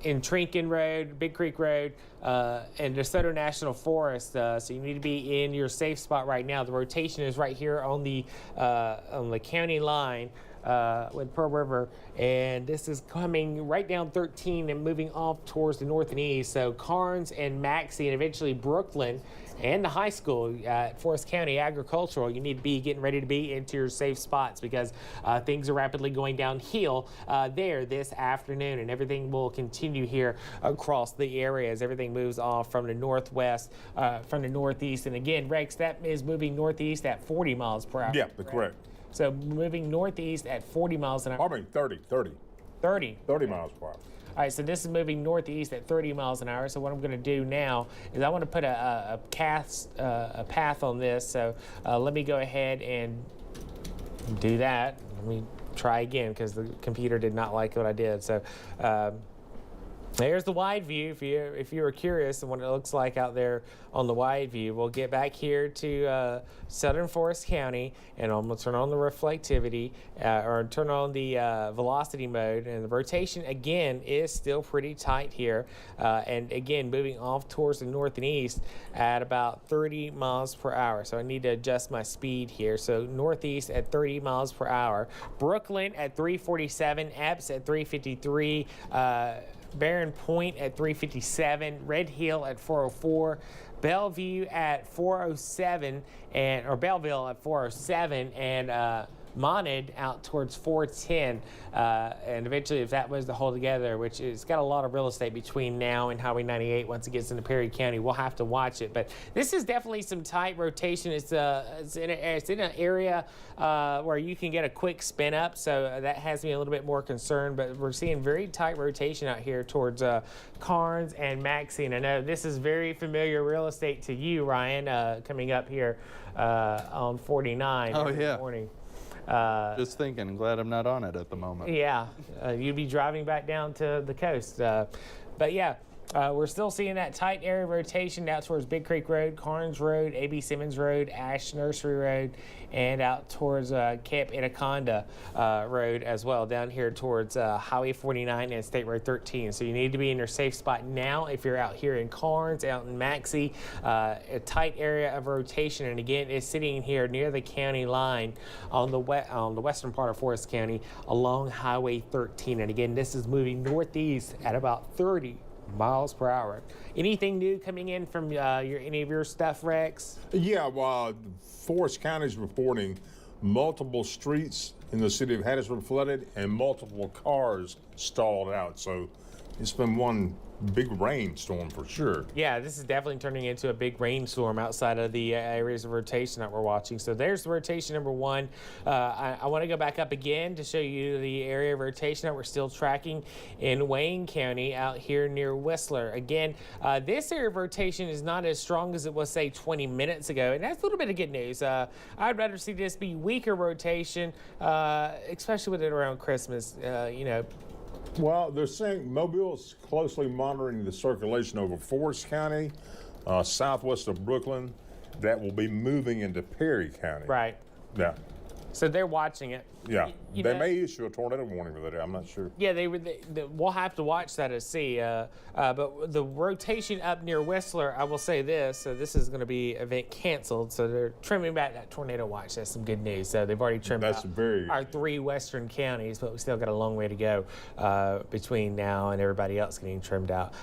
in Trinken Road, Big Creek Road, and DeSoto National Forest. So you need to be in your safe spot right now. The rotation is right here on the county line with Pearl River, and this is coming right down 13 and moving off towards the north and east. So Carnes and Maxey and eventually Brooklyn and the high school at Forest County Agricultural, you need to be getting ready to be into your safe spots because things are rapidly going downhill there this afternoon, and everything will continue here across the area as everything moves off from the northwest, from the northeast. And again, Rex, that is moving northeast at 40 miles per hour. Yeah, correct. So moving northeast at 40 miles an hour. I mean 30 miles per hour. All right, so this is moving northeast at 30 miles an hour. So what I'm going to do now is I want to put a path on this. So let me go ahead and do that. Let me try again because the computer did not like what I did. So there's the wide view. If you were curious of what it looks like out there on the wide view, we'll get back here to Southern Forest County, and I'm going to turn on the reflectivity or turn on the velocity mode, and the rotation again is still pretty tight here, and again moving off towards the north and east at about 30 miles per hour. So I need to adjust my speed here. So northeast at 30 miles per hour, Brooklyn at 347, Epps at 353. Barron Point at 357, Red Hill at 404, Bellevue at 407, or Belleville at 407, and Monad out towards 410, and eventually if that was to hold together, which is got a lot of real estate between now and Highway 98 once it gets into Perry County, we'll have to watch it. But this is definitely some tight rotation. It's in an area where you can get a quick spin up, so that has me a little bit more concerned. But we're seeing very tight rotation out here towards Carnes and Maxey, and I know this is very familiar real estate to you, Ryan, coming up here on 49 every morning. Just thinking, glad I'm not on it at the moment. Yeah, you'd be driving back down to the coast. But yeah, we're still seeing that tight area rotation out towards Big Creek Road, Carnes Road, A.B. Simmons Road, Ash Nursery Road, and out towards Camp Anaconda Road as well, down here towards Highway 49 and State Road 13. So you need to be in your safe spot now if you're out here in Carnes, out in Maxey. A tight area of rotation, and again, it's sitting here near the county line on the western part of Forest County along Highway 13. And again, this is moving northeast at about 30 miles per hour. Anything new coming in from any of your stuff, Rex? Yeah, well, Forest County is reporting multiple streets in the city of Hattiesburg flooded and multiple cars stalled out. So it's been one big rainstorm for sure. Yeah, this is definitely turning into a big rainstorm outside of the areas of rotation that we're watching. So there's the rotation number one. I want to go back up again to show you the area of rotation that we're still tracking in Wayne County out here near Whistler. Again, this area of rotation is not as strong as it was, say, 20 minutes ago, and that's a little bit of good news. I'd rather see this be weaker rotation, especially with it around Christmas, you know. Well, they're saying Mobile's closely monitoring the circulation over Forest County, southwest of Brooklyn, that will be moving into Perry County. Right. Yeah. So they're watching it. Yeah, You they know- may issue a tornado warning for that. I'm not sure. Yeah, we'll have to watch that to see. But the rotation up near Whistler, I will say this. So this is going to be event canceled. So they're trimming back that tornado watch. That's some good news. So they've already trimmed That's out very- our 3 western counties, but we still got a long way to go between now and everybody else getting trimmed out.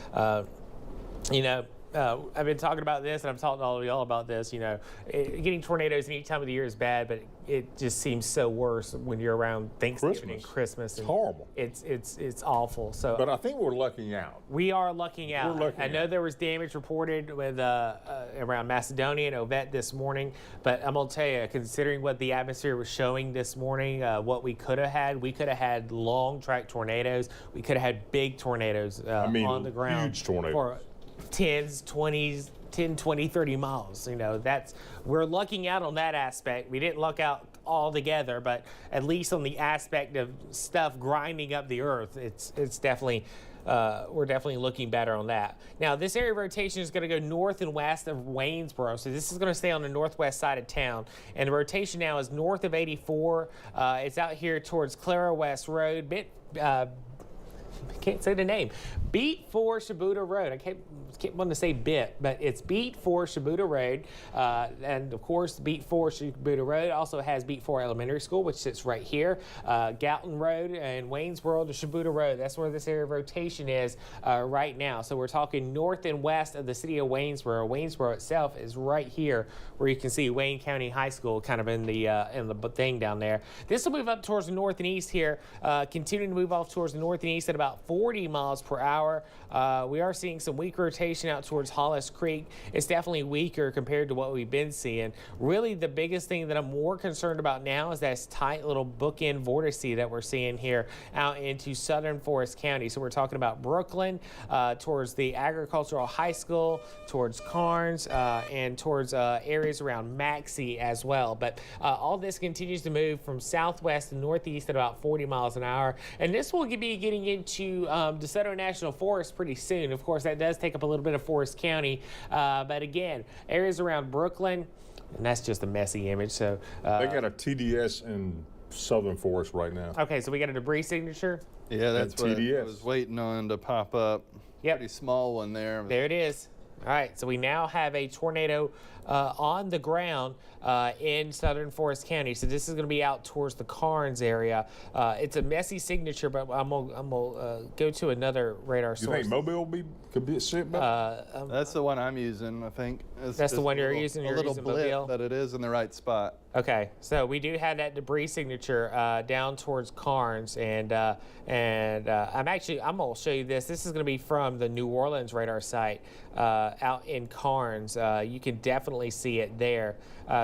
I've been talking about this, and I'm talking to all of y'all about this. Getting tornadoes any time of the year is bad, but it just seems so worse when you're around Thanksgiving and Christmas. It's horrible. It's awful. So, But I think we're lucking out. we are lucking out. We're lucking I know out. there was damage reported with around Macedonia and Ovette this morning, but I'm gonna tell you, considering what the atmosphere was showing this morning, what we could have had long track tornadoes. We could have had big tornadoes on the ground. huge tornadoes. For 10s, 20s, 10, 20, 30 miles. We're lucking out on that aspect. We didn't luck out altogether, but at least on the aspect of stuff grinding up the earth, it's definitely, we're definitely looking better on that. Now, this area of rotation is going to go north and west of Waynesboro, so this is going to stay on the northwest side of town. And the rotation now is north of 84. It's out here towards Clara West Road, can't say the name. Beat 4 Shibuda Road. I kept wanting to say bit, but it's Beat 4 Shibuda Road. And of course, Beat 4 Shibuda Road also has Beat 4 Elementary School, which sits right here. Galton Road and Waynesboro to Shibuda Road. That's where this area of rotation is right now. So we're talking north and west of the city of Waynesboro. Waynesboro itself is right here, where you can see Wayne County High School kind of in the thing down there. This will move up towards the north and east here, continuing to move off towards the north and east at about 40 miles per hour. We are seeing some weak rotation out towards Hollis Creek. It's definitely weaker compared to what we've been seeing. Really, the biggest thing that I'm more concerned about now is that tight little bookend vortice that we're seeing here out into southern Forest County. So we're talking about Brooklyn, towards the agricultural high school, towards Carnes, and towards areas around Maxey as well. But all this continues to move from southwest to northeast at about 40 miles an hour. And this will be getting into DeSoto National Forest pretty soon. Of course, that does take up a little bit of Forest County. But again, areas around Brooklyn, and that's just a messy image. So They got a TDS in Southern Forest right now. Okay, so we got a debris signature. Yeah, that's what I TDS. was waiting on to pop up. Yep. Pretty small one there. There it is. All right, so we now have a tornado on the ground in southern Forest County. So this is going to be out towards the Carnes area. It's a messy signature, but I'm gonna go to another radar You source. think Mobile could be sick back? That's the one I'm using, I think. It's That's the just one a you're little- using? A You're little using blip, Mobile? but it is in the right spot. Okay, so we do have that debris signature down towards Carnes, and I'm gonna show you this. This is gonna be from the New Orleans radar site out in Carnes. You can definitely see it there.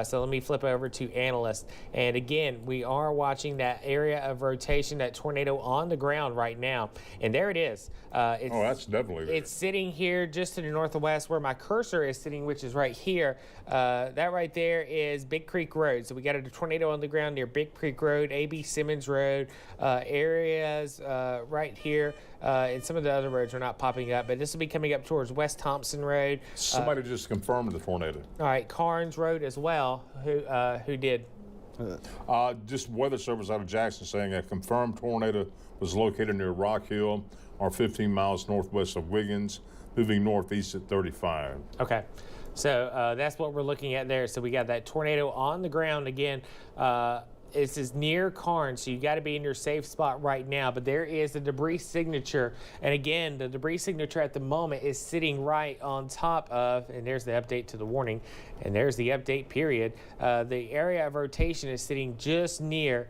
So let me flip over to analyst, and again, we are watching that area of rotation, that tornado on the ground right now, and there it is. That's definitely there. It's sitting here just to the northwest where my cursor is sitting, which is right here. That right there is Big Creek Road. So we got a tornado on the ground near Big Creek Road, A.B. Simmons Road, areas right here. And some of the other roads are not popping up, but this will be coming up towards West Thompson Road. Somebody just confirmed the tornado. All right, Carnes Road as well. Who did? Just Weather Service out of Jackson saying a confirmed tornado was located near Rock Hill, or 15 miles northwest of Wiggins, moving northeast at 35. Okay. So that's what we're looking at there. So we got that tornado on the ground again. This is near Carnes, so you got to be in your safe spot right now. But there is the debris signature. And again, the debris signature at the moment is sitting right on top of, and there's the update to the warning, and there's the update period. The area of rotation is sitting just near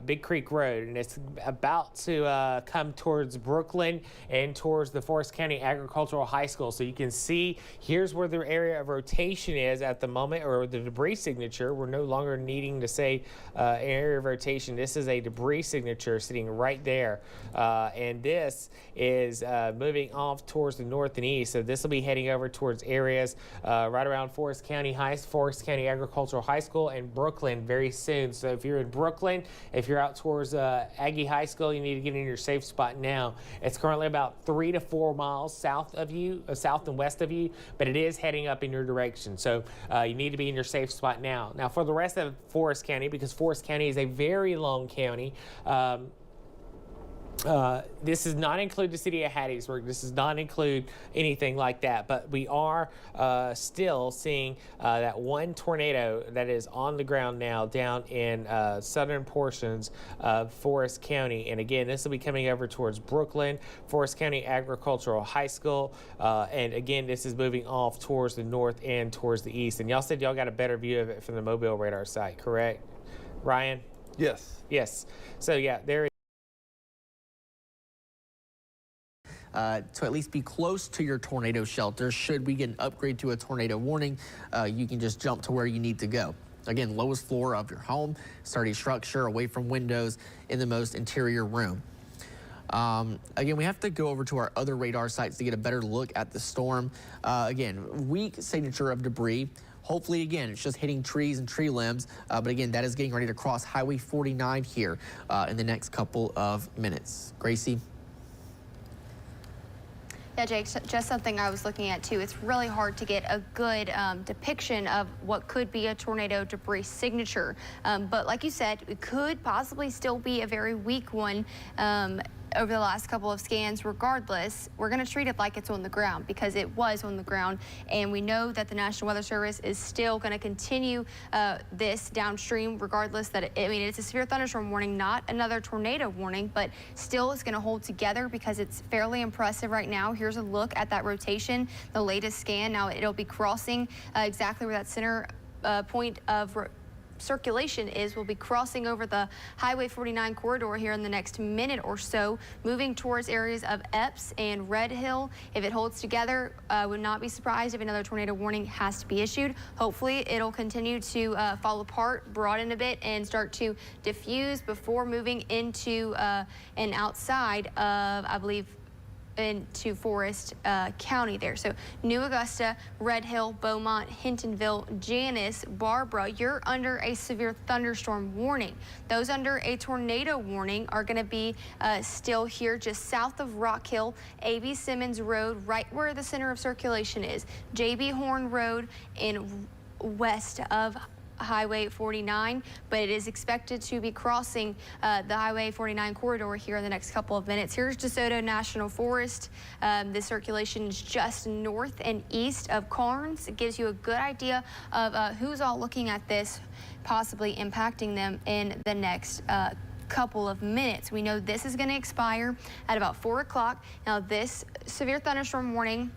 Big Creek Road, and it's about to come towards Brooklyn and towards the Forest County Agricultural High School. So you can see here's where the area of rotation is at the moment, or the debris signature. We're no longer needing to say area of rotation. This is a debris signature sitting right there, and this is moving off towards the north and east. So this will be heading over towards areas right around Forest County Agricultural High School and Brooklyn very soon. So if you're in Brooklyn, if you're out towards Aggie High School, you need to get in your safe spot now. It's currently about 3 to 4 miles south of you, south and west of you, but it is heading up in your direction. So you need to be in your safe spot now. Now for the rest of Forest County, because Forest County is a very long county. This does not include the city of Hattiesburg. This does not include anything like that. But we are still seeing that one tornado that is on the ground now down in southern portions of Forest County. And again, this will be coming over towards Brooklyn, Forest County Agricultural High School. And again, this is moving off towards the north and towards the east. And y'all said y'all got a better view of it from the mobile radar site, correct? Ryan? Yes. Yes. So yeah, there to at least be close to your tornado shelter. Should we get an upgrade to a tornado warning, you can just jump to where you need to go. Again, lowest floor of your home, sturdy structure, away from windows, in the most interior room. Again, we have to go over to our other radar sites to get a better look at the storm. Again, weak signature of debris. Hopefully, again, it's just hitting trees and tree limbs. But again, that is getting ready to cross Highway 49 here in the next couple of minutes. Gracie? Yeah, Jake, just something I was looking at too. It's really hard to get a good depiction of what could be a tornado debris signature. But like you said, it could possibly still be a very weak one. Over the last couple of scans. Regardless, we're going to treat it like it's on the ground because it was on the ground, and we know that the National Weather Service is still going to continue this downstream regardless. That it's a severe thunderstorm warning, not another tornado warning, but still it's going to hold together because it's fairly impressive right now. Here's a look at that rotation, the latest scan. Now it'll be crossing exactly where that center point of circulation is. Will be crossing over the Highway 49 corridor here in the next minute or so, moving towards areas of Epps and Red Hill. If it holds together, would not be surprised if another tornado warning has to be issued. Hopefully it'll continue to fall apart, broaden a bit, and start to diffuse before moving into and outside of, I believe, into Forest County there. So New Augusta, Red Hill, Beaumont, Hintonville, Janice, Barbara, you're under a severe thunderstorm warning. Those under a tornado warning are going to be still here just south of Rock Hill, A.B. Simmons Road, right where the center of circulation is, J.B. Horn Road, and west of Highway 49, but it is expected to be crossing the Highway 49 corridor here in the next couple of minutes. Here's DeSoto National Forest. The circulation is just north and east of Carnes. It gives you a good idea of who's all looking at this, possibly impacting them in the next couple of minutes. We know this is going to expire at about 4 o'clock. Now, this severe thunderstorm warning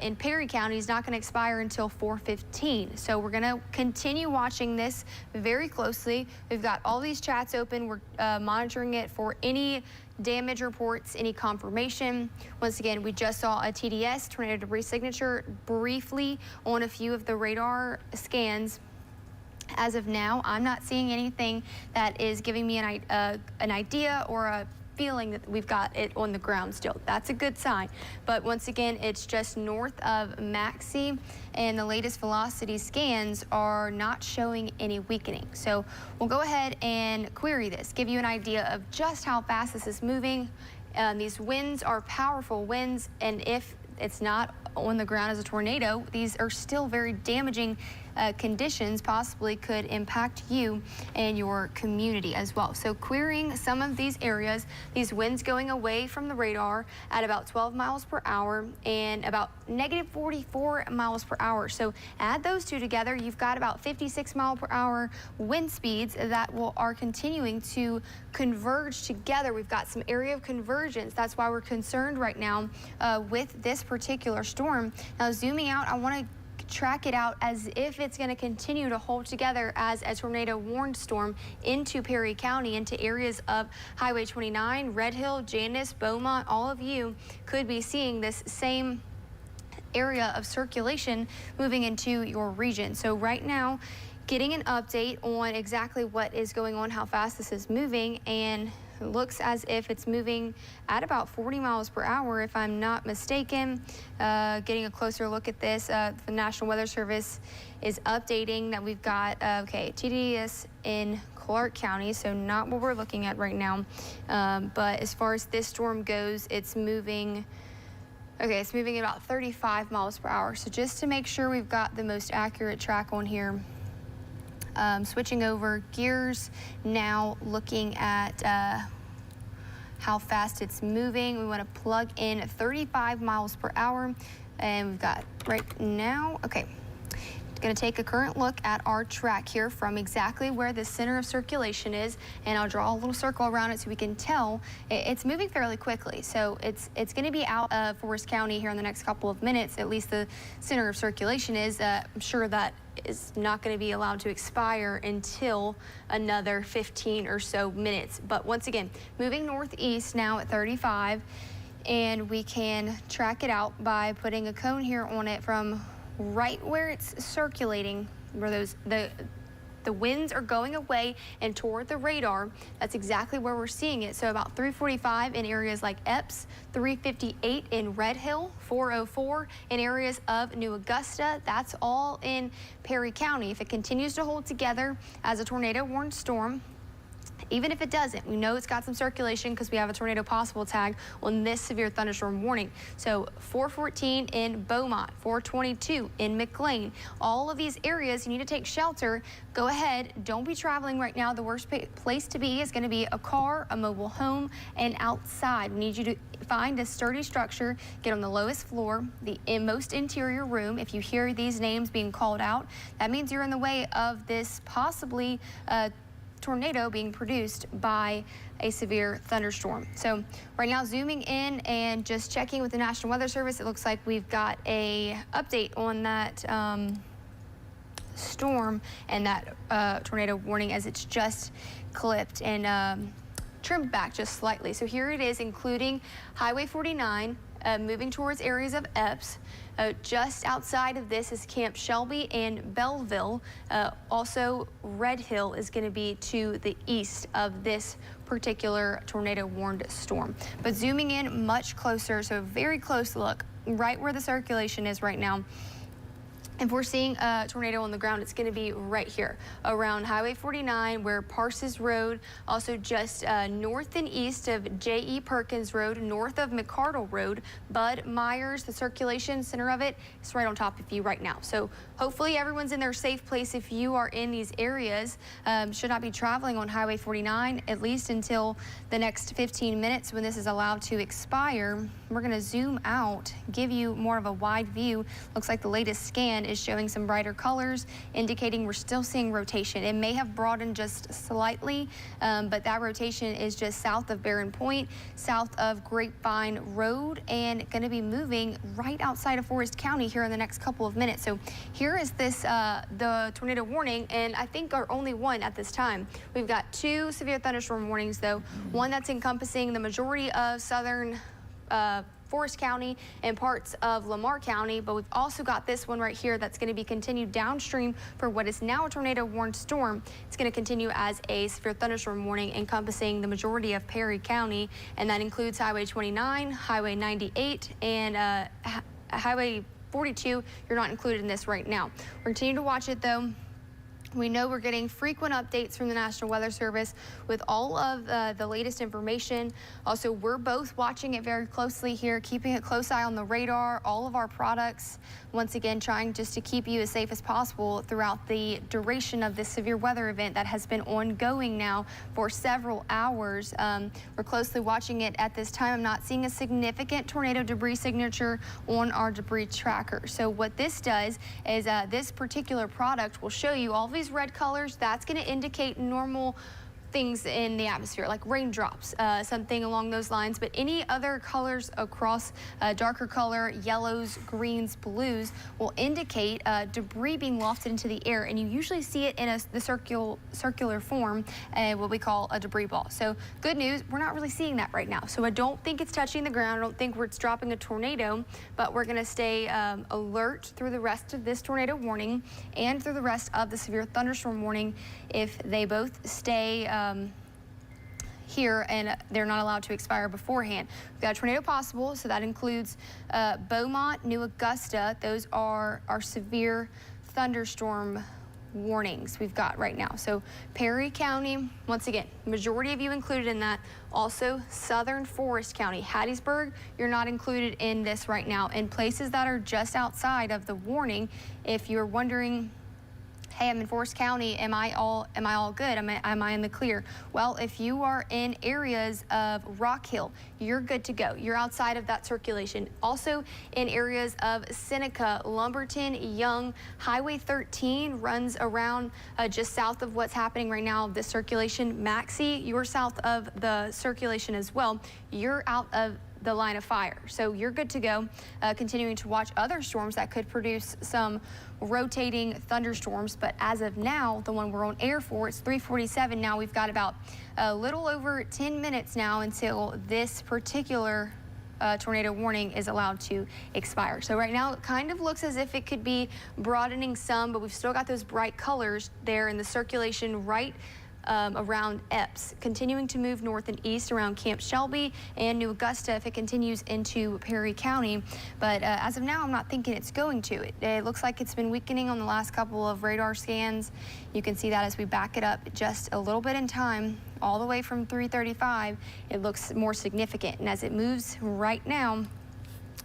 in Perry County is not going to expire until 4:15. So we're going to continue watching this very closely. We've got all these chats open. We're monitoring it for any damage reports, any confirmation. Once again, we just saw a TDS, tornado debris signature, briefly on a few of the radar scans. As of now, I'm not seeing anything that is giving me an idea or a feeling that we've got it on the ground still. That's a good sign. But once again, it's just north of Maxie, and the latest velocity scans are not showing any weakening. So we'll go ahead and query this, give you an idea of just how fast this is moving. These winds are powerful winds, and if it's not on the ground as a tornado, these are still very damaging conditions, possibly could impact you and your community as well. So querying some of these areas, these winds going away from the radar at about 12 miles per hour and about -44 miles per hour. So add those two together, you've got about 56 mile per hour wind speeds that are continuing to converge together. We've got some area of convergence. That's why we're concerned right now with this particular storm. Now, zooming out, I want to track it out as if it's going to continue to hold together as a tornado warned storm into Perry County, into areas of Highway 29, Red Hill, Janice, Beaumont. All of you could be seeing this same area of circulation moving into your region. So right now, getting an update on exactly what is going on, how fast this is moving, and it looks as if it's moving at about 40 miles per hour, if I'm not mistaken. Getting a closer look at this, the National Weather Service is updating that we've got, TDS in Clark County, so not what we're looking at right now. But as far as this storm goes, it's moving, it's moving at about 35 miles per hour. So just to make sure we've got the most accurate track on here, Switching over gears now, looking at how fast it's moving. We want to plug in 35 miles per hour, and we've got right now, okay. Going to take a current look at our track here from exactly where the center of circulation is, and I'll draw a little circle around it so we can tell it's moving fairly quickly. So it's going to be out of Forest County here in the next couple of minutes. At least the center of circulation is. I'm sure that is not going to be allowed to expire until another 15 or so minutes. But once again, moving northeast now at 35, and we can track it out by putting a cone here on it from right where it's circulating, where the winds are going away and toward the radar. That's exactly where we're seeing it. So about 345 in areas like Epps, 358 in Red Hill, 404 in areas of New Augusta. That's all in Perry County. If it continues to hold together as a tornado warned storm, even if it doesn't, we know it's got some circulation because we have a tornado possible tag on this severe thunderstorm warning. So 414 in Beaumont, 422 in McLean. All of these areas, you need to take shelter. Go ahead. Don't be traveling right now. The worst place to be is going to be a car, a mobile home, and outside. We need you to find a sturdy structure, get on the lowest floor, the most interior room. If you hear these names being called out, that means you're in the way of this possibly tornado being produced by a severe thunderstorm. So right now, zooming in and just checking with the National Weather Service, it looks like we've got a update on that storm and that tornado warning as it's just clipped and trimmed back just slightly. So here it is, including Highway 49, moving towards areas of Epps. Just outside of this is Camp Shelby and Belleville. Also, Red Hill is going to be to the east of this particular tornado warned storm. But zooming in much closer, so a very close look, right where the circulation is right now. If we're seeing a tornado on the ground, it's going to be right here around Highway 49, where Parsons Road, also just north and east of J.E. Perkins Road, north of McCardle Road. Bud Myers, the circulation center of it, is right on top of you right now. So hopefully everyone's in their safe place. If you are in these areas, should not be traveling on Highway 49, at least until the next 15 minutes when this is allowed to expire. We're going to zoom out, give you more of a wide view. Looks like the latest scan is showing some brighter colors, indicating we're still seeing rotation. It may have broadened just slightly, but that rotation is just south of Barron Point, south of Grapevine Road, and going to be moving right outside of Forest County here in the next couple of minutes. So here is this, the tornado warning, and I think our only one at this time. We've got two severe thunderstorm warnings, though. One that's encompassing the majority of southern Forest County and parts of Lamar County, but we've also got this one right here that's going to be continued downstream for what is now a tornado warned storm. It's going to continue as a severe thunderstorm warning encompassing the majority of Perry County, and that includes Highway 29, Highway 98, and Highway 42. You're not included in this right now. We're continuing to watch it, though. We know we're getting frequent updates from the National Weather Service with all of the latest information. Also, we're both watching it very closely here, keeping a close eye on the radar, all of our products. Once again, trying just to keep you as safe as possible throughout the duration of this severe weather event that has been ongoing now for several hours. We're closely watching it at this time. I'm not seeing a significant tornado debris signature on our debris tracker. So what this does is this particular product will show you all of these red colors. That's going to indicate normal things in the atmosphere, like raindrops, something along those lines. But any other colors across darker color, yellows, greens, blues, will indicate debris being lofted into the air. And you usually see it in the circular form, what we call a debris ball. So good news, we're not really seeing that right now. So I don't think it's touching the ground. I don't think it's dropping a tornado, but we're going to stay alert through the rest of this tornado warning and through the rest of the severe thunderstorm warning if they both stay here and they're not allowed to expire beforehand. We've got a tornado possible, so that includes Beaumont, New Augusta. Those are our severe thunderstorm warnings we've got right now. So Perry County, once again, majority of you included in that. Also southern Forest County, Hattiesburg, you're not included in this right now. And places that are just outside of the warning, if you're wondering, hey, I'm in Forest County, am I all good? Am I in the clear? Well, if you are in areas of Rock Hill, you're good to go. You're outside of that circulation. Also in areas of Seneca, Lumberton, Young, Highway 13 runs around just south of what's happening right now, the circulation. Maxie, you're south of the circulation as well. You're out of the line of fire, so you're good to go. Continuing to watch other storms that could produce some rotating thunderstorms, but as of now, the one we're on air for, it's 3:47 now. We've got about a little over 10 minutes now until this particular tornado warning is allowed to expire. So right now it kind of looks as if it could be broadening some, but we've still got those bright colors there in the circulation right around Epps, continuing to move north and east around Camp Shelby and New Augusta if it continues into Perry County. But as of now, I'm not thinking it's going to. It looks like it's been weakening on the last couple of radar scans. You can see that as we back it up just a little bit in time, all the way from 3:35, it looks more significant. And as it moves right now,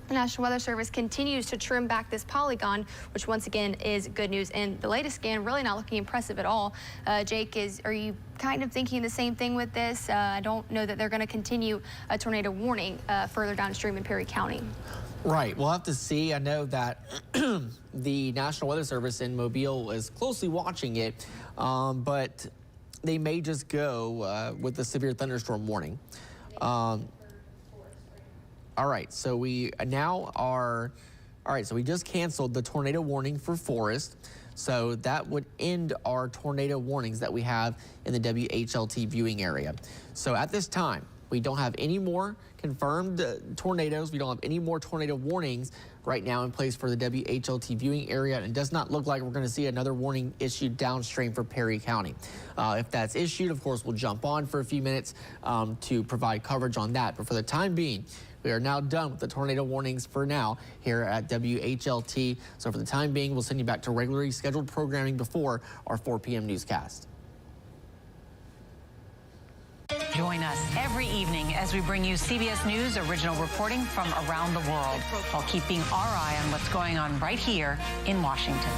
the National Weather Service continues to trim back this polygon, which once again is good news. And the latest scan really not looking impressive at all. Jake, are you kind of thinking the same thing with this? I don't know that they're going to continue a tornado warning further downstream in Perry County. Right, we'll have to see. I know that the National Weather Service in Mobile is closely watching it, but they may just go with the severe thunderstorm warning. All right, so we now are, so we just canceled the tornado warning for Forest. So that would end our tornado warnings that we have in the WHLT viewing area. So at this time, we don't have any more confirmed tornadoes. We don't have any more tornado warnings right now in place for the WHLT viewing area. And it does not look like we're going to see another warning issued downstream for Perry County. If that's issued, of course, we'll jump on for a few minutes to provide coverage on that. But for the time being, we are now done with the tornado warnings for now here at WHLT. So for the time being, we'll send you back to regularly scheduled programming before our 4 p.m. newscast. Join us every evening as we bring you CBS News original reporting from around the world while keeping our eye on what's going on right here in Washington.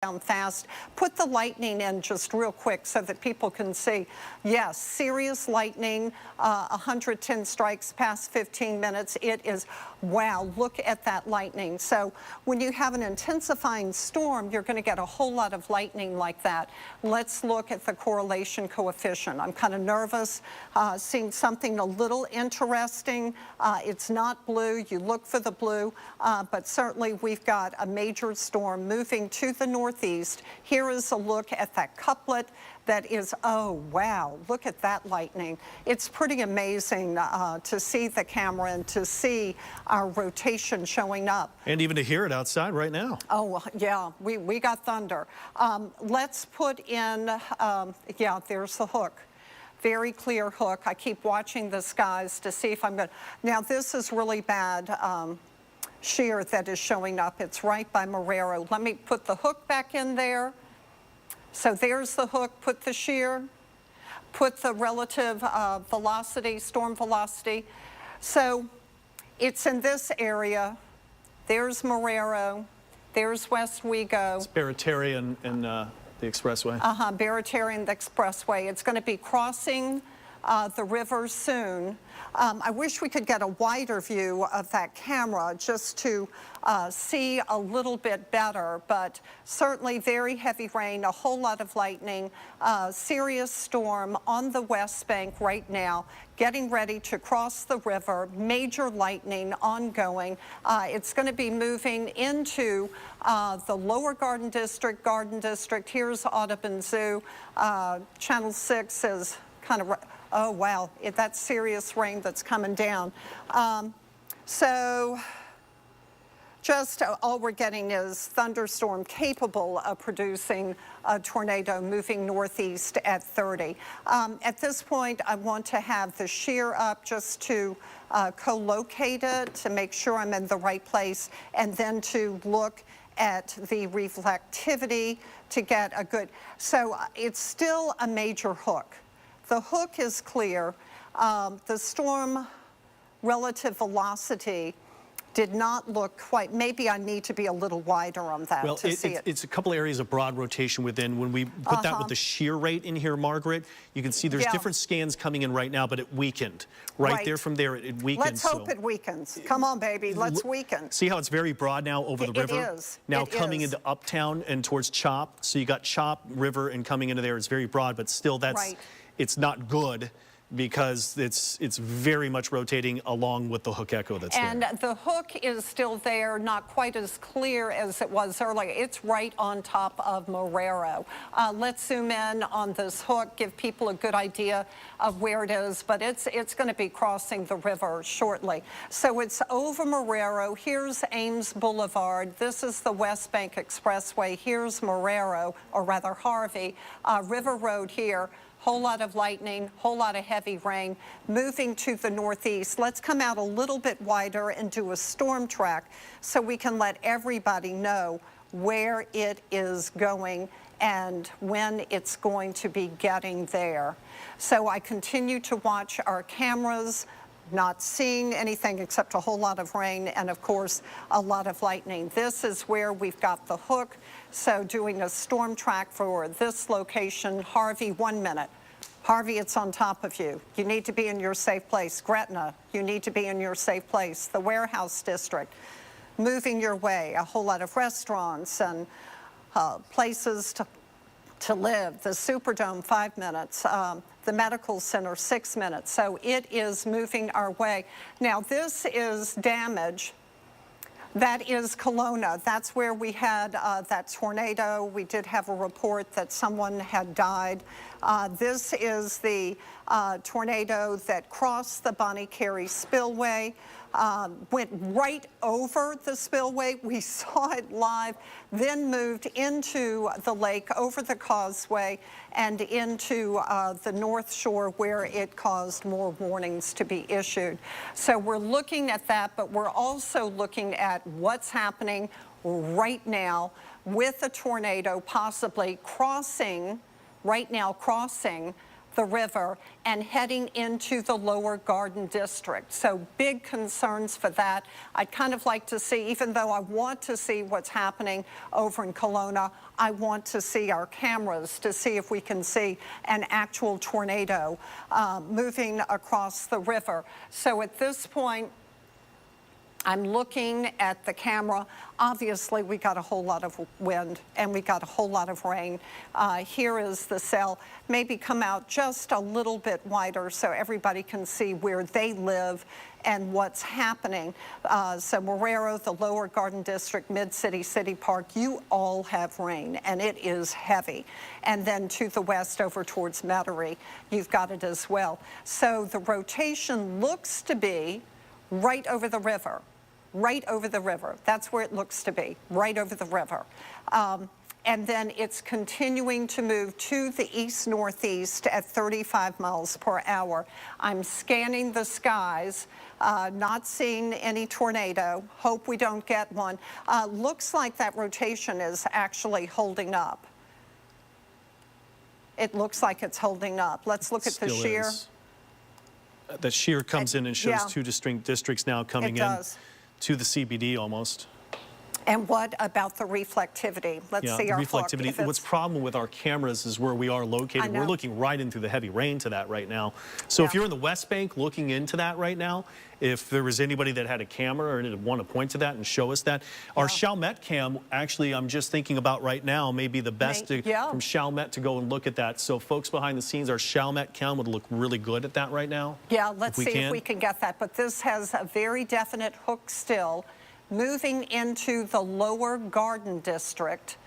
Down fast. Put the lightning in just real quick so that people can see. Yes, serious lightning, 110 strikes past 15 minutes. It is, wow, look at that lightning. So when you have an intensifying storm, you're going to get a whole lot of lightning like that. Let's look at the correlation coefficient. I'm kind of nervous, seeing something a little interesting. It's not blue. You look for the blue, but certainly we've got a major storm moving to the northeast. Here is a look at that couplet that is, oh, wow, look at that lightning. It's pretty amazing to see the camera and to see our rotation showing up. And even to hear it outside right now. Oh, yeah, we got thunder. Let's put in, yeah, there's the hook. very clear hook. I keep watching the skies to see if I'm going to. Now, this is really bad shear that is showing up. It's right by Marrero. Let me put the hook back in there. So there's the hook. Put the shear. Put the relative velocity, storm velocity. So it's in this area. There's Marrero. There's West Wego. It's Barataria and the expressway. Barataria and the expressway. It's going to be crossing the river soon. I wish we could get a wider view of that camera just to see a little bit better, but certainly very heavy rain, a whole lot of lightning, serious storm on the West Bank right now, getting ready to cross the river, major lightning ongoing. It's going to be moving into the lower Garden District. Here's Audubon Zoo. Channel 6 is kind of, oh wow, that's serious rain that's coming down. So just all we're getting is thunderstorm capable of producing a tornado moving northeast at 30. At this point, I want to have the shear up just to co-locate it, to make sure I'm in the right place, and then to look at the reflectivity to get a good, so it's still a major hook. The hook is clear. The storm relative velocity did not look quite, maybe I need to be a little wider on that to see it. It's a couple areas of broad rotation within. When we put that with the shear rate in here, Margaret, you can see there's different scans coming in right now, but it weakened. Right there from there, it weakened. Let's hope it weakens. Come on, baby, let's weaken. See how it's very broad now over the river? It is. Now coming into Uptown and towards Chop. So you got Chop, river, and coming into there, it's very broad, but still that's, it's not good, because it's very much rotating along with the hook echo that's there. And the hook is still there, not quite as clear as it was earlier. It's right on top of Marrero. Let's zoom in on this hook, give people a good idea of where it is, but it's going to be crossing the river shortly. So it's over Marrero. Here's Ames Boulevard. This is the West Bank Expressway. Here's Marrero, or rather Harvey. River Road here. Whole lot of lightning, whole lot of heavy rain, moving to the northeast. Let's come out a little bit wider and do a storm track so we can let everybody know where it is going and when it's going to be getting there. So I continue to watch our cameras, not seeing anything except a whole lot of rain and, of course, a lot of lightning. This is where we've got the hook. So doing a storm track for this location. Harvey, 1 minute. Harvey, it's on top of you. You need to be in your safe place. Gretna, you need to be in your safe place. The Warehouse District, moving your way. A whole lot of restaurants and places to live. The Superdome, 5 minutes. The Medical Center, 6 minutes. So it is moving our way. Now, this is damage. That is Kelowna. That's where we had that tornado. We did have a report that someone had died. This is the tornado that crossed the Bonnie Carey Spillway, went right over the spillway. We saw it live, then moved into the lake, over the causeway, and into the North Shore, where it caused more warnings to be issued. So we're looking at that, but we're also looking at what's happening right now with a tornado possibly crossing, right now crossing the river and heading into the lower Garden District. So big concerns for that. I'd kind of like to see, even though I want to see what's happening over in Kelowna, I want to see our cameras to see if we can see an actual tornado moving across the river. So at this point, I'm looking at the camera. Obviously, we got a whole lot of wind and we got a whole lot of rain. Here is the cell. Maybe come out just a little bit wider so everybody can see where they live and what's happening. So Marrero, the lower Garden District, Mid-City, City Park, you all have rain, and it is heavy. And then to the west over towards Metairie, you've got it as well. So the rotation looks to be right over the river. Right over the river. That's where it looks to be, right over the river. and then it's continuing to move to the east-northeast at 35 miles per hour. I'm scanning the skies, not seeing any tornado. Hope we don't get one. Looks like that rotation is actually holding up. It looks like it's holding up. Let's look at the shear. That shear comes in and shows yeah. 2 distinct districts now coming in to the CBD almost. And what about the reflectivity? Let's see our reflectivity. What's problem with our cameras is where we are located. We're looking right into the heavy rain to that right now. So if you're in the West Bank looking into that right now, if there was anybody that had a camera or did want to point to that and show us that, our Chalmette cam, actually, I'm just thinking about right now, may be the best from Chalmette to go and look at that. So folks behind the scenes, our Chalmette cam would look really good at that right now. Yeah, let's see if we can get that. But this has a very definite hook still. Moving into the lower Garden District,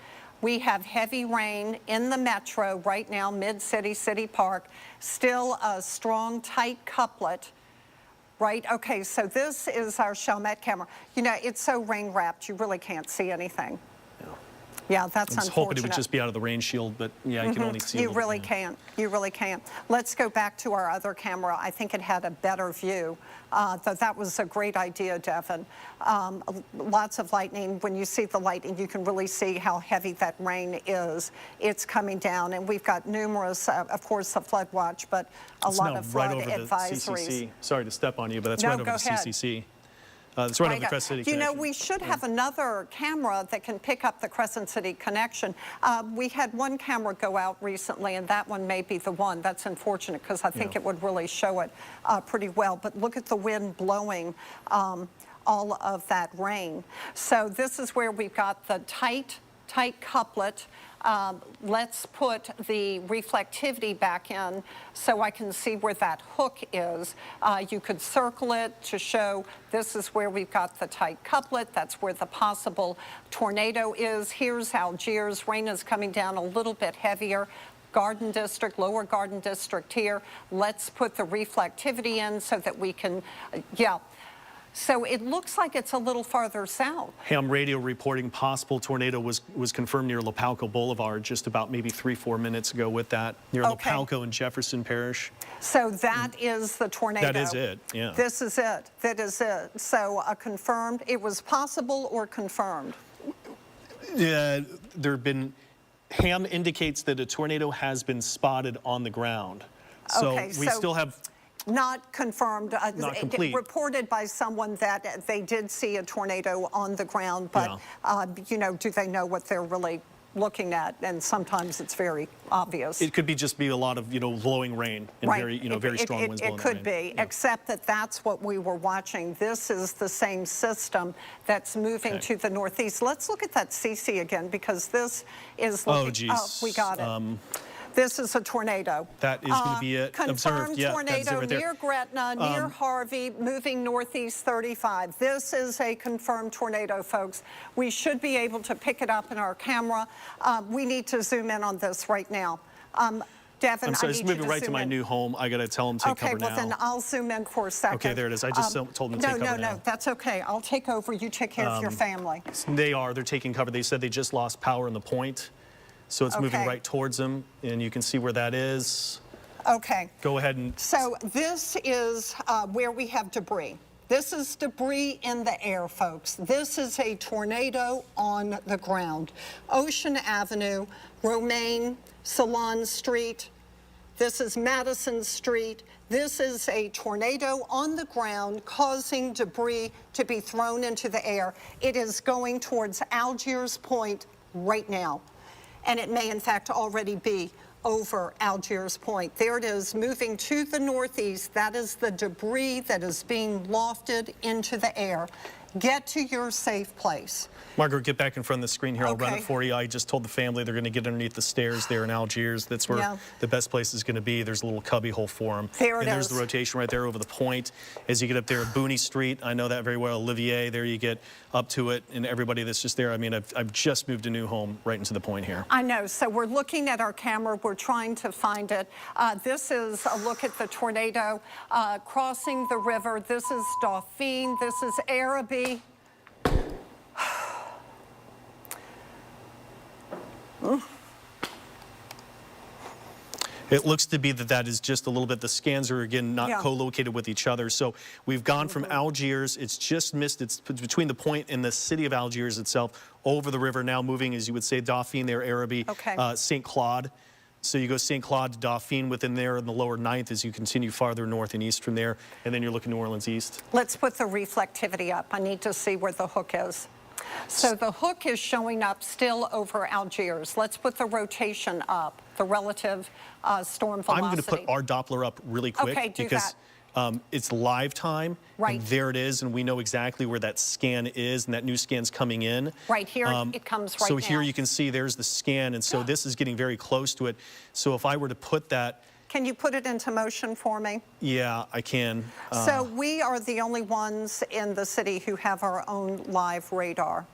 we have heavy rain in the metro right now, Mid-City, City Park. Still a strong, tight couplet, right? Okay, so this is our Chalmette camera. You know, it's so rain-wrapped, you really can't see anything. Yeah, that's unfortunate. I was hoping it would just be out of the rain shield, but yeah, I can only see You really can't. You really can't. Let's go back to our other camera. I think it had a better view. That was a great idea, Devin. Lots of lightning. When you see the lightning, you can really see how heavy that rain is. It's coming down, and we've got numerous, of course, the flood watch, but a lot of flood advisories. CCC. Sorry to step on you, but that's right over the CCC. That's right over the Crescent City You connection. know, we should have another camera that can pick up the Crescent City connection. We had one camera go out recently, and that one may be the one. That's unfortunate because I think it would really show it pretty well. But look at the wind blowing all of that rain. So this is where we've got the tight couplet. Let's put the reflectivity back in so I can see where that hook is. You could circle it to show this is where we've got the tight couplet. That's where the possible tornado is. Here's Algiers. Rain is coming down a little bit heavier. Garden District, lower Garden District here. Let's put the reflectivity in so that we can, So it looks like it's a little farther south. Ham radio reporting possible tornado was confirmed near Lapalco Boulevard just about maybe 3-4 minutes ago with that, near Lapalco and Jefferson Parish. So that is the tornado. That is it, yeah. This is it. That is it. So confirmed. It was possible or confirmed? Yeah, there have been, Ham indicates that a tornado has been spotted on the ground. So we still have... Not confirmed. Not complete. Reported by someone that they did see a tornado on the ground, but you know, do they know what they're really looking at? And sometimes it's very obvious. It could be a lot of blowing rain and very very strong winds blowing It could rain. be, except that that's what we were watching. This is the same system that's moving to the northeast. Let's look at that CC again because this is. Oh, geez. Oh, we got it. This is a tornado. That is going to be it. Confirmed tornado near Gretna, near Harvey, moving northeast 35. This is a confirmed tornado, folks. We should be able to pick it up in our camera. We need to zoom in on this right now. Devin, I'm sorry, it's moving right to my new home. I got to tell them to take cover now. Okay, well then I'll zoom in for a second. Okay, there it is. I just told them to take cover now. No, that's okay. I'll take over. You take care of your family. They're taking cover. They said they just lost power in the point. So it's moving right towards them, and you can see where that is. Okay. Go ahead and... So this is where we have debris. This is debris in the air, folks. This is a tornado on the ground. Ocean Avenue, Romaine, Salon Street. This is Madison Street. This is a tornado on the ground causing debris to be thrown into the air. It is going towards Algiers Point right now. And it may, in fact, already be over Algiers Point. There it is, moving to the northeast. That is the debris that is being lofted into the air. Get to your safe place. Margaret, get back in front of the screen here. I'll run it for you. I just told the family they're going to get underneath the stairs there in Algiers. That's where the best place is going to be. There's a little cubby hole for them. There it is. There's the rotation right there over the point. As you get up there at Booney Street, I know that very well. Olivier, there you get up to it, and everybody that's just there. I mean, I've just moved a new home right into the point here. I know. So we're looking at our camera. We're trying to find it. This is a look at the tornado crossing the river. This is Dauphine. This is It looks to be that that is just a little bit, the scans are again not co-located with each other. So we've gone from Algiers, it's just missed, it's between the point and the city of Algiers itself, over the river, now moving, as you would say, Dauphine there, Araby, St. Claude. So you go St. Claude to Dauphine within there in the lower 9th as you continue farther north and east from there, and then you're looking New Orleans east. Let's put the reflectivity up. I need to see where the hook is. So the hook is showing up still over Algiers. Let's put the rotation up, the relative storm velocity. I'm going to put our Doppler up really quick because it's live time. Right. And there it is, and we know exactly where that scan is, and that new scan's coming in. Right here, it comes right so now. here you can see there's the scan, and so this is getting very close to it. So if I were to put that... Can you put it into motion for me? Yeah, I can. So we are the only ones in the city who have our own live radar.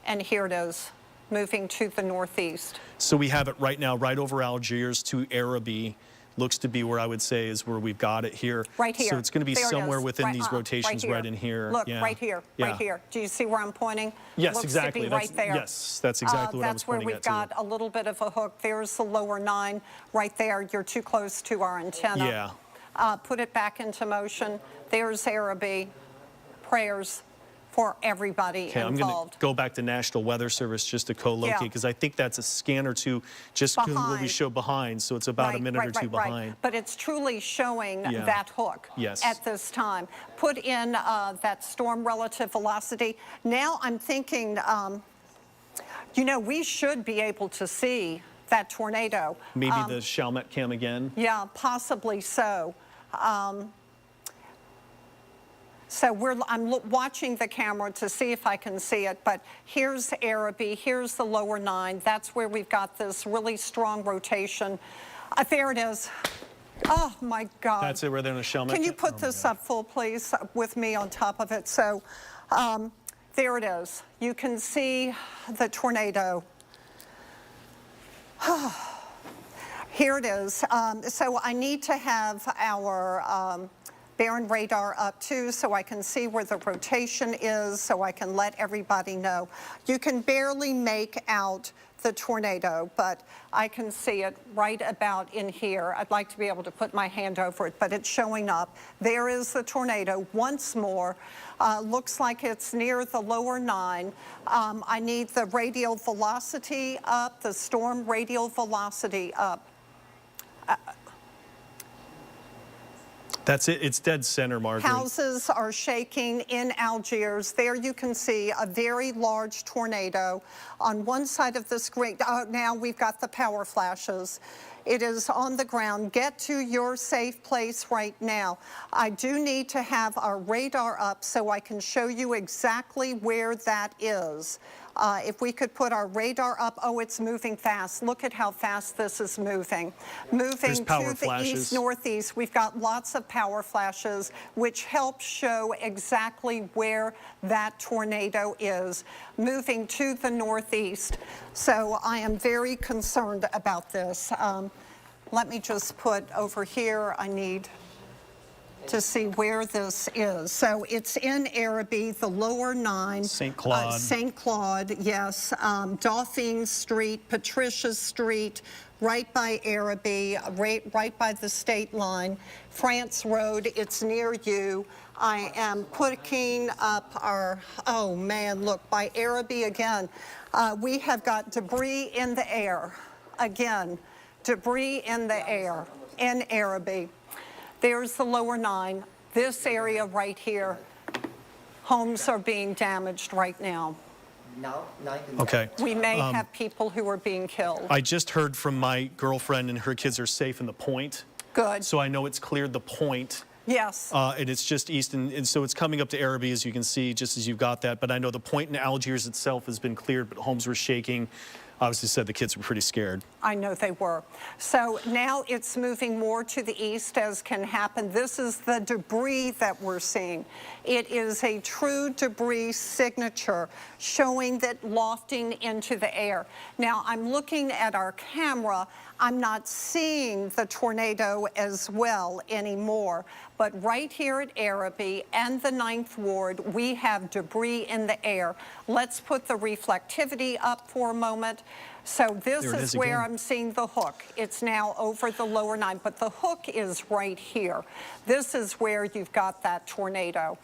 And here it is, moving to the northeast. So we have it right now, right over Algiers to Araby. Looks to be where I would say is where we've got it here. Right here. So it's going to be somewhere within these rotations right in here. Look, right here, right here. Do you see where I'm pointing? Yes, Looks exactly. to be right there. Yes, that's exactly what I was pointing at, That's where we've got a little bit of a hook. There's the lower 9 right there. You're too close to our antenna. Yeah. Put it back into motion. There's Araby. Prayers for everybody Okay, I'm going to go back to National Weather Service just to co-locate because I think that's a scan or two just what we show behind. So it's about a minute or two behind. But it's truly showing that hook at this time. Put in that storm relative velocity. Now I'm thinking, you know, we should be able to see that tornado. Maybe the Chalmette cam again? Yeah, possibly so. So I'm watching the camera to see if I can see it, but here's Araby, here's the lower 9. That's where we've got this really strong rotation. There it is. Oh my God. That's it, right there in the Chalmette. Can you put this up full, please, with me on top of it? So there it is. You can see the tornado. Here it is. So I need to have our Barron radar up too, so I can see where the rotation is, so I can let everybody know. You can barely make out the tornado, but I can see it right about in here. I'd like to be able to put my hand over it, but it's showing up. There is the tornado once more. Looks like it's near the lower 9. I need the radial velocity up, the storm radial velocity up. That's it. It's dead center, Margaret. Houses are shaking in Algiers. There you can see a very large tornado on one side of the screen. Now we've got the power flashes. It is on the ground. Get to your safe place right now. I do need to have our radar up so I can show you exactly where that is. If we could put our radar up. Oh, it's moving fast. Look at how fast this is moving. Moving to the east-northeast. We've got lots of power flashes, which help show exactly where that tornado is. Moving to the northeast. So I am very concerned about this. Let me just put over here, I need to see where this is. So it's in Araby, the lower 9. St. Claude. St. Claude, yes. Dauphine Street, Patricia Street, right by Araby, right by the state line. France Road, it's near you. I am putting up our, oh man, look, by Araby again. We have got debris in the air. Again, debris in the air in Araby. There's the lower 9. This area right here, homes are being damaged right now. Okay. We may have people who are being killed. I just heard from my girlfriend, and her kids are safe in the point. Good. So I know it's cleared the point. Yes. And it's just east, and so it's coming up to Araby, as you can see, just as you've got that. But I know the point in Algiers itself has been cleared, but homes were shaking. Obviously said the kids were pretty scared. I know they were. So now it's moving more to the east, as can happen. This is the debris that we're seeing. It is a true debris signature showing that lofting into the air. Now I'm looking at our camera. I'm not seeing the tornado as well anymore. But right here at Araby and the 9th Ward, we have debris in the air. Let's put the reflectivity up for a moment. So this is where I'm seeing the hook. It's now over the lower 9, but the hook is right here. This is where you've got that tornado.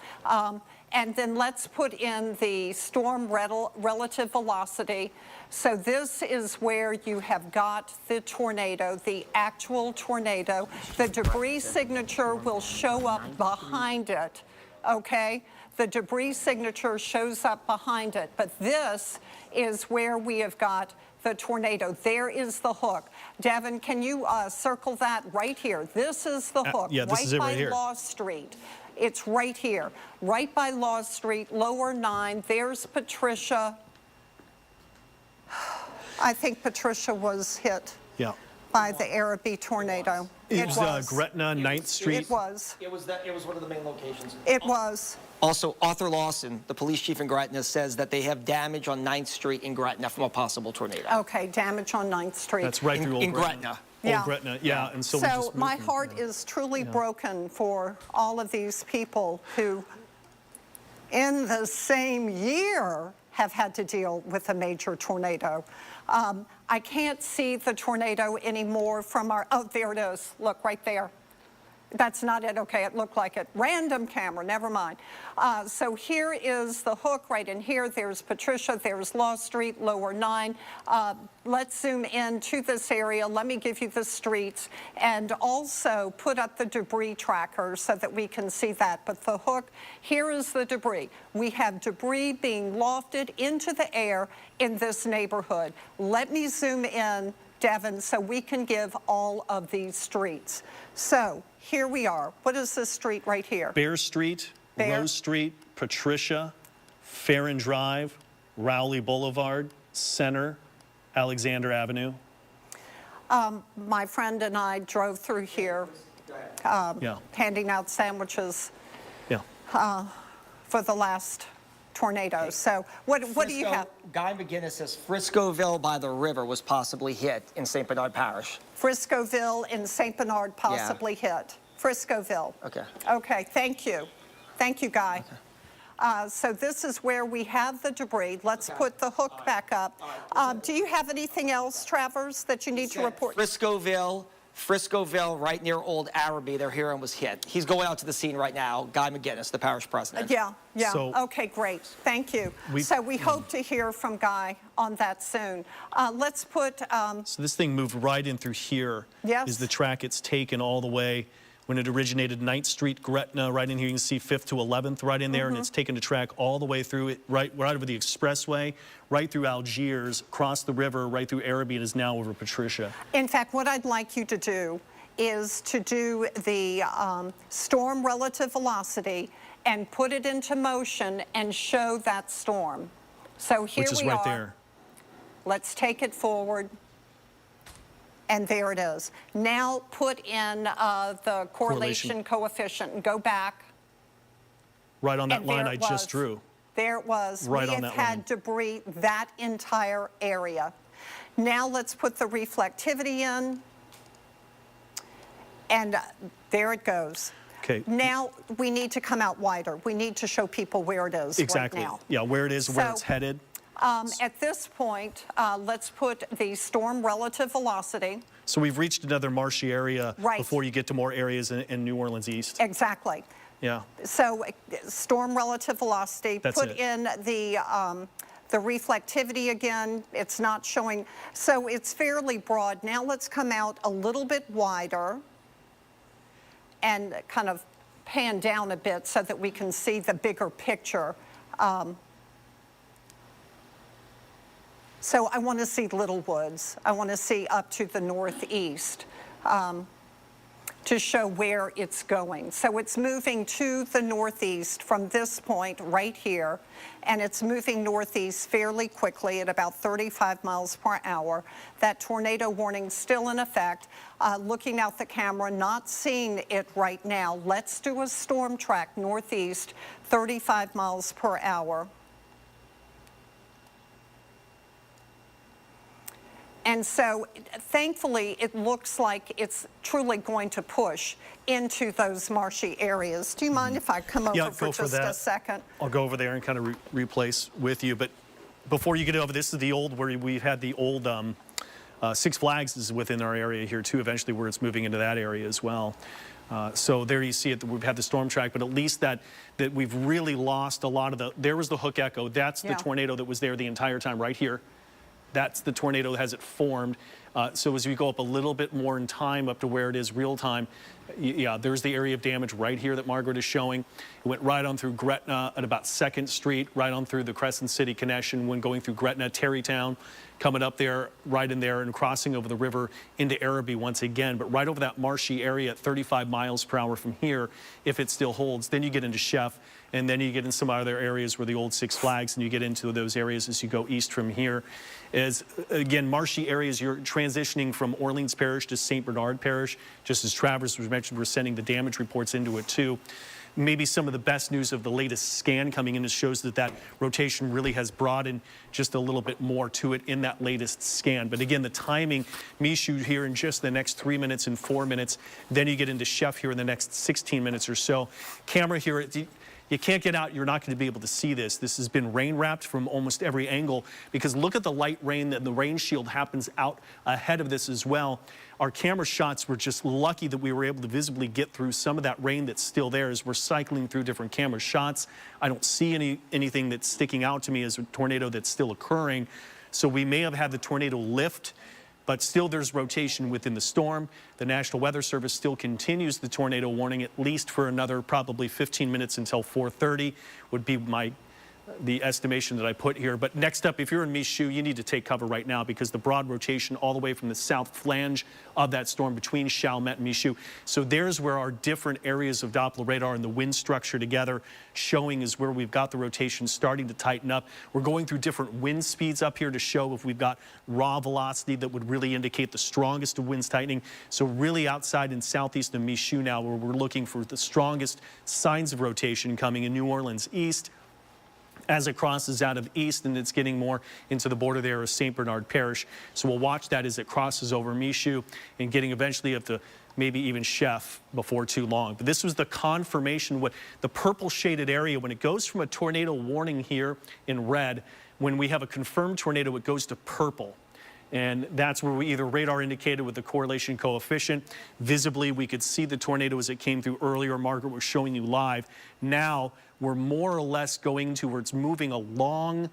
And then let's put in the storm relative velocity. So this is where you have got the tornado, the actual tornado. The debris signature will show up behind it, okay? The debris signature shows up behind it, but this is where we have got the tornado. There is the hook. Devin, can you circle that right here? This is the hook, yeah, this is it right here. Law Street. It's right here, right by Law Street, lower 9. There's Patricia. I think Patricia was hit by the Araby tornado. It was Gretna, 9th Street. It was. It was one of the main locations. It was. Also, Arthur Lawson, the police chief in Gretna, says that they have damage on 9th Street in Gretna from a possible tornado. Okay, damage on 9th Street. That's right through Old Gretna. Yeah. Old Gretna, yeah. And so, So my heart is truly broken for all of these people who, in the same year, have had to deal with a major tornado. I can't see the tornado anymore from our, oh, there it is. Look, right there. That's not it. Okay, it looked like it. Random camera, never mind. So here is the hook right in here. There's Patricia, there's Law Street, lower 9. Let's zoom in to this area. Let me give you the streets and also put up the debris tracker so that we can see that. But the hook, here is the debris. We have debris being lofted into the air in this neighborhood. Let me zoom in, Devin, so we can give all of these streets. So here we are. What is this street right here? Bear Street, Rose Street, Patricia, Farron Drive, Rowley Boulevard, Center, Alexander Avenue. My friend and I drove through here handing out sandwiches for the last tornado. So what do you have? Guy McGinnis says Friscoville by the river was possibly hit in St. Bernard Parish. Friscoville in St. Bernard possibly hit. Friscoville. Okay. Okay, thank you. Thank you, Guy. Okay. So this is where we have the debris. Let's put the hook back up. Do you have anything else, Travers, that you need to report? Friscoville, right near Old Araby, their hearing was hit. He's going out to the scene right now, Guy McGinnis, the parish president. Yeah. Okay, great. Thank you. So we hope to hear from Guy on that soon. Let's put... so this thing moved right in through here. Yes. Is the track it's taken all the way. When it originated 9th Street, Gretna, right in here, you can see 5th to 11th right in there, and it's taken the track all the way through it, right over the expressway, right through Algiers, across the river, right through Araby, and is now over Patricia. In fact, what I'd like you to do is to do the storm relative velocity and put it into motion and show that storm. So here we are. Which is right there. Let's take it forward. And there it is. Now put in the correlation coefficient and go back. Right on that line I just drew. There it was. Right we on have that had line. debris that entire area. Now let's put the reflectivity in. And there it goes. Okay. Now we need to come out wider. We need to show people where it is exactly. right now. Yeah, where it is, where it's headed. At this point, let's put the storm relative velocity. So we've reached another marshy area before you get to more areas in New Orleans East. Exactly. Yeah. So storm relative velocity. Put in the reflectivity again. It's not showing. So it's fairly broad. Now let's come out a little bit wider and kind of pan down a bit so that we can see the bigger picture. So I want to see Little Woods. I want to see up to the northeast to show where it's going. So it's moving to the northeast from this point right here, and it's moving northeast fairly quickly at about 35 miles per hour. That tornado warning still in effect. Looking out the camera, not seeing it right now. Let's do a storm track northeast, 35 miles per hour. And so, thankfully, it looks like it's truly going to push into those marshy areas. Do you mind if I come over for just a second? I'll go over there and kind of replace with you. But before you get over, this is the old, where we've had the old Six Flags is within our area here too, eventually, where it's moving into that area as well. So there you see it, we've had the storm track, but at least that we've really lost a lot of there was the hook echo. That's the tornado that was there the entire time right here. That's the tornado that has it formed. So as we go up a little bit more in time up to where it is real time, yeah, there's the area of damage right here that Margaret is showing. It went right on through Gretna at about 2nd Street, right on through the Crescent City connection when going through Gretna, Terrytown, coming up there, right in there, and crossing over the river into Araby once again. But right over that marshy area at 35 miles per hour from here, if it still holds, then you get into Chef, and then you get in some other areas where the old Six Flags, and you get into those areas as you go east from here. As, again, marshy areas, you're transitioning from Orleans Parish to St. Bernard Parish. Just as Travers was mentioned, we're sending the damage reports into it too. Maybe some of the best news of the latest scan coming in shows that rotation really has brought in just a little bit more to it in that latest scan. But again, the timing, Michoud here in just the next 3 minutes and 4 minutes. Then you get into Chef here in the next 16 minutes or so. Camera here, you can't get out, you're not going to be able to see this. This has been rain wrapped from almost every angle, because look at the light rain, that the rain shield happens out ahead of this as well. Our camera shots were just lucky that we were able to visibly get through some of that rain that's still there as we're cycling through different camera shots. I don't see anything that's sticking out to me as a tornado that's still occurring. So we may have had the tornado lift, but still there's rotation within the storm. The National Weather Service still continues the tornado warning at least for another probably 15 minutes until 4:30 would be the estimation that I put here. But next up, if you're in Michoud, you need to take cover right now, because the broad rotation all the way from the south flange of that storm between Chalmette and Michoud. So there's where our different areas of Doppler radar and the wind structure together showing is where we've got the rotation starting to tighten up. We're going through different wind speeds up here to show if we've got raw velocity that would really indicate the strongest of winds tightening. So really outside in southeast of Michoud now, where we're looking for the strongest signs of rotation coming in New Orleans east, as it crosses out of east and it's getting more into the border there of St. Bernard Parish. So we'll watch that as it crosses over Michoud and getting eventually up to maybe even Chef before too long. But this was the confirmation, what the purple shaded area, when it goes from a tornado warning here in red, when we have a confirmed tornado, it goes to purple. And that's where we either radar indicated with the correlation coefficient. Visibly, we could see the tornado as it came through earlier. Margaret was showing you live. Now we're more or less going to where it's moving along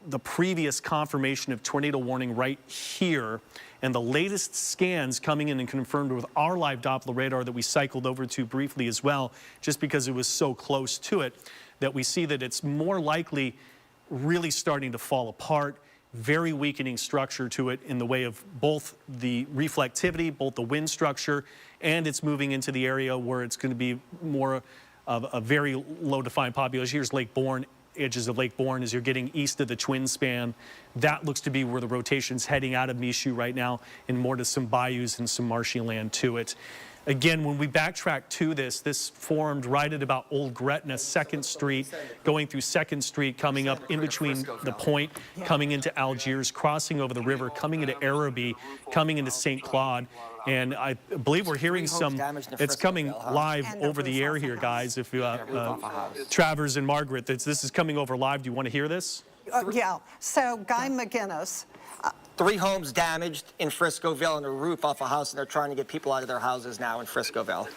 the previous confirmation of tornado warning right here. And the latest scans coming in and confirmed with our live Doppler radar that we cycled over to briefly as well, just because it was so close to it, that we see that it's more likely really starting to fall apart. Very weakening structure to it in the way of both the reflectivity, both the wind structure, and it's moving into the area where it's going to be more of a very low defined population. Here's Lake Bourne, edges of Lake Bourne as you're getting east of the twin span. That looks to be where the rotation's heading out of Michoud right now, and more to some bayous and some marshy land to it. Again, when we backtrack to this formed right at about Old Gretna, 2nd Street, going through 2nd Street, coming up in between the point, coming into Algiers, crossing over the river, coming into Araby, coming into St. Claude. And I believe we're hearing some, it's coming live over the air here, guys. If Travers and Margaret, this is coming over live. Do you want to hear this? Yeah. So Guy McGinnis. 3 homes damaged in Friscoville and a roof off a house, and they're trying to get people out of their houses now in Friscoville.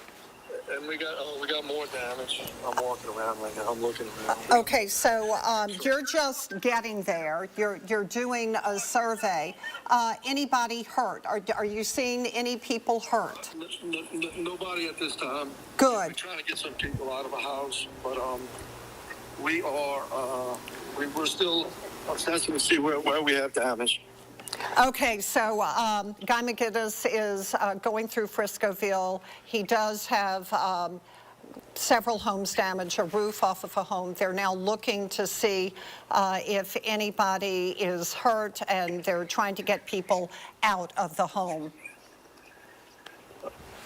And we got more damage. I'm walking around right now. I'm looking around. Okay, so you're just getting there. You're doing a survey. Anybody hurt? Are you seeing any people hurt? Nobody at this time. Good. We're trying to get some people out of a house, but we are we're still assessing to see where we have damage. Okay, so Guy McGinnis is going through Friscoville. He does have several homes damaged, a roof off of a home. They're now looking to see if anybody is hurt, and they're trying to get people out of the home.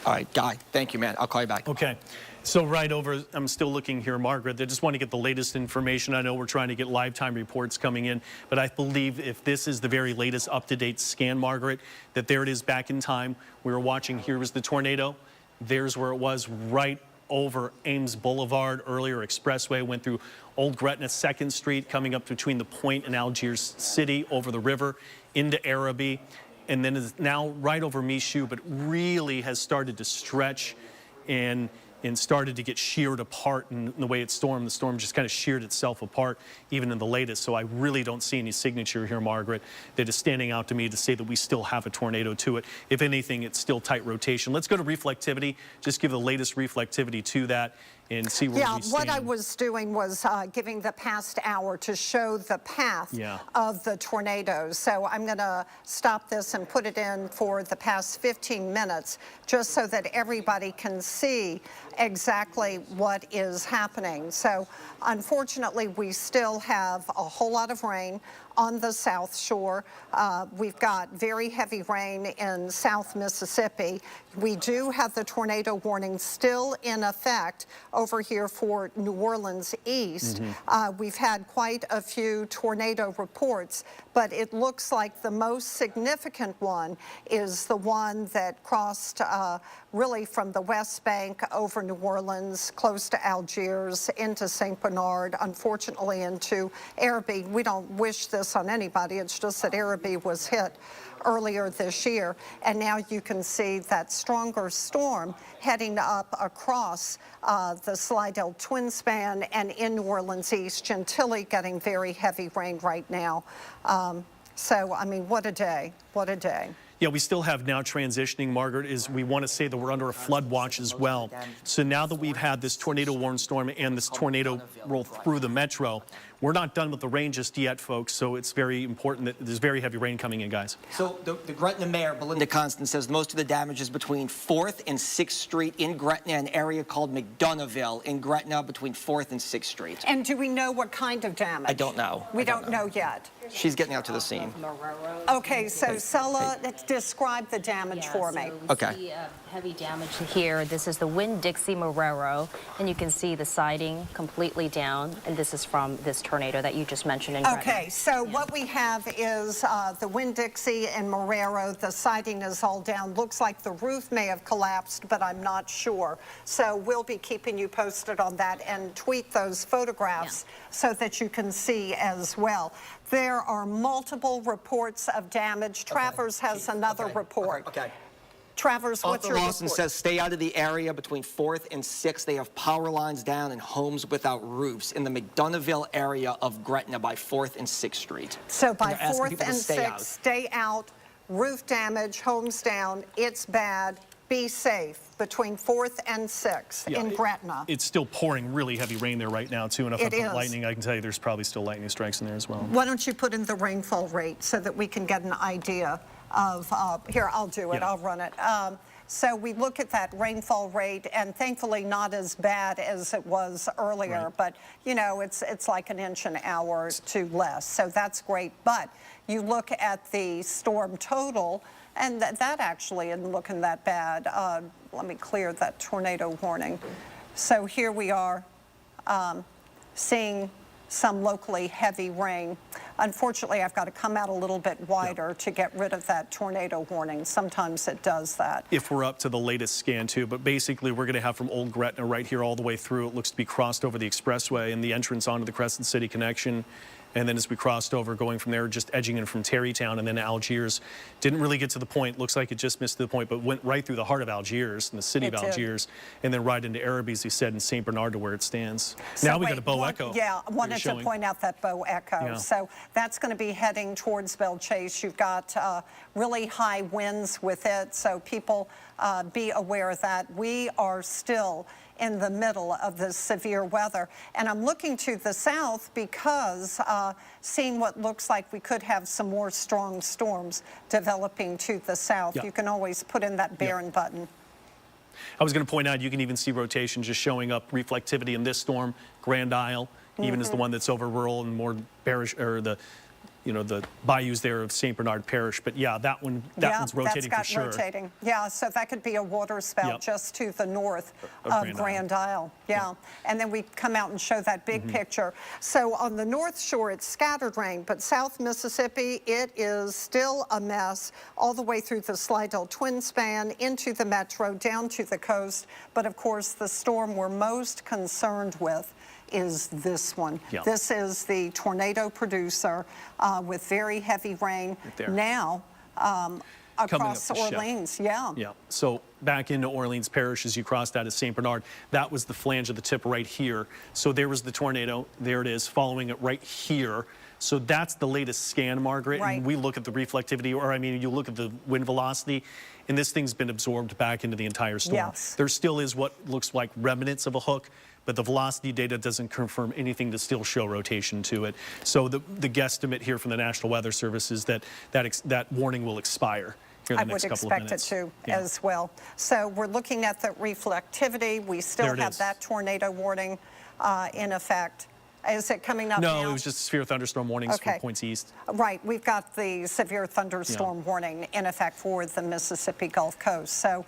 All right, Guy, thank you, man. I'll call you back. Okay. So right over, I'm still looking here, Margaret. I just want to get the latest information. I know we're trying to get live time reports coming in, but I believe if this is the very latest up-to-date scan, Margaret, that there it is back in time. We were watching, here was the tornado. There's where it was, right over Ames Boulevard, earlier expressway, went through Old Gretna 2nd Street, coming up between the Point and Algiers City, over the river, into Araby, and then is now right over Michoud, but really has started to stretch and started to get sheared apart in the way it stormed. The storm just kind of sheared itself apart, even in the latest. So I really don't see any signature here, Margaret, that is standing out to me to say that we still have a tornado to it. If anything, it's still tight rotation. Let's go to reflectivity. Just give the latest reflectivity to that and see where we stand. What I was doing was giving the past hour to show the path of the tornadoes. So I'm going to stop this and put it in for the past 15 minutes, just so that everybody can see exactly what is happening. So unfortunately, we still have a whole lot of rain on the South Shore. We've got very heavy rain in South Mississippi. We do have the tornado warning still in effect over here for New Orleans East. We've had quite a few tornado reports, but it looks like the most significant one is the one that crossed really from the West Bank over New Orleans, close to Algiers, into St. Bernard, unfortunately into Araby. We don't wish this on anybody, it's just that Araby was hit earlier this year, and now you can see that stronger storm heading up across the Slidell Twin Span and in New Orleans East. Chantilly getting very heavy rain right now. So, I mean, what a day, what a day. Yeah, we still have now transitioning, Margaret, is we want to say that we're under a flood watch as well. So now that we've had this tornado warning storm and this tornado roll through the metro, we're not done with the rain just yet, folks. So it's very important that there's very heavy rain coming in, guys. So the Gretna mayor, Belinda Constant, says most of the damage is between 4th and 6th Street in Gretna, an area called McDonoughville in Gretna between 4th and 6th Street. And do we know what kind of damage? I don't know. We don't know yet. She's getting out to the scene. Okay, so Sella, describe the damage for me. Okay. See, heavy damage here. This is the Winn-Dixie Marrero, and you can see the siding completely down, and this is from this tornado that you just mentioned in Gretna. Okay, so what we have is the Winn-Dixie and Marrero. The siding is all down. Looks like the roof may have collapsed, but I'm not sure. So we'll be keeping you posted on that and tweet those photographs so that you can see as well. There are multiple reports of damage. Travers has another report. Travers, what's your report? Lawson says stay out of the area between 4th and 6th. They have power lines down and homes without roofs in the McDonoughville area of Gretna by 4th and 6th Street. So by 4th and 6th, stay out, roof damage, homes down, it's bad. Be safe between 4th and 6th in Gretna. It's still pouring really heavy rain there right now, too. And if I It put is. lightning, I can tell you there's probably still lightning strikes in there as well. Why don't you put in the rainfall rate so that we can get an idea of, here, I'll do it, I'll run it. So we look at that rainfall rate, and thankfully not as bad as it was earlier, but you know, it's like an inch an hour to less, so that's great. But you look at the storm total, and that actually isn't looking that bad. Let me clear that tornado warning. So here we are seeing some locally heavy rain. Unfortunately, I've got to come out a little bit wider to get rid of that tornado warning. Sometimes it does that. If we're up to the latest scan, too. But basically, we're going to have from Old Gretna right here all the way through. It looks to be crossed over the expressway and the entrance onto the Crescent City connection. And then as we crossed over, going from there, just edging in from Terrytown and then Algiers. Didn't really get to the point. Looks like it just missed the point, but went right through the heart of Algiers, in the city of Algiers, and then right into Araby, as you said, in St. Bernard to where it stands. So now we got a bow echo. Yeah, I wanted to point out that bow echo. Yeah. So that's going to be heading towards Belle Chase. You've got really high winds with it, so people be aware of that. We are still in the middle of this severe weather. And I'm looking to the south because seeing what looks like we could have some more strong storms developing to the south. You can always put in that Barron button. I was going to point out, you can even see rotation just showing up, reflectivity in this storm, Grand Isle, even as the one that's over rural and more bearish, or the the bayous there of St. Bernard Parish. But yeah, that one's rotating for sure. Rotating. Yeah, so that could be a water spout just to the north of Grand Isle. Yeah, and then we come out and show that big picture. So on the north shore, it's scattered rain, but South Mississippi, it is still a mess all the way through the Slidell Twin Span, into the metro, down to the coast. But of course, the storm we're most concerned with is this one. Yep. This is the tornado producer with very heavy rain now across Orleans. Yeah. So back into Orleans Parish as you crossed out of St. Bernard, that was the flange of the tip right here. So there was the tornado. There it is, following it right here. So that's the latest scan, Margaret. Right. And we look at the reflectivity, or I mean, you look at the wind velocity, and this thing's been absorbed back into the entire storm. Yes. There still is what looks like remnants of a hook, but the velocity data doesn't confirm anything to still show rotation to it. So the guesstimate here from the National Weather Service is that warning will expire here in the next couple of minutes. I would expect it to as well. So we're looking at the reflectivity. We still have that tornado warning in effect. Is it coming up now? No, it was just severe thunderstorm warnings for points east. Right, we've got the severe thunderstorm warning in effect for the Mississippi Gulf Coast. So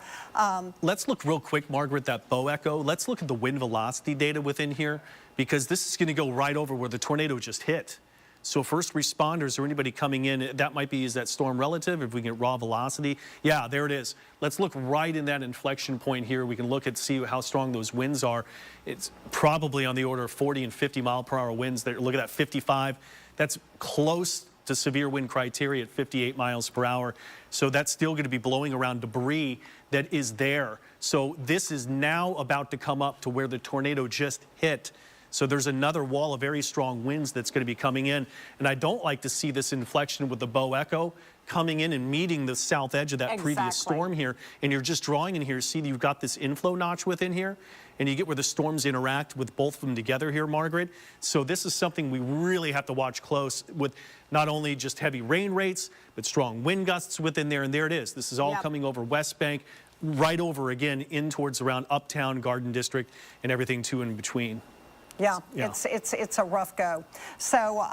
let's look real quick, Margaret, that bow echo. Let's look at the wind velocity data within here, because this is going to go right over where the tornado just hit. So first responders or anybody coming in, that might be, is that storm relative? If we get raw velocity, yeah, there it is. Let's look right in that inflection point here. We can look at, see how strong those winds are. It's probably on the order of 40 and 50 mile per hour winds. Look at that 55. That's close to severe wind criteria at 58 miles per hour. So that's still going to be blowing around debris that is there. So this is now about to come up to where the tornado just hit. So there's another wall of very strong winds that's going to be coming in. And I don't like to see this inflection with the bow echo coming in and meeting the south edge of that previous storm here. And you're just drawing in here. See, you've got this inflow notch within here. And you get where the storms interact with both of them together here, Margaret. So this is something we really have to watch close with, not only just heavy rain rates, but strong wind gusts within there. And there it is. This is all coming over West Bank, right over again in towards around Uptown, Garden District, and everything too in between. Yeah, it's a rough go. So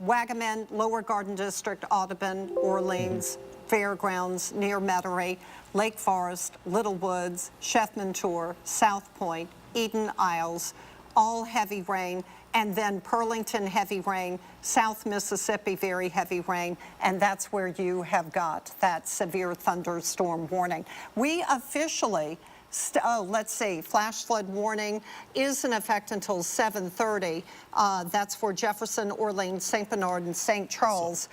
Wagaman, Lower Garden District, Audubon, Orleans, Fairgrounds, near Metairie, Lake Forest, Little Woods, Sheffman-Tour, South Point, Eden Isles, all heavy rain, and then Pearlington, heavy rain, South Mississippi, very heavy rain, and that's where you have got that severe thunderstorm warning. We officially let's see, flash flood warning is in effect until 7:30. That's for Jefferson, Orleans, St. Bernard, and St. Charles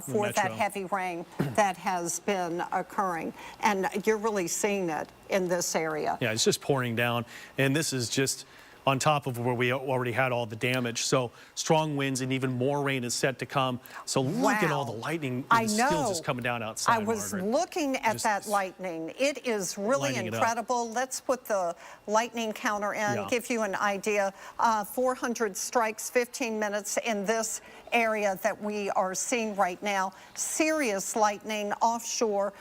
for that heavy rain that has been occurring. And you're really seeing it in this area. Yeah, it's just pouring down. And this is just on top of where we already had all the damage. So strong winds and even more rain is set to come. So look at all the lightning still just coming down outside, I was Margaret. looking at that lightning. It is really incredible. Let's put the lightning counter in, give you an idea. 400 strikes, 15 minutes in this area that we are seeing right now. Serious lightning offshore.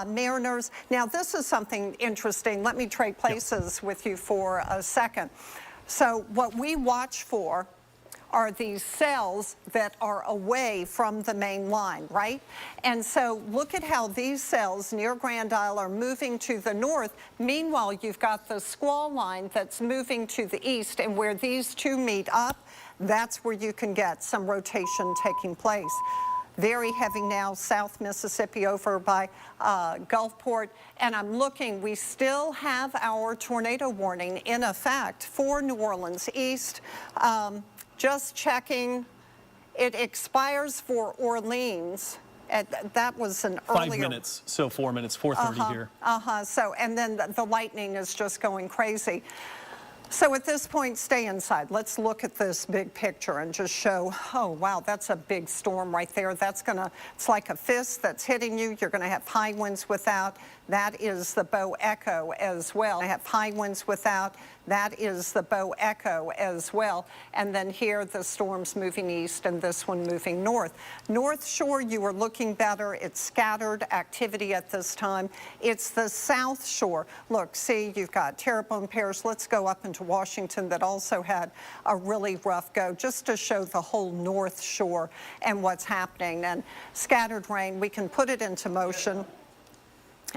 Mariners. Now, this is something interesting. Let me trade places with you for a second. So what we watch for are these cells that are away from the main line, right? And so look at how these cells near Grand Isle are moving to the north. Meanwhile, you've got the squall line that's moving to the east, and where these two meet up, that's where you can get some rotation taking place. Very heavy now, South Mississippi over by Gulfport. And I'm looking, we still have our tornado warning in effect for New Orleans East. Just checking, it expires for Orleans. That was an earlier. 5 minutes, so 4 minutes, 4:30 here. So, and then the lightning is just going crazy. So at this point, stay inside. Let's look at this big picture and just show, oh, wow, that's a big storm right there. That's gonna, it's like a fist that's hitting you. You're gonna have high winds with that. That is the Bow Echo as well. I have high winds without. That is the Bow Echo as well. And then here the storm's moving east and this one moving north. North Shore, you are looking better. It's scattered activity at this time. It's the South Shore. Look, see, you've got Terrebonne Parish. Let's go up into Washington that also had a really rough go, just to show the whole North Shore and what's happening. And scattered rain, we can put it into motion.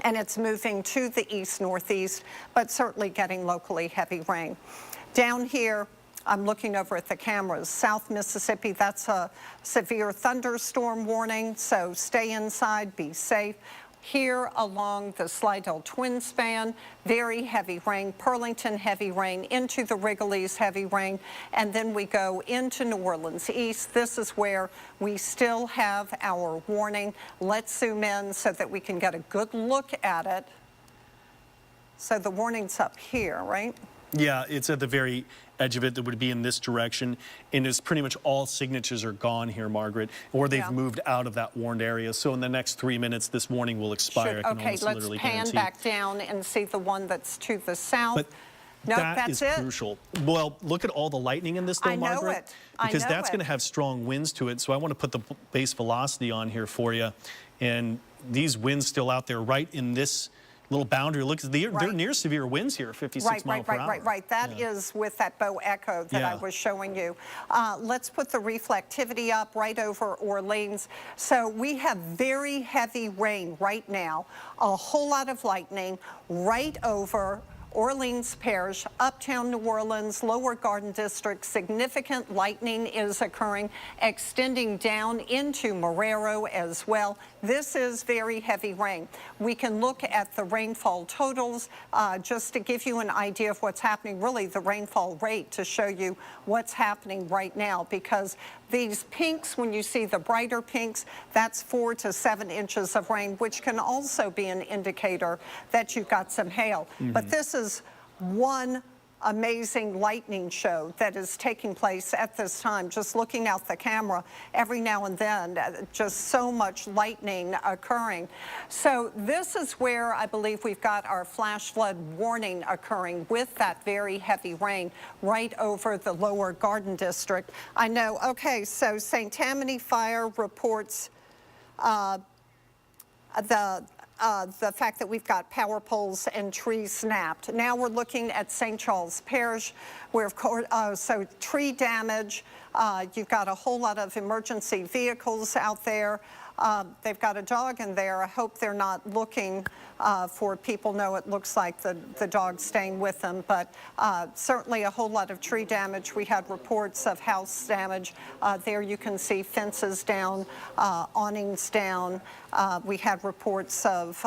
And it's moving to the east-northeast, but certainly getting locally heavy rain. Down here, I'm looking over at the cameras. South Mississippi, that's a severe thunderstorm warning, so stay inside, be safe. Here along the Slidell Twin Span, very heavy rain. Pearlington, heavy rain. Into the Wrigley's, heavy rain. And then we go into New Orleans East. This is where we still have our warning. Let's zoom in so that we can get a good look at it. So the warning's up here, right? Yeah, it's at the very edge of it. That would be in this direction, and it's pretty much all signatures are gone here, Margaret, or they've moved out of that warned area. So in the next 3 minutes, this warning will expire. Okay, let's pan back down and see the one that's to the south. But no, that's it. Crucial. Well, look at all the lightning in this, though, Margaret. Because that's going to have strong winds to it. So I want to put the base velocity on here for you, and these winds still out there, right in this little boundary. Look, they're near severe winds here, 56 miles per hour. Right. That is with that Bow Echo that I was showing you. Let's put the reflectivity up right over Orleans. So we have very heavy rain right now, a whole lot of lightning right over Orleans Parish, uptown New Orleans, Lower Garden District. Significant lightning is occurring, extending down into Marrero as well. This is very heavy rain. We can look at the rainfall totals just to give you an idea of what's happening, really the rainfall rate, to show you what's happening right now, because these pinks, when you see the brighter pinks, that's 4 to 7 inches of rain, which can also be an indicator that you've got some hail. But this is one amazing lightning show that is taking place at this time. Just looking out the camera, every now and then, just so much lightning occurring. So this is where I believe we've got our flash flood warning occurring with that very heavy rain right over the Lower Garden District. I know, okay, so St. Tammany Fire reports the fact that we've got power poles and trees snapped. Now we're looking at St. Charles Parish, where of course, so tree damage. You've got a whole lot of emergency vehicles out there. They've got a dog in there. I hope they're not looking for people. No, it looks like the dog's staying with them, but certainly a whole lot of tree damage. We had reports of house damage. There you can see fences down, awnings down. We had reports of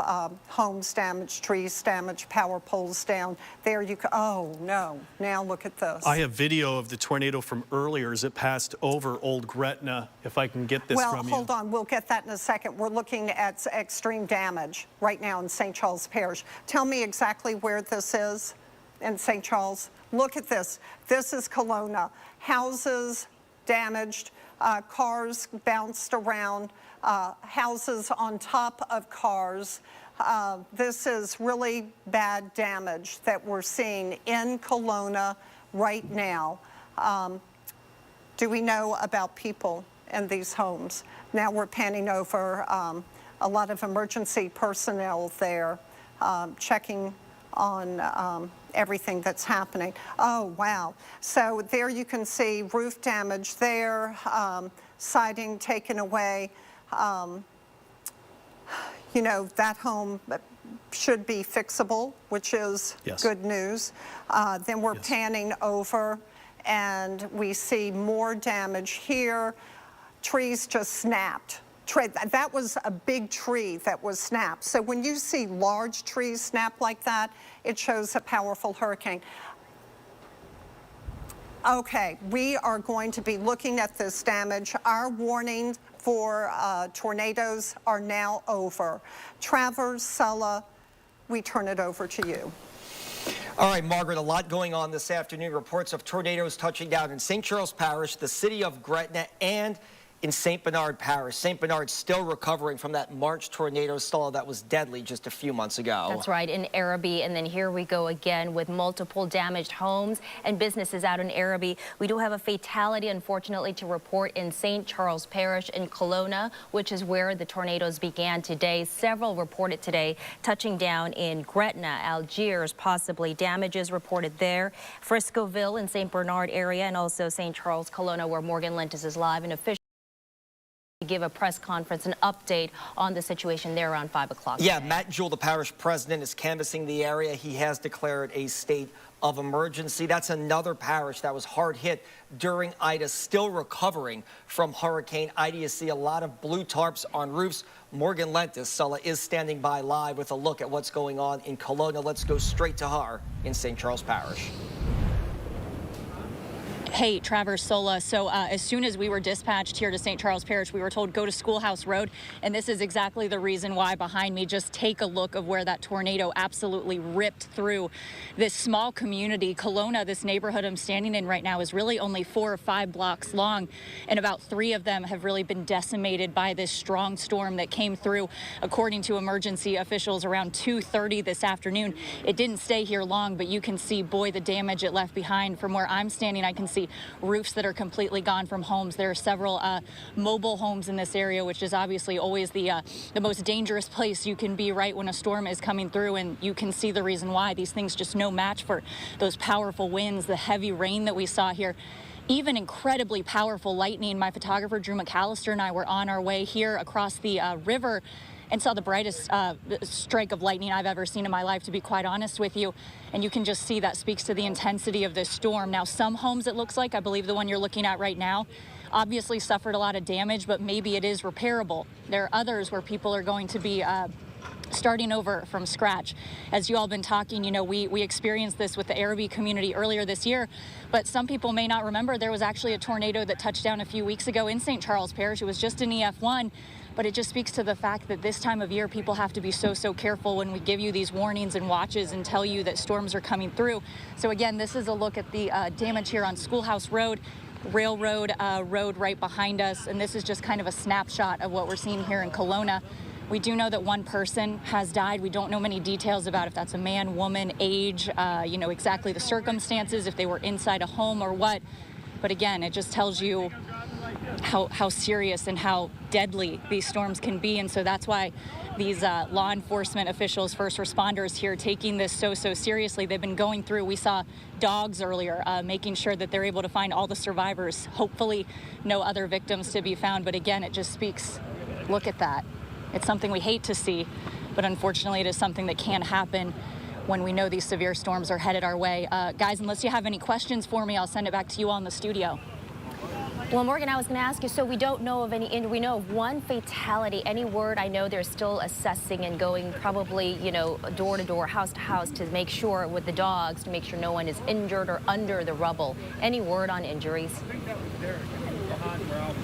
homes damaged, trees damaged, power poles down. There you go. Oh, no. Now look at this. I have video of the tornado from earlier as it passed over Old Gretna, if I can get this from you. Well, hold on. We'll get that in a second. We're looking at extreme damage right now in St. Charles Parish. Tell me exactly where this is in St. Charles. Look at this. This is Kelowna. Houses damaged, cars bounced around, houses on top of cars. This is really bad damage that we're seeing in Kelowna right now. Do we know about people in these homes? Now we're panning over a lot of emergency personnel there, checking on everything that's happening. Oh, wow. So there you can see roof damage there, siding taken away. You know, that home should be fixable, which is good news. Then we're panning over, and we see more damage here. Trees just snapped. That was a big tree that was snapped. So when you see large trees snap like that, it shows a powerful hurricane. Okay, we are going to be looking at this damage. Our warning for tornadoes are now over. Travers, Sulla, we turn it over to you. All right, Margaret, a lot going on this afternoon. Reports of tornadoes touching down in St. Charles Parish, the city of Gretna, and in St. Bernard Parish. St. Bernard still recovering from that March tornado storm that was deadly just a few months ago. That's right, in Arabi. And then here we go again with multiple damaged homes and businesses out in Arabi. We do have a fatality, unfortunately, to report in St. Charles Parish in Kelowna, which is where the tornadoes began today. Several reported today touching down in Gretna, Algiers, possibly damages reported there. Friscoville in St. Bernard area, and also St. Charles, Kelowna, where Morgan Lentis is live and official. Give a press conference, an update on the situation there around 5 o'clock. Yeah, Matt Jewell, the parish president, is canvassing the area. He has declared a state of emergency. That's another parish that was hard hit during Ida, still recovering from Hurricane Ida. You see a lot of blue tarps on roofs. Morgan Lentis, Sulla, is standing by live with a look at what's going on in Kelowna. Let's go straight to her in St. Charles Parish. Hey, Travers, Sola. So as soon as we were dispatched here to St. Charles Parish, we were told go to Schoolhouse Road. And this is exactly the reason why behind me. Just take a look of where that tornado absolutely ripped through this small community. Kelowna, this neighborhood I'm standing in right now, is really only 4 or 5 blocks long. And about 3 of them have really been decimated by this strong storm that came through, according to emergency officials, around 2:30 this afternoon. It didn't stay here long, but you can see, boy, the damage it left behind. From where I'm standing, I can see roofs that are completely gone from homes. There are several mobile homes in this area, which is obviously always the most dangerous place you can be right when a storm is coming through, and you can see the reason why. These things just no match for those powerful winds, the heavy rain that we saw here. Even incredibly powerful lightning. My photographer, Drew McAllister, and I were on our way here across the river and saw the brightest strike of lightning I've ever seen in my life, to be quite honest with you. And you can just see that speaks to the intensity of this storm. Now, some homes, it looks like, I believe the one you're looking at right now, obviously suffered a lot of damage, but maybe it is repairable. There are others where people are going to be starting over from scratch. As you all been talking, you know, we experienced this with the Arabi community earlier this year, but some people may not remember there was actually a tornado that touched down a few weeks ago in St. Charles Parish. It was just an EF1, but it just speaks to the fact that this time of year people have to be so careful when we give you these warnings and watches and tell you that storms are coming through. So again, this is a look at the damage here on Schoolhouse Road, Railroad Road right behind us, and this is just kind of a snapshot of what we're seeing here in Kelowna. We do know that one person has died. We don't know many details about if that's a man, woman, age, you know, exactly the circumstances, if they were inside a home or what. But again, it just tells you how serious and how deadly these storms can be. And so that's why these law enforcement officials, first responders here, taking this so seriously. They've been going through, we saw dogs earlier, making sure that they're able to find all the survivors. Hopefully no other victims to be found. But again, it just speaks, look at that. It's something we hate to see, but unfortunately it is something that can happen when we know these severe storms are headed our way. Guys, unless you have any questions for me, I'll send it back to you all in the studio. Well, Morgan, I was going to ask you, so we don't know of any, we know of one fatality. Any word? I know they're still assessing and going probably, you know, door to door, house to house to make sure with the dogs, to make sure no one is injured or under the rubble. Any word on injuries?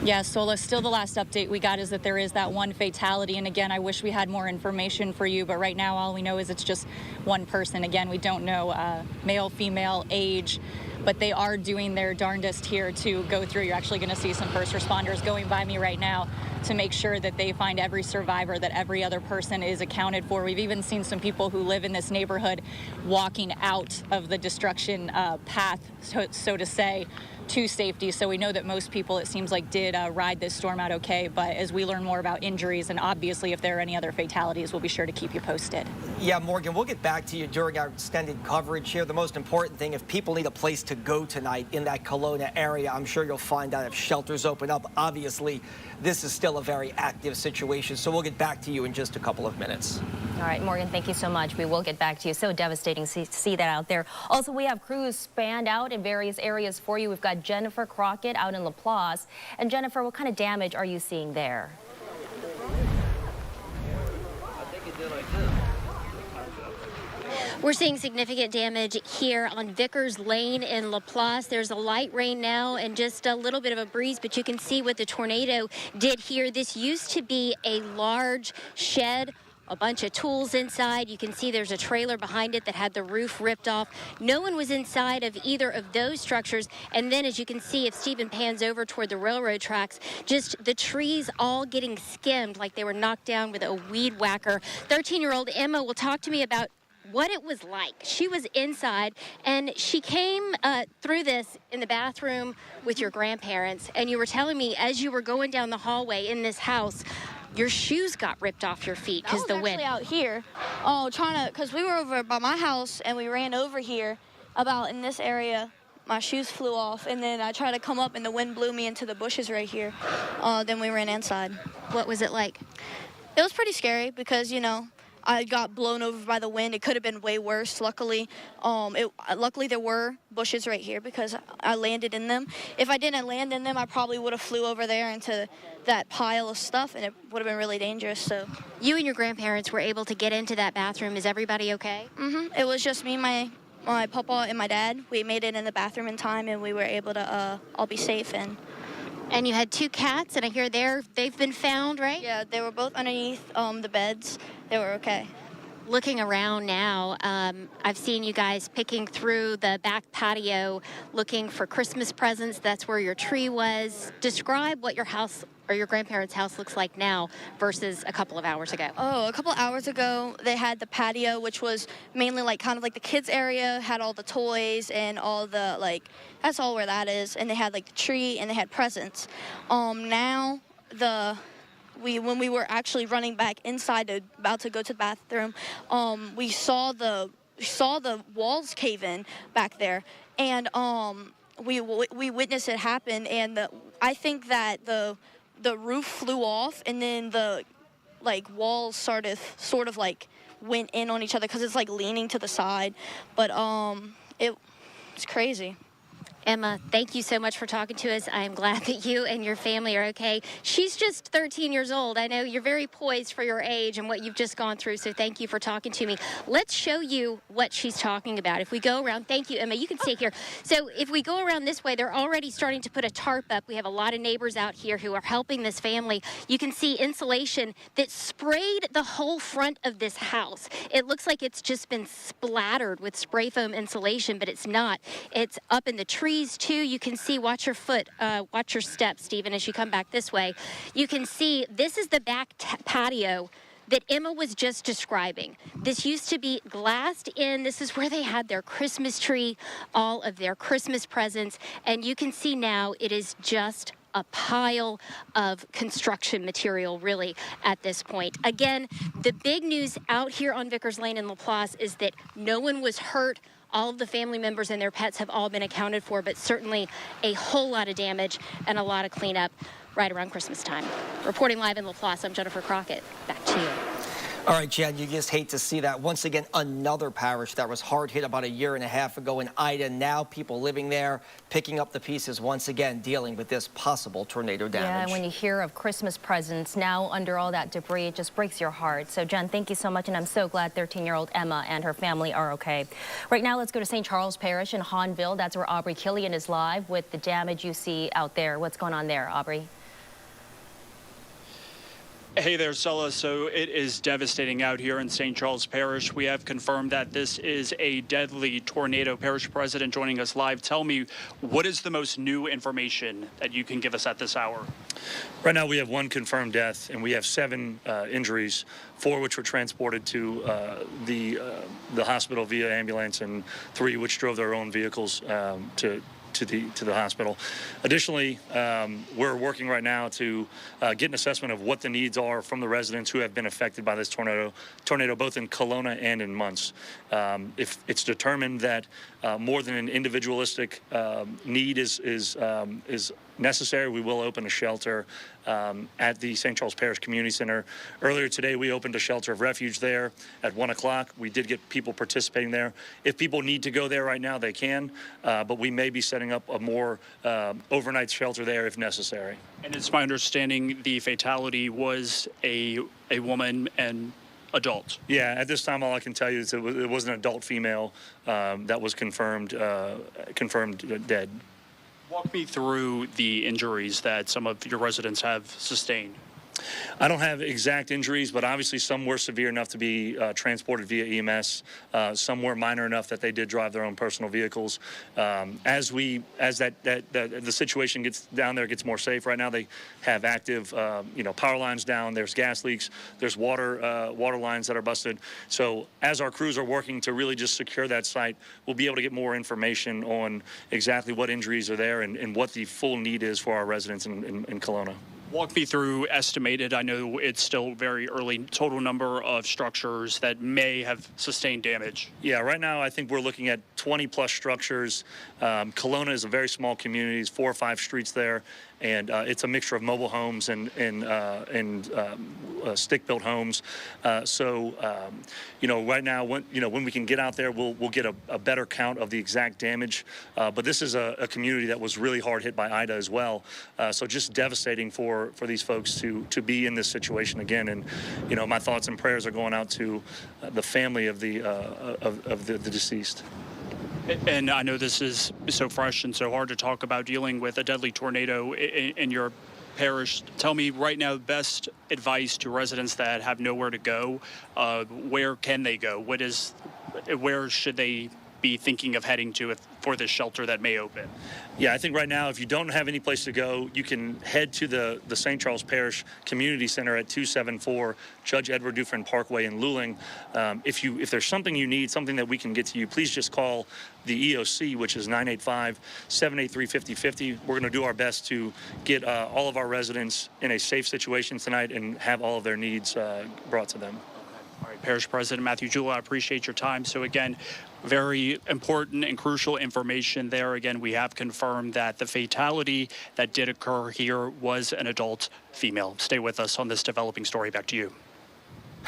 Yeah, Sola, still the last update we got is that there is that one fatality. And again, I wish we had more information for you, but right now all we know is it's just one person. Again, we don't know male, female, age, but they are doing their darndest here to go through. You're actually going to see some first responders going by me right now to make sure that they find every survivor, that every other person is accounted for. We've even seen some people who live in this neighborhood walking out of the destruction path, so to say, to safety. So we know that most people, it seems like, did ride this storm out okay. But as we learn more about injuries and obviously if there are any other fatalities, we'll be sure to keep you posted. Yeah, Morgan, we'll get back to you during our extended coverage here. The most important thing, if people need a place to go tonight in that Kelowna area, I'm sure you'll find out if shelters open up. Obviously, this is still a very active situation, so we'll get back to you in just a couple of minutes. All right, Morgan, thank you so much. We will get back to you. So devastating to see that out there. Also, we have crews spanned out in various areas for you. We've got Jennifer Crockett out in LaPlace. And Jennifer, what kind of damage are you seeing there? We're seeing significant damage here on Vickers Lane in LaPlace. There's a light rain now and just a little bit of a breeze, but you can see what the tornado did here. This used to be a large shed a bunch of tools inside. You can see there's a trailer behind it that had the roof ripped off. No one was inside of either of those structures. And then, as you can see, if Stephen pans over toward the railroad tracks, just the trees all getting skimmed like they were knocked down with a weed whacker. 13-year-old Emma will talk to me about what it was like. She was inside, and she came through this in the bathroom with your grandparents, and you were telling me as you were going down the hallway in this house, your shoes got ripped off your feet because the wind. Out here, because we were over by my house, and we ran over here about in this area. My shoes flew off, and then I tried to come up, and the wind blew me into the bushes right here. Then we ran inside. What was it like? It was pretty scary because, you know, I got blown over by the wind. It could have been way worse. Luckily, luckily there were bushes right here because I landed in them. If I didn't land in them, I probably would have flew over there into that pile of stuff, and it would have been really dangerous. So, you and your grandparents were able to get into that bathroom. Is everybody okay? It was just me, my papa, and my dad. We made it in the bathroom in time, and we were able to all be safe. And you had 2 cats, and I hear they've been found, right? Yeah, they were both underneath the beds. They were okay. Looking around now, I've seen you guys picking through the back patio, looking for Christmas presents. That's where your tree was. Describe what your house or your grandparents' house looks like now versus a couple of hours ago. Oh, a couple of hours ago, they had the patio, which was mainly kind of like the kids' area, had all the toys and all the, that's all where that is. And they had, the tree, and they had presents. Now, when we were actually running back inside, about to go to the bathroom, we saw the walls cave in back there, and we witnessed it happen. And I think that the roof flew off, and then the walls sort of went in on each other because it's leaning to the side. But it's crazy. Emma, thank you so much for talking to us. I am glad that you and your family are okay. She's just 13 years old. I know you're very poised for your age and what you've just gone through, so thank you for talking to me. Let's show you what she's talking about. If we go around, thank you, Emma. You can stay here. So if we go around this way, they're already starting to put a tarp up. We have a lot of neighbors out here who are helping this family. You can see insulation that sprayed the whole front of this house. It looks like it's just been splattered with spray foam insulation, but it's not. It's up in the trees too. You can see, watch your foot, watch your step, Stephen, as you come back this way. You can see this is the back patio that Emma was just describing. This used to be glassed in. This is where they had their Christmas tree, all of their Christmas presents, and you can see now it is just a pile of construction material, really, at this point. Again, the big news out here on Vickers Lane in Laplace is that no one was hurt. All of the family members and their pets have all been accounted for, but certainly a whole lot of damage and a lot of cleanup right around Christmas time. Reporting live in Laplace, I'm Jennifer Crockett. Back to you. All right, Jen, you just hate to see that. Once again, another parish that was hard hit about a year and a half ago in Ida. Now people living there, picking up the pieces once again, dealing with this possible tornado damage. Yeah, and when you hear of Christmas presents now under all that debris, it just breaks your heart. So, Jen, thank you so much, and I'm so glad 13-year-old Emma and her family are okay. Right now, let's go to St. Charles Parish in Hahnville. That's where Aubrey Killian is live with the damage you see out there. What's going on there, Aubrey? Hey there, Sulla. So it is devastating out here in St. Charles Parish. We have confirmed that this is a deadly tornado. Parish President joining us live. Tell me, what is the most new information that you can give us at this hour? Right now we have 1 confirmed death, and we have 7 injuries, 4 which were transported to the hospital via ambulance, and 3 which drove their own vehicles to the hospital. Additionally, we're working right now to get an assessment of what the needs are from the residents who have been affected by this tornado both in Kelowna and in Muntz. If it's determined that more than an individualistic need is necessary, we will open a shelter at the St. Charles Parish Community Center. Earlier today, we opened a shelter of refuge there at 1 o'clock. We did get people participating there. If people need to go there right now, they can, but we may be setting up a more overnight shelter there if necessary. And it's my understanding the fatality was a woman and adult. Yeah, at this time, all I can tell you is it was an adult female that was confirmed dead. Walk me through the injuries that some of your residents have sustained. I don't have exact injuries, but obviously some were severe enough to be transported via EMS. Some were minor enough that they did drive their own personal vehicles. As the situation gets down there, gets more safe. Right now, they have active, power lines down. There's gas leaks. There's water lines that are busted. So as our crews are working to really just secure that site, we'll be able to get more information on exactly what injuries are there and what the full need is for our residents in Kelowna. Walk me through estimated, I know it's still very early, total number of structures that may have sustained damage. Yeah, right now I think we're looking at 20 plus structures. Kelowna is a very small community, there's 4 or 5 streets there, and it's a mixture of mobile homes and stick-built homes. Right now, when we can get out there, we'll get a better count of the exact damage. But this is a community that was really hard hit by Ida as well. So just devastating for these folks to be in this situation again. And my thoughts and prayers are going out to the family of the deceased. And I know this is so fresh and so hard to talk about dealing with a deadly tornado in your parish. Tell me right now, best advice to residents that have nowhere to go. Where can they go? Where should they be thinking of heading to for this shelter that may open? Yeah, I think right now, if you don't have any place to go, you can head to the St. Charles Parish Community Center at 274 Judge Edward Dufresne Parkway in Luling. If there's something you need, something that we can get to you, please just call the EOC, which is 985-783-5050. We're going to do our best to get all of our residents in a safe situation tonight and have all of their needs brought to them. All right, Parish President Matthew Jewell, I appreciate your time. So again, very important and crucial information there. Again, we have confirmed that the fatality that did occur here was an adult female. Stay with us on this developing story. Back to you.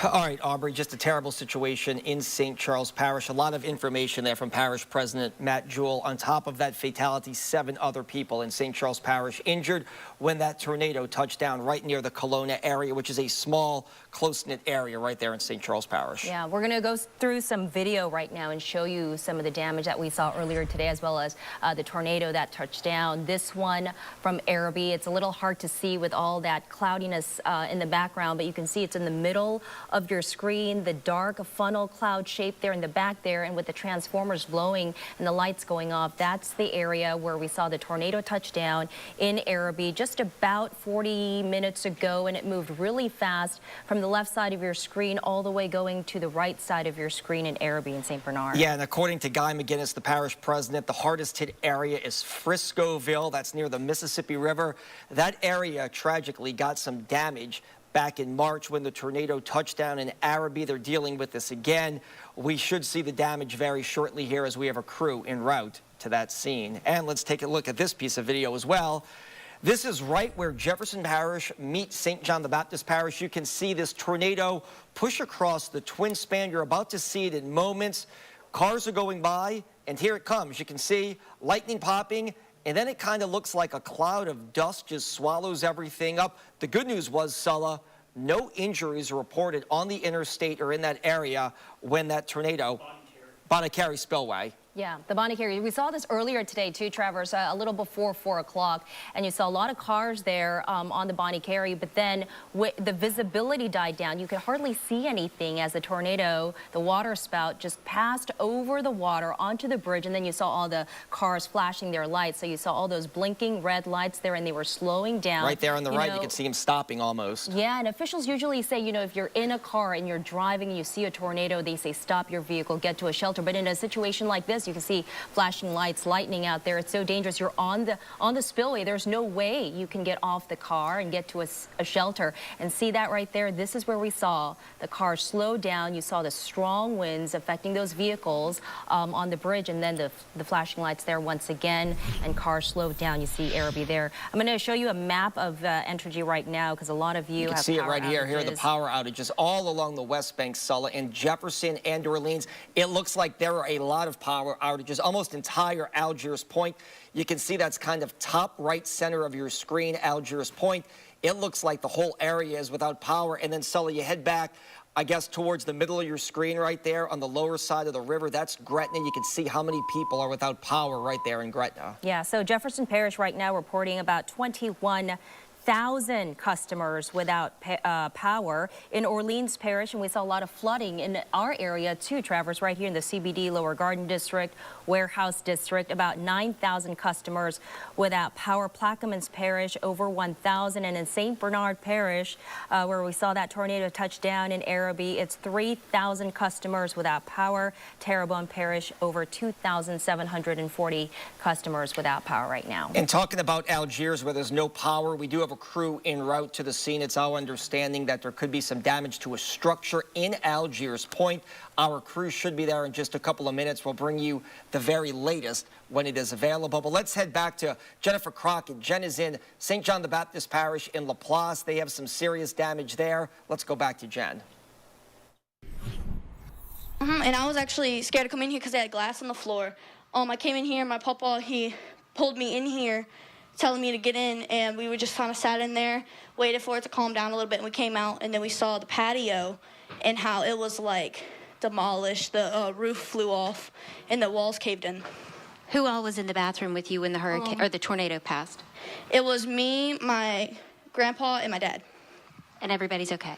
All right, Aubrey, just a terrible situation in St. Charles Parish. A lot of information there from Parish President Matt Jewell. On top of that fatality, 7 other people in St. Charles Parish injured when that tornado touched down right near the Kelowna area, which is a small, close-knit area right there in St. Charles Parish. Yeah, we're going to go through some video right now and show you some of the damage that we saw earlier today, as well as the tornado that touched down. This one from Araby. It's a little hard to see with all that cloudiness in the background, but you can see it's in the middle of your screen, the dark funnel cloud shape there in the back there, and with the transformers blowing and the lights going off, that's the area where we saw the tornado touch down in Araby just about 40 minutes ago, and it moved really fast from the left side of your screen all the way going to the right side of your screen in Araby and St. Bernard. Yeah, and according to Guy McGinnis, the parish president, the hardest hit area is Friscoville. That's near the Mississippi River. That area tragically got some damage back in March when the tornado touched down in Araby. They're dealing with this again. We should see the damage very shortly here as we have a crew en route to that scene. And let's take a look at this piece of video as well. This is right where Jefferson Parish meets St. John the Baptist Parish. You can see this tornado push across the twin span. You're about to see it in moments. Cars are going by, and here it comes. You can see lightning popping, and then it kind of looks like a cloud of dust just swallows everything up. The good news was, Sulla, no injuries reported on the interstate or in that area when that tornado, Bonnet-Carré Spillway. Yeah, the Bonnet-Carré. We saw this earlier today too, Travers, a little before 4 o'clock, and you saw a lot of cars there on the Bonnet-Carré, but then the visibility died down. You could hardly see anything as the tornado, the water spout, just passed over the water onto the bridge, and then you saw all the cars flashing their lights. So you saw all those blinking red lights there, and they were slowing down. Right there on the right, you can see them stopping almost. Yeah, and officials usually say, if you're in a car and you're driving and you see a tornado, they say stop your vehicle, get to a shelter. But in a situation like this, you can see flashing lights, lightning out there. It's so dangerous. You're on the spillway. There's no way you can get off the car and get to a shelter. And see that right there? This is where we saw the car slow down. You saw the strong winds affecting those vehicles on the bridge, and then the flashing lights there once again, and cars slowed down. You see Araby there. I'm going to show you a map of Entergy right now, because a lot of you can have see it right outages. here. Here are the power outages all along the West Bank, Sulla, in Jefferson and Orleans. It looks like there are a lot of power outages, almost entire Algiers Point. You can see that's kind of top right center of your screen, Algiers Point. It looks like the whole area is without power. And then, Sulla, you head back, I guess, towards the middle of your screen right there on the lower side of the river. That's Gretna. You can see how many people are without power right there in Gretna. Yeah, so Jefferson Parish right now reporting about 21 1,000 customers without power in Orleans Parish, and we saw a lot of flooding in our area too, Travers, right here in the CBD, Lower Garden District, Warehouse District. About 9,000 customers without power. Plaquemines Parish, over 1,000, and in St. Bernard Parish, where we saw that tornado touch down in Arabi, it's 3,000 customers without power. Terrebonne Parish, over 2,740 customers without power right now. And talking about Algiers, where there's no power, we do have a crew en route to the scene. It's our understanding that there could be some damage to a structure in Algiers Point. Our crew should be there in just a couple of minutes. We'll bring you the very latest when it is available. But let's head back to Jennifer Crockett. Jen is in St. John the Baptist Parish in Laplace. They have some serious damage there. Let's go back to Jen. And I was actually scared to come in here because they had glass on the floor. I came in here, my papa, he pulled me in here, telling me to get in, and we were just kind of sat in there, waited for it to calm down a little bit, and we came out, and then we saw the patio and how it was like demolished. The roof flew off, and the walls caved in. Who all was in the bathroom with you when the hurricane or the tornado passed? It was me, my grandpa, and my dad. And everybody's okay?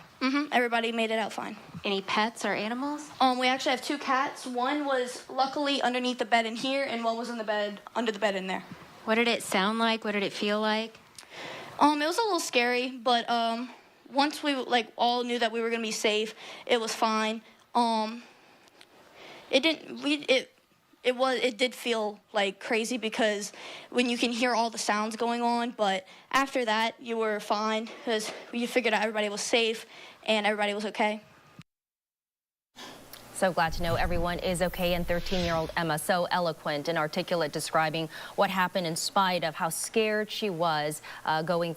Everybody made it out fine. Any pets or animals? We actually have 2 cats. One was luckily underneath the bed in here, and one was in the bed, under the bed in there. What did it sound like? What did it feel like? It was a little scary, but once we all knew that we were gonna be safe, it was fine. It did feel like crazy because when you can hear all the sounds going on, but after that you were fine because you figured out everybody was safe and everybody was okay. So glad to know everyone is okay, and 13-year-old Emma, so eloquent and articulate, describing what happened in spite of how scared she was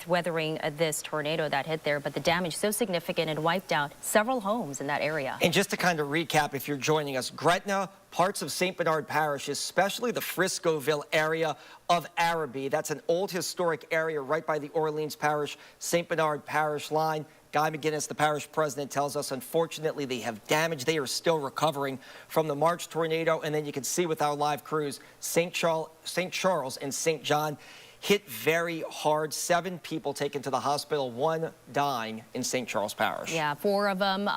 weathering this tornado that hit there. But the damage so significant and wiped out several homes in that area. And just to kind of recap, if you're joining us, Gretna, parts of St. Bernard Parish, especially the Friscoville area of Arabi. That's an old historic area right by the Orleans Parish, St. Bernard Parish line. Guy McGinnis, the parish president, tells us, unfortunately, they have damage. They are still recovering from the March tornado. And then you can see with our live crews, St. Charles and St. John hit very hard. 7 people taken to the hospital, 1 dying in St. Charles Parish. Yeah, 4 of them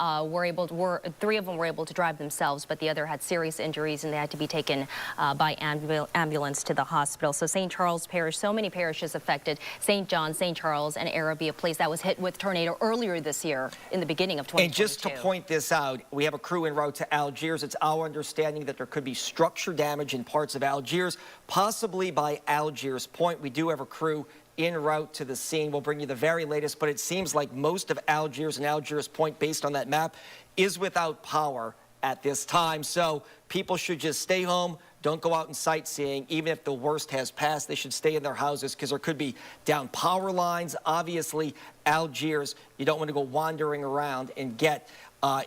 3 of them were able to drive themselves, but the other had serious injuries and they had to be taken by ambulance to the hospital. So St. Charles Parish, so many parishes affected. St. John, St. Charles, and Arabi, a place that was hit with tornado earlier this year in the beginning of 2022. And just to point this out, we have a crew en route to Algiers. It's our understanding that there could be structure damage in parts of Algiers, possibly by Algiers Point. We do have a crew en route to the scene. We'll bring you the very latest, but it seems like most of Algiers and Algiers Point, based on that map, is without power at this time. So people should just stay home. Don't go out and sightseeing. Even if the worst has passed, they should stay in their houses because there could be down power lines. Obviously, Algiers, you don't want to go wandering around and get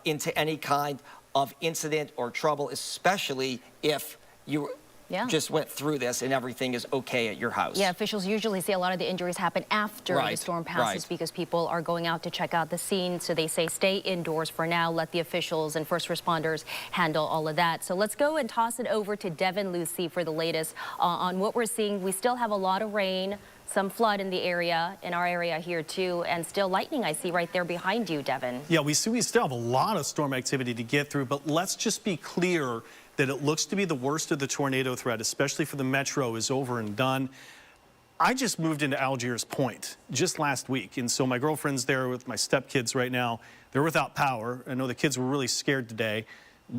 into any kind of incident or trouble, especially if you just went through this and everything is okay at your house. Yeah, officials usually say a lot of the injuries happen after the storm passes because people are going out to check out the scene. So they say stay indoors for now. Let the officials and first responders handle all of that. So let's go and toss it over to Devin Lucy for the latest on what we're seeing. We still have a lot of rain, some flood in the area, in our area here too, and still lightning I see right there behind you, Devin. Yeah, we still have a lot of storm activity to get through, but let's just be clear that it looks to be the worst of the tornado threat, especially for the metro, is over and done. I just moved into Algiers Point just last week, and so my girlfriend's there with my stepkids right now. They're without power. I know the kids were really scared today.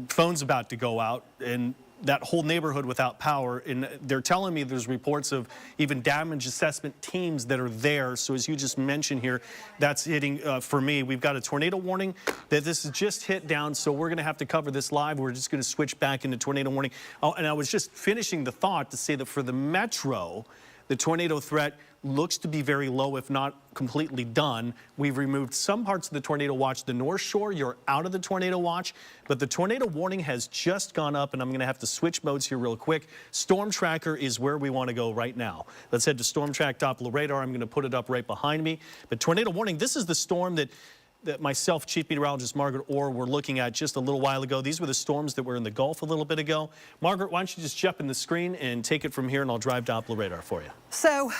Phone's about to go out, and that whole neighborhood without power, and they're telling me there's reports of even damage assessment teams that are there. So as you just mentioned here, that's hitting for me. We've got a tornado warning that this has just hit down, so we're gonna have to cover this live. We're just gonna switch back into tornado warning. Oh, and I was just finishing the thought to say that for the metro, the tornado threat looks to be very low, if not completely done. We've removed some parts of the tornado watch. The North Shore, you're out of the tornado watch, but the tornado warning has just gone up, and I'm gonna have to switch modes here real quick. Storm Tracker is where we wanna go right now. Let's head to Storm Track Doppler Radar. I'm gonna put it up right behind me. But tornado warning, this is the storm that myself, Chief Meteorologist Margaret Orr, were looking at just a little while ago. These were the storms that were in the Gulf a little bit ago. Margaret, why don't you just jump in the screen and take it from here, and I'll drive Doppler radar for you. So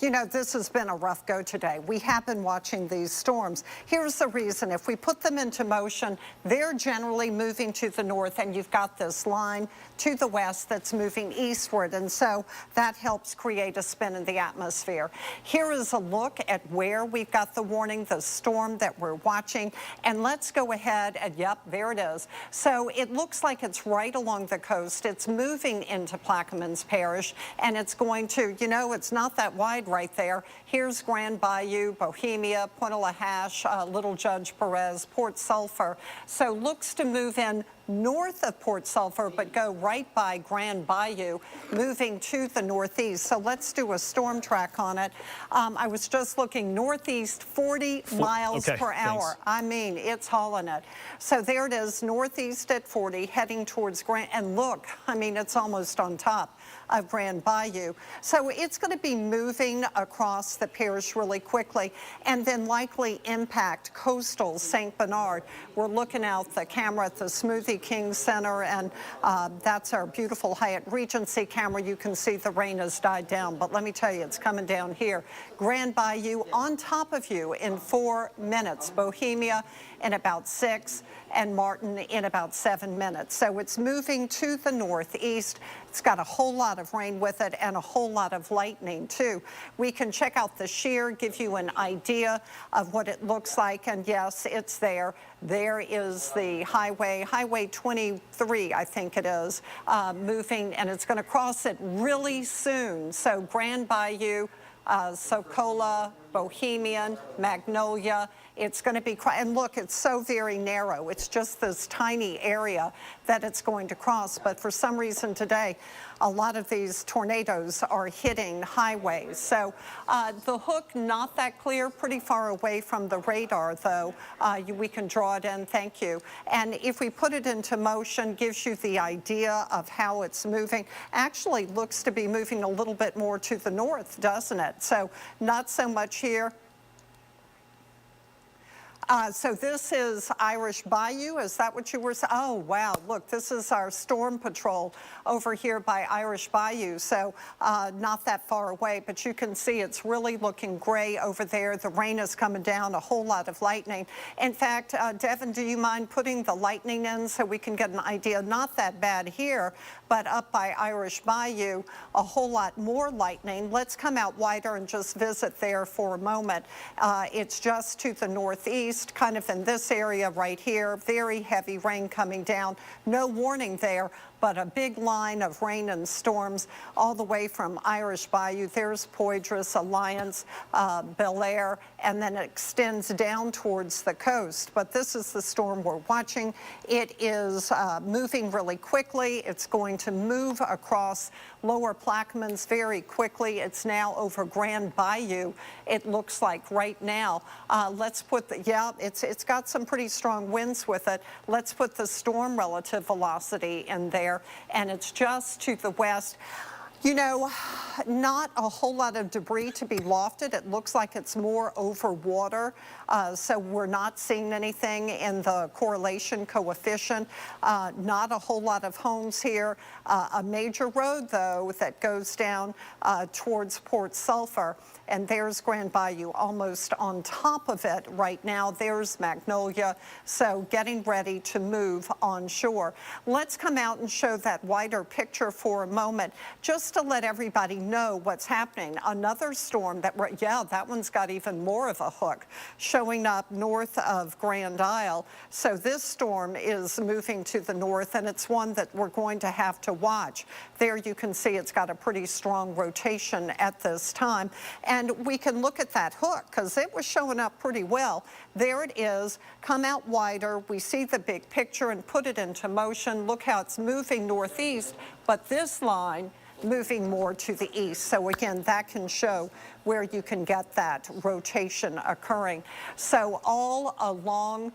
you know, this has been a rough go today. We have been watching these storms. Here's the reason. If we put them into motion, they're generally moving to the north, and you've got this line to the west that's moving eastward, and so that helps create a spin in the atmosphere. Here is a look at where we've got the warning, the storm that we're watching, and let's go ahead and, yep, there it is. So it looks like it's right along the coast. It's moving into Plaquemines Parish, and it's going to, you know, it's not that wide right there. Here's Grand Bayou, Bohemia, Point La Hache, Little Judge Perez, Port Sulphur. So looks to move in north of Port Sulphur, but go right by Grand Bayou, moving to the northeast. So let's do a storm track on it. I was just looking northeast, 40 miles per hour. Thanks. I mean, it's hauling it. So there it is, northeast at 40, heading towards Grand, and look, I mean, it's almost on top of Grand Bayou. So it's going to be moving across the parish really quickly, and then likely impact coastal St. Bernard. We're looking out the camera at the Smoothie King Center, and that's our beautiful Hyatt Regency camera. You can see the rain has died down, but let me tell you, it's coming down here. Grand Bayou on top of you in 4 minutes. Bohemia in about 6, and Martin in about 7 minutes. So it's moving to the northeast. It's got a whole lot of rain with it and a whole lot of lightning too. We can check out the shear, give you an idea of what it looks like, and yes, it's there. There is the Highway 23, I think it is, moving, and it's going to cross it really soon. So Grand Bayou, Socola, Bohemian, Magnolia. It's going to be, and look, it's so very narrow. It's just this tiny area that it's going to cross. But for some reason today, a lot of these tornadoes are hitting highways. So the hook, not that clear, pretty far away from the radar, though. We can draw it in, thank you. And if we put it into motion, gives you the idea of how it's moving. Actually looks to be moving a little bit more to the north, doesn't it? So not so much here. So this is Irish Bayou. Is that what you were saying? Oh, wow. Look, this is our storm patrol over here by Irish Bayou. So not that far away, but you can see it's really looking gray over there. The rain is coming down, a whole lot of lightning. In fact, Devin, do you mind putting the lightning in so we can get an idea? Not that bad here, but up by Irish Bayou, a whole lot more lightning. Let's come out wider and just visit there for a moment. It's just to the northeast, kind of in this area right here. Very heavy rain coming down. No warning there, but a big line of rain and storms all the way from Irish Bayou. There's Poydras, Alliance, Bel Air, and then it extends down towards the coast. But this is the storm we're watching. It is moving really quickly. It's going to move across Lower Plaquemines very quickly. It's now over Grand Bayou, it looks like right now. Let's put the, yeah, it's got some pretty strong winds with it. Let's put the storm relative velocity in there, and it's just to the west. You know, not a whole lot of debris to be lofted. It looks like it's more over water, so we're not seeing anything in the correlation coefficient. Not a whole lot of homes here. A major road, though, that goes down towards Port Sulphur, and there's Grand Bayou almost on top of it right now. There's Magnolia, so getting ready to move onshore. Let's come out and show that wider picture for a moment, just to let everybody know what's happening. Another storm that, yeah, that one's got even more of a hook, showing up north of Grand Isle. So this storm is moving to the north, and it's one that we're going to have to watch. There you can see it's got a pretty strong rotation at this time. And we can look at that hook because it was showing up pretty well. There it is. Come out wider. We see the big picture and put it into motion. Look how it's moving northeast, but this line moving more to the east. So again, that can show where you can get that rotation occurring. So all along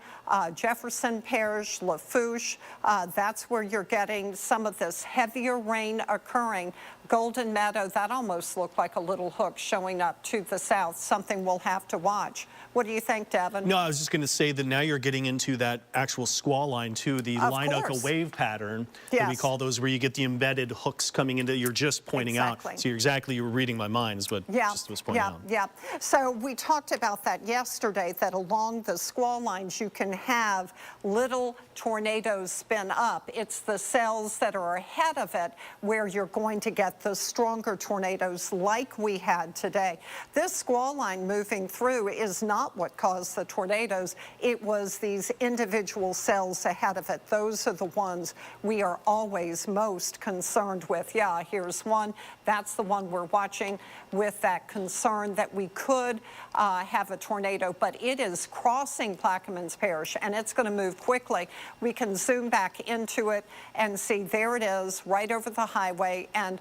Jefferson Parish, Lafourche, that's where you're getting some of this heavier rain occurring. Golden Meadow, that almost looked like a little hook showing up to the south, something we'll have to watch. What do you think, Devin? No, I was just going to say that now you're getting into that actual squall line too, the line like a wave pattern that we call those, where you get the embedded hooks coming into, you're just pointing out. So you were reading my mind is what just was pointing out. Yeah. So we talked about that yesterday, that along the squall lines you can have little tornadoes spin up. It's the cells that are ahead of it where you're going to get the stronger tornadoes like we had today. This squall line moving through is not what caused the tornadoes. It was these individual cells ahead of it. Those are the ones we are always most concerned with. Yeah, here's one. That's the one we're watching with that concern that we could have a tornado, but it is crossing Plaquemines Parish and it's going to move quickly. We can zoom back into it and see there it is right over the highway, and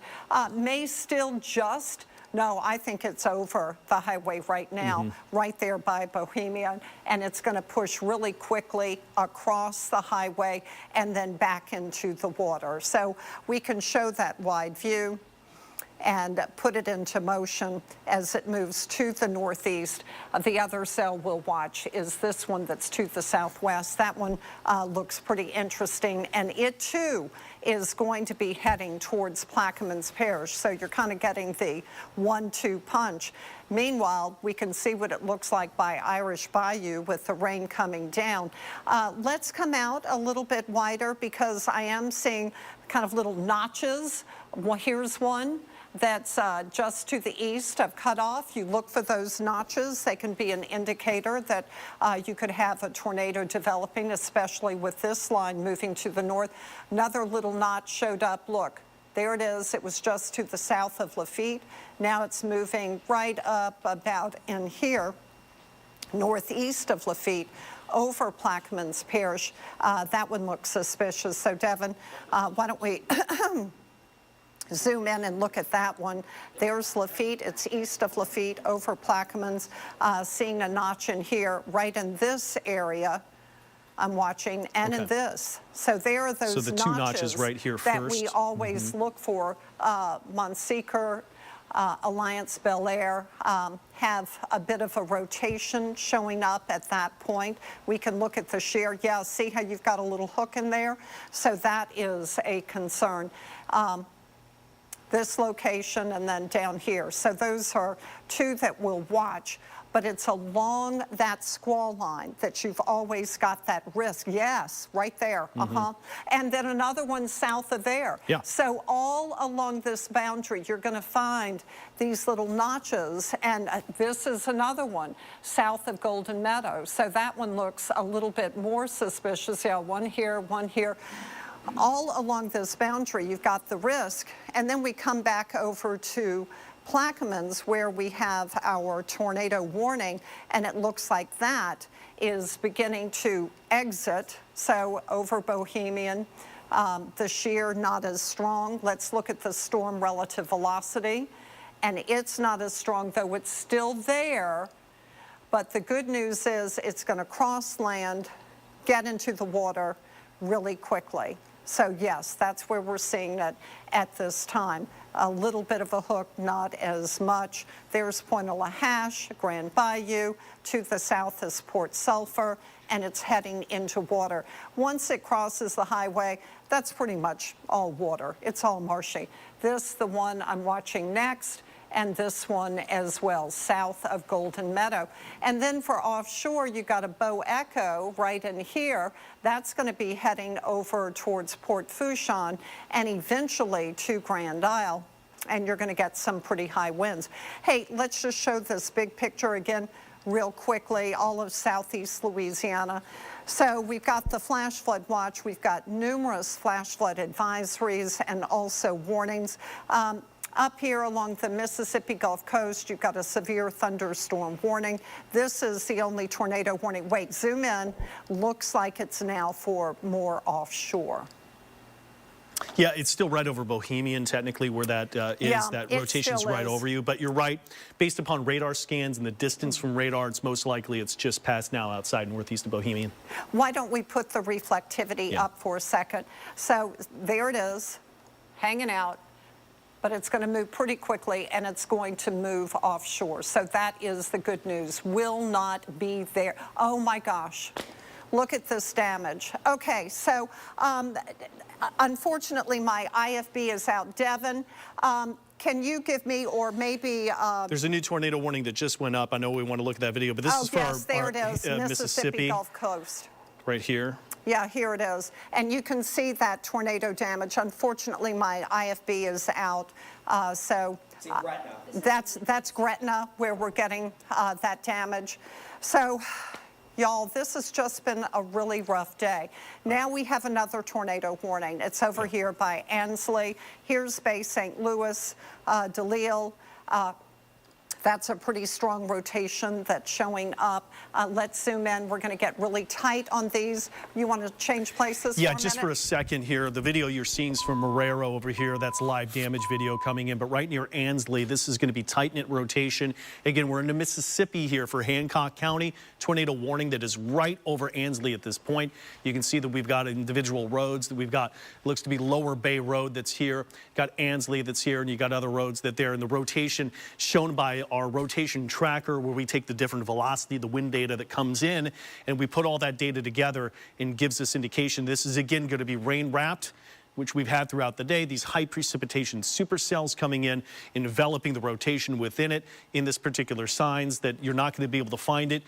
may still just no, I think it's over the highway right now, right there by Bohemian, and it's going to push really quickly across the highway and then back into the water. So we can show that wide view and put it into motion as it moves to the northeast. The other cell we'll watch is this one that's to the southwest. That one looks pretty interesting, and it too is going to be heading towards Plaquemines Parish. So you're kind of getting the 1-2 punch. Meanwhile, we can see what it looks like by Irish Bayou with the rain coming down. Let's come out a little bit wider because I am seeing kind of little notches. Well, here's one that's just to the east of cutoff. You look for those notches. They can be an indicator that you could have a tornado developing, especially with this line moving to the north. Another little notch showed up. Look, there it is. It was just to the south of Lafitte. Now it's moving right up about in here, northeast of Lafitte, over Plaquemines Parish. That one looks suspicious. So, Devin, why don't we zoom in and look at that one. There's Lafitte. It's east of Lafitte over Plaquemines. Seeing a notch in here, right in this area I'm watching, and in this. So there are those the two notches right here that first. we always look for. Montseeker, Alliance Bel Air have a bit of a rotation showing up at that point. We can look at the shear. Yeah, see how you've got a little hook in there? So that is a concern. This location and then down here. So those are two that we'll watch, but it's along that squall line that you've always got that risk. Yes, right there, And then another one south of there. Yeah. So all along this boundary, you're gonna find these little notches, and this is another one south of Golden Meadow. So that one looks a little bit more suspicious. Yeah, one here, one here. All along this boundary, you've got the risk, and then we come back over to Plaquemines where we have our tornado warning, and it looks like that is beginning to exit. So over Bohemian, the shear not as strong. Let's look at the storm relative velocity, and it's not as strong, though it's still there. But the good news is it's going to cross land, get into the water really quickly. So yes, that's where we're seeing it at this time. A little bit of a hook, not as much. There's Point Lahash, Grand Bayou. To the south is Port Sulphur, and it's heading into water. Once it crosses the highway, that's pretty much all water. It's all marshy. This, the one I'm watching next, and this one as well, south of Golden Meadow. And then for offshore, you got a Bow Echo right in here. That's going to be heading over towards Port Fourchon and eventually to Grand Isle. And you're going to get some pretty high winds. Hey, let's just show this big picture again real quickly, all of southeast Louisiana. So we've got the flash flood watch. We've got numerous flash flood advisories and also warnings. Up here along the Mississippi Gulf Coast, you've got a severe thunderstorm warning. This is the only tornado warning. Wait, zoom in. Looks like it's now for more offshore. Yeah, it's still right over Bohemian, technically, where that is. That rotation's right over you. But you're right. Based upon radar scans and the distance from radar, it's most likely it's just past now outside northeast of Bohemian. Why don't we put the reflectivity up for a second? So there it is, hanging out. but it's going to move pretty quickly, and it's going to move offshore. So that is the good news. Will not be there. Oh my gosh. Look at this damage. Okay, so unfortunately my IFB is out. Devin, can you give me, or maybe... There's a new tornado warning that just went up. I know we want to look at that video, but this is for our Mississippi Gulf Coast. Right here. Yeah, here it is. And you can see that tornado damage. Unfortunately, my IFB is out. That's Gretna, where we're getting that damage. So, y'all, this has just been a really rough day. Now we have another tornado warning. It's over here by Ansley. Here's Bay St. Louis, DeLisle. That's a pretty strong rotation that's showing up. Let's zoom in. We're going to get really tight on these. You want to change places for a minute? Just for a second here. The video you're seeing is from Marrero over here. That's live damage video coming in. But right near Ansley, this is going to be tight-knit rotation. Again, we're into Mississippi here for Hancock County. Tornado warning that is right over Ansley at this point. You can see that we've got individual roads that we've got. Looks to be Lower Bay Road that's here. Got Ansley that's here, and you got other roads that there. And the rotation shown by our rotation tracker, where we take the different velocity, the wind data that comes in, and we put all that data together and gives us indication. This is again going to be rain wrapped, which we've had throughout the day. These high precipitation supercells coming in, enveloping the rotation within it in this particular signs that you're not going to be able to find it.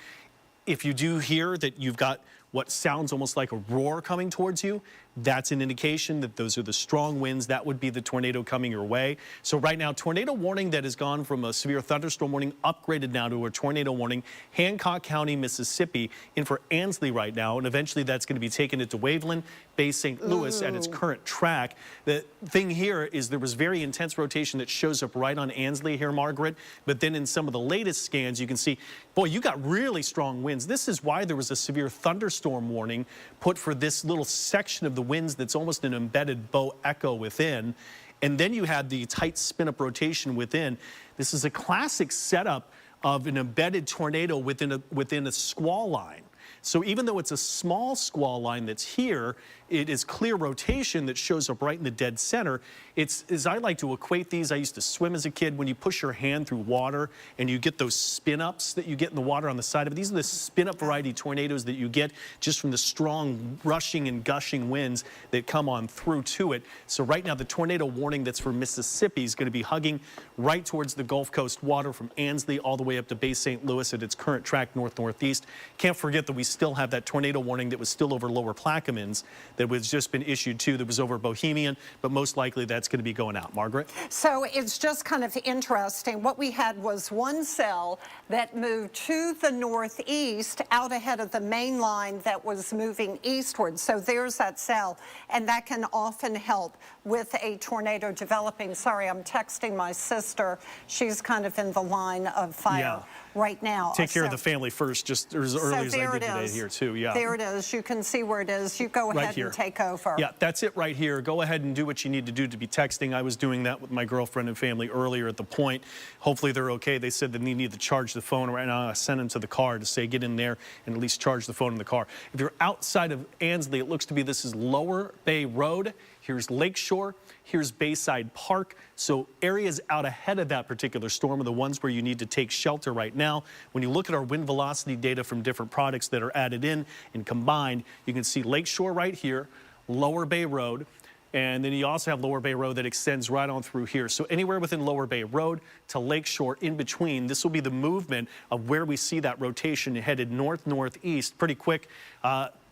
If you do hear that you've got what sounds almost like a roar coming towards you, that's an indication that those are the strong winds. That would be the tornado coming your way. So right now, tornado warning that has gone from a severe thunderstorm warning upgraded now to a tornado warning. Hancock County, Mississippi, in for Ansley right now, and eventually that's going to be taken into Waveland, Bay St. Louis at its current track. The thing here is there was very intense rotation that shows up right on Ansley here, Margaret, but then in some of the latest scans, you can see, boy, you got really strong winds. This is why there was a severe thunderstorm warning put for this little section of the winds that's almost an embedded bow echo within. And then you had the tight spin-up rotation within. This is a classic setup of an embedded tornado within a squall line. So even though it's a small squall line that's here, it is clear rotation that shows up right in the dead center. It's, as I like to equate these, I used to swim as a kid. When you push your hand through water and you get those spin-ups that you get in the water on the side of it, these are the spin-up variety tornadoes that you get just from the strong rushing and gushing winds that come on through to it. So right now, the tornado warning that's for Mississippi is going to be hugging right towards the Gulf Coast water from Ansley all the way up to Bay St. Louis at its current track north-northeast. Can't forget that we still have that tornado warning that was still over Lower Plaquemines that was just been issued too, that was over Bohemian, but most likely that's going to be going out. Margaret? So it's just kind of interesting. What we had was one cell that moved to the northeast out ahead of the main line that was moving eastward. So there's that cell, and that can often help with a tornado developing. Sorry, I'm texting my sister. She's kind of in the line of fire right now. Take care of the family first, just as early as I did today here too. Yeah. There it is. You can see where it is. You go ahead and take over. Yeah, that's it right here. Go ahead and do what you need to do to be texting. I was doing that with my girlfriend and family earlier at the point. Hopefully they're okay. They said that they need to charge the phone right now. I sent them to the car to say get in there and at least charge the phone in the car. If you're outside of Ansley, it looks to be this is Lower Bay Road. Here's Lakeshore, here's Bayside Park. So areas out ahead of that particular storm are the ones where you need to take shelter right now. When you look at our wind velocity data from different products that are added in and combined, you can see Lakeshore right here, Lower Bay Road, and then you also have Lower Bay Road that extends right on through here. So anywhere within Lower Bay Road to Lakeshore in between, this will be the movement of where we see that rotation headed north-northeast pretty quick.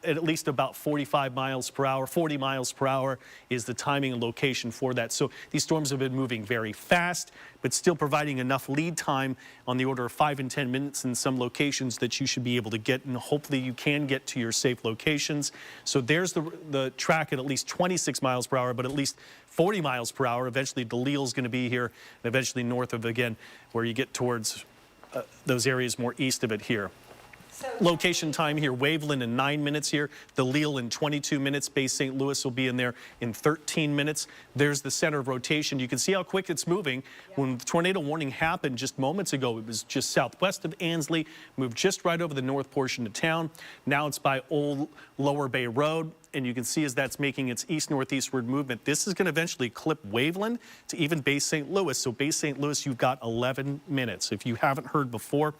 At least about 45 miles per hour, 40 miles per hour is the timing and location for that. So these storms have been moving very fast, but still providing enough lead time on the order of 5 and 10 minutes in some locations that you should be able to get, and hopefully you can get to your safe locations. So there's the track at least 26 miles per hour, but at least 40 miles per hour. Eventually DeLisle's going to be here, and eventually north of, again, where you get towards those areas more east of it here. location time here, Waveland in 9 minutes here, DeLisle in 22 minutes, Bay St. Louis will be in there in 13 minutes. There's the center of rotation. You can see how quick it's moving. When the tornado warning happened just moments ago, it was just southwest of Ansley, moved just right over the north portion of town. Now it's by Old Lower Bay Road, and you can see as that's making its east-northeastward movement, this is going to eventually clip Waveland to even Bay St. Louis. So Bay St. Louis, you've got 11 minutes. If you haven't heard before,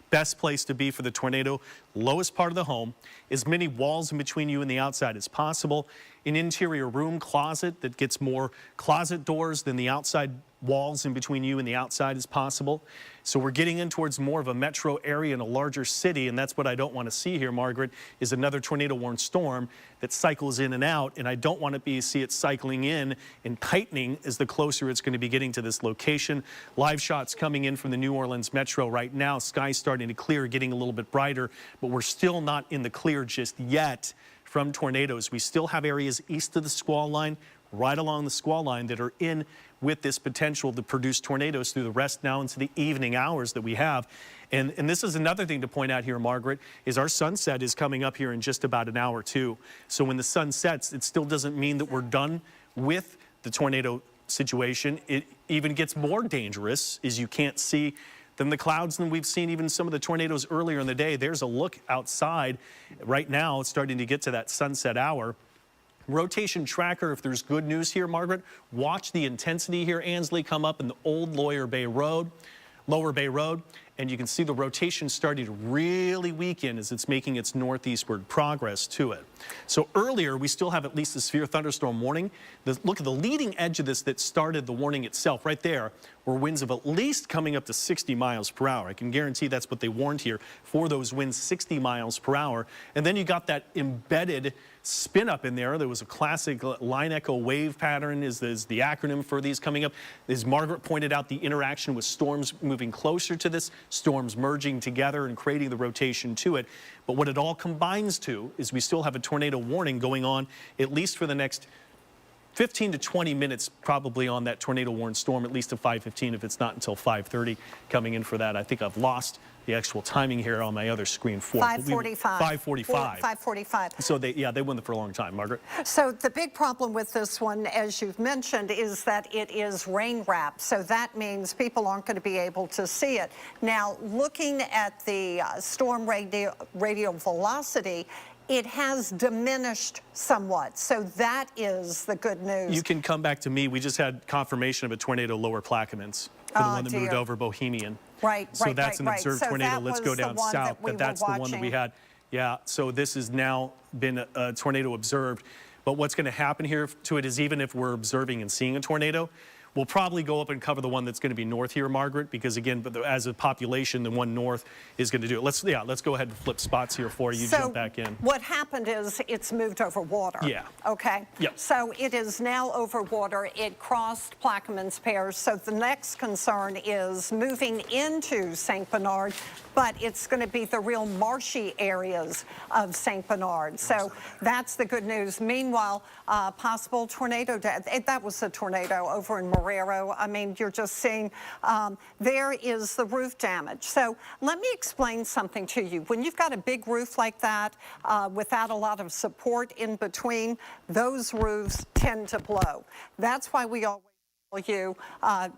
best place to be for the tornado, lowest part of the home, as many walls in between you and the outside as possible, an interior room closet that gets more closet doors than the outside walls in between you and the outside as possible. So we're getting in towards more of a metro area in a larger city, and that's what I don't want to see here, Margaret, is another tornado-warned storm that cycles in and out, and I don't want to see it cycling in and tightening as the closer it's going to be getting to this location. Live shots coming in from the New Orleans metro right now. Sky's starting to clear, getting a little bit brighter, but we're still not in the clear just yet from tornadoes. We still have areas east of the squall line, right along the squall line, that are in with this potential to produce tornadoes through the rest now into the evening hours that we have. And this is another thing to point out here, Margaret, is our sunset is coming up here in just about an hour too. So when the sun sets, it still doesn't mean that we're done with the tornado situation. It even gets more dangerous as you can't see than the clouds than we've seen even some of the tornadoes earlier in the day. There's a look outside. Right now, it's starting to get to that sunset hour. Rotation tracker, if there's good news here, Margaret, watch the intensity here. Ansley come up in the Old Lower Bay Road, and you can see the rotation starting to really weaken as it's making its northeastward progress to it. So earlier, we still have at least a severe thunderstorm warning. Look at the leading edge of this that started the warning itself right there, were winds of at least coming up to 60 miles per hour. I can guarantee that's what they warned here for those winds, 60 miles per hour. And then you got that embedded spin up in there. There was a classic line echo wave pattern is the acronym for these coming up. As Margaret pointed out, the interaction with storms moving closer to this, storms merging together and creating the rotation to it. But what it all combines to is we still have a tornado warning going on at least for the next 15 to 20 minutes probably on that tornado warned storm, at least to 5:15 if it's not until 5:30 coming in for that. I think I've lost the actual timing here on my other screen for 5:45. 5:45. 5:45. So they won it for a long time, Margaret. So the big problem with this one, as you've mentioned, is that it is rain wrapped. So that means people aren't going to be able to see it. Now, looking at the storm radial velocity, it has diminished somewhat. So that is the good news. You can come back to me. We just had confirmation of a tornado lower Plaquemines for the one that moved over Bohemian. Right, so that's an observed tornado. Let's go down south, but that's the one that we had. Yeah, so this has now been a tornado observed. But what's going to happen here to it is even if we're observing and seeing a tornado, we'll probably go up and cover the one that's going to be north here, Margaret, because again, as a population, the one north is going to do it. Let's go ahead and flip spots here for you. So jump back in. What happened is it's moved over water. Yeah. Okay. Yep. So it is now over water. It crossed Plaquemines Parish. So the next concern is moving into St. Bernard, but it's going to be the real marshy areas of St. Bernard. So that's the good news. Meanwhile, possible tornado death. That was a tornado over in Marrero. I mean, you're just seeing there is the roof damage. So let me explain something to you. When you've got a big roof like that without a lot of support in between, those roofs tend to blow. That's why we always you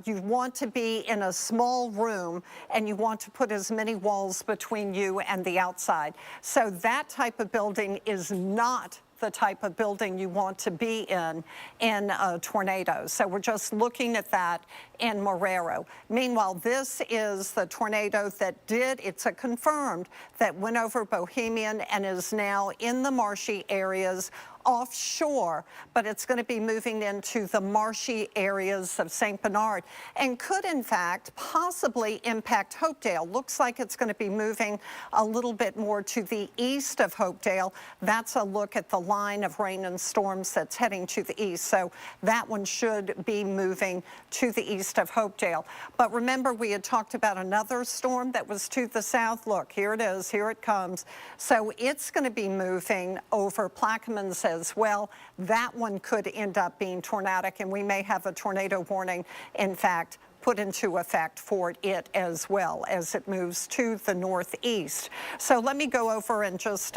want to be in a small room and you want to put as many walls between you and the outside. So that type of building is not the type of building you want to be in a tornado. So we're just looking at that in Marrero. Meanwhile, this is the tornado that it's a confirmed, that went over Bohemian and is now in the marshy areas offshore, but it's going to be moving into the marshy areas of St. Bernard and could, in fact, possibly impact Hopedale. Looks like it's going to be moving a little bit more to the east of Hopedale. That's a look at the line of rain and storms that's heading to the east. So that one should be moving to the east of Hopedale. But remember, we had talked about another storm that was to the south. Look, here it is. Here it comes. So it's going to be moving over Plaquemines as well. That one could end up being tornadic, and we may have a tornado warning, in fact, put into effect for it as well as it moves to the northeast. So let me go over and just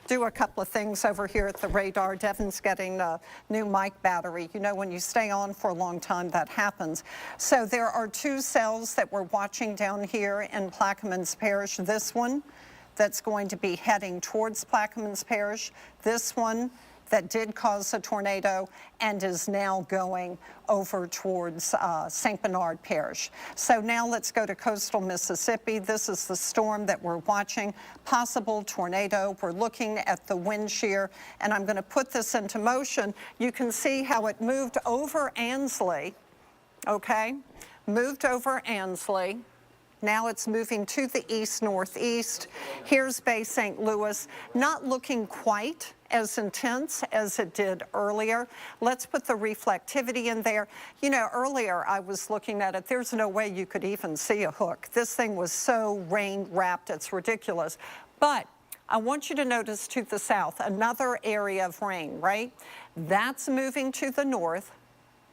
do a couple of things over here at the radar. Devin's getting a new mic battery. You know, when you stay on for a long time, that happens. So there are two cells that we're watching down here in Plaquemines Parish. This one that's going to be heading towards Plaquemines Parish. This one that did cause a tornado and is now going over towards St. Bernard Parish. So now let's go to coastal Mississippi. This is the storm that we're watching, possible tornado. We're looking at the wind shear, and I'm going to put this into motion. You can see how it moved over Ansley, okay? Moved over Ansley. Now it's moving to the east-northeast. Here's Bay St. Louis, not looking quite as intense as it did earlier. Let's put the reflectivity in there. You know, earlier I was looking at it. There's no way you could even see a hook. This thing was so rain-wrapped, it's ridiculous. But I want you to notice to the south, another area of rain, right? That's moving to the north.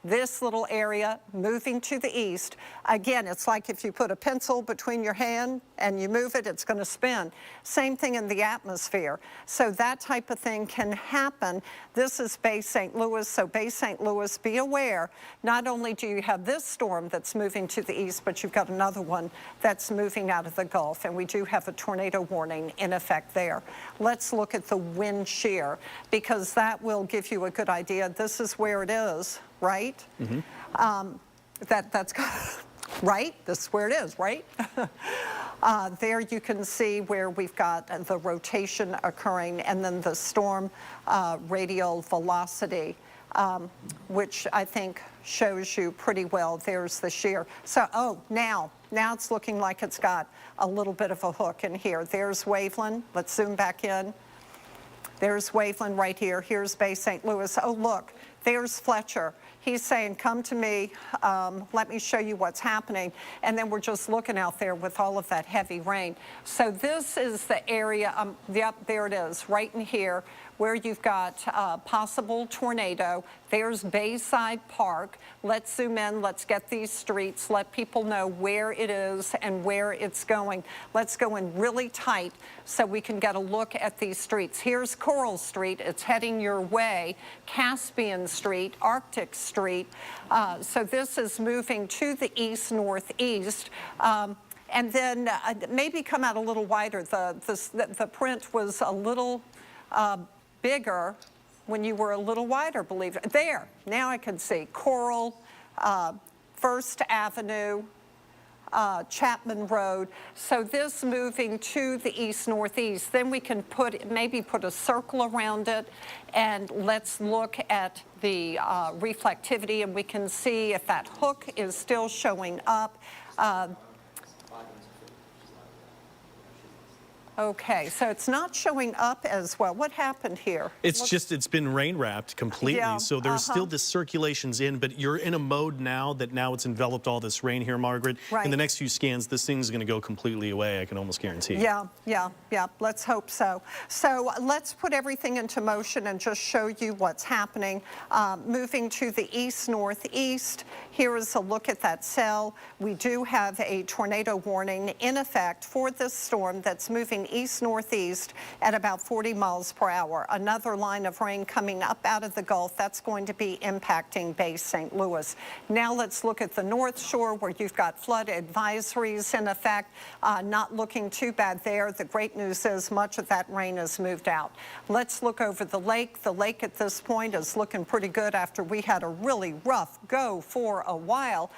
This little area moving to the east. Again, it's like if you put a pencil between your hand and you move it, it's going to spin. Same thing in the atmosphere. So that type of thing can happen. This is Bay St. Louis, so Bay St. Louis, be aware, not only do you have this storm that's moving to the east, but you've got another one that's moving out of the Gulf, and we do have a tornado warning in effect there. Let's look at the wind shear, because that will give you a good idea. This is where it is. Right? Mm-hmm. That's right. This is where it is, right? There you can see where we've got the rotation occurring, and then the storm radial velocity, which I think shows you pretty well. There's the shear. So, now it's looking like it's got a little bit of a hook in here. There's Waveland. Let's zoom back in. There's Waveland right here. Here's Bay St. Louis. Oh, look, there's Fletcher. He's saying, come to me, let me show you what's happening. And then we're just looking out there with all of that heavy rain. So this is the area, yep, there it is, right in here, where you've got possible tornado. There's Bayside Park. Let's zoom in, let's get these streets, let people know where it is and where it's going. Let's go in really tight so we can get a look at these streets. Here's Coral Street, it's heading your way, Caspian Street, Arctic Street. So this is moving to the east-northeast. And then maybe come out a little wider. The print was a little bigger when you were a little wider, believe it. There, now I can see Coral, First Avenue, Chapman Road. So this moving to the east-northeast. Then we can maybe put a circle around it, and let's look at the reflectivity, and we can see if that hook is still showing up. Okay, so it's not showing up as well. What happened here? It's been rain wrapped completely. Yeah, so there's still the circulations in, but you're in a mode now that it's enveloped all this rain here, Margaret. Right. In the next few scans, this thing's going to go completely away, I can almost guarantee. Yeah. Let's hope so. So let's put everything into motion and just show you what's happening. Moving to the east-northeast, here is a look at that cell. We do have a tornado warning in effect for this storm that's moving east-northeast at about 40 miles per hour. Another line of rain coming up out of the Gulf. That's going to be impacting Bay St. Louis. Now let's look at the North Shore, where you've got flood advisories in effect. Not looking too bad there. The great news is much of that rain has moved out. Let's look over the lake. The lake at this point is looking pretty good after we had a really rough go for a while.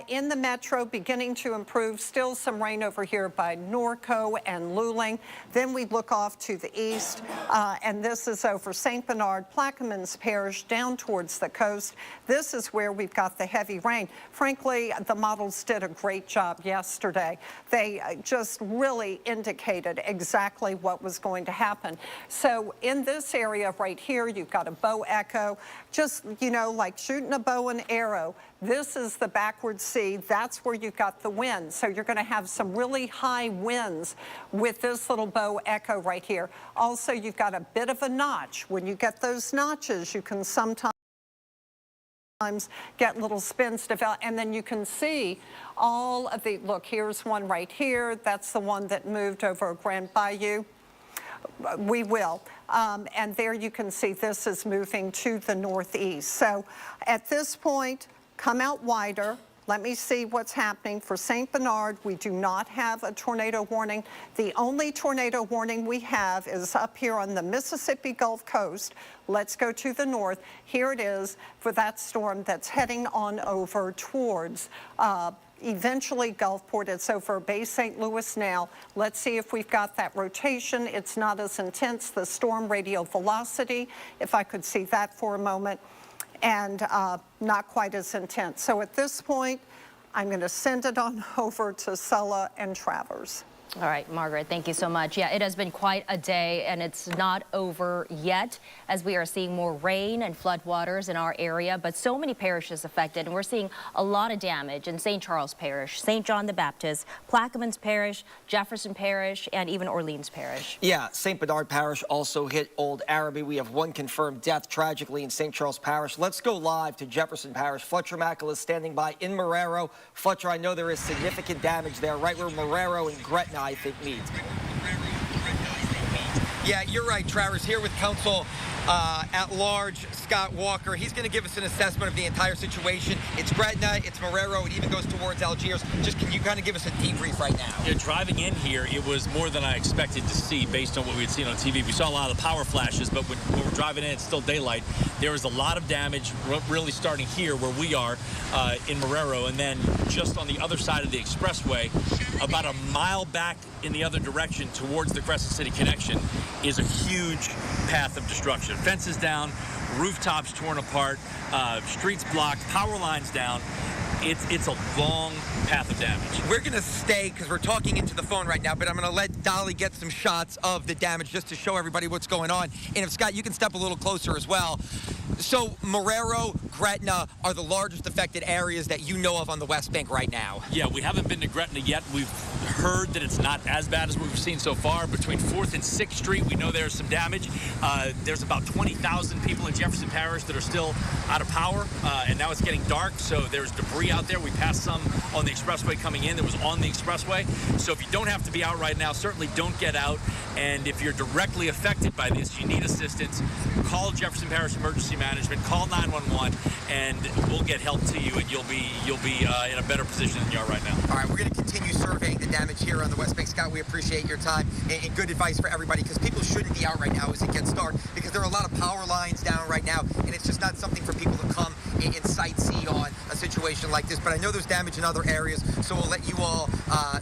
In the metro, beginning to improve. Still some rain over here by Norco and Luling. Then we look off to the east, and this is over St. Bernard, Plaquemines Parish, down towards the coast. This is where we've got the heavy rain. Frankly, the models did a great job yesterday. They just really indicated exactly what was going to happen. So in this area right here, you've got a bow echo, just, you know, like shooting a bow and arrow. This is the backward sea. That's where you've got the wind. So you're going to have some really high winds with this little bow echo right here. Also, you've got a bit of a notch. When you get those notches, you can sometimes get little spins develop, and then you can see all of the, look, here's one right here. That's the one that moved over Grand Bayou. We will. And there you can see this is moving to the northeast. So at this point, come out wider. Let me see what's happening for St. Bernard. We do not have a tornado warning. The only tornado warning we have is up here on the Mississippi Gulf Coast. Let's go to the north. Here it is for that storm that's heading on over towards eventually Gulfport. It's over Bay St. Louis now. Let's see if we've got that rotation. It's not as intense. The storm radial velocity, if I could see that for a moment, and not quite as intense. So at this point, I'm going to send it on over to Sulla and Travers. All right, Margaret, thank you so much. Yeah, it has been quite a day, and it's not over yet, as we are seeing more rain and floodwaters in our area, but so many parishes affected, and we're seeing a lot of damage in St. Charles Parish, St. John the Baptist, Plaquemines Parish, Jefferson Parish, and even Orleans Parish. Yeah, St. Bernard Parish also hit Old Araby. We have one confirmed death, tragically, in St. Charles Parish. Let's go live to Jefferson Parish. Fletcher Mackel is standing by in Marrero. Fletcher, I know there is significant damage there, right where Marrero and Gretna, I think, meet. Yeah, you're right, Travers. Here with Counsel at Large, Scott Walker. He's going to give us an assessment of the entire situation. It's Gretna, it's Marrero, it even goes towards Algiers. Just can you kind of give us a debrief right now? Yeah, driving in here, it was more than I expected to see based on what we had seen on TV. We saw a lot of power flashes, but when we're driving in, it's still daylight. There was a lot of damage really starting here where we are in Marrero, and then just on the other side of the expressway, about a mile back in the other direction towards the Crescent City connection is a huge path of destruction. Fences down, rooftops torn apart, streets blocked, power lines down. It's a long path of damage. We're going to stay because we're talking into the phone right now, but I'm going to let Dolly get some shots of the damage just to show everybody what's going on. And if Scott, you can step a little closer as well. So Marrero, Gretna are the largest affected areas that you know of on the West Bank right now. Yeah, we haven't been to Gretna yet. We've heard that it's not as bad as we've seen so far. Between 4th and 6th Street, we know there's some damage. There's about 20,000 people in Jefferson Parish that are still out of power, and now it's getting dark, so there's debris out there. We passed some on the expressway coming in that was on the expressway. So if you don't have to be out right now, certainly don't get out. And if you're directly affected by this, you need assistance, call Jefferson Parish Emergency Management, call 911, and we'll get help to you, and you'll be in a better position than you are right now. All right, we're going to continue surveying the damage here on the West Bank. Scott, we appreciate your time and good advice for everybody, because people shouldn't be out right now as it gets dark, because there are a lot of power lines down right now, and it's just not something for people to come and sightsee on a situation like this. But I know there's damage in other areas, so we'll let you all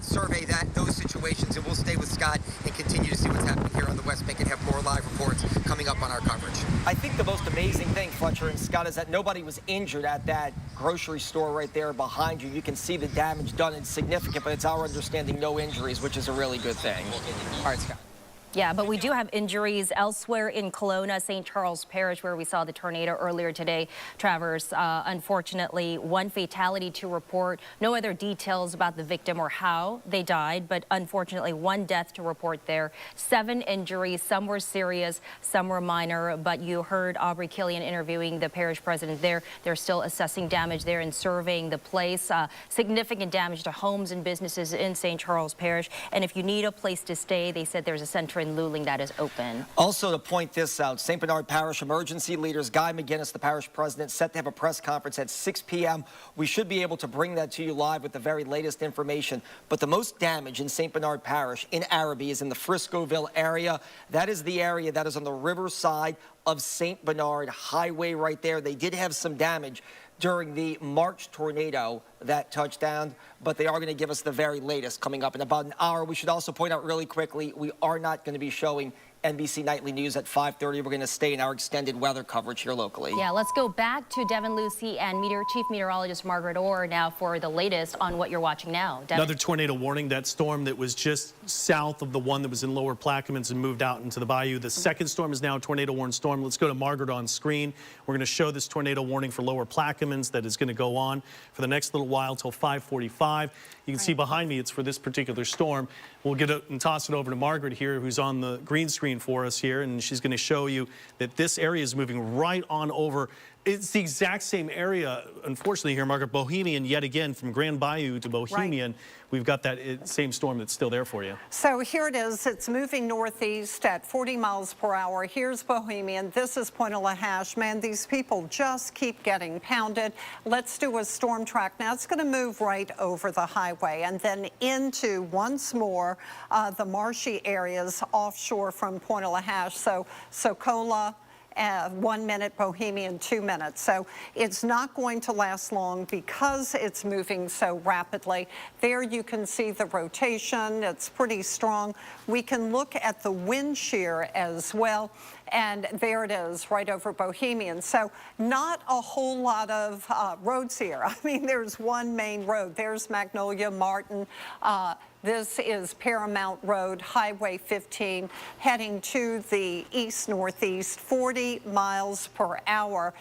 survey those situations, and we'll stay with Scott and continue to see what's happening here on the West Bank and have more live reports coming up on our coverage. I think the most amazing thing, Fletcher and Scott, is that nobody was injured at that grocery store right there behind you. You can see the damage done. It's significant, but it's our understanding no injuries, which is a really good thing. All right, Scott. Yeah, but we do have injuries elsewhere in Kelowna, St. Charles Parish, where we saw the tornado earlier today. Travers, unfortunately, one fatality to report. No other details about the victim or how they died, but unfortunately, one death to report there. 7 injuries, some were serious, some were minor, but you heard Aubrey Killian interviewing the parish president there. They're still assessing damage there and surveying the place. Significant damage to homes and businesses in St. Charles Parish. And if you need a place to stay, they said there's a center in Luling that is open. Also, to point this out, St. Bernard Parish emergency leaders, Guy McGinnis, the parish president, set to have a press conference at 6 p.m. We should be able to bring that to you live with the very latest information. But the most damage in St. Bernard Parish in Araby is in the Friscoville area. That is the area that is on the riverside of St. Bernard Highway right there. They did have some damage during the March tornado that touched down, but they are going to give us the very latest coming up in about an hour. We should also point out really quickly, we are not going to be showing NBC Nightly News at 5:30. We're going to stay in our extended weather coverage here locally. Yeah, let's go back to Devin Lucy and Chief Meteorologist Margaret Orr now for the latest on what you're watching now. Devin. Another tornado warning. That storm that was just south of the one that was in Lower Plaquemines and moved out into the bayou. The second storm is now a tornado warning storm. Let's go to Margaret on screen. We're going to show this tornado warning for Lower Plaquemines that is going to go on for the next little while till 5:45. You can see behind me, it's for this particular storm. We'll get it and toss it over to Margaret here, who's on the green screen for us here, and she's going to show you that this area is moving right on over It's the exact same area, unfortunately, here, Margaret. Bohemian, yet again, from Grand Bayou to Bohemian, we've got that same storm that's still there for you. So here it is. It's moving northeast at 40 miles per hour. Here's Bohemian. This is Point of La Hache. Man, these people just keep getting pounded. Let's do a storm track. Now, it's going to move right over the highway and then into, once more, the marshy areas offshore from Point of La Hache. So Socola, 1 minute, Bohemian 2 minutes. So it's not going to last long because it's moving so rapidly. There you can see the rotation. It's pretty strong. We can look at the wind shear as well. And there it is, right over Bohemian. So not a whole lot of roads here. I mean, there's one main road. There's Magnolia, Martin. This is Paramount Road, Highway 15, heading to the east-northeast, 40 miles per hour.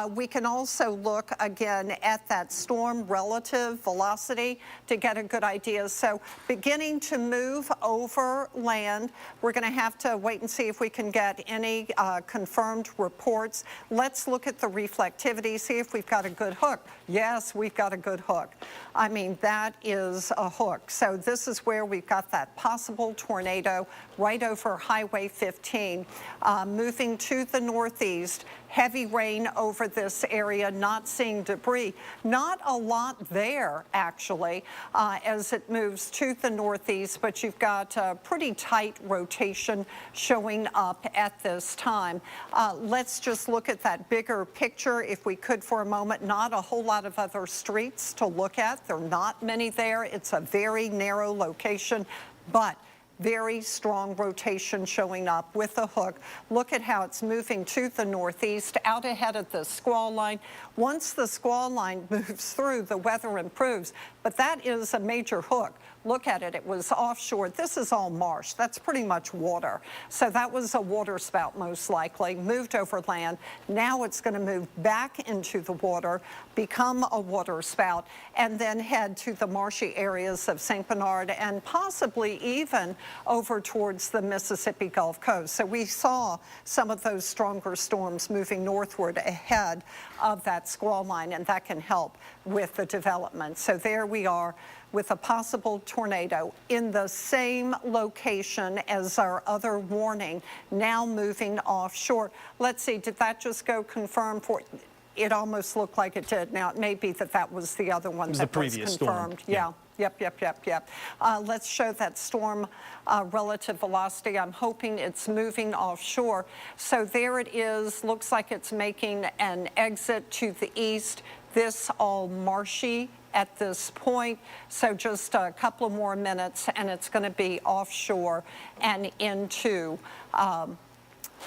We can also look again at that storm relative velocity to get a good idea. So beginning to move over land. We're going to have to wait and see if we can get any confirmed reports. Let's look at the reflectivity, see if we've got a good hook. Yes, we've got a good hook. I mean, that is a hook. So this is where we've got that possible tornado right over Highway 15, moving to the northeast. Heavy rain over this area, not seeing debris. Not a lot there, actually, as it moves to the northeast, but you've got a pretty tight rotation showing up at this time. Let's just look at that bigger picture, if we could, for a moment. Not a whole lot of other streets to look at. There are not many there. It's a very narrow location, but very strong rotation showing up with the hook. Look at how it's moving to the northeast, out ahead of the squall line. Once the squall line moves through, the weather improves, but that is a major hook. Look at it, it was offshore. This is all marsh. That's pretty much water. So that was a water spout, most likely, moved over land. Now it's going to move back into the water, become a water spout, and then head to the marshy areas of St. Bernard and possibly even over towards the Mississippi Gulf Coast. So we saw some of those stronger storms moving northward ahead of that squall line, and that can help with the development. So there we are with a possible tornado in the same location as our other warning, now moving offshore. Let's see, did that just go confirmed for? It almost looked like it did. Now, it may be that that was the other one that was confirmed. Yeah. Yep. Let's show that storm relative velocity. I'm hoping it's moving offshore. So there it is. Looks like it's making an exit to the east. This all marshy at this point. So just a couple of more minutes and it's going to be offshore and into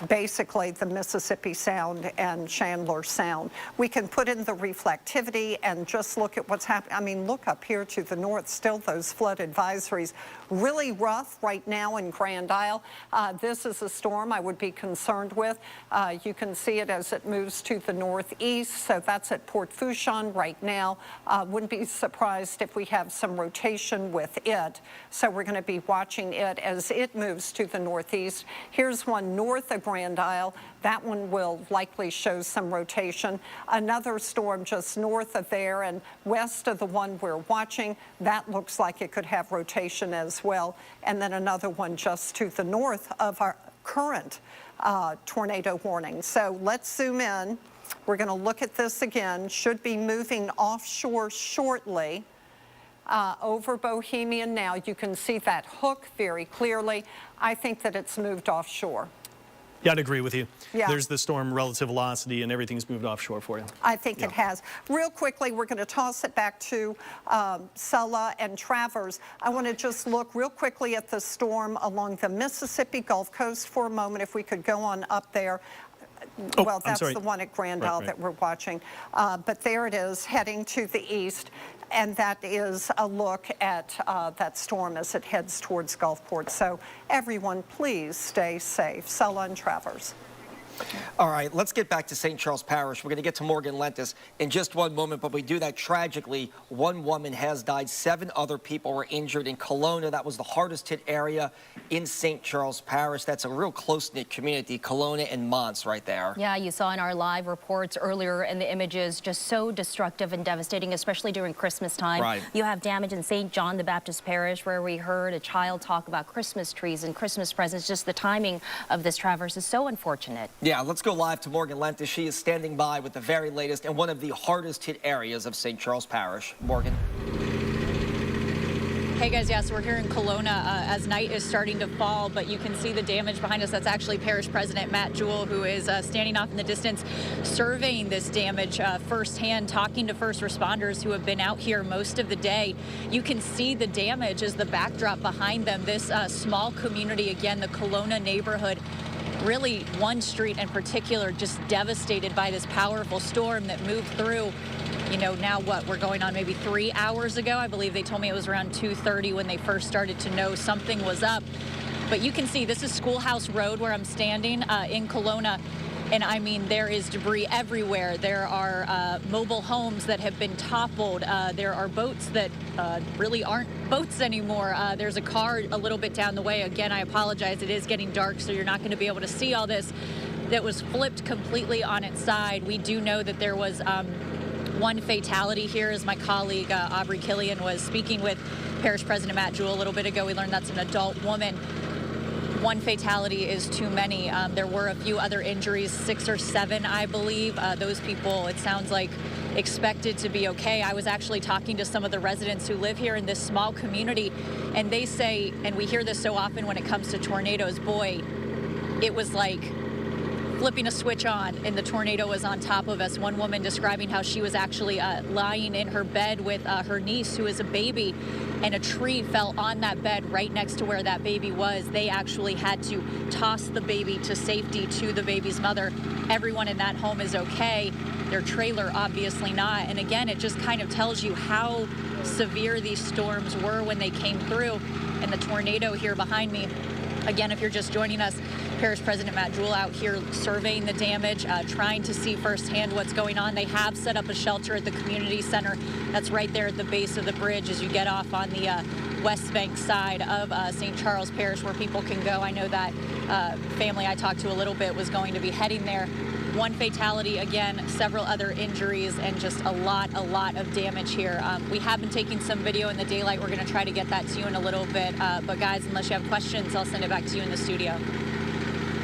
basically the Mississippi Sound and Chandler Sound. We can put in the reflectivity and just look at what's happening. I mean, look up here to the north, still those flood advisories. Really rough right now in Grand Isle. This is a storm I would be concerned with. You can see it as it moves to the northeast, so that's at Port Fourchon right now. Wouldn't be surprised if we have some rotation with it. So we're going to be watching it as it moves to the northeast. Here's one north of Grand Isle. That one will likely show some rotation. Another storm just north of there and west of the one we're watching. That looks like it could have rotation as well. And then another one just to the north of our current tornado warning. So let's zoom in. We're going to look at this again. Should be moving offshore shortly. Over Bohemian now. You can see that hook very clearly. I think that it's moved offshore. Yeah, I'd agree with you. Yeah. There's the storm relative velocity and everything's moved offshore for you. I think it has. Real quickly, we're going to toss it back to Sulla and Travers. I want to just look real quickly at the storm along the Mississippi Gulf Coast for a moment, if we could go on up there. Oh, well, that's the one at Grand Isle that we're watching. But there it is, heading to the east. And that is a look at that storm as it heads towards Gulfport. So everyone, please stay safe. Sulla and Travers. All right, let's get back to St. Charles Parish. We're going to get to Morgan Lentis in just one moment, but we do that tragically. One woman has died. 7 other people were injured in Kelowna. That was the hardest hit area in St. Charles Parish. That's a real close-knit community, Kelowna and Mons right there. Yeah, you saw in our live reports earlier, and the images just so destructive and devastating, especially during Christmas time. Right. You have damage in St. John the Baptist Parish, where we heard a child talk about Christmas trees and Christmas presents. Just the timing of this traverse is so unfortunate. Yeah, let's go live to Morgan Lentis. She is standing by with the very latest in one of the hardest hit areas of St. Charles Parish. Morgan. Hey guys, yes, we're here in Kelowna as night is starting to fall, but you can see the damage behind us. That's actually Parish President Matt Jewell, who is standing off in the distance, surveying this damage firsthand, talking to first responders who have been out here most of the day. You can see the damage as the backdrop behind them. This small community, again, the Kelowna neighborhood, really one street in particular just devastated by this powerful storm that moved through. You know, now what, we're going on maybe 3 hours ago. I believe they told me it was around 2:30 when they first started to know something was up. But you can see this is Schoolhouse Road where I'm standing in Kelowna. And I mean, there is debris everywhere. There are mobile homes that have been toppled. There are boats that really aren't boats anymore. There's a car a little bit down the way. Again, I apologize. It is getting dark, so you're not going to be able to see all this. That was flipped completely on its side. We do know that there was one fatality here, as my colleague Aubrey Killian was speaking with Parish President Matt Jewell a little bit ago. We learned that's an adult woman. One fatality is too many. There were a few other injuries, 6 or 7, I believe. Those people, it sounds like, expected to be okay. I was actually talking to some of the residents who live here in this small community, and they say, and we hear this so often when it comes to tornadoes, boy, it was like flipping a switch on and the tornado was on top of us. One woman describing how she was actually lying in her bed with her niece, who is a baby, and a tree fell on that bed right next to where that baby was. They actually had to toss the baby to safety to the baby's mother. Everyone in that home is okay. Their trailer, obviously not. And again, it just kind of tells you how severe these storms were when they came through. And the tornado here behind me, again, if you're just joining us, Parish President Matt Jewell out here surveying the damage, trying to see firsthand what's going on. They have set up a shelter at the community center. That's right there at the base of the bridge as you get off on the West Bank side of St. Charles Parish, where people can go. I know that family I talked to a little bit was going to be heading there. One fatality, again, several other injuries, and just a lot of damage here. We have been taking some video in the daylight. We're going to try to get that to you in a little bit. But guys, unless you have questions, I'll send it back to you in the studio.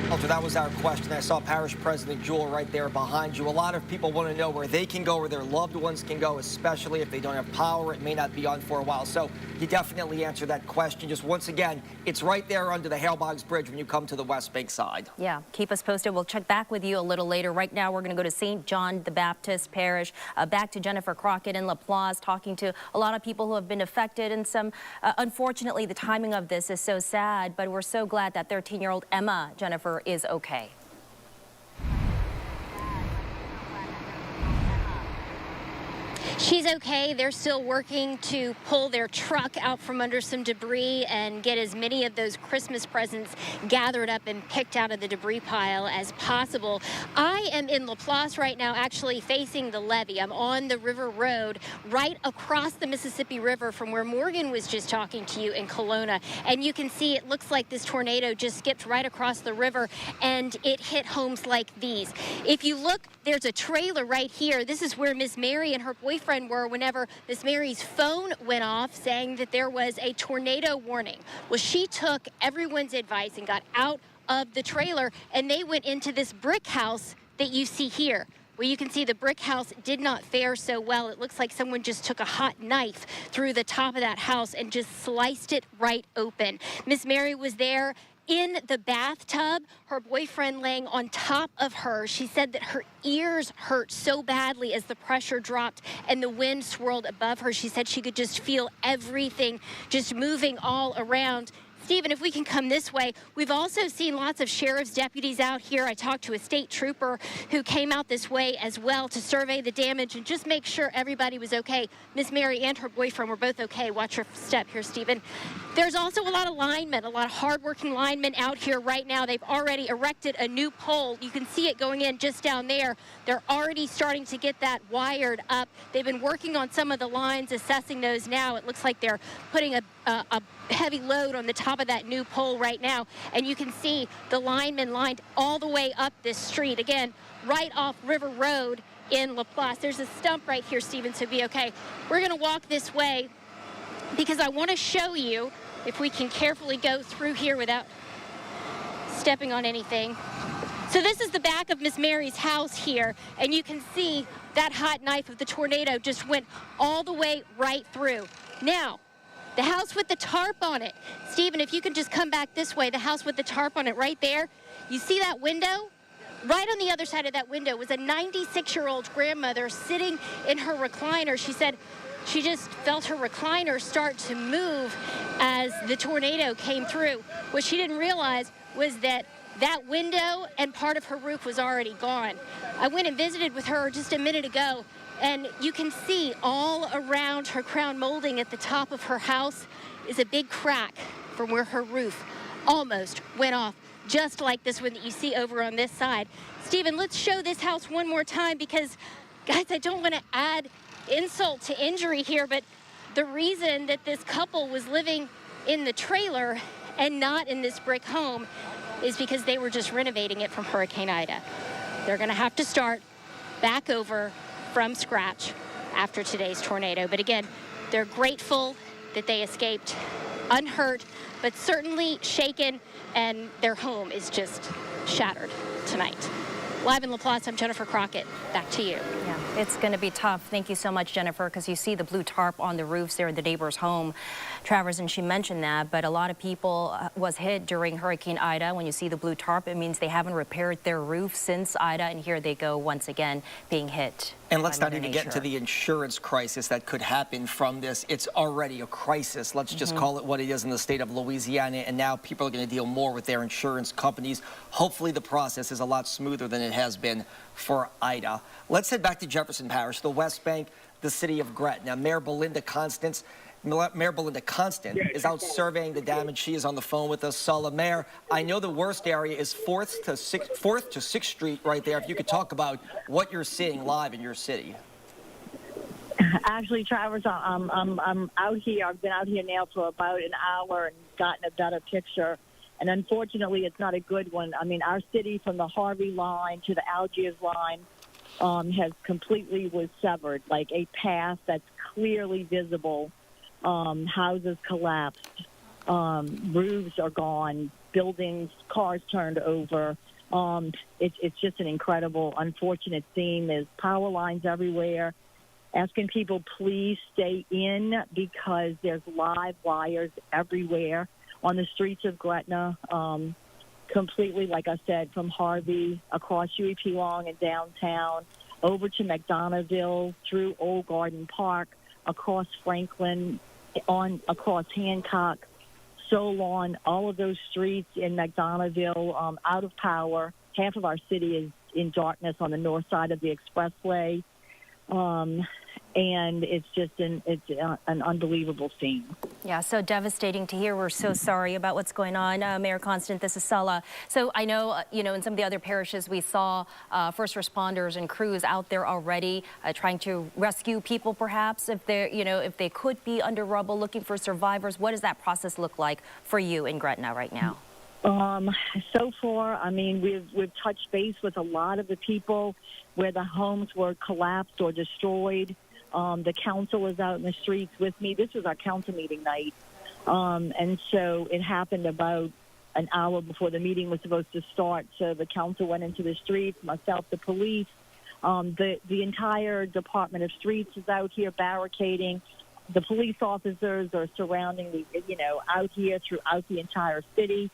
Walter, that was our question. I saw Parish President Jewell right there behind you. A lot of people want to know where they can go, where their loved ones can go, especially if they don't have power. It may not be on for a while. So you definitely answered that question. Just once again, it's right there under the Hale Boggs Bridge when you come to the West Bank side. Yeah, keep us posted. We'll check back with you a little later. Right now, we're going to go to St. John the Baptist Parish, back to Jennifer Crockett in La Plaza, talking to a lot of people who have been affected. And some, unfortunately, the timing of this is so sad, but we're so glad that 13-year-old Emma, Jennifer, is okay. She's okay. They're still working to pull their truck out from under some debris and get as many of those Christmas presents gathered up and picked out of the debris pile as possible. I am in La Plaza right now, actually facing the levee. I'm on the River Road right across the Mississippi River from where Morgan was just talking to you in Kelowna. And you can see it looks like this tornado just skipped right across the river and it hit homes like these. If you look, there's a trailer right here. This is where Miss Mary and her boyfriend were whenever Miss Mary's phone went off saying that there was a tornado warning. Well, she took everyone's advice and got out of the trailer, and they went into this brick house that you see here. Well, you can see the brick house did not fare so well. It looks like someone just took a hot knife through the top of that house and just sliced it right open. Miss Mary was there in the bathtub, her boyfriend laying on top of her. She said that her ears hurt so badly as the pressure dropped and the wind swirled above her. She said she could just feel everything just moving all around. Stephen, if we can come this way, we've also seen lots of sheriff's deputies out here. I talked to a state trooper who came out this way as well to survey the damage and just make sure everybody was okay. Miss Mary and her boyfriend were both okay. Watch your step here, Stephen. There's also a lot of linemen, a lot of hardworking linemen out here right now. They've already erected a new pole. You can see it going in just down there. They're already starting to get that wired up. They've been working on some of the lines, assessing those now. It looks like they're putting a heavy load on the top of that new pole right now. And you can see the linemen lined all the way up this street. Again, right off River Road in LaPlace. There's a stump right here, Stephen, so be okay. We're gonna walk this way because I wanna show you, if we can carefully go through here without stepping on anything. So this is the back of Miss Mary's house here, and you can see that hot knife of the tornado just went all the way right through. Now, the house with the tarp on it. Stephen, if you can just come back this way, the house with the tarp on it right there. You see that window? Right on the other side of that window was a 96-year-old grandmother sitting in her recliner. She said she just felt her recliner start to move as the tornado came through. What she didn't realize was that that window and part of her roof was already gone. I went and visited with her just a minute ago, and you can see all around her crown molding at the top of her house is a big crack from where her roof almost went off, just like this one that you see over on this side. Stephen, let's show this house one more time because, guys, I don't want to add insult to injury here, but the reason that this couple was living in the trailer and not in this brick home is because they were just renovating it from Hurricane Ida. They're going to have to start back over from scratch after today's tornado. But again, they're grateful that they escaped unhurt, but certainly shaken, and their home is just shattered tonight. Live in LaPlace, I'm Jennifer Crockett. Back to you. Yeah, it's going to be tough. Thank you so much, Jennifer, because you see the blue tarp on the roofs there in the neighbor's home, Travers, and she mentioned that, but a lot of people was hit during Hurricane Ida. When you see the blue tarp, it means they haven't repaired their roof since Ida, and here they go once again being hit. And let's not even get into the insurance crisis that could happen from this. It's already a crisis. Let's just call it what it is in the state of Louisiana. And now people are going to deal more with their insurance companies. Hopefully the process is a lot smoother than it has been for Ida. Let's head back to Jefferson Parish, the West Bank, the city of Gretna. Mayor Belinda Constant is out surveying the damage. She is on the phone with us. Sulla, Mayor, I know the worst area is 4th to 6th Street right there. If you could talk about what you're seeing live in your city. Actually, Travers, I'm out here. I've been out here now for about an hour and gotten a better picture. And unfortunately, it's not a good one. I mean, our city from the Harvey line to the Algiers line has completely was severed, like a path that's clearly visible. Houses collapsed, roofs are gone, buildings, cars turned over. It's just an incredible, unfortunate scene. There's power lines everywhere. Asking people please stay in because there's live wires everywhere on the streets of Gretna. Completely, like I said, from Harvey across UEP Long and downtown, over to McDonoughville, through Old Garden Park, across Franklin, across Hancock, Solon, all of those streets in McDonoughville, out of power. Half of our city is in darkness on the north side of the expressway. And it's just an unbelievable scene. Yeah, so devastating to hear. We're so sorry about what's going on. Mayor Constant, this is Sulla. So I know, in some of the other parishes, we saw first responders and crews out there already trying to rescue people, perhaps, if they're, if they could be under rubble looking for survivors. What does that process look like for you in Gretna right now? So far, I mean, we've touched base with a lot of the people where the homes were collapsed or destroyed. The council is out in the streets with me. This was our council meeting night. And so it happened about an hour before the meeting was supposed to start. So the council went into the streets, myself, the police. The entire Department of Streets is out here barricading. The police officers are surrounding out here throughout the entire city.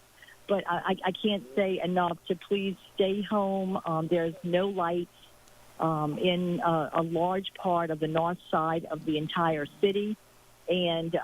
But I can't say enough to please stay home. There's no lights in a large part of the north side of the entire city. And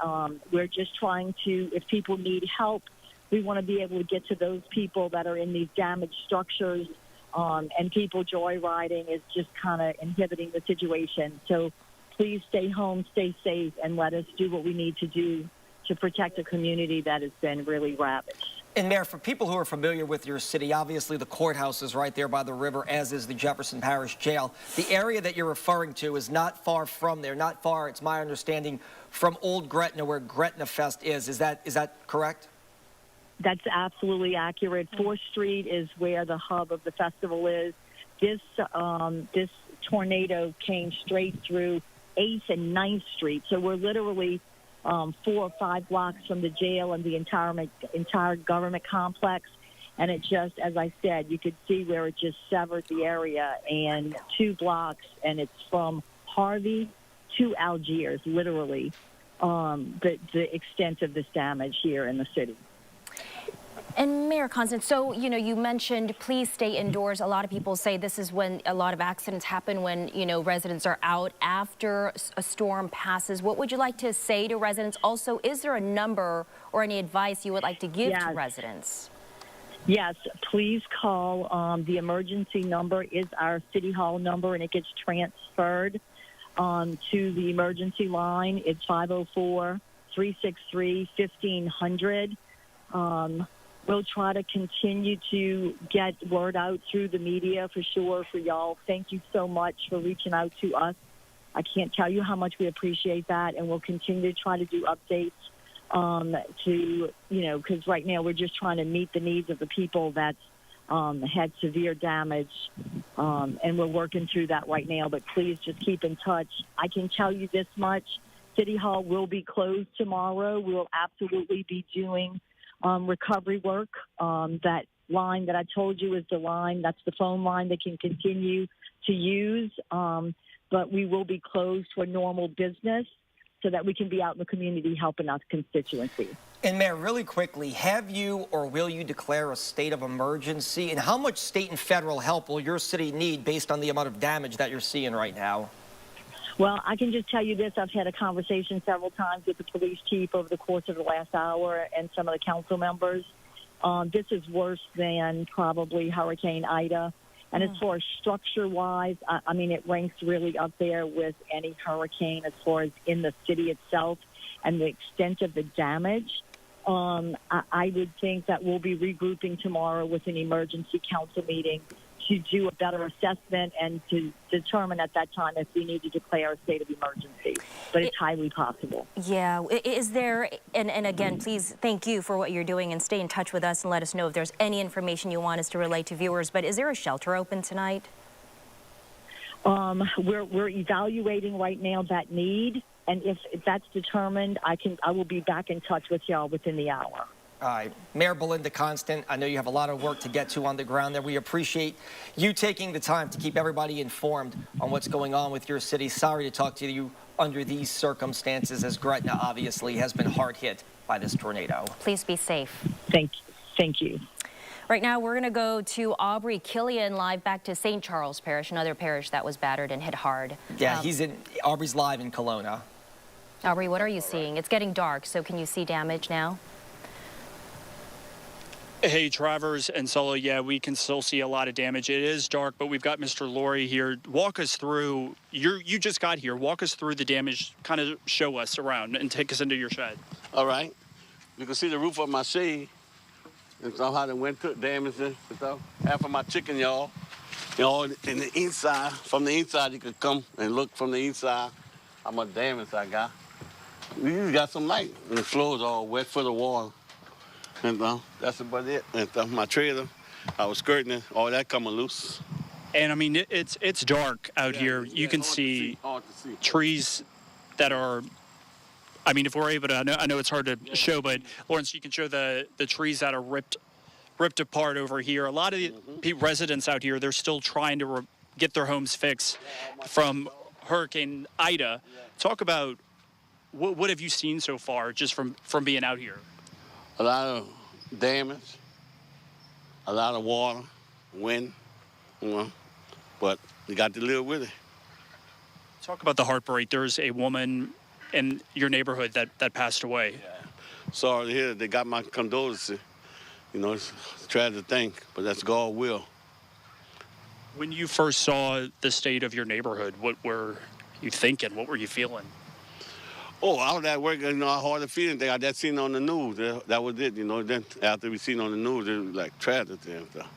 we're just trying to, if people need help, We want to be able to get to those people that are in these damaged structures, and people joyriding is just kind of inhibiting the situation. So please stay home, stay safe, and let us do what we need to do to protect a community that has been really ravaged. And Mayor, for people who are familiar with your city, obviously the courthouse is right there by the river, as is the Jefferson Parish Jail. The area that you're referring to is not far from there, not far, it's my understanding, from Old Gretna, where Gretna Fest is. Is that correct? That's absolutely accurate. 4th Street is where the hub of the festival is. This tornado came straight through 8th and 9th Street, so we're literally 4 or 5 blocks from the jail and the entire government complex. And it just, as I said, you could see where it just severed the area, and 2 blocks, and it's from Harvey to Algiers, literally, the extent of this damage here in the city. And Mayor Constance, so, you mentioned please stay indoors. A lot of people say this is when a lot of accidents happen, when, residents are out after a storm passes. What would you like to say to residents? Also, is there a number or any advice you would like to give to residents? Yes, please call. The emergency number is our City Hall number, and it gets transferred to the emergency line. It's 504-363-1500. We'll try to continue to get word out through the media for sure for y'all. Thank you so much for reaching out to us. I can't tell you how much we appreciate that, and we'll continue to try to do updates because right now we're just trying to meet the needs of the people that had severe damage, and we're working through that right now. But please just keep in touch. I can tell you this much. City Hall will be closed tomorrow. We'll absolutely be doing recovery work. That line that I told you is the line, that's the phone line they can continue to use. But we will be closed for normal business so that we can be out in the community helping our constituency. And Mayor, really quickly, have you or will you declare a state of emergency? And how much state and federal help will your city need based on the amount of damage that you're seeing right now? Well, I can just tell you this. I've had a conversation several times with the police chief over the course of the last hour and some of the council members. This is worse than probably Hurricane Ida. And as far as structure-wise, I mean, it ranks really up there with any hurricane as far as in the city itself and the extent of the damage. I would think that we'll be regrouping tomorrow with an emergency council meeting to do a better assessment and to determine at that time if we need to declare a state of emergency. But it's highly possible. Yeah. Is there, and again, please thank you for what you're doing, and stay in touch with us and let us know if there's any information you want us to relay to viewers. But is there a shelter open tonight? We're evaluating right now that need. And if that's determined, I will be back in touch with y'all within the hour. All right. Mayor Belinda Constant, I know you have a lot of work to get to on the ground there. We appreciate you taking the time to keep everybody informed on what's going on with your city. Sorry to talk to you under these circumstances, as Gretna obviously has been hard hit by this tornado. Please be safe. Thank you. Right now, we're going to go to Aubrey Killian live back to St. Charles Parish, another parish that was battered and hit hard. Yeah, Aubrey's live in Kelowna. Aubrey, what are you seeing? It's getting dark, so can you see damage now? Hey, Travers and Solo, yeah, we can still see a lot of damage. It is dark, but we've got Mr. Laurie here. Walk us through, you just got here. Walk us through the damage, kind of show us around and take us into your shed. All right. You can see the roof of my shed and somehow the wind took damage and stuff. Half of my chicken yard, in the inside, from the inside, you could come and look from the inside how much damage I got. We just got some light, and the floor's all wet for the water. And that's about it. And my trailer, I was skirting it, all that coming loose. And I mean, it's dark out here. You can see trees that are, I mean, if we're able to, I know it's hard to show, but Lawrence, you can show the trees that are ripped apart over here. A lot of the residents out here, they're still trying to get their homes fixed from Hurricane Ida. Talk about what have you seen so far just from being out here? A lot of damage, a lot of water, wind, but you got to live with it. Talk about the heartbreak. There's a woman in your neighborhood that passed away. Yeah. Sorry to hear that. They got my condolences. You know, it's a tragic thing, but that's God's will. When you first saw the state of your neighborhood, what were you thinking? What were you feeling? Oh, I was at work, you know, I hardly feel anything. I just seen on the news. That was it, you know. Then after we seen on the news, it was like tragic and stuff.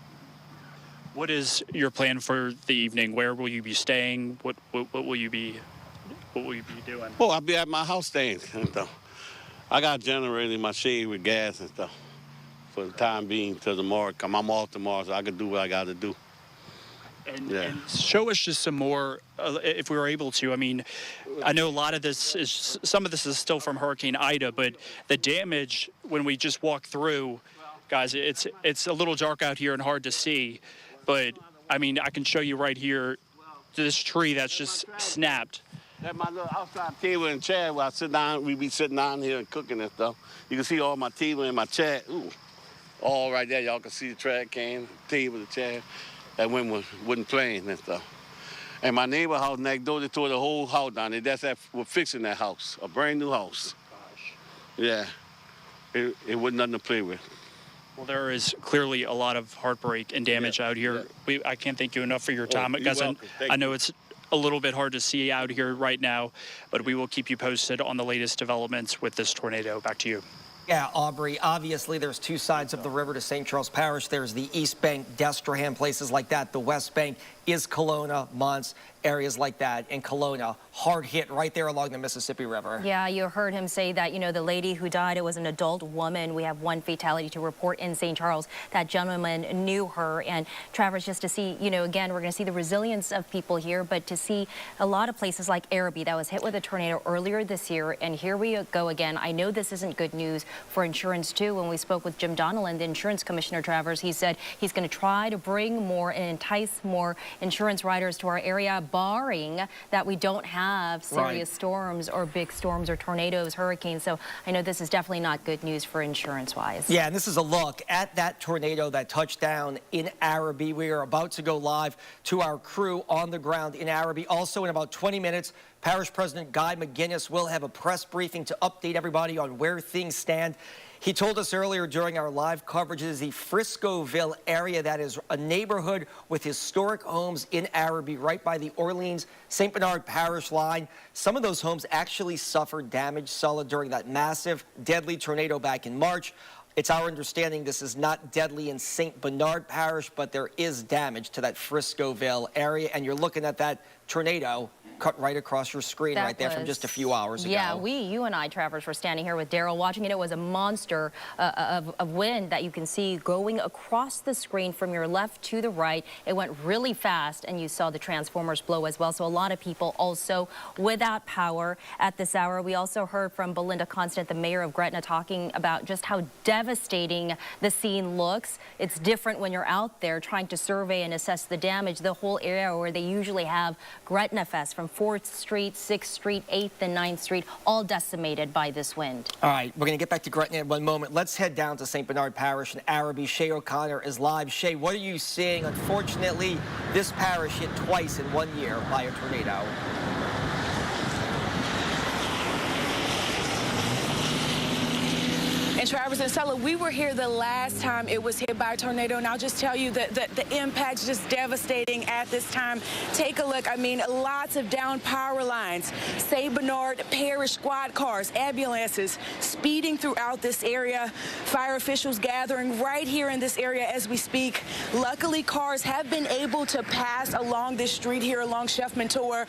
What is your plan for the evening? Where will you be staying? What will you be doing? Oh, I'll be at my house staying and stuff. I got a generator in my shade with gas and stuff for the time being till tomorrow. I'm off tomorrow, so I can do what I got to do. And show us just some more, if we were able to. I mean, I know a lot of this is, some of this is still from Hurricane Ida, but the damage when we just walk through, guys, it's a little dark out here and hard to see. But, I mean, I can show you right here, this tree that's just snapped. That's my little outside table and chair where I sit down. We be sitting down here and cooking and stuff. You can see all my table and my chair. Ooh, all right there. Y'all can see the trash can, table, the chair. That wind wasn't playing and stuff. And my neighbor house next door, they tore the whole house down there. We're fixing that house, a brand new house. Gosh. Yeah, it wasn't nothing to play with. Well, there is clearly a lot of heartbreak and damage out here. Yeah. I can't thank you enough for your time. Guys, I know it's a little bit hard to see out here right now, but we will keep you posted on the latest developments with this tornado. Back to you. Yeah, Aubrey, obviously there's two sides of the river to St. Charles Parish. There's the East Bank, Destrehan, places like that. The West Bank is Kelowna, Mons, areas like that. And Kelowna, hard hit right there along the Mississippi River. Yeah, you heard him say that, you know, the lady who died, it was an adult woman. We have one fatality to report in St. Charles. That gentleman knew her. And Travers, just to see, you know, again, we're going to see the resilience of people here, but to see a lot of places like Arabi that was hit with a tornado earlier this year. And here we go again. I know this isn't good news for insurance, too. When we spoke with Jim Donnellan, the insurance commissioner, Travers, he said he's going to try to bring more and entice more insurance riders to our area, barring that we don't have serious storms or big storms or tornadoes, hurricanes. So I know this is definitely not good news for insurance-wise. Yeah, and this is a look at that tornado that touched down in Arabi. We are about to go live to our crew on the ground in Arabi. Also, in about 20 minutes, Parish President Guy McGuinness will have a press briefing to update everybody on where things stand. He told us earlier during our live coverage, it is the Friscoville area. That is a neighborhood with historic homes in Arabi, right by the Orleans-St. Bernard Parish line. Some of those homes actually suffered damage, Sulla, during that massive, deadly tornado back in March. It's our understanding this is not deadly in St. Bernard Parish, but there is damage to that Friscoville area. And you're looking at that tornado cut right across your screen right there from just a few hours ago. Yeah, you and I, Travers, were standing here with Daryl watching it. It was a monster of wind that you can see going across the screen from your left to the right. It went really fast, and you saw the transformers blow as well. So a lot of people also without power at this hour. We also heard from Belinda Constant, the mayor of Gretna, talking about just how devastating the scene looks. It's different when you're out there trying to survey and assess the damage. The whole area where they usually have Gretna Fest, from 4th Street, 6th Street, 8th and 9th Street, all decimated by this wind. All right, we're going to get back to Gretna in one moment. Let's head down to St. Bernard Parish and Arabi. Shay O'Connor is live. Shay, what are you seeing? Unfortunately, this parish hit twice in 1 year by a tornado. And Travers and Sulla, we were here the last time it was hit by a tornado, and I'll just tell you that the impact's just devastating at this time. Take a look. I mean, lots of down power lines. St. Bernard Parish squad cars, ambulances speeding throughout this area. Fire officials gathering right here in this area as we speak. Luckily, cars have been able to pass along this street here along Chefman Tour.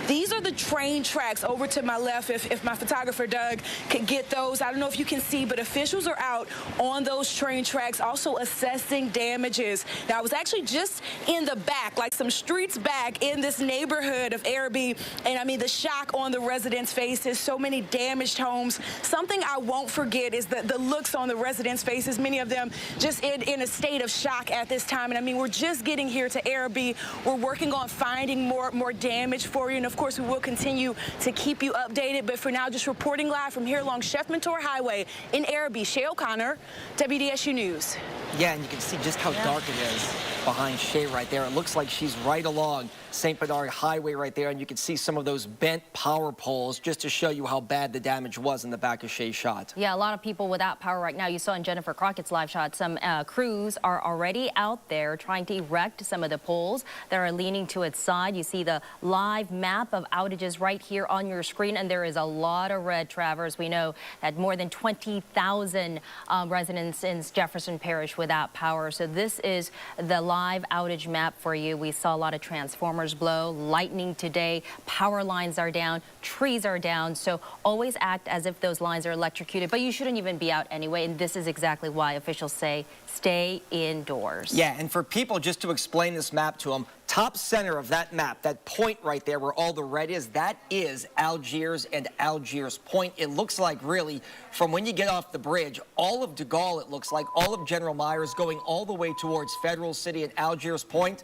These are the train tracks over to my left. If my photographer Doug could get those. I don't know if you can see, but officials are out on those train tracks also assessing damages. Now, I was actually just in the back, like some streets back in this neighborhood of Arabi, and I mean the shock on the residents' faces, so many damaged homes. Something I won't forget is the looks on the residents' faces, many of them just in a state of shock at this time. And I mean, we're just getting here to Arabi. We're working on finding more damage for you, and of course we will continue to keep you updated. But for now, just reporting live from here along Chefman Tour Highway in Arabi, Shay O'Connor, WDSU News. Yeah, and you can see just how dark it is. behind Shay right there. It looks like she's right along St. Bernard Highway right there, and you can see some of those bent power poles just to show you how bad the damage was in the back of Shay's shot. Yeah, a lot of people without power right now. You saw in Jennifer Crockett's live shot, some crews are already out there trying to erect some of the poles that are leaning to its side. You see the live map of outages right here on your screen, and there is a lot of red, Travers. We know that more than 20,000 residents in Jefferson Parish without power. So this is the live outage map for you. We saw a lot of transformers blow, lightning today, power lines are down, trees are down. So always act as if those lines are electrocuted, but you shouldn't even be out anyway. And this is exactly why officials say stay indoors. Yeah, and for people, just to explain this map to them, top center of that map, that point right there where all the red is, that is Algiers and Algiers Point. It looks like really from when you get off the bridge, all of De Gaulle, it looks like, all of General Myers going all the way towards Federal City and Algiers Point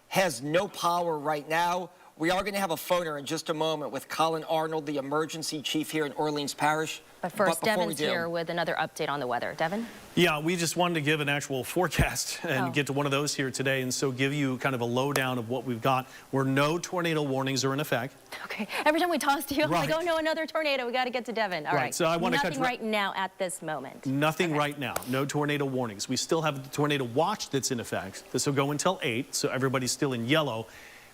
has no power right now. We are going to have a phoner in just a moment with Colin Arnold, the emergency chief here in Orleans Parish. But first, Devin's here with another update on the weather. Devin? Yeah, we just wanted to give an actual forecast and get to one of those here today, and so give you kind of a lowdown of what we've got, where no tornado warnings are in effect. Okay. Every time we toss to you, I'm like, oh no, another tornado. We got to get to Devin. All right. So I want to nothing right now at this moment. Nothing right now. No tornado warnings. We still have the tornado watch that's in effect. This will go until 8, so everybody's still in yellow.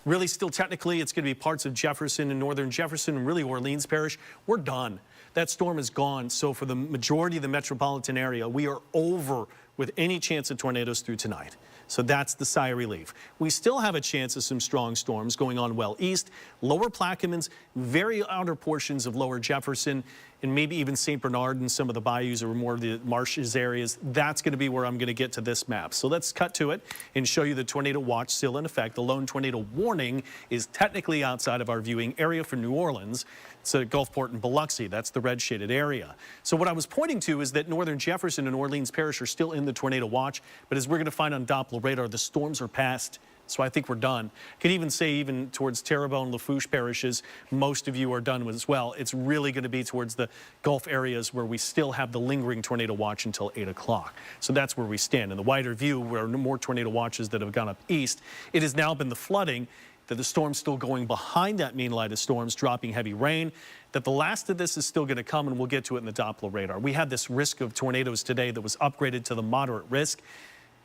Really, still technically, it's going to be parts of Jefferson and northern Jefferson and really Orleans Parish. We're done. That storm is gone. So for the majority of the metropolitan area, we are over with any chance of tornadoes through tonight. So that's the sigh of relief. We still have a chance of some strong storms going on well east, lower Plaquemines, very outer portions of lower Jefferson, and maybe even St. Bernard and some of the bayous or more of the marshes areas. That's going to be where I'm going to get to this map. So let's cut to it and show you the tornado watch still in effect. The lone tornado warning is technically outside of our viewing area for New Orleans. It's at Gulfport and Biloxi. That's the red shaded area. So what I was pointing to is that northern Jefferson and Orleans Parish are still in the tornado watch, but as we're going to find on Doppler radar, the storms are past. So I think we're done. Could even say even towards Terrebonne, Lafourche parishes, most of you are done as well. It's really going to be towards the Gulf areas where we still have the lingering tornado watch until 8 o'clock. So that's where we stand. In the wider view, where no more tornado watches that have gone up east, it has now been the flooding, that the storm's still going behind that mean line of storms, dropping heavy rain, that the last of this is still going to come, and we'll get to it in the Doppler radar. We had this risk of tornadoes today that was upgraded to the moderate risk.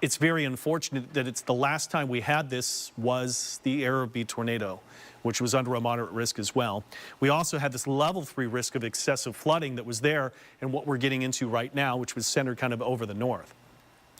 It's very unfortunate that it's the last time we had this was the Arabi tornado, which was under a moderate risk as well. We also had this level 3 risk of excessive flooding that was there, and what we're getting into right now, which was centered kind of over the north.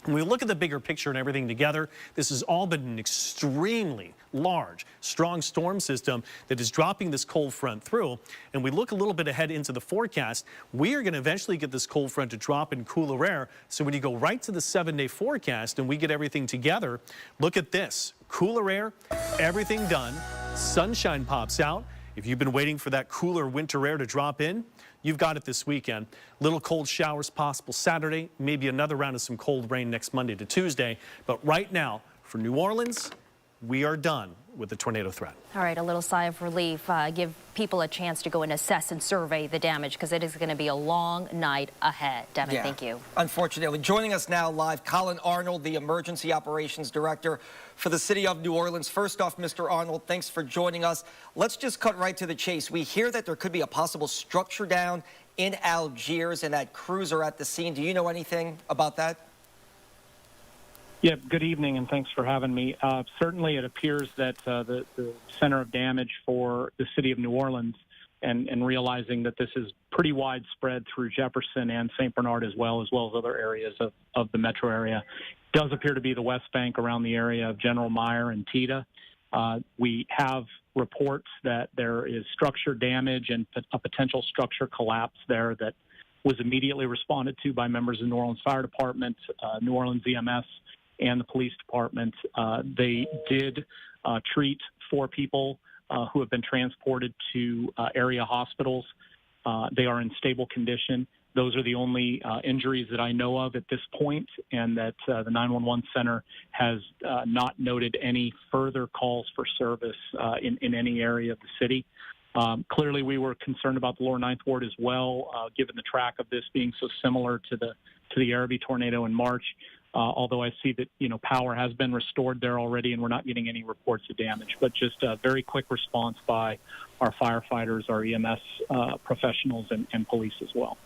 When we look at the bigger picture and everything together, this has all been an extremely large, strong storm system that is dropping this cold front through. And we look a little bit ahead into the forecast, we are going to eventually get this cold front to drop in cooler air. So when you go right to the 7-day forecast and we get everything together, look at this. Cooler air, everything done, sunshine pops out. If you've been waiting for that cooler winter air to drop in, you've got it this weekend. Little cold showers possible Saturday, maybe another round of some cold rain next Monday to Tuesday. But right now, for New Orleans, we are done with the tornado threat. All right, a little sigh of relief. Give people a chance to go and assess and survey the damage, because it is going to be a long night ahead. Devin, thank you. Unfortunately, joining us now live, Colin Arnold, the Emergency Operations Director for the City of New Orleans. First off, Mr. Arnold, thanks for joining us. Let's just cut right to the chase. We hear that there could be a possible structure down in Algiers and that crews are at the scene. Do you know anything about that? Yeah, good evening, and thanks for having me. Certainly, it appears that the center of damage for the city of New Orleans, and realizing that this is pretty widespread through Jefferson and St. Bernard as well as other areas of the metro area, does appear to be the West Bank around the area of General Meyer and Tita. We have reports that there is structure damage and a potential structure collapse there that was immediately responded to by members of the New Orleans Fire Department, New Orleans EMS, and the police department. They did treat 4 people who have been transported to area hospitals. They are in stable condition. Those are the only injuries that I know of at this point, and that the 911 center has not noted any further calls for service in any area of the city. Clearly, we were concerned about the lower Ninth Ward as well, given the track of this being so similar to the Arabi tornado in March. although I see that, power has been restored there already and we're not getting any reports of damage. But just a very quick response by our firefighters, our EMS professionals, and police as well.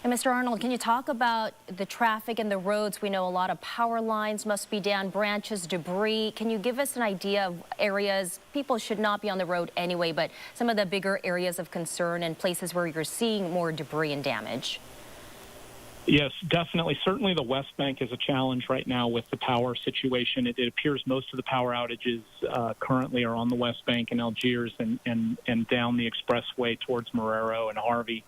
And Mr. Arnold, can you talk about the traffic and the roads? We know a lot of power lines must be down, branches, debris. Can you give us an idea of areas, people should not be on the road anyway, but some of the bigger areas of concern and places where you're seeing more debris and damage? Yes, definitely. Certainly the West Bank is a challenge right now with the power situation. It appears most of the power outages currently are on the West Bank in Algiers and down the expressway towards Marrero and Harvey.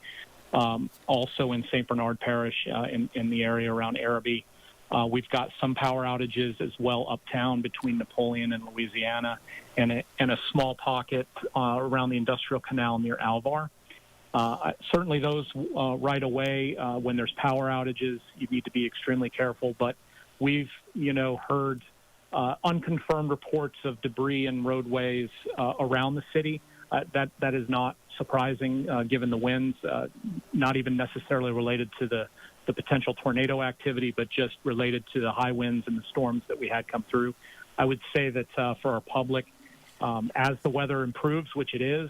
Also in St. Bernard Parish in the area around Araby. We've got some power outages as well uptown between Napoleon and Louisiana, and a small pocket around the Industrial Canal near Alvar. Certainly those right away, when there's power outages, you need to be extremely careful. But we've, heard unconfirmed reports of debris and roadways around the city. That is not surprising given the winds, not even necessarily related to the potential tornado activity, but just related to the high winds and the storms that we had come through. I would say that for our public, as the weather improves, which it is,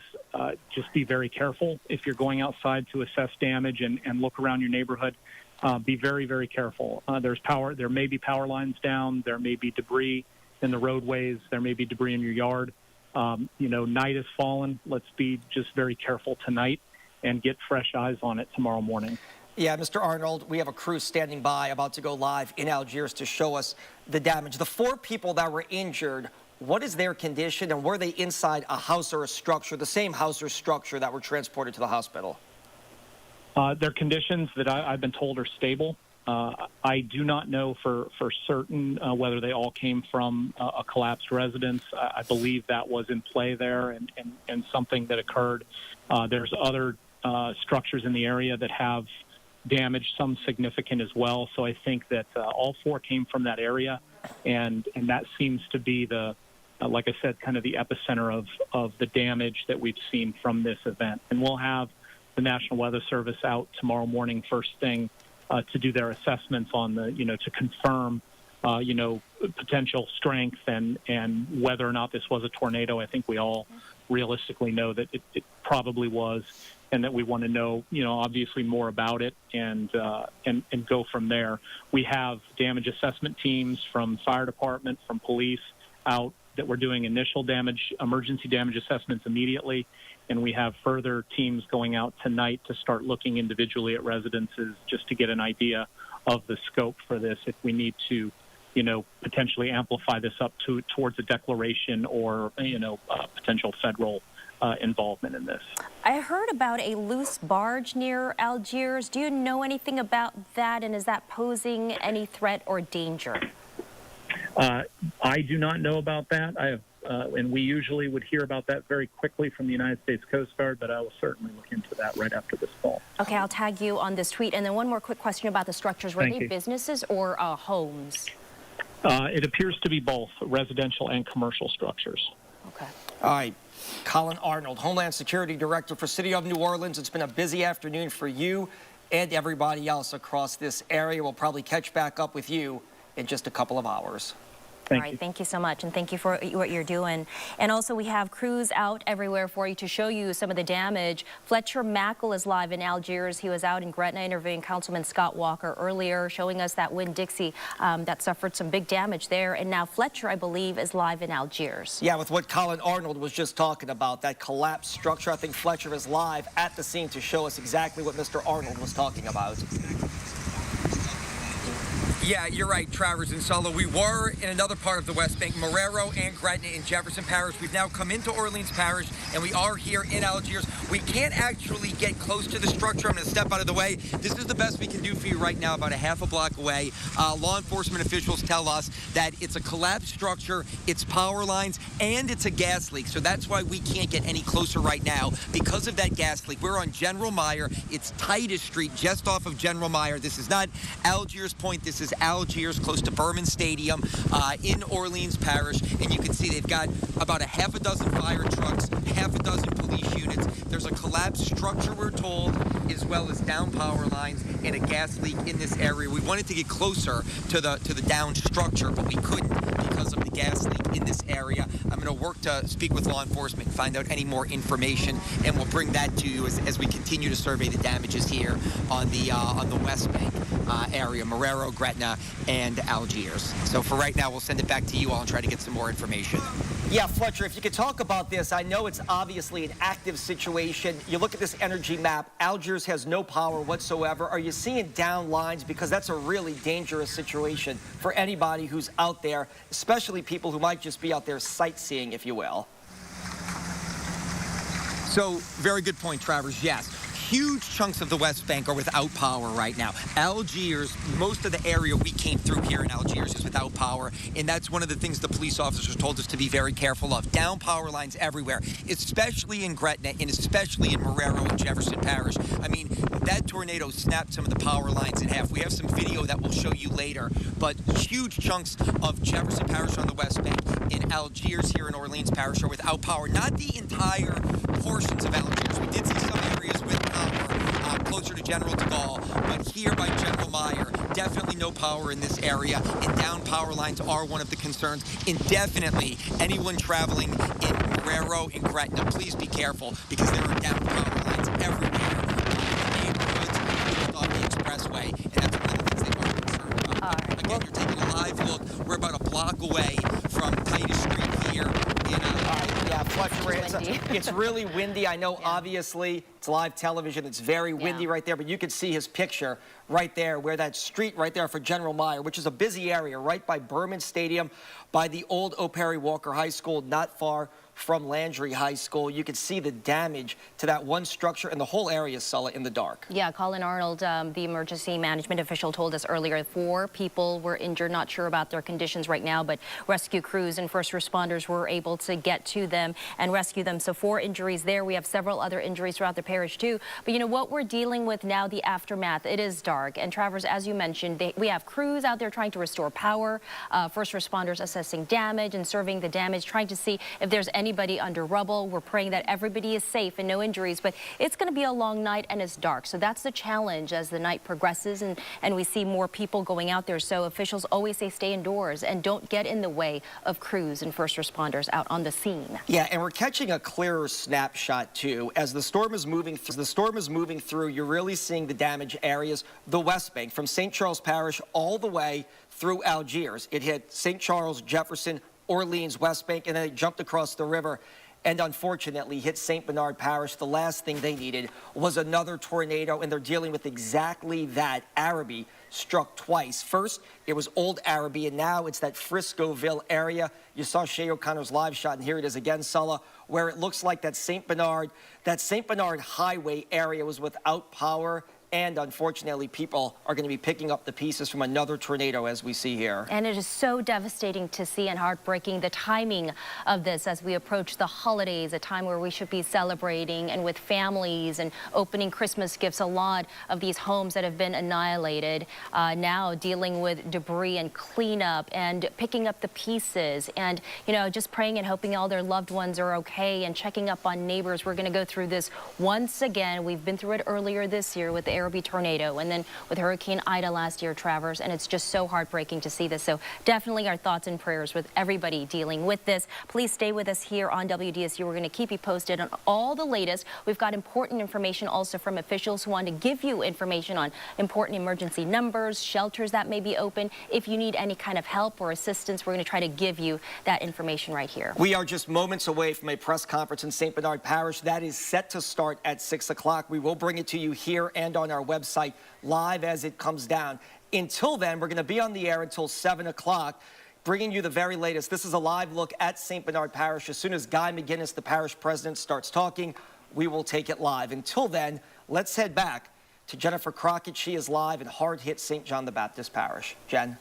just be very careful. If you're going outside to assess damage and look around your neighborhood, be very, very careful. There may be power lines down. There may be debris in the roadways. There may be debris in your yard. Night has fallen. Let's be just very careful tonight and get fresh eyes on it tomorrow morning. Yeah, Mr. Arnold, we have a crew standing by about to go live in Algiers to show us the damage. The 4 people that were injured, what is their condition, and were they inside a house or a structure, the same house or structure that were transported to the hospital? Their conditions that I've been told are stable. I do not know for certain whether they all came from a collapsed residence. I believe that was in play there and something that occurred. There's other structures in the area that have damage, some significant as well. So I think that all 4 came from that area, and that seems to be the, like I said, kind of the epicenter of the damage that we've seen from this event. And we'll have the National Weather Service out tomorrow morning first thing to do their assessments on the, to confirm, potential strength and whether or not this was a tornado. I think we all realistically know that it probably was, and that we want to know, obviously more about it and go from there. We have damage assessment teams from fire department, from police out that we're doing initial emergency damage assessments immediately. And we have further teams going out tonight to start looking individually at residences just to get an idea of the scope for this, if we need to, potentially amplify this up towards a declaration or, potential federal involvement in this. I heard about a loose barge near Algiers. Do you know anything about that, and is that posing any threat or danger? I do not know about that. And we usually would hear about that very quickly from the United States Coast Guard, but I will certainly look into that right after this call. Okay, I'll tag you on this tweet. And then one more quick question about the structures. Were they businesses or homes? It appears to be both residential and commercial structures. Okay. All right. Colin Arnold, Homeland Security Director for City of New Orleans. It's been a busy afternoon for you and everybody else across this area. We'll probably catch back up with you in just a couple of hours. All right, thank you so much, and thank you for what you're doing. And also, we have crews out everywhere for you to show you some of the damage. Fletcher Mackle is live in Algiers. He was out in Gretna interviewing Councilman Scott Walker earlier, showing us that Winn-Dixie that suffered some big damage there. And now Fletcher, I believe, is live in Algiers. Yeah, with what Colin Arnold was just talking about, that collapsed structure. I think Fletcher is live at the scene to show us exactly what Mr. Arnold was talking about. Yeah, you're right, Travers and Solo. We were in another part of the West Bank, Marrero and Gretna in Jefferson Parish. We've now come into Orleans Parish, and we are here in Algiers. We can't actually get close to the structure. I'm going to step out of the way. This is the best we can do for you right now, about a half a block away. Law enforcement officials tell us that it's a collapsed structure, it's power lines, and it's a gas leak. So that's why we can't get any closer right now, because of that gas leak. We're on General Meyer. It's Titus Street, just off of General Meyer. This is not Algiers Point. This is Algiers, close to Berman Stadium in Orleans Parish. And you can see they've got about a half a dozen fire trucks, half a dozen police units. There's a collapsed structure, we're told, as well as down power lines and a gas leak in this area. We wanted to get closer to the down structure, but we couldn't because of the gas leak in this area. I'm going to work to speak with law enforcement, find out any more information, and we'll bring that to you as we continue to survey the damages here on the West Bank area, Marrero, Gretna, and Algiers. So for right now, we'll send it back to you all and try to get some more information. Yeah, Fletcher, if you could talk about this, I know it's obviously an active situation. You look at this energy map, Algiers has no power whatsoever. Are you seeing down lines? Because that's a really dangerous situation for anybody who's out there, especially people who might just be out there sightseeing, if you will. So, very good point, Travers. Yes. Huge chunks of the West Bank are without power right now. Algiers, most of the area we came through here in Algiers is without power, and that's one of the things the police officers told us to be very careful of. Down power lines everywhere, especially in Gretna and especially in Marrero and Jefferson Parish. I mean, that tornado snapped some of the power lines in half. We have some video that we'll show you later, but huge chunks of Jefferson Parish on the West Bank and Algiers here in Orleans Parish are without power. Not the entire portions of Algiers. We did see some areas with power closer to General de Gaulle, but here by General Meyer, definitely no power in this area, and down power lines are one of the concerns. And definitely anyone traveling in Marrero and Gretna, please be careful because there are down power lines everywhere in the neighborhoods on the expressway, and that's one of the things they are concerned about. Again, you're taking a live look. We're about a block away from Titus Street here in yeah, Fletcher, it's really windy. I know, obviously, it's live television. It's very windy right there, but you can see his picture right there, where that street right there for General Meyer, which is a busy area, right by Berman Stadium, by the old O. Perry Walker High School, not far from Landry High School. You can see the damage to that one structure, and the whole area, Sulla, in the dark. Yeah, Colin Arnold, the emergency management official, told us earlier 4 people were injured. Not sure about their conditions right now, but rescue crews and first responders were able to get to them and rescue them. So 4 injuries there. We have several other injuries throughout the parish too. But you know what we're dealing with now, the aftermath. It is dark. And Travers, as you mentioned, we have crews out there trying to restore power, first responders assessing damage and surveying the damage, trying to see if there's anybody under rubble. We're praying that everybody is safe and no injuries, but it's going to be a long night and it's dark. So that's the challenge as the night progresses and we see more people going out there. So officials always say stay indoors and don't get in the way of crews and first responders out on the scene. Yeah, and we're catching a clearer snapshot too. As the storm is moving through, you're really seeing the damage areas, the West Bank, from St. Charles Parish all the way through Algiers. It hit St. Charles, Jefferson, Orleans, West Bank, and then it jumped across the river and unfortunately hit St. Bernard Parish. The last thing they needed was another tornado, and they're dealing with exactly that. Araby struck twice. First, it was Old Araby, and now it's that Friscoville area. You saw Shay O'Connor's live shot, and here it is again, Sulla, where it looks like that St. Bernard highway area was without power. And unfortunately, people are going to be picking up the pieces from another tornado, as we see here. And it is so devastating to see and heartbreaking, the timing of this as we approach the holidays, a time where we should be celebrating and with families and opening Christmas gifts. A lot of these homes that have been annihilated now dealing with debris and cleanup and picking up the pieces and, you know, just praying and hoping all their loved ones are okay and checking up on neighbors. We're going to go through this once again. We've been through it earlier this year with the Araby tornado and then with Hurricane Ida last year, Travers, and it's just so heartbreaking to see this. So definitely our thoughts and prayers with everybody dealing with this. Please stay with us here on WDSU. We're going to keep you posted on all the latest. We've got important information also from officials who want to give you information on important emergency numbers, shelters that may be open. If you need any kind of help or assistance, we're going to try to give you that information right here. We are just moments away from a press conference in St. Bernard Parish that is set to start at 6 o'clock. We will bring it to you here and on our website live as it comes down. Until then, we're going to be on the air until 7 o'clock, bringing you the very latest. This is a live look at St. Bernard Parish. As soon as Guy McGinnis, the parish president, starts talking, we will take it live. Until then, let's head back to Jennifer Crockett. She is live in hard-hit St. John the Baptist Parish. Jen?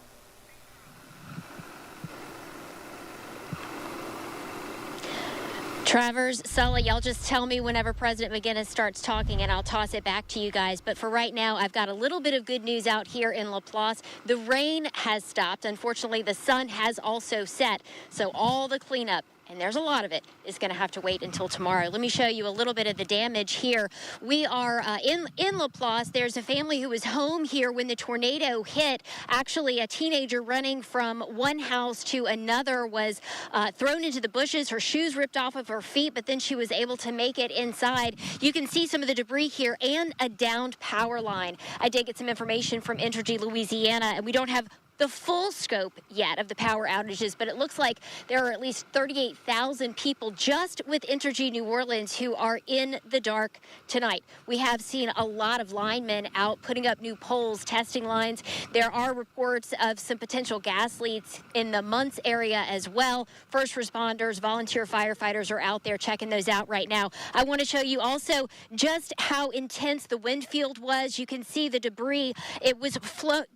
Travers, Sully, y'all just tell me whenever President McGinnis starts talking and I'll toss it back to you guys. But for right now, I've got a little bit of good news out here in Laplace. The rain has stopped. Unfortunately, the sun has also set. So all the cleanup, and there's a lot of it, is going to have to wait until tomorrow. Let me show you a little bit of the damage here. We are in Laplace. There's a family who was home here when the tornado hit. Actually, a teenager running from one house to another was thrown into the bushes. Her shoes ripped off of her feet, but then she was able to make it inside. You can see some of the debris here and a downed power line. I did get some information from Entergy Louisiana, and we don't have the full scope yet of the power outages, but it looks like there are at least 38,000 people just with Entergy New Orleans who are in the dark tonight. We have seen a lot of linemen out putting up new poles, testing lines. There are reports of some potential gas leaks in the Muntz area as well. First responders, volunteer firefighters are out there checking those out right now. I want to show you also just how intense the wind field was. You can see the debris. It was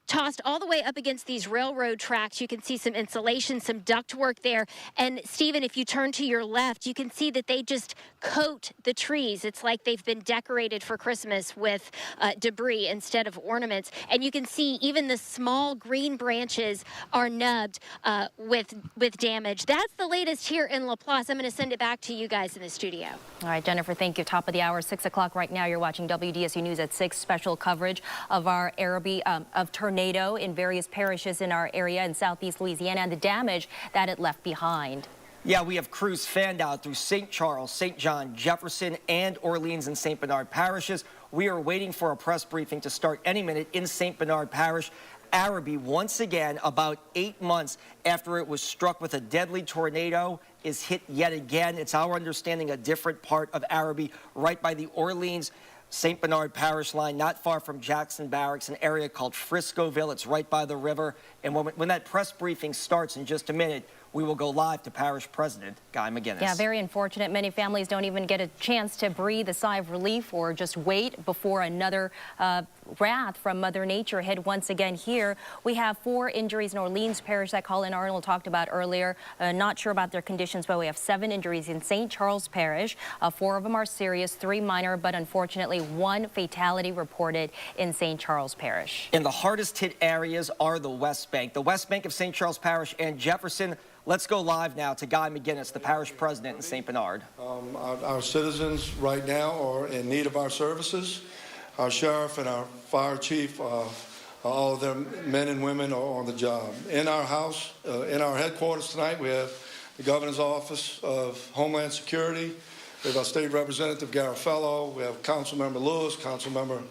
tossed all the way up against these railroad tracks. You can see some insulation, some ductwork there. And Stephen, if you turn to your left, you can see that they just coat the trees. It's like they've been decorated for Christmas with debris instead of ornaments. And you can see even the small green branches are nubbed with damage. That's the latest here in Laplace. I'm going to send it back to you guys in the studio. All right, Jennifer, thank you. Top of the hour, 6 o'clock right now. You're watching WDSU News at 6. Special coverage of our of tornado in various parishes in our area in southeast Louisiana and the damage that it left behind. Yeah, we have crews fanned out through St. Charles, St. John, Jefferson, and Orleans and St. Bernard parishes. We are waiting for a press briefing to start any minute in St. Bernard Parish. Arabi, once again, about 8 months after it was struck with a deadly tornado, is hit yet again. It's our understanding a different part of Arabi, right by the Orleans St. Bernard Parish line, not far from Jackson Barracks, an area called Friscoville. It's right by the river. And when that press briefing starts in just a minute, we will go live to Parish President Guy McGinnis. Yeah, very unfortunate. Many families don't even get a chance to breathe a sigh of relief or just wait before another wrath from Mother Nature hit once again here. We have 4 injuries in Orleans Parish that Colin Arnold talked about earlier. Not sure about their conditions, but we have 7 injuries in St. Charles Parish. 4 of them are serious, 3 minor, but unfortunately 1 fatality reported in St. Charles Parish. And the hardest hit areas are the West Bank. The West Bank of St. Charles Parish and Jefferson. Let's go live now to Guy McGinnis, the parish president in St. Bernard. Our citizens right now are in need of our services. Our sheriff and our fire chief, all of them men and women are on the job. In our house, in our headquarters tonight, we have the governor's office of Homeland Security. We have our state representative, Garofalo. We have Councilmember Lewis, Councilmember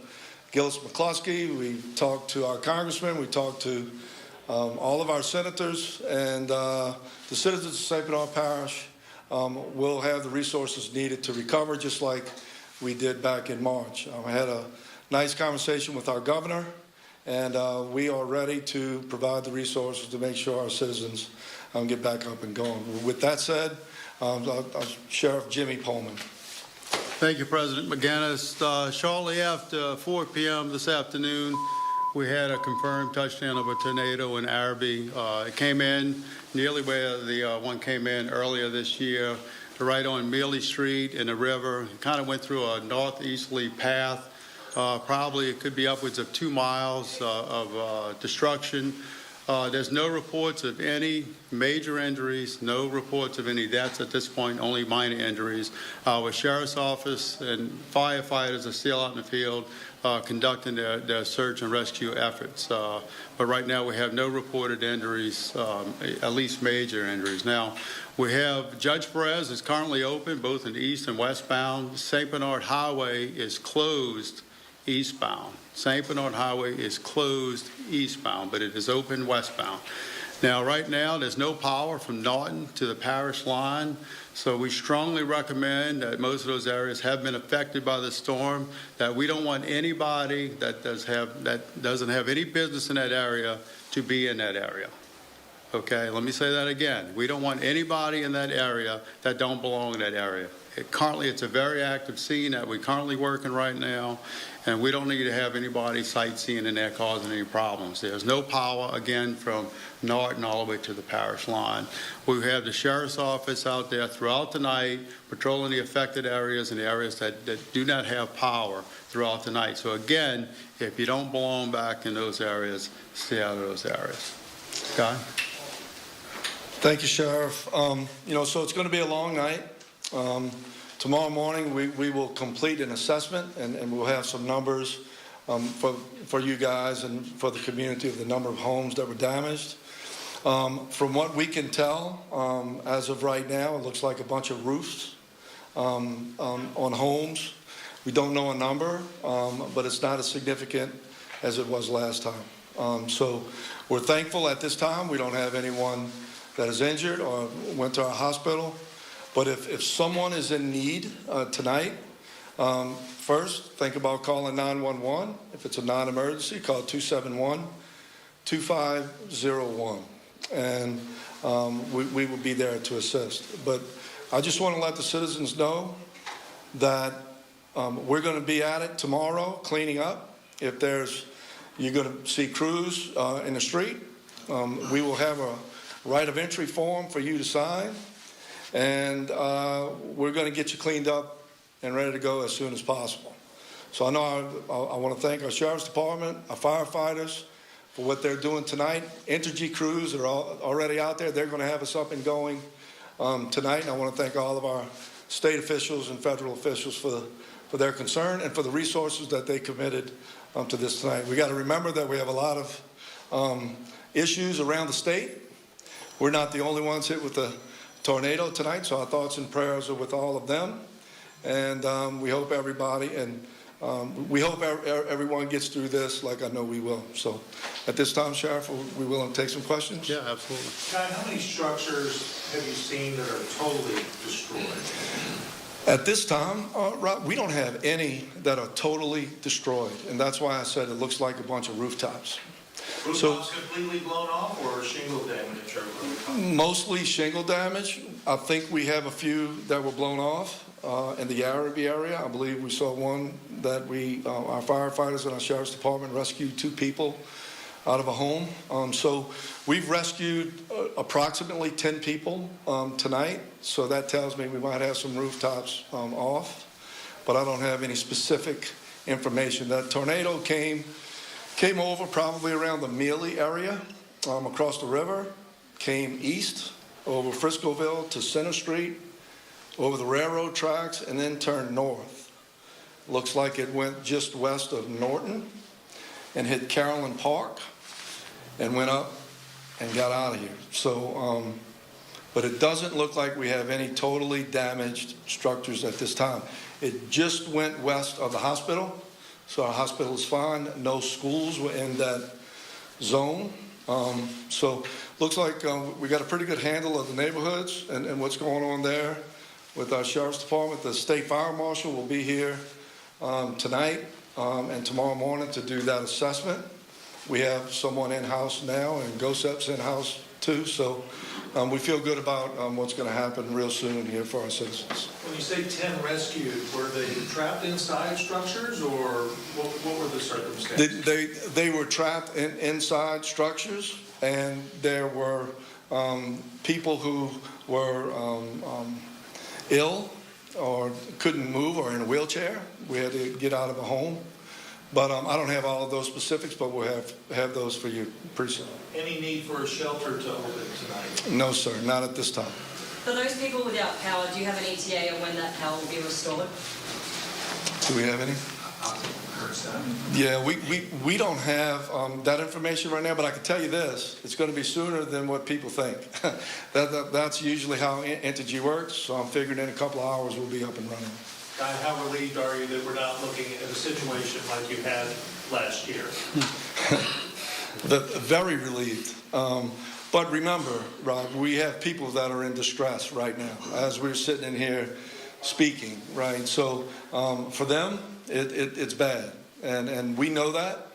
Gillis McCluskey. We talked to our congressman. We talked to all of our senators, and the citizens of St. Bernard Parish will have the resources needed to recover, just like we did back in March. I had a nice conversation with our governor, and we are ready to provide the resources to make sure our citizens get back up and going. With that said, Sheriff Jimmy Pullman. Thank you, President McGinnis. Shortly after 4 p.m. this afternoon, we had a confirmed touchdown of a tornado in Arabi. It came in nearly where the one came in earlier this year, right on Mealy Street in the river. It kind of went through a northeasterly path. Probably it could be upwards of 2 miles of destruction. There's no reports of any major injuries, no reports of any deaths at this point, only minor injuries. Our sheriff's office and firefighters are still out in the field conducting their search and rescue efforts. But right now we have no reported injuries, at least major injuries. Now, we have Judge Perez is currently open both in east and westbound. St. Bernard Highway is closed eastbound. St. Bernard Highway is closed eastbound, but it is open westbound. Now, right now, there's no power from Norton to the parish line, so we strongly recommend that most of those areas have been affected by the storm, that we don't want anybody that doesn't have any business in that area to be in that area. Okay, let me say that again. We don't want anybody in that area that don't belong in that area. Currently, it's a very active scene that we're currently working right now, and we don't need to have anybody sightseeing in there causing any problems. There's no power, again, from Norton all the way to the parish line. We have the sheriff's office out there throughout the night patrolling the affected areas and the areas that do not have power throughout the night. So again, if you don't belong back in those areas, stay out of those areas. Guy? Thank you, Sheriff. So it's going to be a long night. Tomorrow morning, we will complete an assessment, and we'll have some numbers for you guys and for the community of the number of homes that were damaged. From what we can tell, as of right now, it looks like a bunch of roofs on homes. We don't know a number, but it's not as significant as it was last time. So we're thankful at this time we don't have anyone that is injured or went to our hospital. But if someone is in need tonight, first, think about calling 911. If it's a non-emergency, call 271-2501. And we will be there to assist. But I just want to let the citizens know that we're going to be at it tomorrow, cleaning up. If you're going to see crews in the street, we will have a right of entry form for you to sign. And we're going to get you cleaned up and ready to go as soon as possible. So I know I want to thank our Sheriff's Department, our firefighters for what they're doing tonight. Entergy crews are already out there. They're going to have us up and going tonight. And I want to thank all of our state officials and federal officials for their concern and for the resources that they committed to this tonight. We got to remember that we have a lot of issues around the state. We're not the only ones hit with the tornado tonight, so our thoughts and prayers are with all of them. And we hope everybody we hope everyone gets through this like I know we will. So at this time, Sheriff, we will take some questions. Yeah, absolutely. Guy, how many structures have you seen that are totally destroyed? At this time, Rob, we don't have any that are totally destroyed. And that's why I said it looks like a bunch of rooftops. Rooftops completely blown off or shingle damage? Mostly shingle damage. I think we have a few that were blown off in the Araby area. I believe we saw one that our firefighters and our Sheriff's Department rescued 2 people out of a home. So we've rescued approximately 10 people tonight. So that tells me we might have some rooftops off, but I don't have any specific information. That tornado came over probably around the Mealy area across the river, came east over Friscoville to Center Street, over the railroad tracks, and then turned north. Looks like it went just west of Norton and hit Carolyn Park and went up and got out of here. So, but it doesn't look like we have any totally damaged structures at this time. It just went west of the hospital. So our hospital is fine. No schools were in that zone. So looks like we got a pretty good handle of the neighborhoods and what's going on there with our Sheriff's Department. The State Fire Marshal will be here tonight and tomorrow morning to do that assessment. We have someone in-house now, and GOSEP's in-house too. So we feel good about what's going to happen real soon here for our citizens. When you say 10 rescued, were they trapped inside structures, or what were the circumstances? They were trapped inside structures, and there were people who were ill or couldn't move or in a wheelchair. We had to get out of a home. But I don't have all of those specifics, but we'll have those for you pretty soon. Any need for a shelter to open tonight? No, sir, not at this time. For those people without power, do you have an ETA on when that power will be restored? Do we have any? Yeah, we don't have that information right now, but I can tell you this. It's going to be sooner than what people think. That's usually how Entergy works, so I'm figuring in a couple of hours we'll be up and running. Guy, how relieved are you that we're not looking at a situation like you had last year? Very relieved. But remember, Rob, we have people that are in distress right now as we're sitting in here speaking, right? So for them, it's bad. And we know that.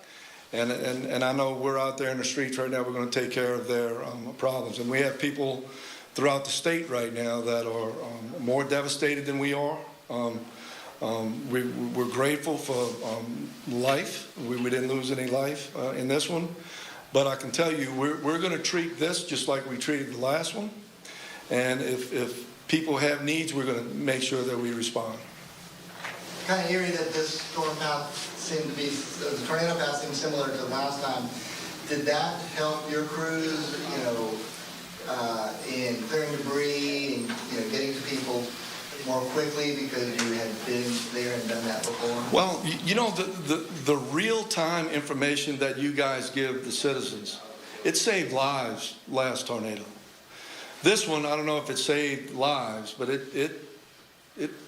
And I know we're out there in the streets right now. We're going to take care of their problems. And we have people throughout the state right now that are more devastated than we are. We're grateful for life. We didn't lose any life in this one. But I can tell you, we're going to treat this just like we treated the last one. And if people have needs, we're going to make sure that we respond. Kind of eerie that this storm path seemed to be, the tornado path seemed similar to last time. Did that help your crews, in clearing debris and, getting to people more quickly because you had been there and done that before? Well, the real-time information that you guys give the citizens, it saved lives last tornado. This one, I don't know if it saved lives, but it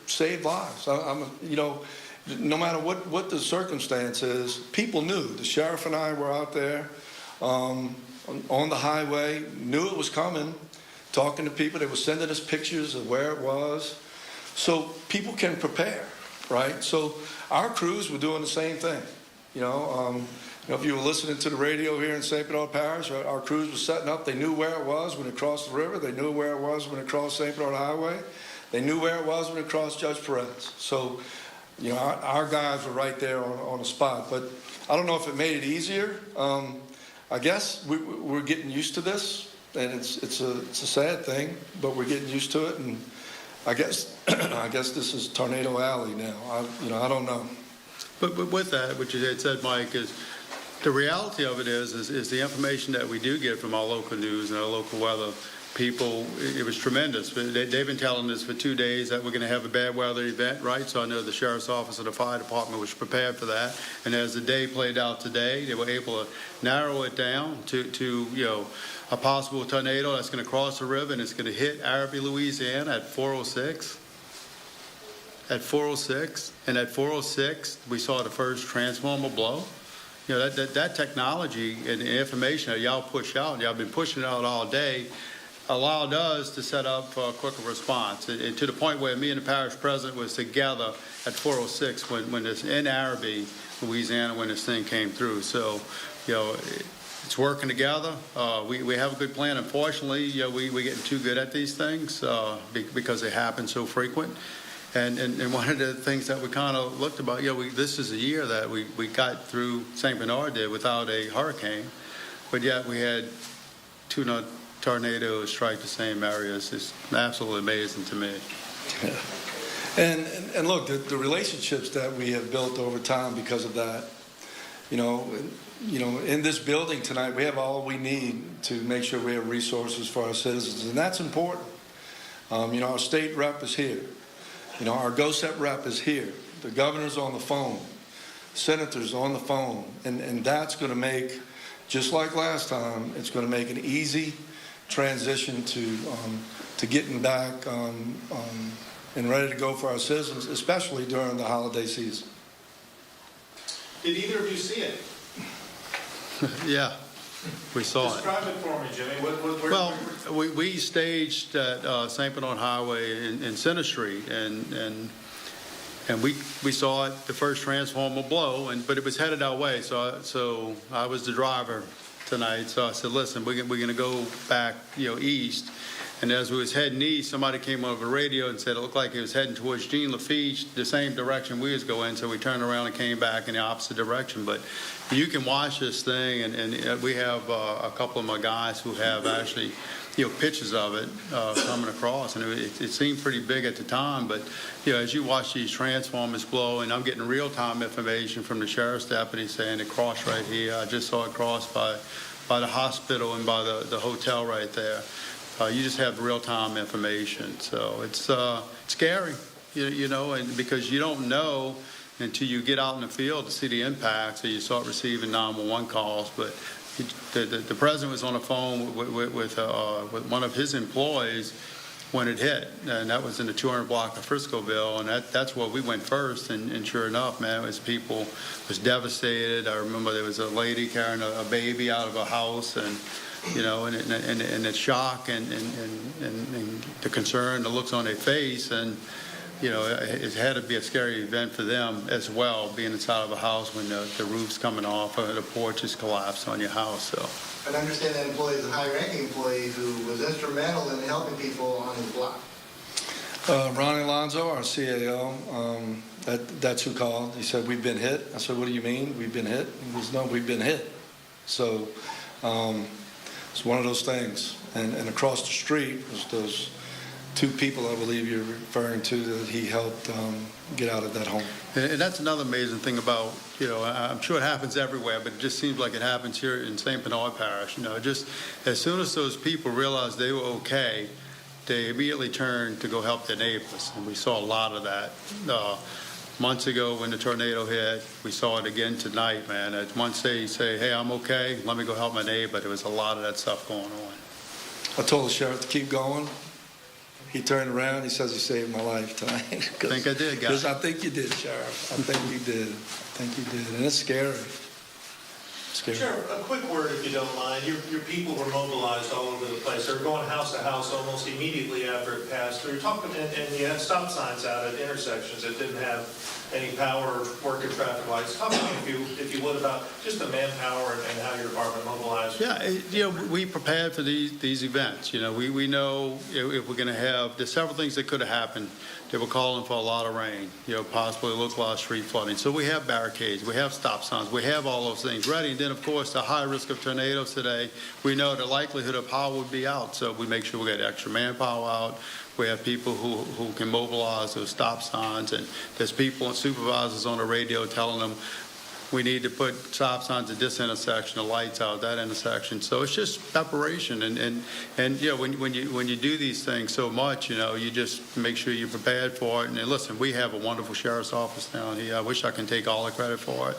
saved lives. No matter what the circumstance is, people knew. The sheriff and I were out there on the highway, knew it was coming, talking to people. They were sending us pictures of where it was. So people can prepare, right? So our crews were doing the same thing. If you were listening to the radio here in St. Bernard Parish, our crews were setting up. They knew where it was when it crossed the river. They knew where it was when it crossed St. Bernard Highway. They knew where it was when it crossed Judge Perez. So, our guys were right there on the spot. But I don't know if it made it easier. I guess we're getting used to this, and it's a sad thing, but we're getting used to it. And I guess this is Tornado Alley now. I don't know. But with that, what you had said, Mike, is the reality of it is the information that we do get from our local news and our local weather people, it was tremendous. They've been telling us for 2 days that we're going to have a bad weather event, right? So I know the sheriff's office and the fire department was prepared for that. And as the day played out today, they were able to narrow it down to a possible tornado that's going to cross the river and it's going to hit Arabi, Louisiana at 4:06. At 4:06, and at 4:06, we saw the first transformer blow. That technology and the information that y'all push out, y'all been pushing it out all day, allowed us to set up for a quicker response. And to the point where me and the parish president was together at 4:06 when this in Arabi, Louisiana, when this thing came through. So, it's working together. We have a good plan. Unfortunately, we're getting too good at these things because they happen so frequent. And one of the things that we kind of looked about, this is a year that we got through, St. Bernard did, without a hurricane, but yet we had two tornadoes strike the same areas. It's absolutely amazing to me. And look, the relationships that we have built over time because of that, in this building tonight, we have all we need to make sure we have resources for our citizens, and that's important. Our state rep is here. Our GOSEP rep is here. The governor's on the phone. Senator's on the phone. And that's going to make, just like last time, it's going to make an easy transition to getting back and ready to go for our citizens, especially during the holiday season. Did either of you see it? Yeah, we saw it. Describe it for me, Jimmy. Well, we staged at St. Bernard Highway in Center Street, and we saw it, the first transformer blow, but it was headed our way. So I was the driver tonight. So I said, listen, we're going to go back, east. And as we was heading east, somebody came over the radio and said it looked like it was heading towards Jean Lafitte, the same direction we was going. So we turned around and came back in the opposite direction. But you can watch this thing, and we have a couple of my guys who have actually, pictures of it coming across. And it seemed pretty big at the time. But, as you watch these transformers blow, and I'm getting real-time information from the sheriff's deputy saying it crossed right here. I just saw it cross by the hospital and by the hotel right there. You just have real-time information, so it's scary, and because you don't know until you get out in the field to see the impacts, or you start receiving 911 calls. But the president was on the phone with one of his employees when it hit, and that was in the 200 block of Friscoville, and that's where we went first. And sure enough, man, people was devastated. I remember there was a lady carrying a baby out of a house, and the shock and the concern, the looks on their face, and you know, it had to be a scary event for them as well, being inside of a house when the roof's coming off or the porch is collapsed on your house. So. And I understand that employee is a high-ranking employee who was instrumental in helping people on his block. Ronnie Alonso, our CAO, that's who called. He said, we've been hit. I said, what do you mean, we've been hit? He goes, no, we've been hit. So it's one of those things. And across the street was those two people, I believe you're referring to, that he helped get out of that home. And that's another amazing thing about, you know, I'm sure it happens everywhere, but it just seems like it happens here in St. Bernard Parish. You know, just as soon as those people realized they were okay, they immediately turned to go help their neighbors. And we saw a lot of that months ago when the tornado hit. We saw it again tonight, man. Once they say, hey, I'm okay, let me go help my neighbor, there was a lot of that stuff going on. I told the sheriff to keep going. He turned around. He says he saved my life tonight. I think I did, guys. I think you did, Sheriff. I think you did. I think you did. And it's scary. Scary. Sure, a quick word if you don't mind. Your people were mobilized all over the place. They were going house to house almost immediately after it passed through. And you had stop signs out at intersections that didn't have any power or working traffic lights. Talk to me, if you would, about just the manpower and how your department mobilized. Yeah, you know, we prepared for these events. You know, we know if we're going to have, there's several things that could have happened. They were calling for a lot of rain, you know, possibly localized street flooding. So we have barricades, we have stop signs, we have all those things ready. And then, of course, the high risk of tornadoes today, we know the likelihood of power would be out. So we make sure we get extra manpower out. We have people who can mobilize those stop signs. And there's people and supervisors on the radio telling them, we need to put stop signs at this intersection, the lights out at that intersection. So it's just preparation, and you know, when you do these things so much, you know, you just make sure you're prepared for it. And listen, we have a wonderful sheriff's office down here. I wish I can take all the credit for it,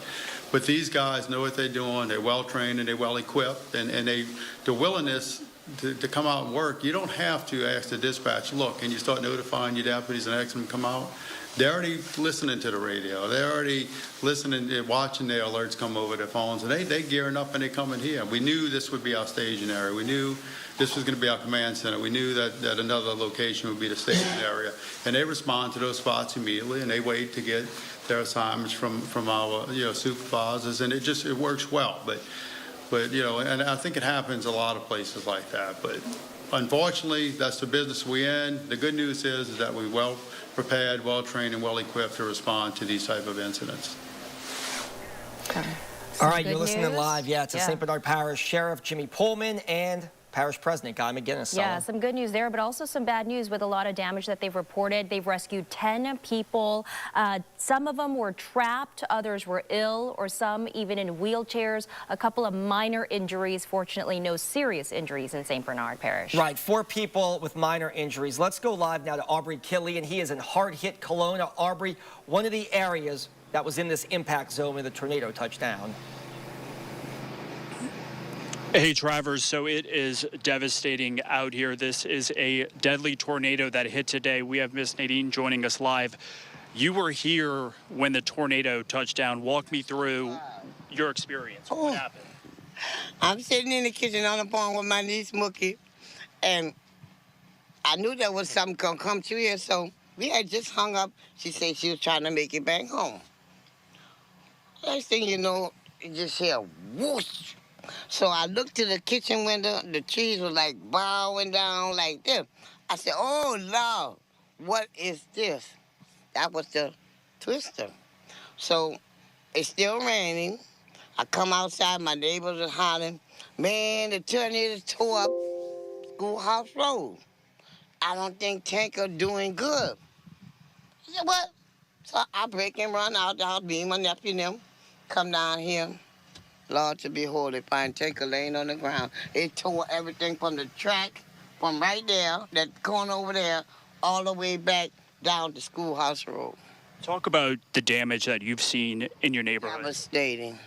but these guys know what they're doing. They're well trained and they're well equipped, and the willingness to come out and work. You don't have to ask the dispatch, look, and you start notifying your deputies and asking them to come out. They're already listening to the radio. They're already listening, watching their alerts come over their phones, and they gearing up and they coming here. We knew this would be our staging area. We knew this was going to be our command center. We knew that another location would be the staging area, and they respond to those spots immediately, and they wait to get their assignments from our supervisors, and it works well. But you know, and I think it happens a lot of places like that. But unfortunately, that's the business we're in. The good news is that we're well prepared, well trained, and well equipped to respond to these type of incidents. All right, you're listening live. Yeah, it's a St. Bernard Parish Sheriff Jimmy Pullman and Parish President Guy McGinnis. Yeah, some good news there, but also some bad news with a lot of damage that they've reported. They've rescued 10 people. Some of them were trapped, others were ill, or some even in wheelchairs. A couple of minor injuries. Fortunately, no serious injuries in St. Bernard Parish. Right, 4 people with minor injuries. Let's go live now to Aubrey Killian. He is in hard-hit Kelowna. Aubrey, one of the areas that was in this impact zone when the tornado touched down. Hey, Travers, so it is devastating out here. This is a deadly tornado that hit today. We have Miss Nadine joining us live. You were here when the tornado touched down. Walk me through your experience. What happened? I'm sitting in the kitchen on the phone with my niece, Mookie, and I knew there was something going to come through here, so we had just hung up. She said she was trying to make it back home. Next thing you know, you just hear whoosh. So I looked to the kitchen window. The trees were like bowing down like this. I said, oh, Lord, what is this? That was the twister. So it's still raining. I come outside. My neighbors are hollering. Man, the tornado tore up Schoolhouse Road. I don't think Tanker doing good. I said, what? So I break and run out. I'll be my nephew and them. Come down here. Lord to behold, they find Tanker laying on the ground. It tore everything from the track, from right there, that corner over there, all the way back down to Schoolhouse Road. Talk about the damage that you've seen in your neighborhood. Devastating.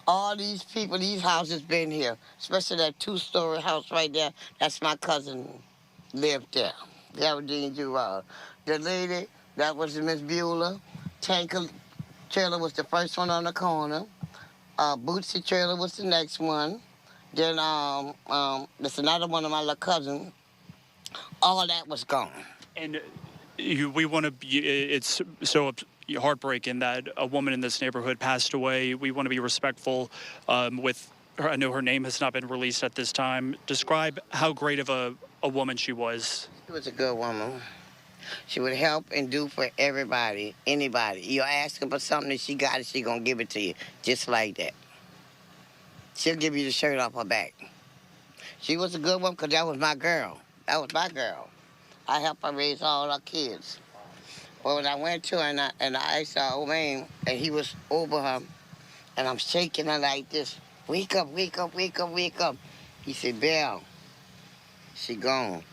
All these people, these houses been here, especially that 2-story house right there. That's my cousin lived there, Geraldine Gerard. The lady, that was Miss Beulah. Tanker trailer was the first one on the corner. Bootsy trailer was the next one. Then there's another one of my little cousins. All that was gone. And We want to be, it's so heartbreaking that a woman in this neighborhood passed away. We want to be respectful with her. I know her name has not been released at this time. Describe how great of a woman she was. She was a good woman. She would help and do for everybody, anybody. You ask her for something and she got it, she gonna give it to you, just like that. She'll give you the shirt off her back. She was a good one because that was my girl. That was my girl. I helped her raise all our kids. Well, when I went to her and I asked her old man, and he was over her, and I'm shaking her like this, wake up, wake up, wake up, wake up. He said, Belle, she gone.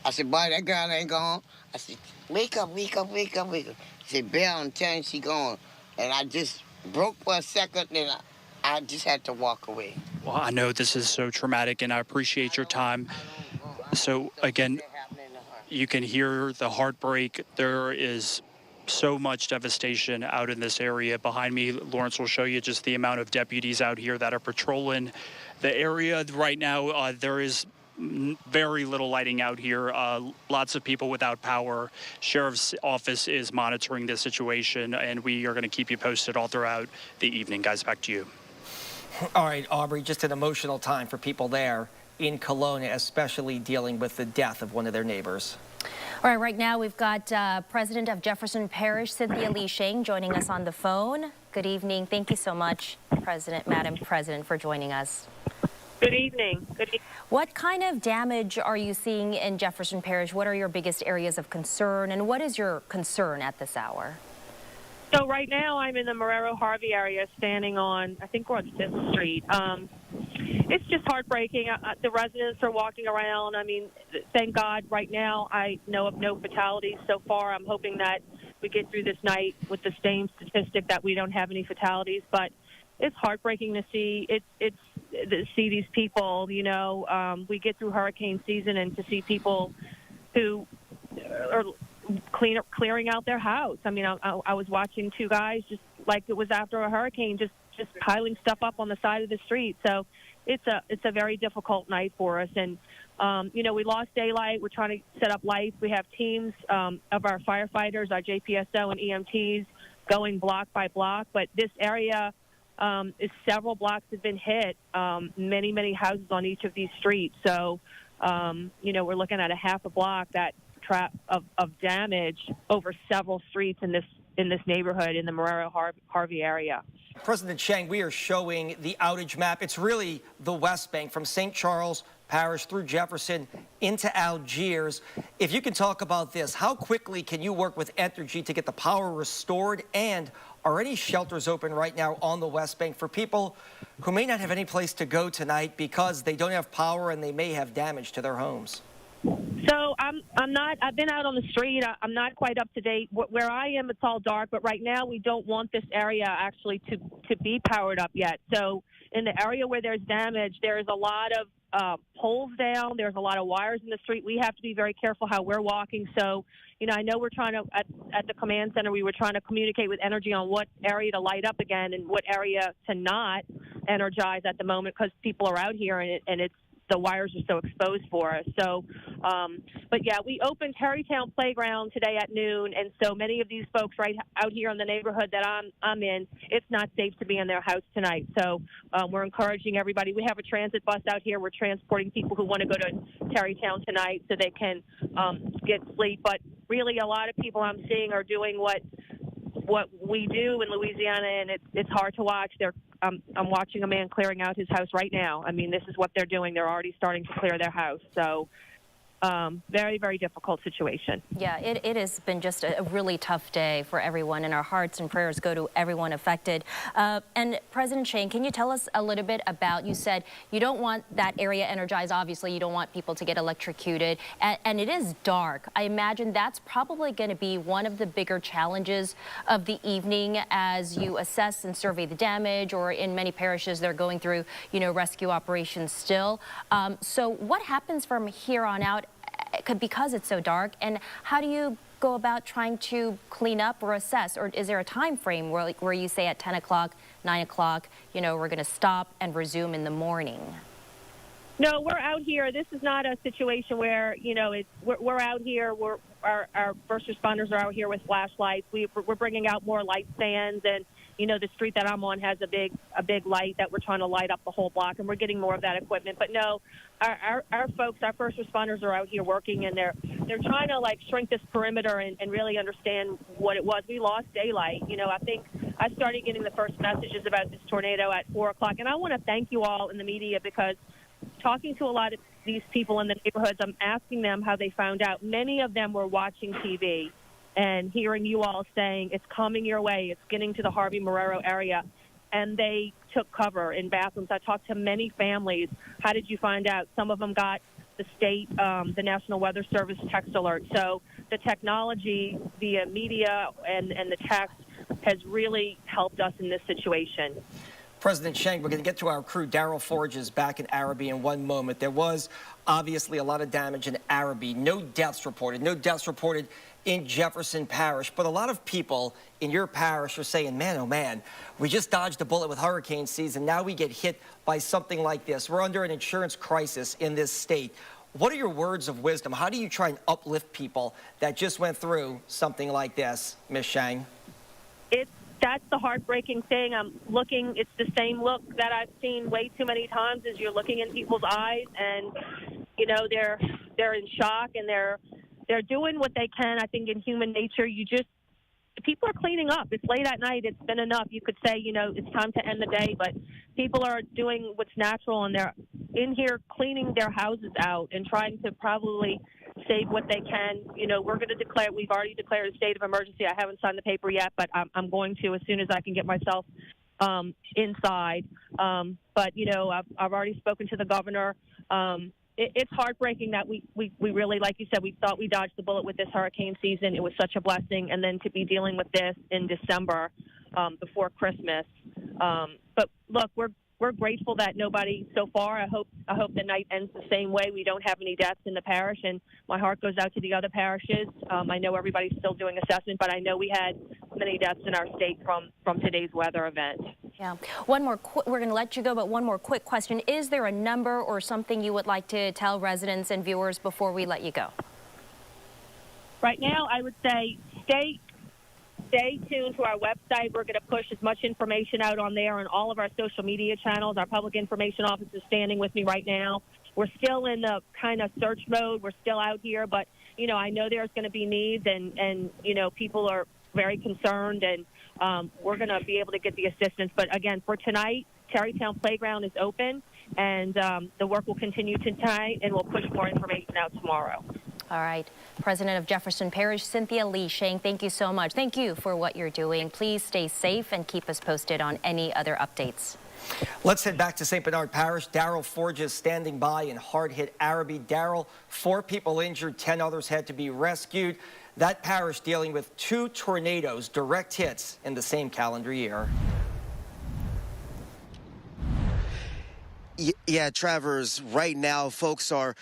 I said, boy, that girl ain't gone. I said, wake up, wake up, wake up, wake up. He said, Belle, I'm telling you, she gone. And I just broke for a second, and I just had to walk away. Well, I know this is so traumatic, and I appreciate your time. So, again, you can hear the heartbreak. There is so much devastation out in this area. Behind me, Lawrence will show you just the amount of deputies out here that are patrolling the area right now. There is very little lighting out here. Lots of people without power. Sheriff's office is monitoring this situation, and we are going to keep you posted all throughout the evening. Guys, back to you. All right, Aubrey, just an emotional time for people there in Kelowna, especially dealing with the death of one of their neighbors. All right now we've got President of Jefferson Parish, Cynthia Lee Sheng, joining us on the phone. Good evening. Thank you so much, Madam President, for joining us. Good evening. Good evening. What kind of damage are you seeing in Jefferson Parish? What are your biggest areas of concern, and what is your concern at this hour? So right now I'm in the Marrero Harvey area, standing on, I think we're on 5th Street. It's just heartbreaking. The residents are walking around. I mean, thank God right now I know of no fatalities so far. I'm hoping that we get through this night with the same statistic that we don't have any fatalities. But it's heartbreaking to see see these people. You know, we get through hurricane season and to see people who are clearing out their house. I mean, I was watching two guys just like it was after a hurricane, just piling stuff up on the side of the street. So it's a very difficult night for us. And you know, we lost daylight. We're trying to set up lights. We have teams of our firefighters, our JPSO and EMTs going block by block. But this area is several blocks have been hit. Many houses on each of these streets. So you know, we're looking at a half a block that of damage over several streets in this neighborhood in the Marrero Harvey area. President Sheng, we are showing the outage map. It's really the West Bank from St. Charles Parish through Jefferson into Algiers. If you can talk about this, how quickly can you work with Entergy to get the power restored? And are any shelters open right now on the West Bank for people who may not have any place to go tonight because they don't have power and they may have damage to their homes? So I've been out on the street. I'm not quite up to date. Where I am, it's all dark, but right now we don't want this area actually to be powered up yet. So in the area where there's damage, there's a lot of poles down. There's a lot of wires in the street. We have to be very careful how we're walking. So, you know, I know we're trying to, at the command center, we were trying to communicate with Entergy on what area to light up again and what area to not energize at the moment because people are out here and it's, the wires are so exposed for us. So, but yeah, we opened Terrytown Playground today at noon, and so many of these folks right out here in the neighborhood that I'm in, it's not safe to be in their house tonight. So we're encouraging everybody. We have a transit bus out here. We're transporting people who want to go to Terrytown tonight so they can get sleep. But really, a lot of people I'm seeing are doing what we do in Louisiana, and it's hard to watch. I'm watching a man clearing out his house right now. I mean, this is what they're doing. They're already starting to clear their house. So very, very difficult situation. Yeah, it has been just a really tough day for everyone, and our hearts and prayers go to everyone affected. And President Sheng, can you tell us a little bit about, you said you don't want that area energized. Obviously, you don't want people to get electrocuted, and it is dark. I imagine that's probably going to be one of the bigger challenges of the evening as you assess and survey the damage, or in many parishes, they're going through, you know, rescue operations still. So what happens from here on out because it's so dark, and how do you go about trying to clean up or assess, or is there a time frame where you say at 10 o'clock, 9 o'clock, you know, we're going to stop and resume in the morning? No, we're out here. This is not a situation where, you know, we're out here. our first responders are out here with flashlights. We're bringing out more light stands, and the street that I'm on has a big light that we're trying to light up the whole block, and we're getting more of that equipment. But no, our folks, our first responders are out here working, and they're trying to shrink this perimeter and really understand what it was. We lost daylight. I think I started getting the first messages about this tornado at 4 o'clock, and I want to thank you all in the media, because talking to a lot of these people in the neighborhoods, I'm asking them how they found out. Many of them were watching TV and hearing you all saying it's coming your way, it's getting to the Harvey-Marrero area, and they took cover in bathrooms. I talked to many families. How did you find out? Some of them got the state, the National Weather Service text alert. So the technology via media and the text has really helped us in this situation. President Chang, we're going to get to our crew. Daryl Forges back in Arabi in one moment. There was obviously a lot of damage in Arabi. No deaths reported. No deaths reported in Jefferson Parish. But a lot of people in your parish are saying, man, oh man, we just dodged a bullet with hurricane season. Now we get hit by something like this. We're under an insurance crisis in this state. What are your words of wisdom? How do you try and uplift people that just went through something like this, Ms. Chang? That's the heartbreaking thing. I'm looking, it's the same look that I've seen way too many times, is you're looking in people's eyes and, they're in shock, and they're doing what they can. I think in human nature, people are cleaning up. It's late at night. It's been enough. You could say, it's time to end the day, but people are doing what's natural, and they're in here cleaning their houses out and trying to probably save what they can. We're going to declare, we've already declared a state of emergency. I haven't signed the paper yet, but I'm going to as soon as I can get myself inside. But, I've already spoken to the governor. It's heartbreaking that we really, like you said, we thought we dodged the bullet with this hurricane season. It was such a blessing. And then to be dealing with this in December before Christmas. But look, we're grateful that nobody so far. I hope the night ends the same way. We don't have any deaths in the parish, and my heart goes out to the other parishes. I know everybody's still doing assessment, but I know we had many deaths in our state from today's weather event. Yeah. One more. We're going to let you go, but one more quick question: is there a number or something you would like to tell residents and viewers before we let you go? Right now, I would say stay tuned to our website. We're going to push as much information out on there on all of our social media channels. Our public information office is standing with me right now. We're still in the kind of search mode. We're still out here, but, I know there's going to be needs, and people are very concerned, and we're going to be able to get the assistance. But again, for tonight, Terrytown Playground is open, and the work will continue tonight, and we'll push more information out tomorrow. All right. President of Jefferson Parish, Cynthia Lee Shang, thank you so much. Thank you for what you're doing. Please stay safe and keep us posted on any other updates. Let's head back to St. Bernard Parish. Daryl Forges standing by in hard-hit Arabi. Daryl, 4 people injured, 10 others had to be rescued. That parish dealing with 2 tornadoes, direct hits in the same calendar year. Yeah, Travers, right now folks are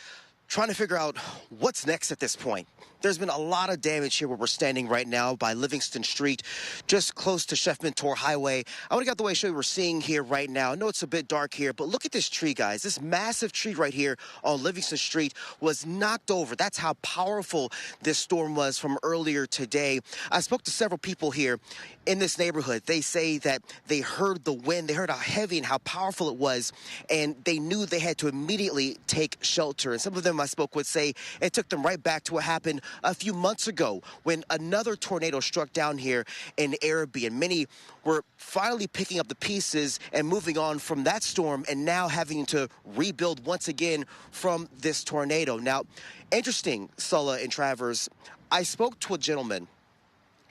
trying to figure out what's next at this point. There's been a lot of damage here where we're standing right now by Livingston Street, just close to Chef Mentor Highway. I want to get out the way and show you what we're seeing here right now. I know it's a bit dark here, but look at this tree, guys. This massive tree right here on Livingston Street was knocked over. That's how powerful this storm was from earlier today. I spoke to several people here in this neighborhood. They say that they heard the wind, they heard how heavy and how powerful it was, and they knew they had to immediately take shelter. And some of them I spoke with say it took them right back to what happened a few months ago when another tornado struck down here in Arabi, and many were finally picking up the pieces and moving on from that storm and now having to rebuild once again from this tornado. Now, interesting, Sulla and Travers, I spoke to a gentleman.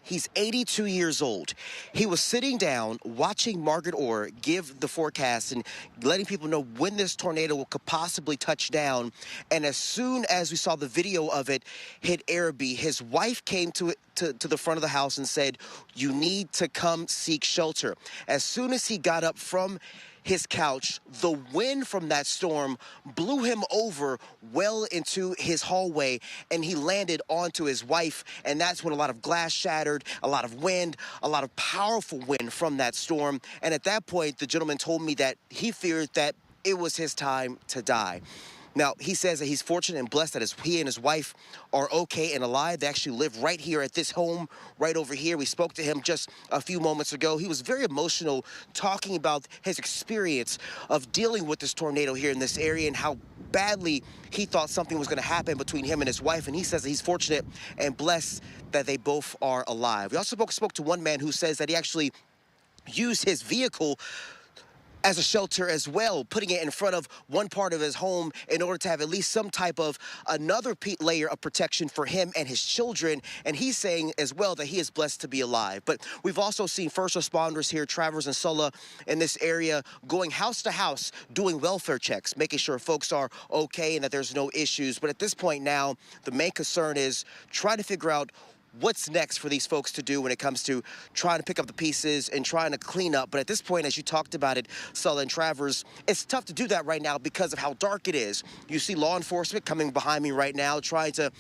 He's 82 years old. He was sitting down watching Margaret Orr give the forecast and letting people know when this tornado could possibly touch down. And as soon as we saw the video of it hit Arabi, his wife came to the front of the house and said, "You need to come seek shelter." As soon as he got up from his couch, the wind from that storm blew him over well into his hallway, and he landed onto his wife, and that's when a lot of glass shattered, a lot of wind, a lot of powerful wind from that storm. And at that point, the gentleman told me that he feared that it was his time to die. Now, he says that he's fortunate and blessed that he and his wife are okay and alive. They actually live right here at this home right over here. We spoke to him just a few moments ago. He was very emotional talking about his experience of dealing with this tornado here in this area and how badly he thought something was going to happen between him and his wife. And he says that he's fortunate and blessed that they both are alive. We also spoke to one man who says that he actually used his vehicle as a shelter as well, putting it in front of one part of his home in order to have at least some type of another layer of protection for him and his children. And he's saying as well that he is blessed to be alive. But we've also seen first responders here, Travers and Sulla, in this area going house to house, doing welfare checks, making sure folks are okay and that there's no issues. But at this point now, the main concern is trying to figure out what's next for these folks to do when it comes to trying to pick up the pieces and trying to clean up. But at this point, as you talked about it, Sulla and Travers, it's tough to do that right now because of how dark it is. You see law enforcement coming behind me right now, trying to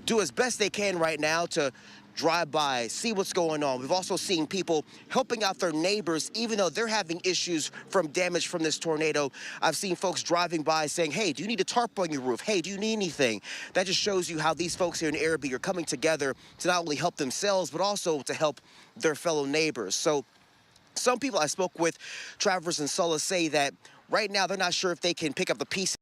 do as best they can right now to drive by, see what's going on. We've also seen people helping out their neighbors, even though they're having issues from damage from this tornado. I've seen folks driving by saying, hey, do you need a tarp on your roof? Hey, do you need anything? That just shows you how these folks here in Arabi are coming together to not only help themselves, but also to help their fellow neighbors. So some people I spoke with, Travers and Sulla, say that right now they're not sure if they can pick up the pieces.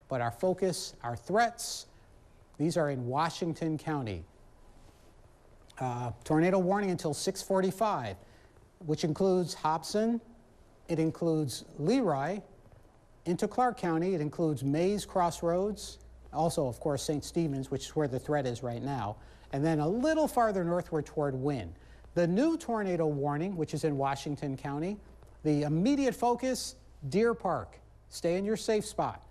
But our focus, our threats, these are in Washington County. Tornado warning until 6:45, which includes Hobson, it includes Leroy, into Clark County, it includes Mays Crossroads, also, of course, St. Stephen's, which is where the threat is right now, and then a little farther northward toward Wynn. The new tornado warning, which is in Washington County, the immediate focus, Deer Park. Stay in your safe spot.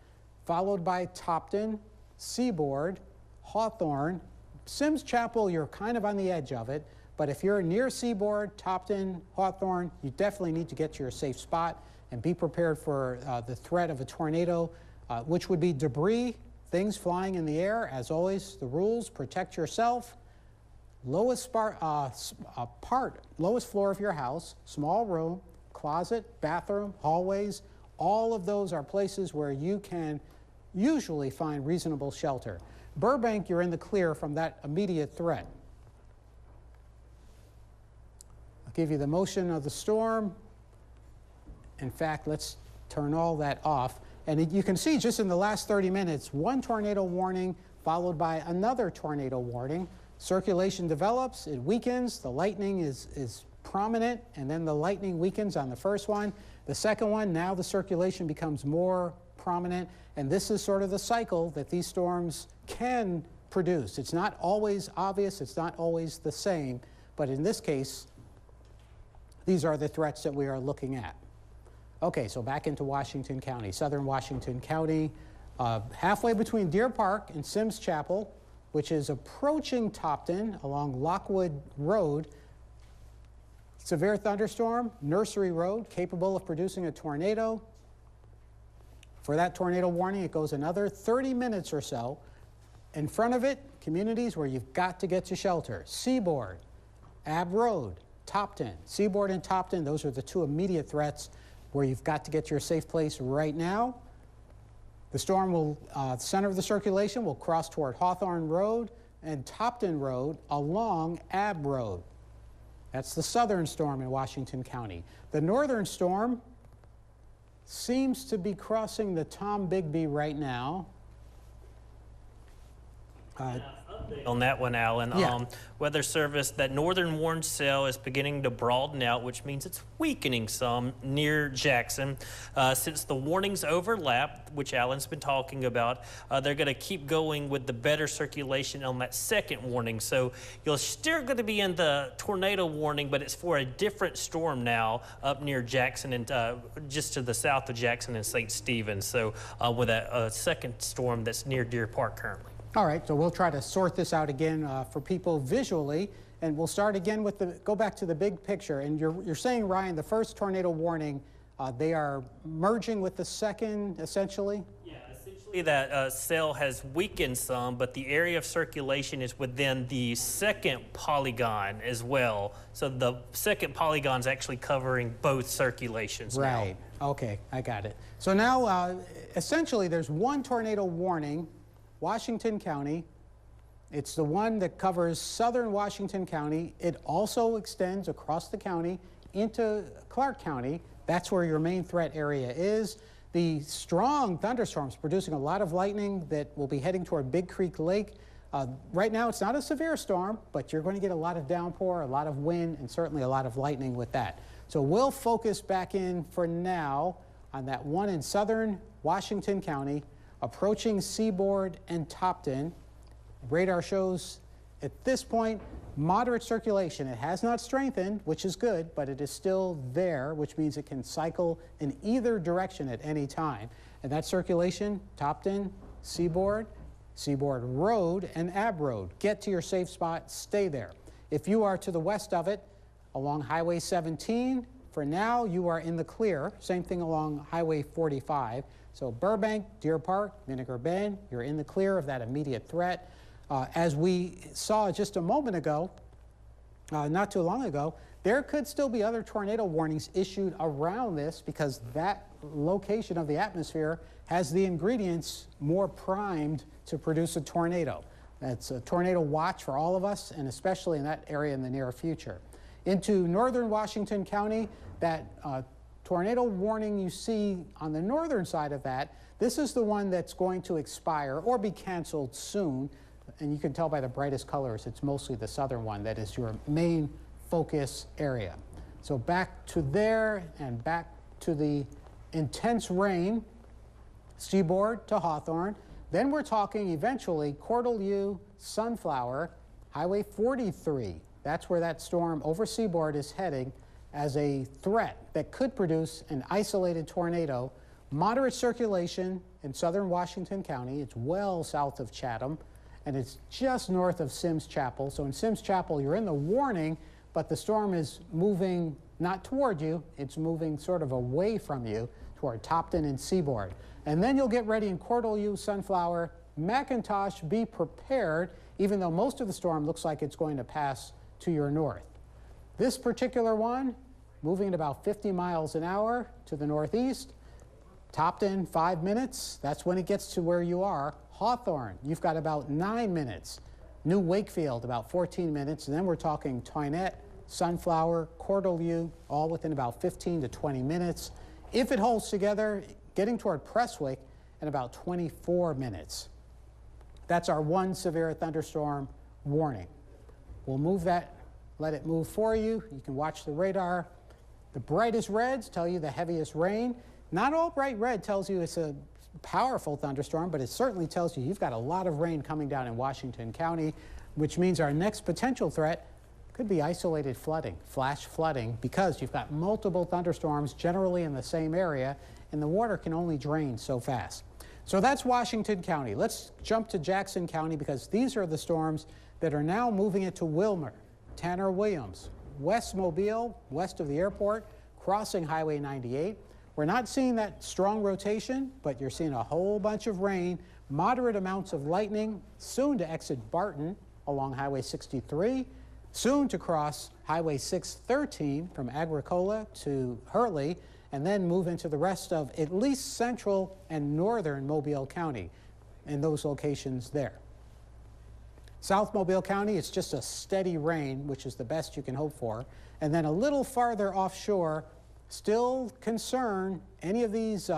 Followed by Topton, Seaboard, Hawthorne, Sims Chapel, you're kind of on the edge of it, but if you're near Seaboard, Topton, Hawthorne, you definitely need to get to your safe spot and be prepared for the threat of a tornado, which would be debris, things flying in the air. As always, the rules, protect yourself. Lowest floor of your house, small room, closet, bathroom, hallways, all of those are places where you can usually find reasonable shelter. Burbank, you're in the clear from that immediate threat. I'll give you the motion of the storm. In fact, let's turn all that off. And you can see just in the last 30 minutes, one tornado warning followed by another tornado warning. Circulation develops, it weakens, the lightning is prominent, and then the lightning weakens on the first one. The second one, now the circulation becomes more prominent, and this is sort of the cycle that these storms can produce. It's not always obvious, it's not always the same, but in this case, these are the threats that we are looking at. Okay, so back into Washington County, southern Washington County, halfway between Deer Park and Sims Chapel, which is approaching Topton along Lockwood Road. Severe thunderstorm, Nursery Road, capable of producing a tornado. For that tornado warning, it goes another 30 minutes or so. In front of it, communities where you've got to get to shelter. Seaboard, Ab Road, Topton. Seaboard and Topton, those are the two immediate threats where you've got to get to your safe place right now. The storm will, center of the circulation will cross toward Hawthorne Road and Topton Road along Ab Road. That's the southern storm in Washington County. The northern storm seems to be crossing the Tom Bigby right now. On that one, Alan. Yeah. Weather Service, that northern warm cell is beginning to broaden out, which means it's weakening some near Jackson. Since the warnings overlap, which Alan's been talking about, they're going to keep going with the better circulation on that second warning. So you're still going to be in the tornado warning, but it's for a different storm now up near Jackson and just to the south of Jackson and St. Stephen's. So with a second storm that's near Deer Park currently. All right, so we'll try to sort this out again for people visually, and we'll start again with go back to the big picture. And you're saying, Ryan, the first tornado warning They are merging with the second, essentially. That cell has weakened some, but the area of circulation is within the second polygon as well. So the second polygon is actually covering both circulations now. Right. Okay, I got it. So now, essentially, there's one tornado warning, Washington County. It's the one that covers southern Washington County. It also extends across the county into Clark County. That's where your main threat area is. The strong thunderstorms producing a lot of lightning that will be heading toward Big Creek Lake. Right now, it's not a severe storm, but you're going to get a lot of downpour, a lot of wind, and certainly a lot of lightning with that. So we'll focus back in for now on that one in southern Washington County, approaching Seaboard and Topton. Radar shows at this point moderate circulation. It has not strengthened, which is good, but it is still there, which means it can cycle in either direction at any time. And that circulation, Topton, Seaboard, Seaboard Road, and Ab Road. Get to your safe spot, stay there. If you are to the west of it, along Highway 17, for now you are in the clear. Same thing along Highway 45. So Burbank, Deer Park, Vinegar Bend, you're in the clear of that immediate threat. As we saw just a moment ago, not too long ago, there could still be other tornado warnings issued around this because that location of the atmosphere has the ingredients more primed to produce a tornado. That's a tornado watch for all of us, and especially in that area in the near future. Into northern Washington County, that tornado warning you see on the northern side of that, this is the one that's going to expire or be canceled soon. And you can tell by the brightest colors, it's mostly the southern one that is your main focus area. So back to there and back to the intense rain, Seaboard to Hawthorne. Then we're talking eventually Cortelyou, Sunflower, Highway 43. That's where that storm over Seaboard is heading as a threat that could produce an isolated tornado. Moderate circulation in southern Washington County. It's well south of Chatham. And it's just north of Sims Chapel. So in Sims Chapel, you're in the warning, but the storm is moving not toward you, it's moving sort of away from you toward Topton and Seaboard. And then you'll get ready in Cortelyou, Sunflower, McIntosh, be prepared, even though most of the storm looks like it's going to pass to your north. This particular one, moving at about 50 miles an hour to the northeast. Topton, 5 minutes, that's when it gets to where you are. Hawthorne, you've got about 9 minutes. New Wakefield, about 14 minutes. And then we're talking Toinette, Sunflower, Cortelyou, all within about 15 to 20 minutes. If it holds together, getting toward Prestwick in about 24 minutes. That's our one severe thunderstorm warning. We'll move that, let it move for you. You can watch the radar. The brightest reds tell you the heaviest rain. Not all bright red tells you it's a powerful thunderstorm, but it certainly tells you you've got a lot of rain coming down in Washington County, which means our next potential threat could be isolated flooding, flash flooding, because you've got multiple thunderstorms generally in the same area, and the water can only drain so fast. So that's Washington County. Let's jump to Jackson County because these are the storms that are now moving into Wilmer, Tanner Williams, West Mobile, west of the airport, crossing Highway 98. We're not seeing that strong rotation, but you're seeing a whole bunch of rain, moderate amounts of lightning, soon to exit Barton along Highway 63, soon to cross Highway 613 from Agricola to Hurley, and then move into the rest of at least central and northern Mobile County in those locations there. South Mobile County, it's just a steady rain, which is the best you can hope for. And then a little farther offshore, still concern any of these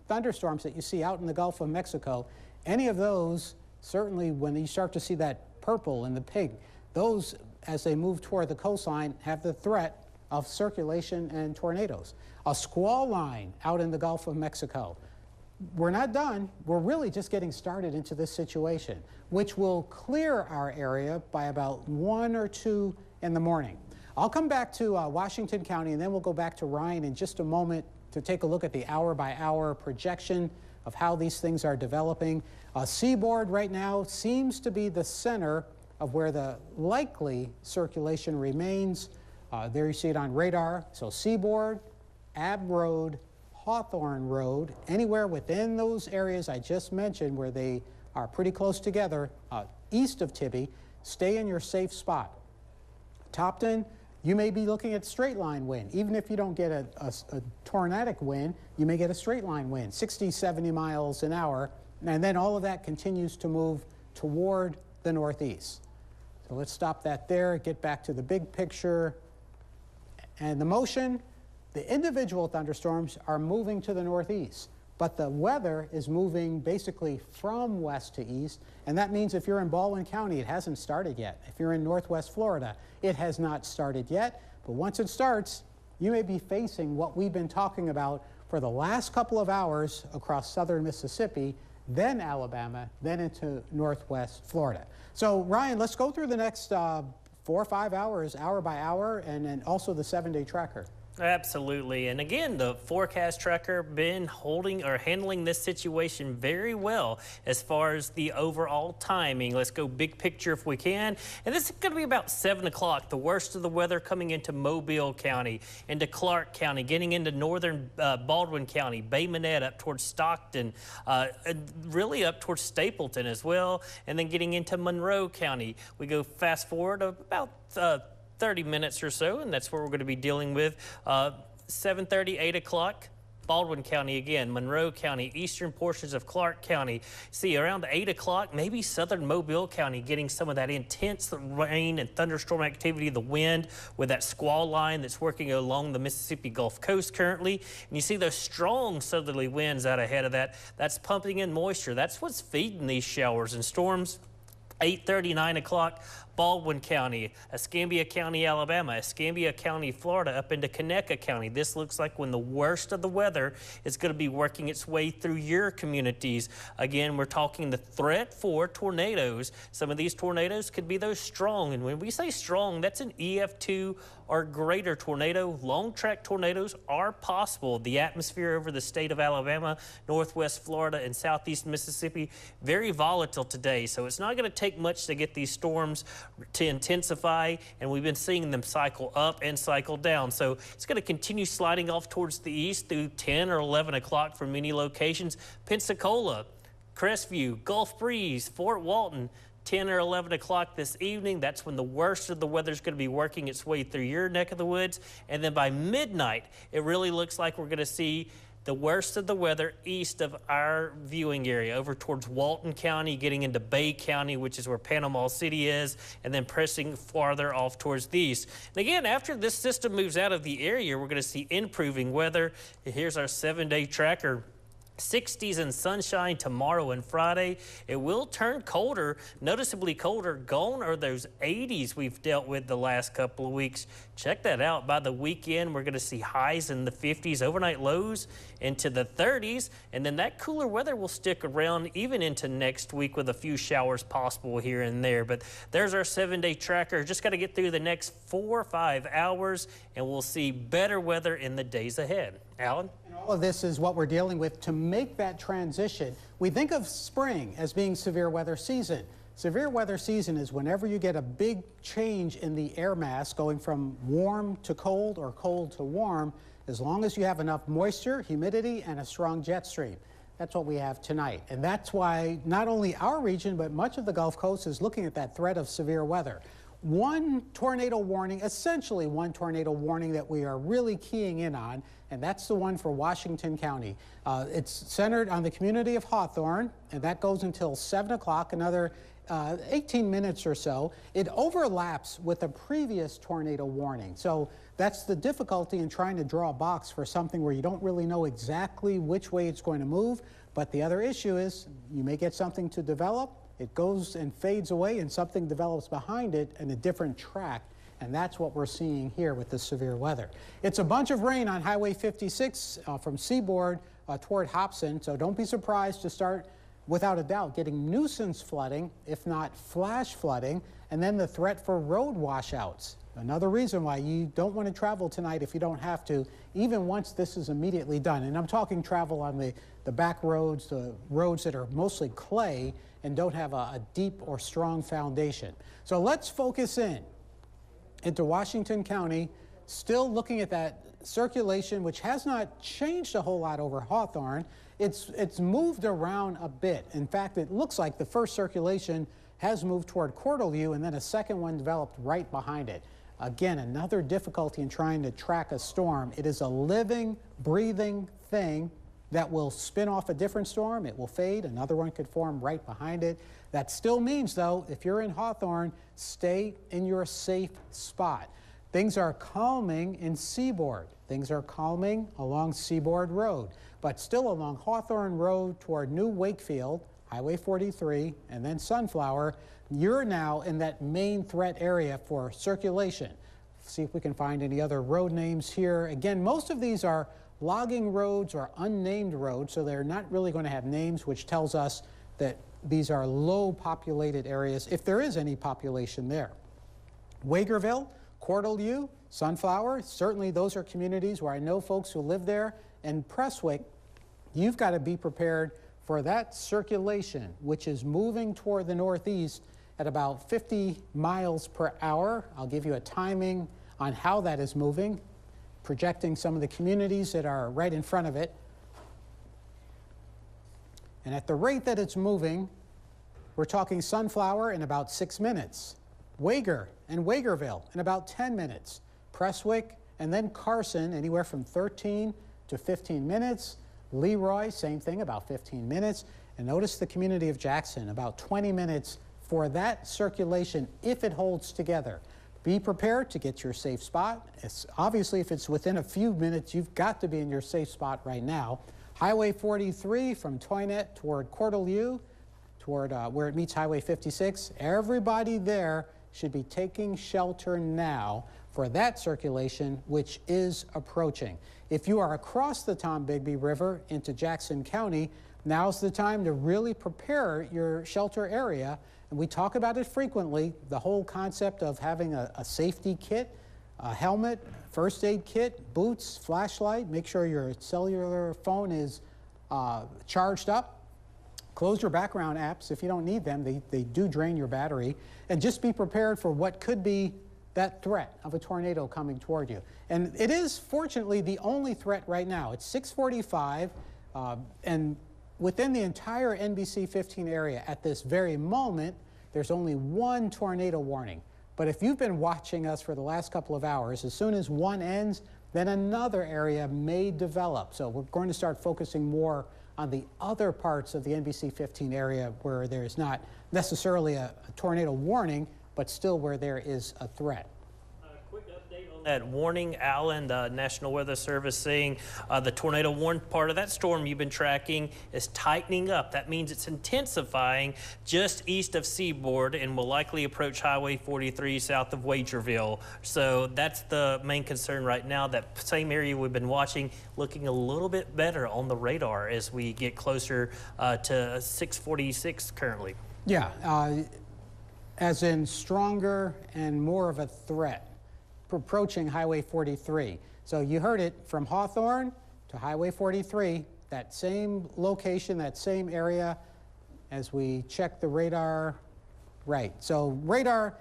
thunderstorms that you see out in the Gulf of Mexico, any of those, certainly when you start to see that purple in the pig, those, as they move toward the coastline, have the threat of circulation and tornadoes. A squall line out in the Gulf of Mexico. We're not done. We're really just getting started into this situation, which will clear our area by about 1 or 2 in the morning. I'll come back to Washington County, and then we'll go back to Ryan in just a moment to take a look at the hour-by-hour projection of how these things are developing. Seaboard right now seems to be the center of where the likely circulation remains. There you see it on radar. So Seaboard, Ave Road, Hawthorne Road, anywhere within those areas I just mentioned where they are pretty close together, east of Tibby, stay in your safe spot. Topton, you may be looking at straight line wind. Even if you don't get a tornadic wind, you may get a straight line wind, 60, 70 miles an hour, and then all of that continues to move toward the northeast. So let's stop that there, get back to the big picture. And the motion, the individual thunderstorms are moving to the northeast, but the weather is moving basically from west to east, and that means if you're in Baldwin County, it hasn't started yet. If you're in northwest Florida, it has not started yet, but once it starts, you may be facing what we've been talking about for the last couple of hours across southern Mississippi, then Alabama, then into northwest Florida. So Ryan, let's go through the next 4 or 5 hours, hour by hour, and then also the 7-day tracker. Absolutely. And again, the forecast tracker been holding or handling this situation very well as far as the overall timing. Let's go big picture if we can. And this is going to be about 7 o'clock, the worst of the weather coming into Mobile County, into Clark County, getting into northern Baldwin County, Bay Minette up towards Stockton, really up towards Stapleton as well, and then getting into Monroe County. We go fast forward about 30 minutes or so, and that's where we're going to be dealing with 7:30, 8 o'clock. Baldwin County again, Monroe County, eastern portions of Clark County. See, around 8 o'clock, maybe southern Mobile County getting some of that intense rain and thunderstorm activity, the wind with that squall line that's working along the Mississippi Gulf Coast currently. And you see those strong southerly winds out ahead of that. That's pumping in moisture. That's what's feeding these showers and storms. 8:30, 9 o'clock, Baldwin County, Escambia County, Alabama, Escambia County, Florida, up into Conecuh County. This looks like when the worst of the weather is going to be working its way through your communities. Again, we're talking the threat for tornadoes. Some of these tornadoes could be those strong. And when we say strong, that's an EF2 or greater tornado. Long track tornadoes are possible. The atmosphere over the state of Alabama, northwest Florida, and southeast Mississippi, very volatile today. So it's not going to take much to get these storms to intensify, and we've been seeing them cycle up and cycle down. So it's going to continue sliding off towards the east through 10 or 11 o'clock for many locations. Pensacola, Crestview, Gulf Breeze, Fort Walton, 10 or 11 o'clock this evening. That's when the worst of the weather is going to be working its way through your neck of the woods. And then by midnight, it really looks like we're going to see the worst of the weather east of our viewing area, over towards Walton County, getting into Bay County, which is where Panama City is, and then pressing farther off towards the east. And again, after this system moves out of the area, we're going to see improving weather. Here's our 7-day tracker. 60s and sunshine tomorrow and Friday. It will turn colder, noticeably colder. Gone are those 80s we've dealt with the last couple of weeks. Check that out. By the weekend, we're going to see highs in the 50s, overnight lows into the 30s, and then that cooler weather will stick around even into next week with a few showers possible here and there. But there's our 7-day tracker. Just got to get through the next 4 or 5 hours, and we'll see better weather in the days ahead. Alan? And all of this is what we're dealing with to make that transition. We think of spring as being severe weather season. Severe weather season is whenever you get a big change in the air mass going from warm to cold or cold to warm, as long as you have enough moisture, humidity, and a strong jet stream. That's what we have tonight. And that's why not only our region, but much of the Gulf Coast is looking at that threat of severe weather. One tornado warning, essentially one tornado warning that we are really keying in on, and that's the one for Washington County. It's centered on the community of Hawthorne, and that goes until 7 o'clock, another 18 minutes or so. It overlaps with a previous tornado warning. So that's the difficulty in trying to draw a box for something where you don't really know exactly which way it's going to move. But the other issue is you may get something to develop, it goes and fades away, and something develops behind it in a different track. And that's what we're seeing here with the severe weather. It's a bunch of rain on Highway 56 from Seaboard toward Hobson. So don't be surprised to start, without a doubt, getting nuisance flooding, if not flash flooding, and then the threat for road washouts. Another reason why you don't want to travel tonight if you don't have to, even once this is immediately done. And I'm talking travel on the back roads, the roads that are mostly clay and don't have a deep or strong foundation. So let's focus in into Washington County, still looking at that circulation, which has not changed a whole lot over Hawthorne, it's moved around a bit. In fact, it looks like the first circulation has moved toward Cortelyou, and then a second one developed right behind it. Again, another difficulty in trying to track a storm. It is a living, breathing thing that will spin off a different storm. It will fade. Another one could form right behind it. That still means, though, if you're in Hawthorne, stay in your safe spot. Things are calming in Seaboard. Things are calming along Seaboard Road. But still along Hawthorne Road toward New Wakefield, Highway 43, and then Sunflower, you're now in that main threat area for circulation. See if we can find any other road names here. Again, most of these are logging roads or unnamed roads, so they're not really going to have names, which tells us that these are low populated areas, if there is any population there. Wagerville, Cortelyou, Sunflower, certainly those are communities where I know folks who live there. And Prestwick, you've got to be prepared for that circulation, which is moving toward the northeast at about 50 miles per hour. I'll give you a timing on how that is moving, projecting some of the communities that are right in front of it. And at the rate that it's moving, we're talking Sunflower in about 6 minutes, Wager and Wagerville in about 10 minutes, Prestwick and then Carson anywhere from 13 to 15 minutes, Leroy, same thing, about 15 minutes, and notice the community of Jackson, about 20 minutes for that circulation if it holds together. Be prepared to get your safe spot. Obviously, if it's within a few minutes, you've got to be in your safe spot right now. Highway 43 from Toinette toward Cortelyou, toward where it meets Highway 56. Everybody there should be taking shelter now for that circulation, which is approaching. If you are across the Tombigbee River into Jackson County, now's the time to really prepare your shelter area. And we talk about it frequently, the whole concept of having a safety kit, a helmet, first aid kit, boots, flashlight, make sure your cellular phone is charged up. Close your background apps if you don't need them. They do drain your battery. And just be prepared for what could be that threat of a tornado coming toward you. And it is, fortunately, the only threat right now. It's 6:45, and within the entire NBC 15 area at this very moment, there's only one tornado warning. But if you've been watching us for the last couple of hours, as soon as one ends, then another area may develop. So we're going to start focusing more on the other parts of the NBC 15 area where there is not necessarily a tornado warning, but still where there is a threat. That warning, Alan, the National Weather Service saying the tornado warning part of that storm you've been tracking is tightening up. That means it's intensifying just east of Seaboard and will likely approach Highway 43 south of Wagerville. So that's the main concern right now. That same area we've been watching looking a little bit better on the radar as we get closer to 646 currently. Yeah, as in stronger and more of a threat approaching Highway 43. So you heard it from Hawthorne to Highway 43, that same location, that same area as we check the radar. Right, so radar,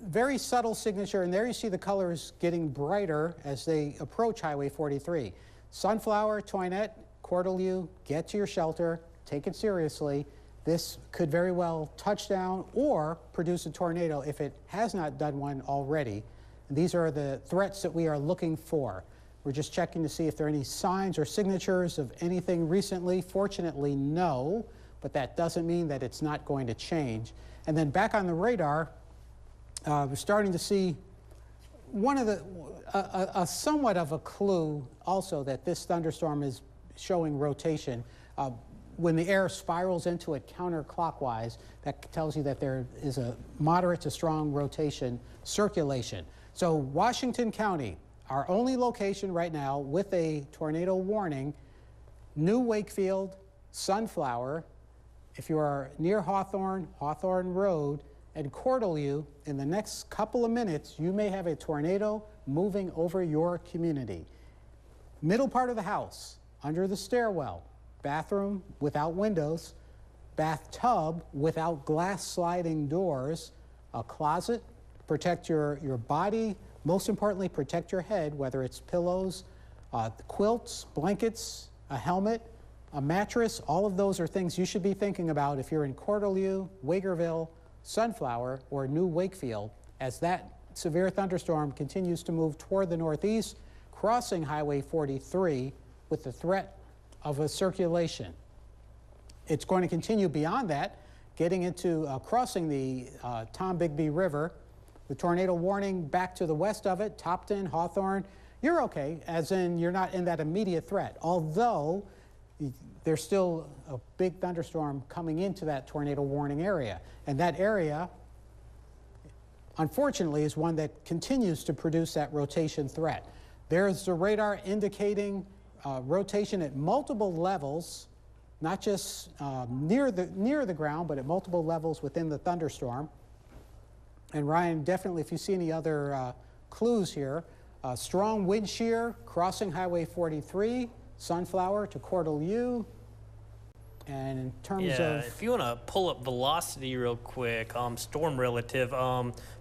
very subtle signature, and there you see the colors getting brighter as they approach Highway 43. Sunflower, Toinette, Cortelyou, get to your shelter, take it seriously. This could very well touch down or produce a tornado if it has not done one already. These are the threats that we are looking for. We're just checking to see if there are any signs or signatures of anything recently. Fortunately, no, but that doesn't mean that it's not going to change. And then back on the radar, we're starting to see one of the, a somewhat of a clue also that this thunderstorm is showing rotation. When the air spirals into it counterclockwise, that tells you that there is a moderate to strong rotation circulation. So Washington County, our only location right now with a tornado warning, New Wakefield, Sunflower. If you are near Hawthorne, Hawthorne Road, and Cortelyou, in the next couple of minutes, you may have a tornado moving over your community. Middle part of the house, under the stairwell, bathroom without windows, bathtub without glass sliding doors, a closet, protect your body, Most importantly, protect your head, whether it's pillows, quilts, blankets, a helmet, a mattress. All of those are things you should be thinking about if you're in Cortelyou, Wagerville, Sunflower, or New Wakefield, as that severe thunderstorm continues to move toward the northeast, crossing Highway 43 with the threat of a circulation. It's going to continue beyond that, getting into crossing the Tom Bigby River. The tornado warning back to the west of it, Topton, Hawthorne, you're okay, as in you're not in that immediate threat, although there's still a big thunderstorm coming into that tornado warning area. And that area, unfortunately, is one that continues to produce that rotation threat. There's the radar indicating rotation at multiple levels, not just near the ground, but at multiple levels within the thunderstorm. And Ryan, definitely, if you see any other clues here, strong wind shear crossing Highway 43, Sunflower to Cortelyou. And in terms of... if you want to pull up velocity real quick, storm relative,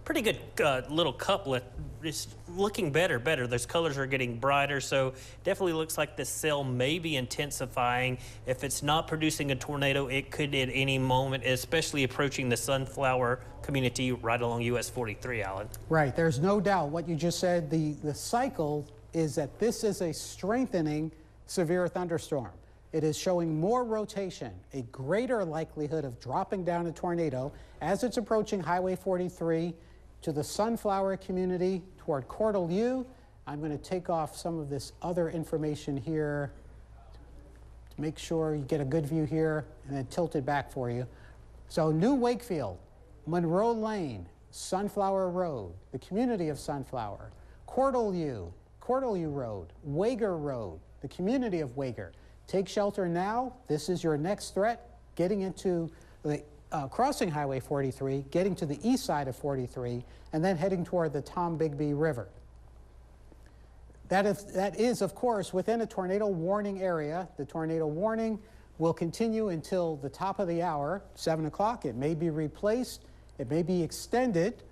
pretty good little couplet. It's looking better. Those colors are getting brighter, so definitely looks like the cell may be intensifying. If it's not producing a tornado, it could at any moment, especially approaching the Sunflower community right along US 43, Alan. Right, there's no doubt what you just said. The cycle is that this is a strengthening severe thunderstorm. It is showing more rotation, a greater likelihood of dropping down a tornado as it's approaching Highway 43 to the Sunflower community toward Cortelyou. I'm going to take off some of this other information here to make sure you get a good view here and then tilt it back for you. So New Wakefield, Monroe Lane, Sunflower Road, the community of Sunflower, Cortelyou Road, Wager Road, the community of Wager. Take shelter now. This is your next threat, getting into the crossing Highway 43, getting to the east side of 43, and then heading toward the Tom Bigby River. That is, of course, within a tornado warning area. The tornado warning will continue until the top of the hour, 7 o'clock. It may be replaced. It may be extended.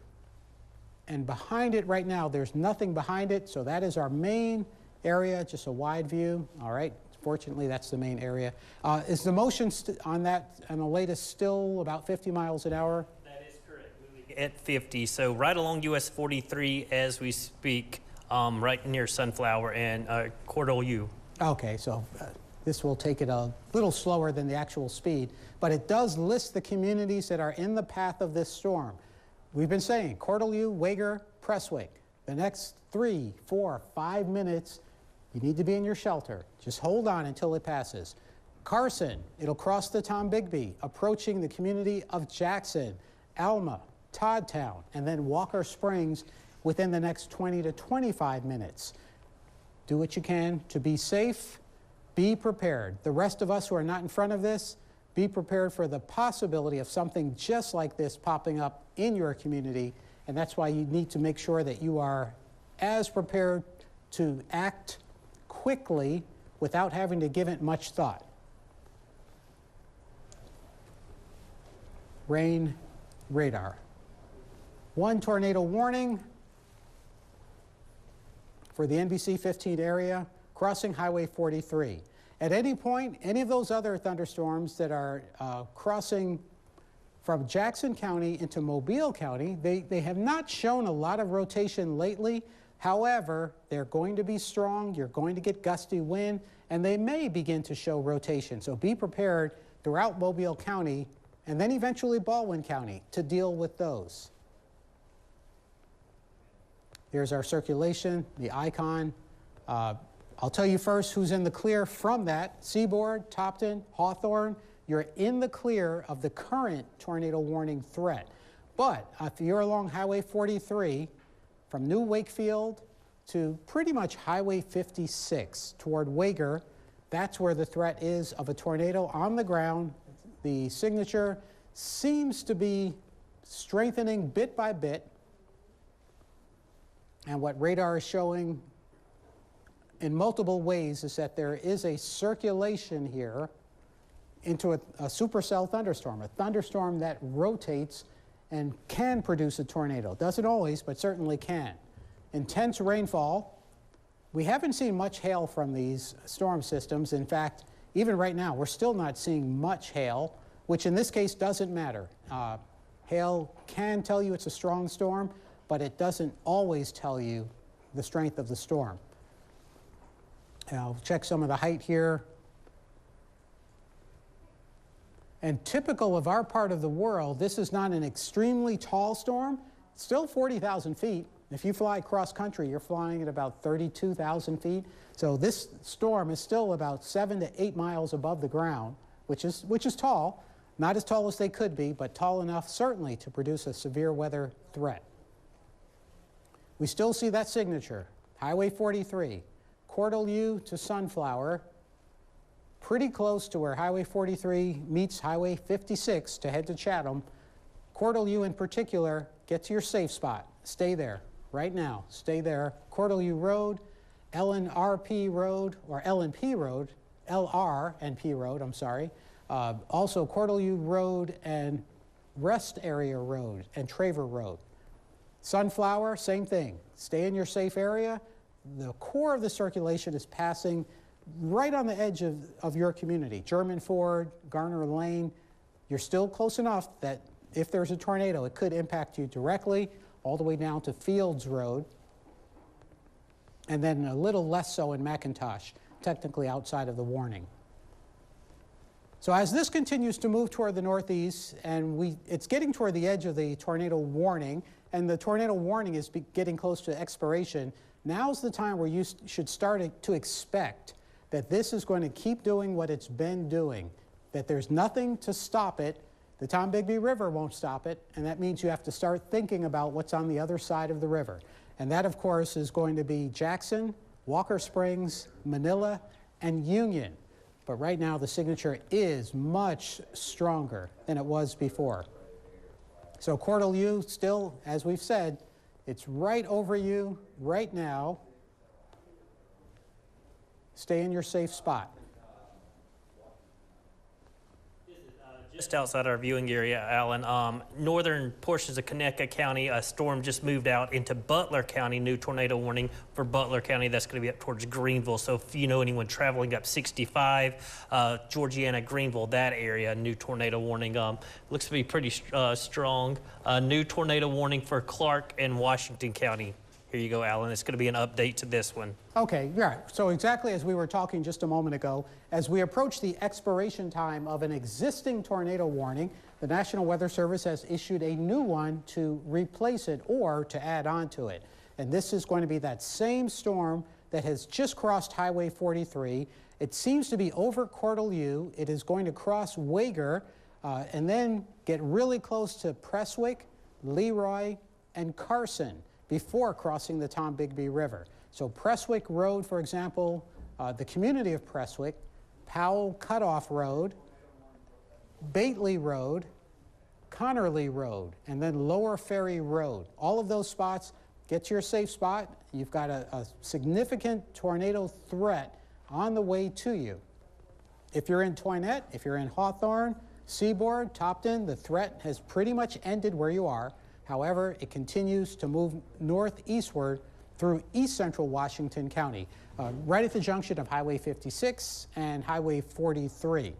And behind it right now, there's nothing behind it. So that is our main area, just a wide view. All right. Fortunately, that's the main area. Is the motion on that, and the latest, still about 50 miles an hour? That is correct, moving at 50. So right along US 43 as we speak, right near Sunflower and Cortelyou. Okay, so this will take it a little slower than the actual speed, but it does list the communities that are in the path of this storm. We've been saying Cortelyou, Wager, Prestwick. The next 3, 4, 5 minutes, you need to be in your shelter. Just hold on until it passes. Carson, it'll cross the Tom Bigby, approaching the community of Jackson, Alma, Toddtown, and then Walker Springs within the next 20 to 25 minutes. Do what you can to be safe. Be prepared. The rest of us who are not in front of this, be prepared for the possibility of something just like this popping up in your community. And that's why you need to make sure that you are as prepared to act quickly without having to give it much thought. Rain radar. One tornado warning for the NBC 15 area crossing Highway 43. At any point, any of those other thunderstorms that are crossing from Jackson County into Mobile County, they have not shown a lot of rotation lately. However, they're going to be strong, you're going to get gusty wind, and they may begin to show rotation. So be prepared throughout Mobile County and then eventually Baldwin County to deal with those. Here's our circulation, the icon. I'll tell you first who's in the clear from that. Seaboard, Topton, Hawthorne, you're in the clear of the current tornado warning threat. But if you're along Highway 43, from New Wakefield to pretty much Highway 56 toward Wager, that's where the threat is of a tornado on the ground. The signature seems to be strengthening bit by bit. And what radar is showing in multiple ways is that there is a circulation here into a supercell thunderstorm, a thunderstorm that rotates and can produce a tornado. Doesn't always, but certainly can. intense rainfall. We haven't seen much hail from these storm systems. In fact, even right now, we're still not seeing much hail, which in this case doesn't matter. Hail can tell you it's a strong storm, but it doesn't always tell you the strength of the storm. I'll check some of the height here. And typical of our part of the world, this is not an extremely tall storm. It's still 40,000 feet. If you fly cross country, you're flying at about 32,000 feet. So this storm is still about 7 to 8 miles above the ground, which is tall. Not as tall as they could be, but tall enough certainly to produce a severe weather threat. We still see that signature, Highway 43, Cortelyou to Sunflower, pretty close to where Highway 43 meets Highway 56 to head to Chatham. Cortelyou in particular, get to your safe spot. Stay there right now. Stay there. Cortelyou Road, LNRP Road, or LNP Road, LRNP Road, I'm sorry. Also Cortelyou Road and Rest Area Road and Traver Road. Sunflower, same thing. Stay in your safe area. The core of the circulation is passing right on the edge of your community. German Ford, Garner Lane. You're still close enough that if there's a tornado, it could impact you directly all the way down to Fields Road, and then a little less so in McIntosh, technically outside of the warning. So as this continues to move toward the northeast, and it's getting toward the edge of the tornado warning, and the tornado warning is getting close to expiration, now's the time where you should start to expect that this is going to keep doing what it's been doing, that there's nothing to stop it. The Tombigbee River won't stop it, and that means you have to start thinking about what's on the other side of the river. And that, of course, is going to be Jackson, Walker Springs, Manila, and Union. But right now, the signature is much stronger than it was before. So Cortelyou still, as we've said, it's right over you right now. Stay in your safe spot. Just outside our viewing area, Alan, northern portions of Conecuh County, a storm just moved out into Butler County. New tornado warning for Butler County. That's going to be up towards Greenville. So if you know anyone traveling up 65, Georgiana, Greenville, that area, new tornado warning. Looks to be pretty strong. New tornado warning for Clark and Washington County. Here you go, Alan. It's going to be an update to this one. Okay, yeah. So exactly as we were talking just a moment ago, as we approach the expiration time of an existing tornado warning, the National Weather Service has issued a new one to replace it or to add on to it. And this is going to be that same storm that has just crossed Highway 43. It seems to be over Cortelyou. It is going to cross Wager and then get really close to Prestwick, Leroy, and Carson before crossing the Tombigbee River. So Prestwick Road, for example, the community of Prestwick, Powell Cutoff Road, Bately Road, Connerly Road, and then Lower Ferry Road. All of those spots, get to your safe spot. You've got a significant tornado threat on the way to you. If you're in Toinette, if you're in Hawthorne, Seaboard, Topton, the threat has pretty much ended where you are. However, it continues to move northeastward through east central Washington County, right at the junction of Highway 56 and Highway 43.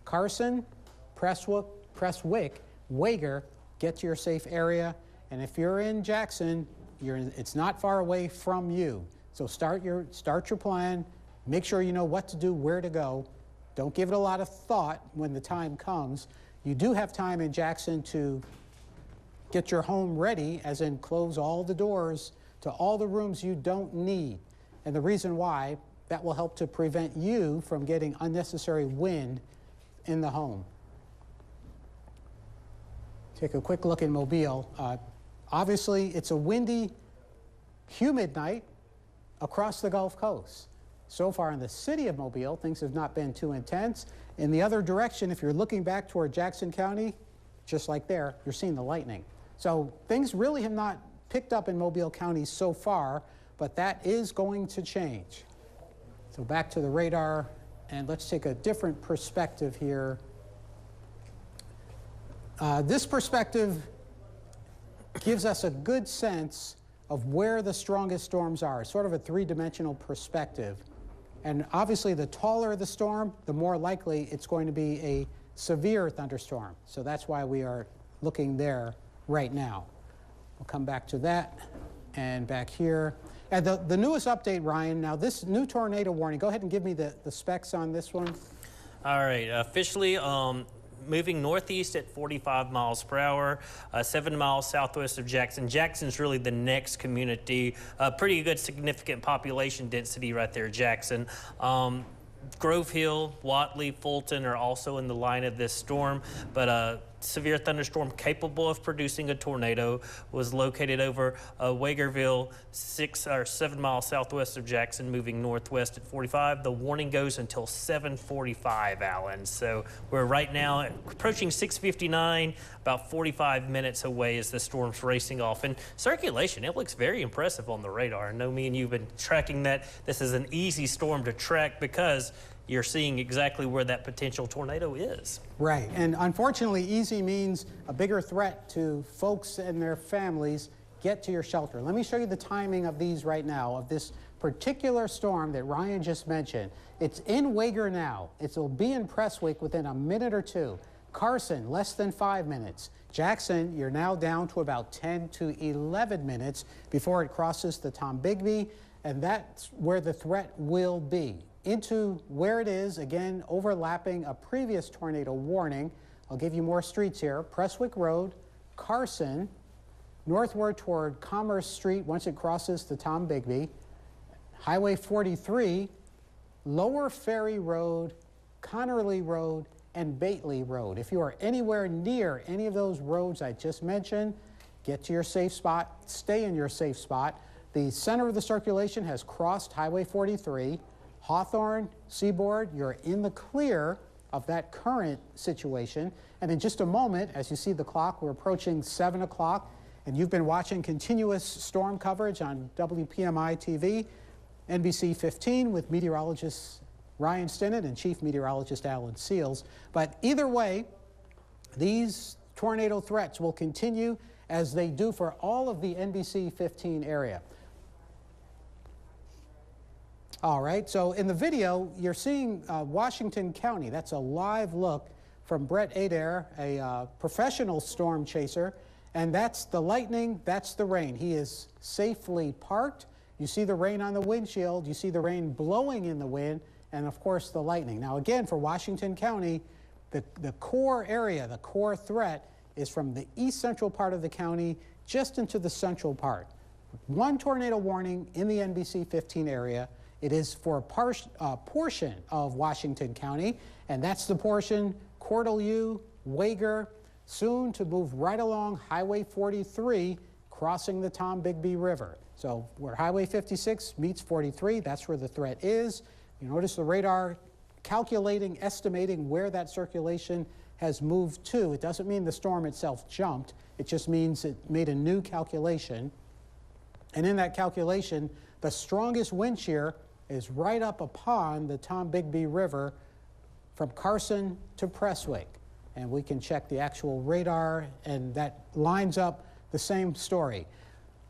Carson, Prestwick, Wager, get to your safe area. And if you're in Jackson, it's not far away from you. So start your plan. Make sure you know what to do, where to go. Don't give it a lot of thought when the time comes. You do have time in Jackson to get your home ready, as in close all the doors to all the rooms you don't need. And the reason why, that will help to prevent you from getting unnecessary wind in the home. Take a quick look in Mobile. Obviously, it's a windy, humid night across the Gulf Coast. So far in the city of Mobile, things have not been too intense. In the other direction, if you're looking back toward Jackson County, just like there, you're seeing the lightning. So things really have not picked up in Mobile County so far, but that is going to change. So back to the radar, and let's take a different perspective here. This perspective gives us a good sense of where the strongest storms are, sort of a three-dimensional perspective. And obviously, the taller the storm, the more likely it's going to be a severe thunderstorm. So that's why we are looking there right now. We'll come back to that and back here. And the newest update, Ryan, now this new tornado warning, go ahead and give me the specs on this one. All right, officially moving northeast at 45 miles per hour, 7 miles southwest of Jackson. Jackson's really the next community, pretty good significant population density right there, Jackson. Grove Hill, Watley, Fulton are also in the line of this storm, but a severe thunderstorm capable of producing a tornado was located over Wagerville, 6 or 7 miles southwest of Jackson, moving northwest at 45. The warning goes until 7:45, Alan. So we're right now approaching 6:59, about 45 minutes away as the storm's racing off. And circulation, it looks very impressive on the radar. I know me and you've been tracking that. This is an easy storm to track because you're seeing exactly where that potential tornado is. Right, and unfortunately, easy means a bigger threat to folks and their families. Get to your shelter. Let me show you the timing of these right now, of this particular storm that Ryan just mentioned. It's in Wager now. It'll be in Prestwick within a minute or two. Carson, less than 5 minutes. Jackson, you're now down to about 10 to 11 minutes before it crosses the Tombigbee, and that's where the threat will be. Into where it is, again, overlapping a previous tornado warning. I'll give you more streets here. Prestwick Road, Carson, northward toward Commerce Street once it crosses the Tombigbee, Highway 43, Lower Ferry Road, Connerly Road, and Bately Road. If you are anywhere near any of those roads I just mentioned, get to your safe spot, stay in your safe spot. The center of the circulation has crossed Highway 43. Hawthorne, Seaboard, you're in the clear of that current situation. And in just a moment, as you see the clock, we're approaching 7 o'clock, and you've been watching continuous storm coverage on WPMI TV, NBC 15, with meteorologist Ryan Stinnett and Chief Meteorologist Alan Seals. But either way, these tornado threats will continue as they do for all of the NBC 15 area. All right, so in the video, you're seeing Washington County. That's a live look from Brett Adair, a professional storm chaser. And that's the lightning, that's the rain. He is safely parked. You see the rain on the windshield. You see the rain blowing in the wind. And, of course, the lightning. Now, again, for Washington County, the core area, the core threat is from the east central part of the county just into the central part. One tornado warning in the NBC 15 area. It is for a portion of Washington County, and that's the portion Cortelyou, Wager, soon to move right along Highway 43, crossing the Tombigbee River. So where Highway 56 meets 43, that's where the threat is. You notice the radar calculating, estimating where that circulation has moved to. It doesn't mean the storm itself jumped. It just means it made a new calculation. And in that calculation, the strongest wind shear is right up upon the Tombigbee River from Carson to Prestwick. And we can check the actual radar, and that lines up the same story.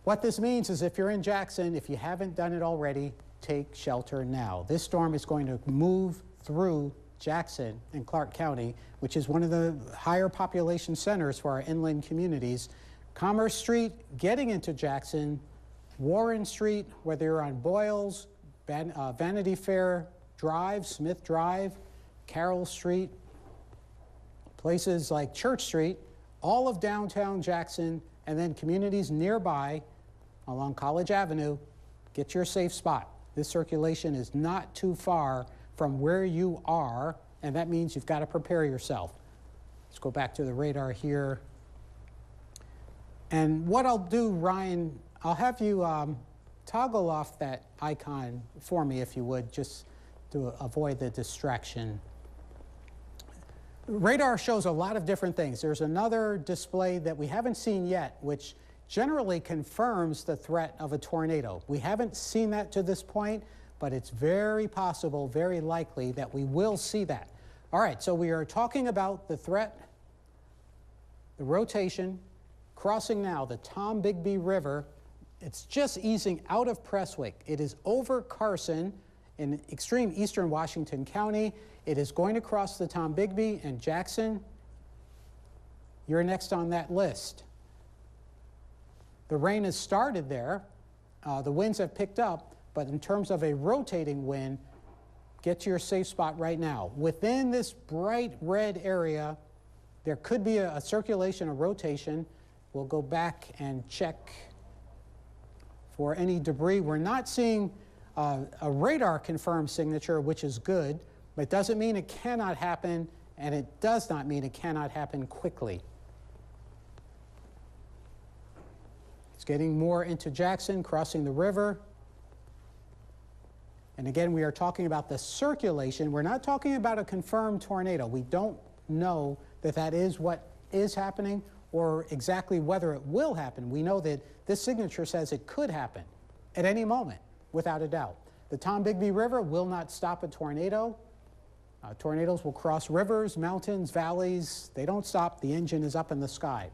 What this means is if you're in Jackson, if you haven't done it already, take shelter now. This storm is going to move through Jackson and Clark County, which is one of the higher population centers for our inland communities. Commerce Street, getting into Jackson, Warren Street, whether you're on Boyles, Vanity Fair Drive, Smith Drive, Carroll Street, places like Church Street, all of downtown Jackson, and then communities nearby along College Avenue, get your safe spot. This circulation is not too far from where you are, and that means you've got to prepare yourself. Let's go back to the radar here. And what I'll do, Ryan, I'll have you toggle off that icon for me, if you would, just to avoid the distraction. Radar shows a lot of different things. There's another display that we haven't seen yet, which generally confirms the threat of a tornado. We haven't seen that to this point, but it's very possible, very likely that we will see that. All right, so we are talking about the threat, the rotation, crossing now the Tombigbee River It's just easing out of Prestwick. It is over Carson in extreme eastern Washington County. It is going to cross the Tombigbee and Jackson. You're next on that list. The rain has started there. The winds have picked up, but in terms of a rotating wind, get to your safe spot right now. Within this bright red area, there could be a circulation, a rotation. We'll go back and check for any debris. We're not seeing a radar confirmed signature, which is good, but it doesn't mean it cannot happen, and it does not mean it cannot happen quickly. It's getting more into Jackson, crossing the river. And again, we are talking about the circulation. We're not talking about a confirmed tornado. We don't know that that is what is happening or exactly whether it will happen. We know that this signature says it could happen at any moment, without a doubt. The Tombigbee River will not stop a tornado. Tornadoes will cross rivers, mountains, valleys. They don't stop. The engine is up in the sky.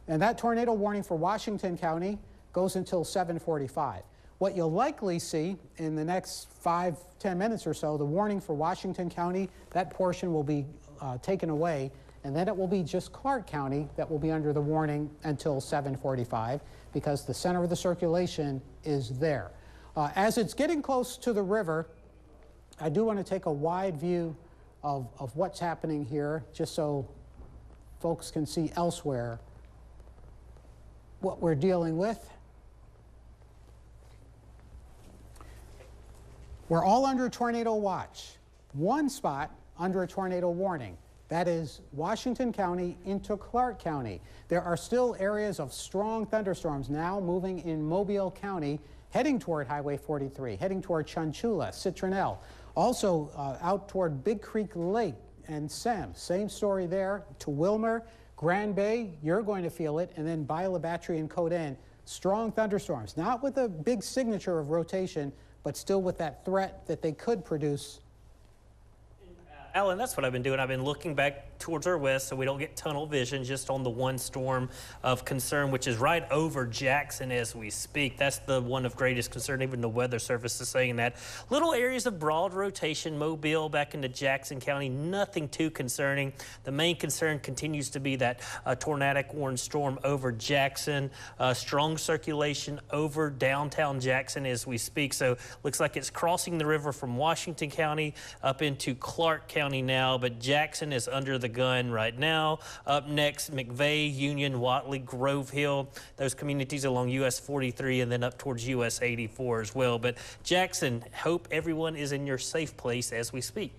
And that tornado warning for Washington County goes until 7:45. What you'll likely see in the next 5-10 minutes or so, the warning for Washington County, that portion will be taken away, and then it will be just Clark County that will be under the warning until 7:45 because the center of the circulation is there. As it's getting close to the river, I do want to take a wide view of what's happening here, just so folks can see elsewhere what we're dealing with. We're all under tornado watch. One spot under a tornado warning. That is Washington County into Clark County. There are still areas of strong thunderstorms now moving in Mobile County, heading toward Highway 43, heading toward Chunchula, Citronelle. Also out toward Big Creek Lake and Sem. Same story there to Wilmer. Grand Bay, you're going to feel it. And then Beulah Battery and Coden. Strong thunderstorms, not with a big signature of rotation, but still with that threat that they could produce. Alan, that's what I've been doing. I've been looking back towards our west so we don't get tunnel vision just on the one storm of concern, which is right over Jackson as we speak. That's the one of greatest concern. Even the Weather Service is saying that. Little areas of broad rotation, Mobile back into Jackson County, nothing too concerning. The main concern continues to be that tornadic warning storm over Jackson. Strong circulation over downtown Jackson as we speak. So looks like it's crossing the river from Washington County up into Clark County now, but Jackson is under the gun right now. Up next, McVeigh, Union, Watley, Grove Hill, those communities along US 43 and then up towards US 84 as well. But Jackson, hope everyone is in your safe place as we speak.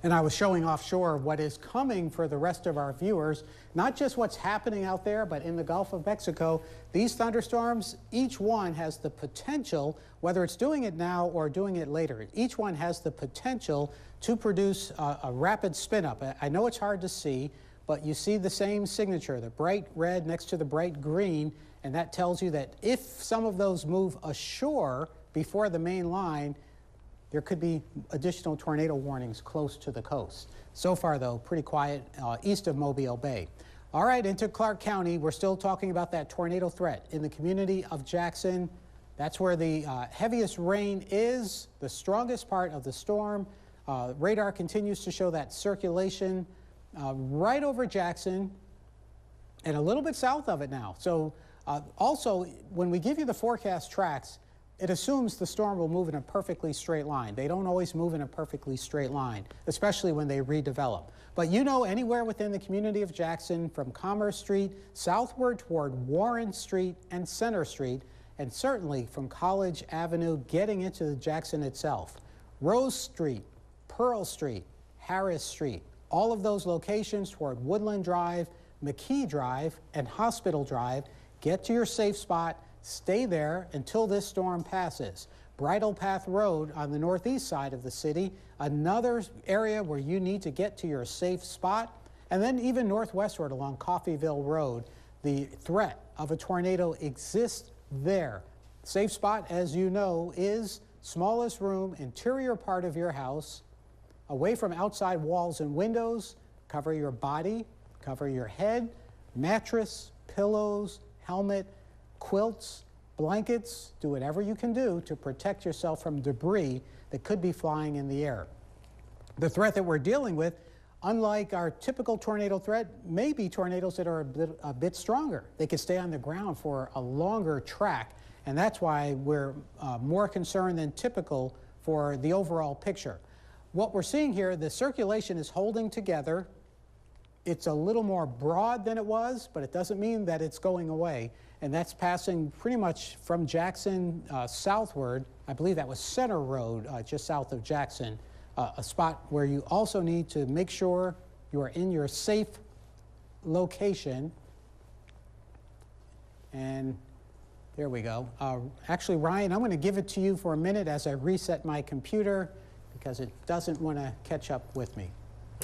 And I was showing offshore what is coming for the rest of our viewers, not just what's happening out there, but in the Gulf of Mexico. These thunderstorms, each one has the potential, whether it's doing it now or doing it later, each one has the potential to produce a rapid spin up. I know it's hard to see, but you see the same signature, the bright red next to the bright green, and that tells you that if some of those move ashore before the main line, there could be additional tornado warnings close to the coast. So far, though, pretty quiet east of Mobile Bay. All right, into Clark County, we're still talking about that tornado threat in the community of Jackson. That's where the heaviest rain is, the strongest part of the storm. Radar continues to show that circulation right over Jackson and a little bit south of it now. So also, when we give you the forecast tracks, it assumes the storm will move in a perfectly straight line. They don't always move in a perfectly straight line, especially when they redevelop. But you know, anywhere within the community of Jackson, from Commerce Street southward toward Warren Street and Center Street, and certainly from College Avenue getting into Jackson itself, Rose Street, Pearl Street, Harris Street, all of those locations toward Woodland Drive, McKee Drive, and Hospital Drive, get to your safe spot. Stay there until this storm passes. Bridle Path Road on the northeast side of the city, another area where you need to get to your safe spot. And then even northwestward along Coffeyville Road, the threat of a tornado exists there. Safe spot, as you know, is smallest room, interior part of your house, away from outside walls and windows. Cover your body, cover your head, mattress, pillows, helmet, quilts, blankets, do whatever you can do to protect yourself from debris that could be flying in the air. The threat that we're dealing with, unlike our typical tornado threat, may be tornadoes that are a bit stronger. They could stay on the ground for a longer track, and that's why we're more concerned than typical for the overall picture. What we're seeing here, the circulation is holding together. It's a little more broad than it was, but it doesn't mean that it's going away. And that's passing pretty much from Jackson southward. I believe that was Center Road, just south of Jackson, a spot where you also need to make sure you are in your safe location. And there we go. Actually, Ryan, I'm going to give it to you for a minute as I reset my computer because it doesn't want to catch up with me.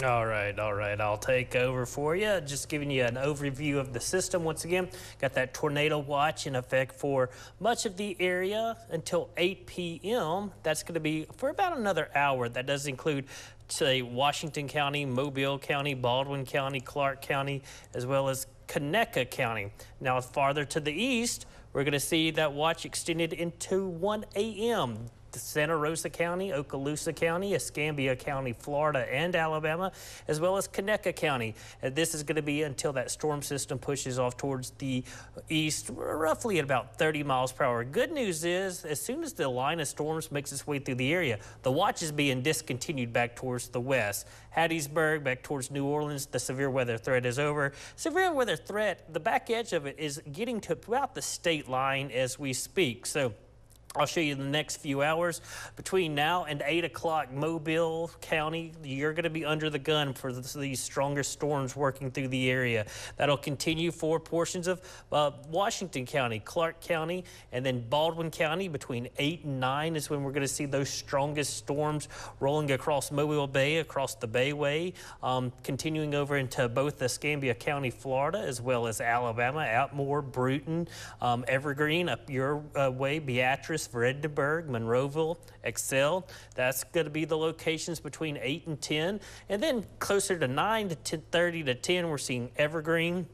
All right, I'll take over for you. Just giving you an overview of the system once again. Got that tornado watch in effect for much of the area until 8 p.m. That's going to be for about another hour. That does include, say, Washington County, Mobile County, Baldwin County, Clark County, as well as Conecuh County. Now, farther to the east, we're going to see that watch extended into 1 a.m. Santa Rosa County, Okaloosa County, Escambia County, Florida, and Alabama, as well as Conecuh County. And this is going to be until that storm system pushes off towards the east, roughly at about 30 miles per hour. Good news is, as soon as the line of storms makes its way through the area, the watch is being discontinued back towards the west. Hattiesburg, back towards New Orleans, the severe weather threat is over. Severe weather threat, the back edge of it is getting to about the state line as we speak. So I'll show you the next few hours. Between now and 8 o'clock, Mobile County, you're going to be under the gun for these stronger storms working through the area. That'll continue for portions of Washington County, Clark County, and then Baldwin County. Between 8 and 9 is when we're going to see those strongest storms rolling across Mobile Bay, across the Bayway, continuing over into both Escambia County, Florida, as well as Alabama, Atmore, Bruton, Evergreen, up your way, Beatrice, Vredenburg, Monroeville, Excel. That's going to be the locations between 8 and 10. And then closer to 9 to 10:30 to 10, we're seeing Evergreen,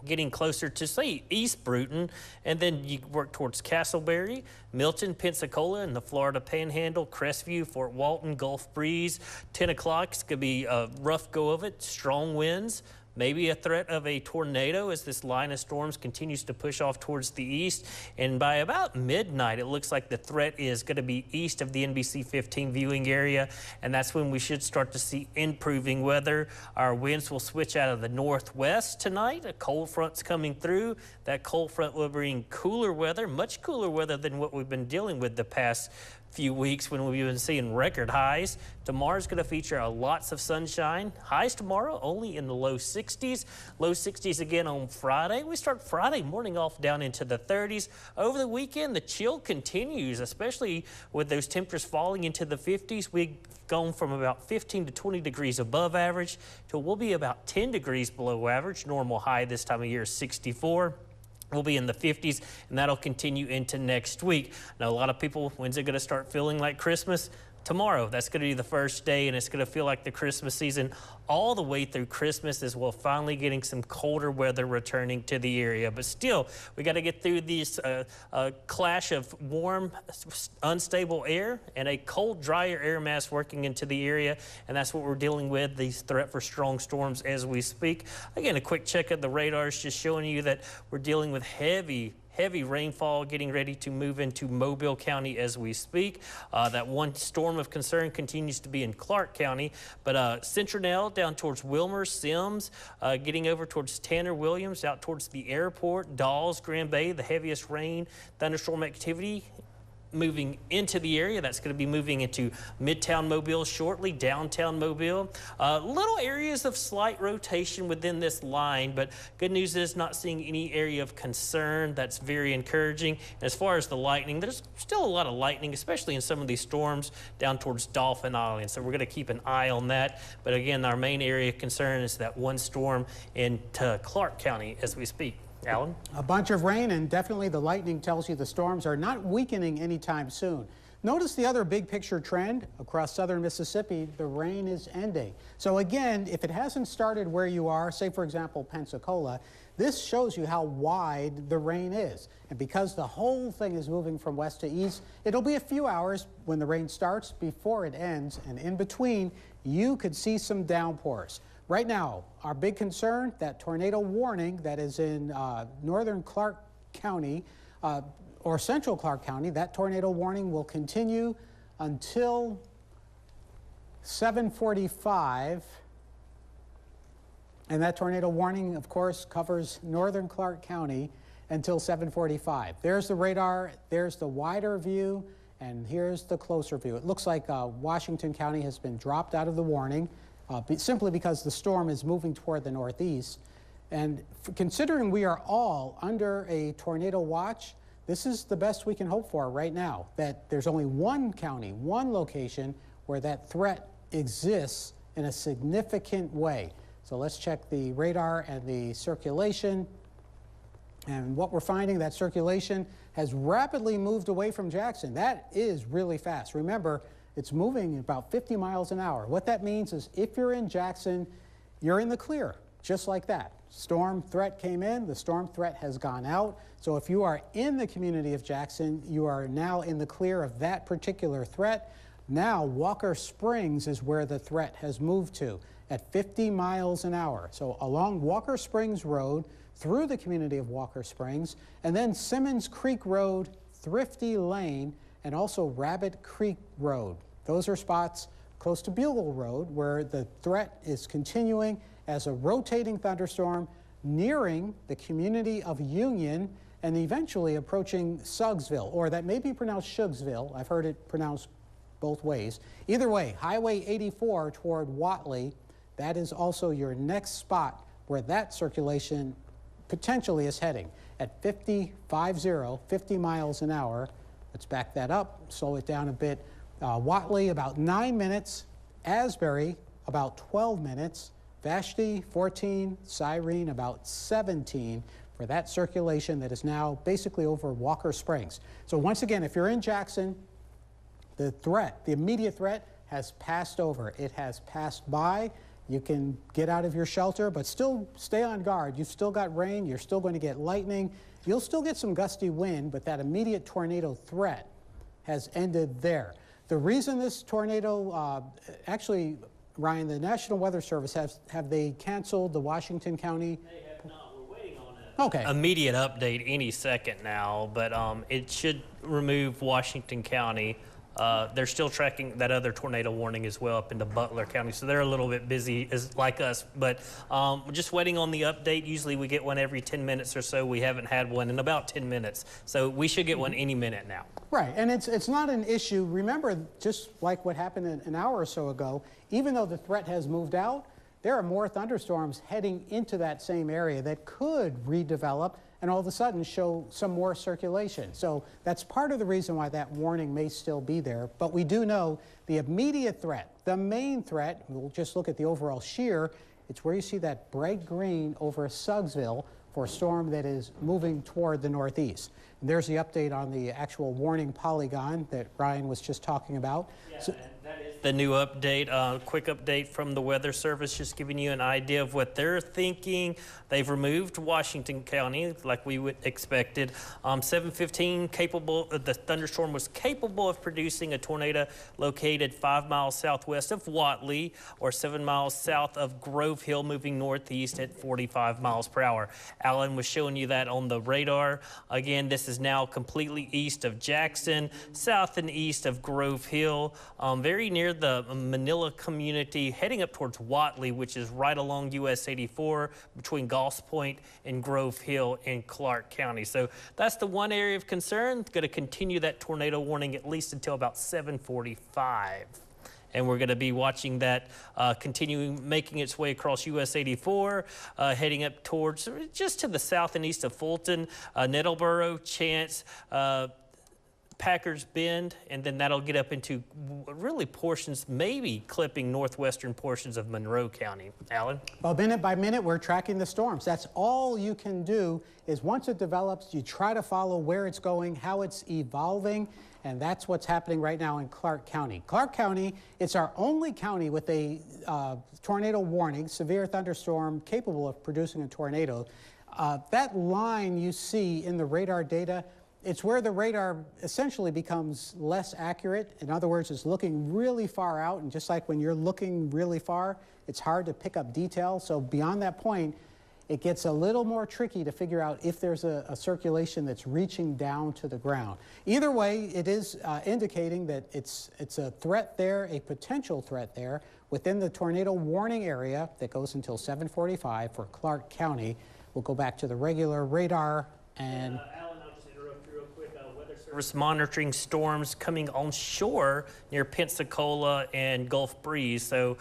getting closer to, say, East Bruton, and then you work towards Castleberry, Milton, Pensacola, and the Florida Panhandle, Crestview, Fort Walton, Gulf Breeze. 10 o'clock, it's going to be a rough go of it, strong winds. Maybe a threat of a tornado as this line of storms continues to push off towards the east. And by about midnight, it looks like the threat is going to be east of the NBC 15 viewing area. And that's when we should start to see improving weather. Our winds will switch out of the northwest tonight. A cold front's coming through. That cold front will bring cooler weather, much cooler weather than what we've been dealing with the past few weeks when we've been seeing record highs. Tomorrow's going to feature lots of sunshine. Highs tomorrow only in the low 60s. Low 60s again on Friday. We start Friday morning off down into the 30s. Over the weekend, the chill continues, especially with those temperatures falling into the 50s. We've gone from about 15 to 20 degrees above average to we'll be about 10 degrees below average. Normal high this time of year is 64. We'll be in the 50s, and that'll continue into next week. Now, a lot of people, when's it going to start feeling like Christmas? Tomorrow. That's going to be the first day, and it's going to feel like the Christmas season all the way through Christmas as well, finally getting some colder weather returning to the area. But still, we got to get through this clash of warm, unstable air and a cold, drier air mass working into the area, and that's what we're dealing with, these threat for strong storms as we speak. Again, a quick check at the radars just showing you that we're dealing with heavy rainfall getting ready to move into Mobile County as we speak. That one storm of concern continues to be in Clark County, but Centronell down towards Wilmer, Sims, getting over towards Tanner Williams, out towards the airport, Dawes, Grand Bay, the heaviest rain, thunderstorm activity moving into the area. That's going to be moving into Midtown Mobile shortly, downtown Mobile. Little areas of slight rotation within this line, but good news is not seeing any area of concern. That's very encouraging. As far as the lightning, there's still a lot of lightning, especially in some of these storms down towards Dauphin Island. So we're going to keep an eye on that. But again, our main area of concern is that one storm into Clark County as we speak. Alan? A bunch of rain, and definitely the lightning tells you the storms are not weakening anytime soon. Notice the other big picture trend across southern Mississippi, the rain is ending. So again, if it hasn't started where you are, say for example Pensacola, This shows you how wide the rain is. And because the whole thing is moving from west to east, it'll be a few hours when the rain starts before it ends. And in between, you could see some downpours. Right now, our big concern, that tornado warning that is in northern Clark County or central Clark County, that tornado warning will continue until 7:45. And that tornado warning, of course, covers northern Clark County until 7:45. There's the radar, there's the wider view, and here's the closer view. It looks like Washington County has been dropped out of the warning simply because the storm is moving toward the northeast. And considering we are all under a tornado watch, this is the best we can hope for right now, that there's only one county, one location where that threat exists in a significant way. So let's check the radar and the circulation. And what we're finding, that circulation has rapidly moved away from Jackson. That is really fast. Remember, it's moving about 50 miles an hour. What that means is if you're in Jackson, you're in the clear, just like that. Storm threat came in, the storm threat has gone out. So if you are in the community of Jackson, you are now in the clear of that particular threat. Now, Walker Springs is where the threat has moved to, at 50 miles an hour. So along Walker Springs Road, through the community of Walker Springs, and then Simmons Creek Road, Thrifty Lane, and also Rabbit Creek Road. Those are spots close to Bugle Road where the threat is continuing as a rotating thunderstorm nearing the community of Union and eventually approaching Suggsville, or that may be pronounced Shugsville. I've heard it pronounced both ways. Either way, Highway 84 toward Whatley, that is also your next spot where that circulation potentially is heading at 50 miles an hour. Let's back that up, slow it down a bit. Whatley, about 9 minutes. Asbury, about 12 minutes. Vashti, 14. Cyrene, about 17 for that circulation that is now basically over Walker Springs. So once again, if you're in Jackson, the threat, the immediate threat, has passed over. It has passed by. You can get out of your shelter, but still stay on guard. You've still got rain. You're still going to get lightning. You'll still get some gusty wind, but that immediate tornado threat has ended there. The reason this tornado, actually, Ryan, the National Weather Service, have they canceled the Washington County? They have not. We're waiting on an immediate update any second now, but it should remove Washington County. They're still tracking that other tornado warning as well up into Butler County, so they're a little bit busy like us. But we're just waiting on the update. Usually we get one every 10 minutes or so. We haven't had one in about 10 minutes, so we should get one any minute now. Right, and it's not an issue. Remember, just like what happened an hour or so ago, even though the threat has moved out, there are more thunderstorms heading into that same area that could redevelop and all of a sudden show some more circulation. So that's part of the reason why that warning may still be there. But we do know the immediate threat, the main threat, we'll just look at the overall shear, it's where you see that bright green over Suggsville for a storm that is moving toward the northeast. And there's the update on the actual warning polygon that Ryan was just talking about. Yeah, so, that is the new update, quick update from the Weather Service, just giving you an idea of what they're thinking. They've removed Washington County, like we would expected. 7:15, the thunderstorm was capable of producing a tornado located 5 miles southwest of Whatley or 7 miles south of Grove Hill, moving northeast at 45 miles per hour. Alan was showing you that on the radar. Again, this is now completely east of Jackson, south and east of Grove Hill, very near the Manila community, heading up towards Whatley, which is right along US 84 between Goss Point and Grove Hill in Clark County. So that's the one area of concern. Going to continue that tornado warning at least until about 7:45. And we're going to be watching that continuing, making its way across US 84, heading up towards just to the south and east of Fulton, Nettleboro, Chance, Packers Bend, and then that'll get up into really portions, maybe clipping northwestern portions of Monroe County. Alan? Well, minute by minute, we're tracking the storms. That's all you can do is once it develops, you try to follow where it's going, how it's evolving, and that's what's happening right now in Clark County. Clark County, it's our only county with a tornado warning, severe thunderstorm capable of producing a tornado. That line you see in the radar data, it's where the radar essentially becomes less accurate. In other words, it's looking really far out, and just like when you're looking really far, it's hard to pick up detail. So beyond that point, it gets a little more tricky to figure out if there's a circulation that's reaching down to the ground. Either way, it is indicating that it's a threat there, a potential threat there, within the tornado warning area that goes until 7:45 for Clark County. We'll go back to the regular radar and... Alan, I'll just interrupt you real quick. Weather Service monitoring storms coming on shore near Pensacola and Gulf Breeze. So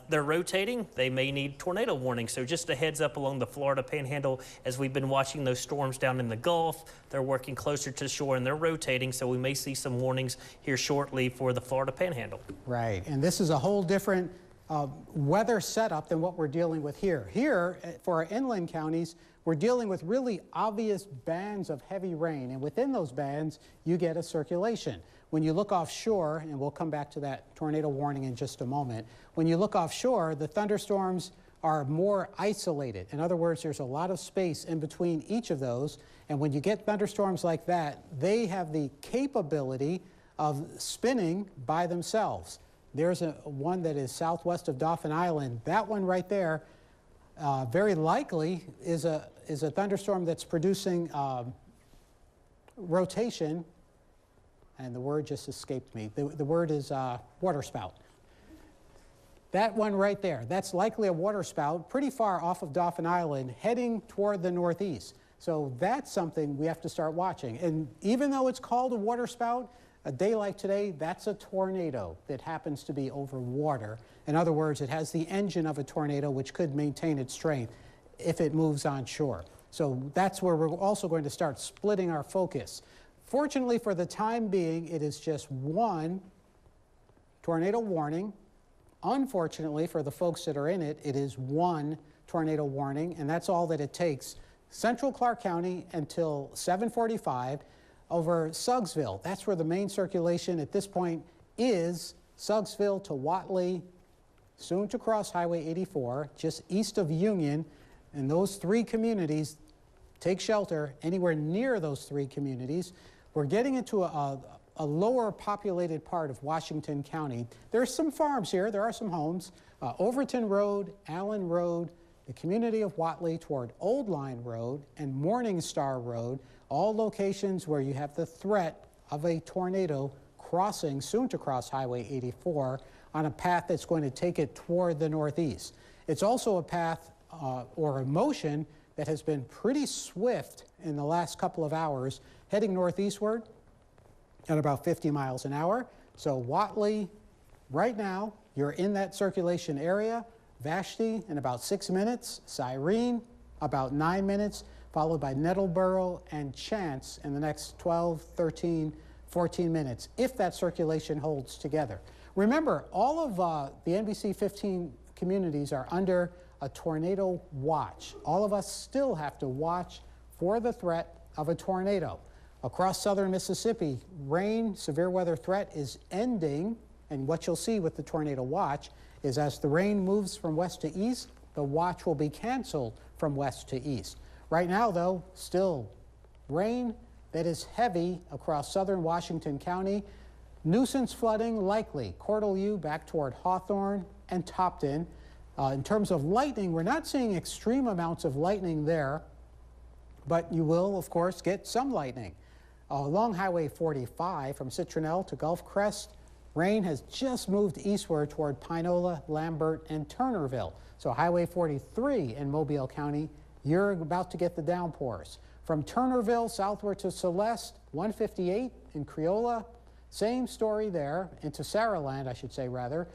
they're rotating. They may need tornado warning. So just a heads up along the Florida Panhandle as we've been watching those storms down in the Gulf. They're working closer to shore and they're rotating. So we may see some warnings here shortly for the Florida Panhandle. Right. And this is a whole different weather setup than what we're dealing with here. Here, for our inland counties, we're dealing with really obvious bands of heavy rain, and within those bands, you get a circulation. When you look offshore, and we'll come back to that tornado warning in just a moment, when you look offshore, the thunderstorms are more isolated. In other words, there's a lot of space in between each of those, and when you get thunderstorms like that, they have the capability of spinning by themselves. There's one that is southwest of Dauphin Island. That one right there, very likely is a thunderstorm that's producing rotation, and the word just escaped me. The word is waterspout. That one right there, that's likely a waterspout pretty far off of Dauphin Island heading toward the northeast. So that's something we have to start watching. And even though it's called a waterspout, a day like today, that's a tornado that happens to be over water. In other words, it has the engine of a tornado, which could maintain its strength if it moves on shore. So that's where we're also going to start splitting our focus. Fortunately, for the time being, it is just one tornado warning. Unfortunately, for the folks that are in it, it is one tornado warning, and that's all that it takes. Central Clark County until 7:45. Over Suggsville, that's where the main circulation at this point is. Suggsville to Whatley, soon to cross Highway 84, just east of Union. And those three communities, take shelter anywhere near those three communities. We're getting into a lower populated part of Washington County. There's some farms here, there are some homes. Overton Road, Allen Road, the community of Whatley toward Old Line Road and Morningstar Road, all locations where you have the threat of a tornado crossing, soon to cross Highway 84 on a path that's going to take it toward the northeast. It's also a path or a motion that has been pretty swift in the last couple of hours, heading northeastward at about 50 miles an hour. So Whatley, right now, you're in that circulation area. Vashti in about 6 minutes, Cyrene about 9 minutes, followed by Nettleboro and Chance in the next 12, 13, 14 minutes, if that circulation holds together. Remember, all of the NBC 15 communities are under a tornado watch. All of us still have to watch for the threat of a tornado. Across southern Mississippi, rain, severe weather threat is ending, and what you'll see with the tornado watch is as the rain moves from west to east, the watch will be canceled from west to east. Right now, though, still rain that is heavy across southern Washington County. Nuisance flooding likely. Cortelyou back toward Hawthorne and Topton. In terms of lightning, we're not seeing extreme amounts of lightning there, but you will, of course, get some lightning. Along Highway 45 from Citronelle to Gulf Crest, rain has just moved eastward toward Pinola, Lambert, and Turnerville. So Highway 43 in Mobile County, you're about to get the downpours. From Turnerville southward to Celeste, 158 in Creola, same story there, into Saraland, I should say rather.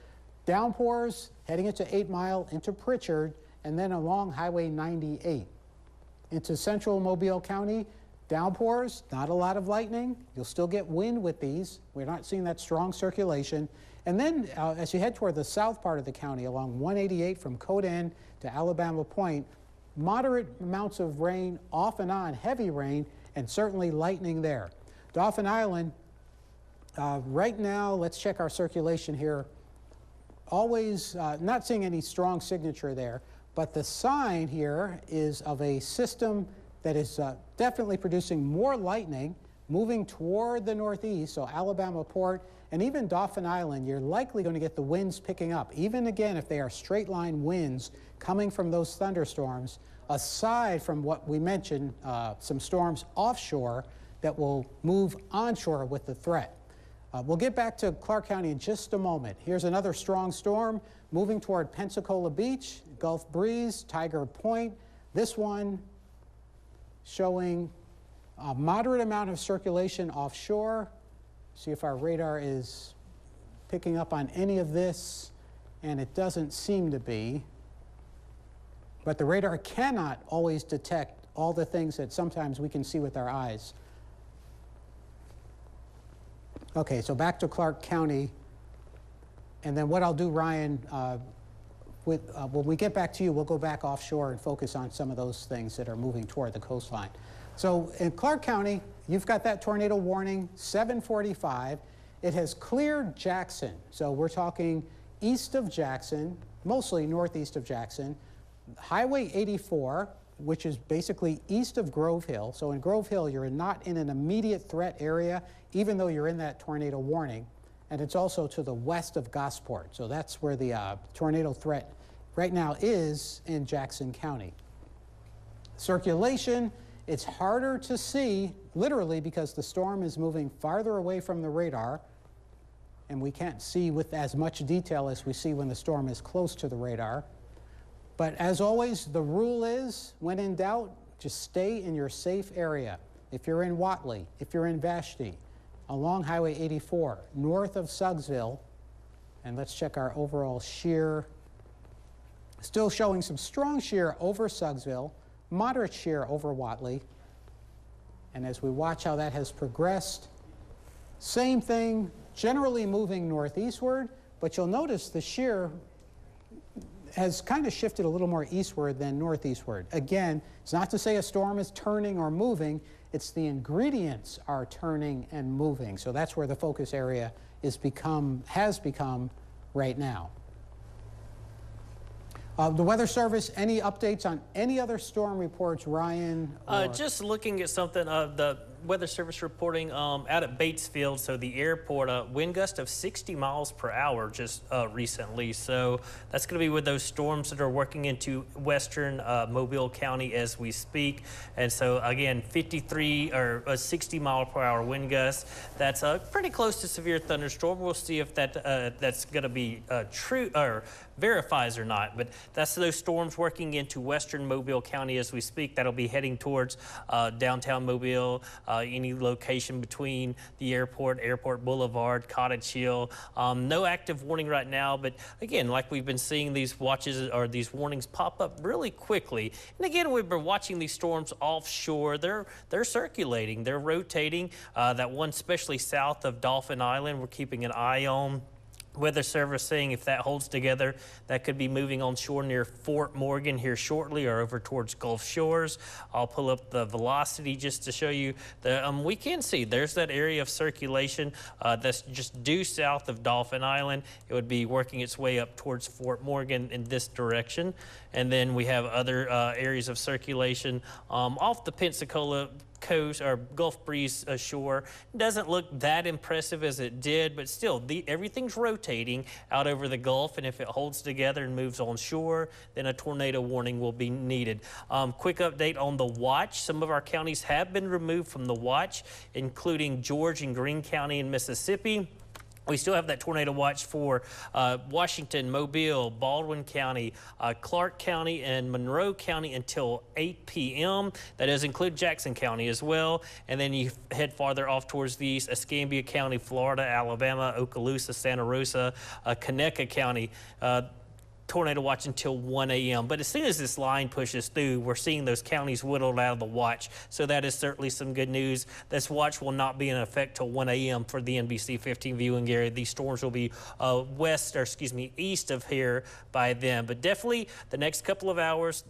Downpours heading into 8 Mile, into Pritchard, and then along Highway 98. Into central Mobile County, downpours, not a lot of lightning. You'll still get wind with these. We're not seeing that strong circulation. And then as you head toward the south part of the county, along 188 from Coden to Alabama Point, moderate amounts of rain off and on, heavy rain, and certainly lightning there. Dauphin Island, right now, let's check our circulation here. Always not seeing any strong signature there, but the sign here is of a system that is definitely producing more lightning moving toward the northeast, so Alabama Port and even Dauphin Island, you're likely going to get the winds picking up. Even again, if they are straight line winds coming from those thunderstorms, aside from what we mentioned, some storms offshore that will move onshore with the threat. We'll get back to Clark County in just a moment. Here's another strong storm moving toward Pensacola Beach, Gulf Breeze, Tiger Point. This one showing a moderate amount of circulation offshore. See if our radar is picking up on any of this, and it doesn't seem to be. But the radar cannot always detect all the things that sometimes we can see with our eyes. Okay, so back to Clark County. And then what I'll do, Ryan, when we get back to you, we'll go back offshore and focus on some of those things that are moving toward the coastline. So in Clark County, you've got that tornado warning, 7:45. It has cleared Jackson. So we're talking east of Jackson, mostly northeast of Jackson. Highway 84, which is basically east of Grove Hill. So in Grove Hill, you're not in an immediate threat area, even though you're in that tornado warning. And it's also to the west of Gosport. So that's where the tornado threat right now is in Jackson County. Circulation, it's harder to see, literally, because the storm is moving farther away from the radar, and we can't see with as much detail as we see when the storm is close to the radar. But as always, the rule is, when in doubt, just stay in your safe area. If you're in Whatley, if you're in Vashti, along Highway 84, north of Suggsville, and let's check our overall shear. Still showing some strong shear over Suggsville, moderate shear over Whatley. And as we watch how that has progressed, same thing, generally moving northeastward, but you'll notice the shear has kind of shifted a little more eastward than northeastward. Again, it's not to say a storm is turning or moving, it's the ingredients are turning and moving. So that's where the focus area has become right now. The Weather Service, any updates on any other storm reports, Ryan? Just looking at something, the Weather Service reporting out at Batesfield, so the airport, wind gust of 60 miles per hour just recently. So that's going to be with those storms that are working into western Mobile County as we speak. And so again, 53 or a 60 mile per hour wind gust. That's pretty close to severe thunderstorm. We'll see if that's going to be true or verifies or not. But that's those storms working into western Mobile County as we speak. That'll be heading towards downtown Mobile. Any location between the airport, Airport Boulevard, Cottage Hill. No active warning right now, but again, like we've been seeing these watches or these warnings pop up really quickly. And again, we've been watching these storms offshore. They're circulating, they're rotating. That one, especially south of Dauphin Island, we're keeping an eye on. Weather Service saying if that holds together, that could be moving on shore near Fort Morgan here shortly or over towards Gulf Shores. I'll pull up the velocity just to show you. We can see there's that area of circulation that's just due south of Dauphin Island. It would be working its way up towards Fort Morgan in this direction. And then we have other areas of circulation off the Pensacola coast or Gulf Breeze shore. Doesn't look that impressive as it did, but still everything's rotating out over the Gulf, and if it holds together and moves on shore, then a tornado warning will be needed. Quick update on the watch. Some of our counties have been removed from the watch, including George and Greene County in Mississippi. We still have that tornado watch for Washington, Mobile, Baldwin County, Clark County, and Monroe County until 8 p.m. That does include Jackson County as well. And then you head farther off towards the east, Escambia County, Florida, Alabama, Okaloosa, Santa Rosa, Conecuh County. Tornado watch until 1 a.m. But as soon as this line pushes through, we're seeing those counties whittled out of the watch. So that is certainly some good news. This watch will not be in effect till 1 a.m. for the NBC 15 viewing area. These storms will be east of here by then. But definitely the next couple of hours,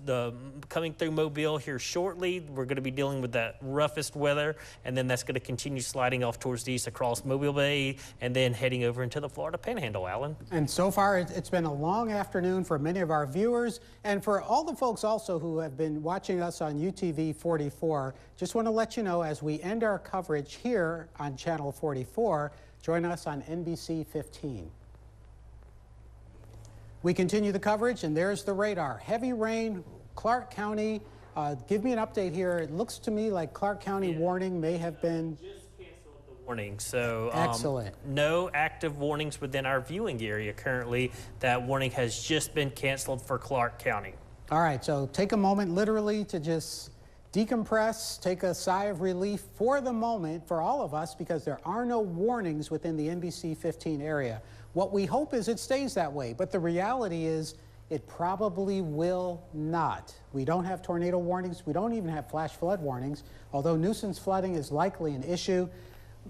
coming through Mobile here shortly, we're going to be dealing with that roughest weather, and then that's going to continue sliding off towards the east across Mobile Bay, and then heading over into the Florida Panhandle, Alan. And so far, it's been a long afternoon afternoon for many of our viewers, and for all the folks also who have been watching us on UTV 44. Just want to let you know, as we end our coverage here on Channel 44, join us on NBC 15. We continue the coverage, and there's the radar. Heavy rain, Clark County. Give me an update here. It looks to me like Clark County warning may have been warning. So excellent. No active warnings within our viewing area currently. That warning has just been canceled for Clark County. All right, so take a moment literally to just decompress, take a sigh of relief for the moment for all of us, because there are no warnings within the NBC 15 area. What we hope is it stays that way, but the reality is it probably will not. We don't have tornado warnings. We don't even have flash flood warnings, although nuisance flooding is likely an issue.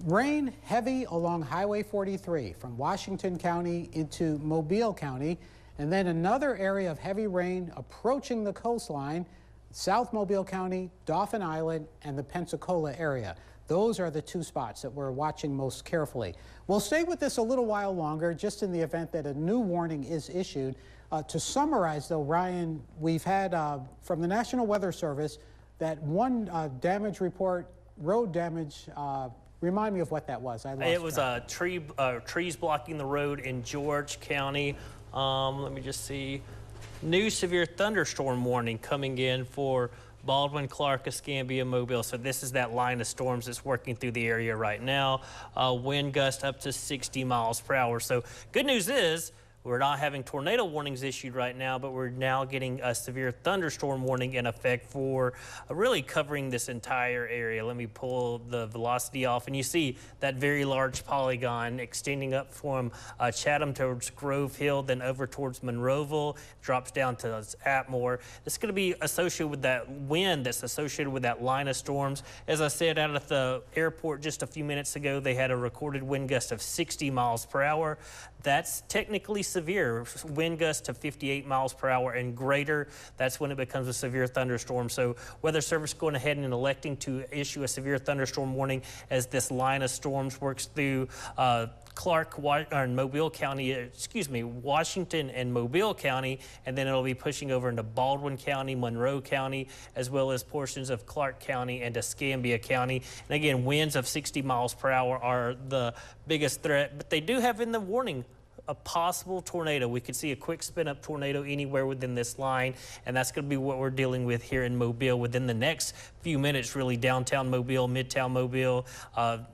Rain heavy along Highway 43 from Washington County into Mobile County, and then another area of heavy rain approaching the coastline, South Mobile County, Dauphin Island, and the Pensacola area. Those are the two spots that we're watching most carefully. We'll stay with this a little while longer, just in the event that a new warning is issued. To summarize, though, Ryan, we've had from the National Weather Service that one damage report, road damage. Remind me of what that was. It was trees blocking the road in George County. Let me just see. New severe thunderstorm warning coming in for Baldwin, Clark, Escambia, Mobile. So this is that line of storms that's working through the area right now. Wind gust up to 60 miles per hour. So good news is we're not having tornado warnings issued right now, but we're now getting a severe thunderstorm warning in effect for really covering this entire area. Let me pull the velocity off, and you see that very large polygon extending up from Chatham towards Grove Hill, then over towards Monroeville, drops down to Atmore. It's going to be associated with that wind that's associated with that line of storms. As I said, out at the airport just a few minutes ago, they had a recorded wind gust of 60 miles per hour. That's technically severe. Wind gusts to 58 miles per hour and greater, that's when it becomes a severe thunderstorm. So Weather Service going ahead and electing to issue a severe thunderstorm warning as this line of storms works through Mobile County, Washington and Mobile County, and then it'll be pushing over into Baldwin County, Monroe County, as well as portions of Clark County and Escambia County. And again, winds of 60 miles per hour are the biggest threat, but they do have in the warning a possible tornado. We could see a quick spin-up tornado anywhere within this line, and that's going to be what we're dealing with here in Mobile within the next few minutes, really. Downtown Mobile, Midtown Mobile.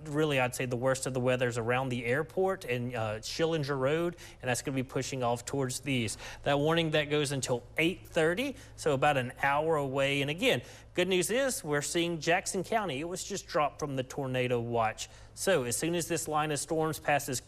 Really, I'd say the worst of the weather is around the airport and Schillinger Road, and that's going to be pushing off towards these. That warning that goes until 8:30, so about an hour away. And again, good news is we're seeing Jackson County. It was just dropped from the tornado watch. So as soon as this line of storms passes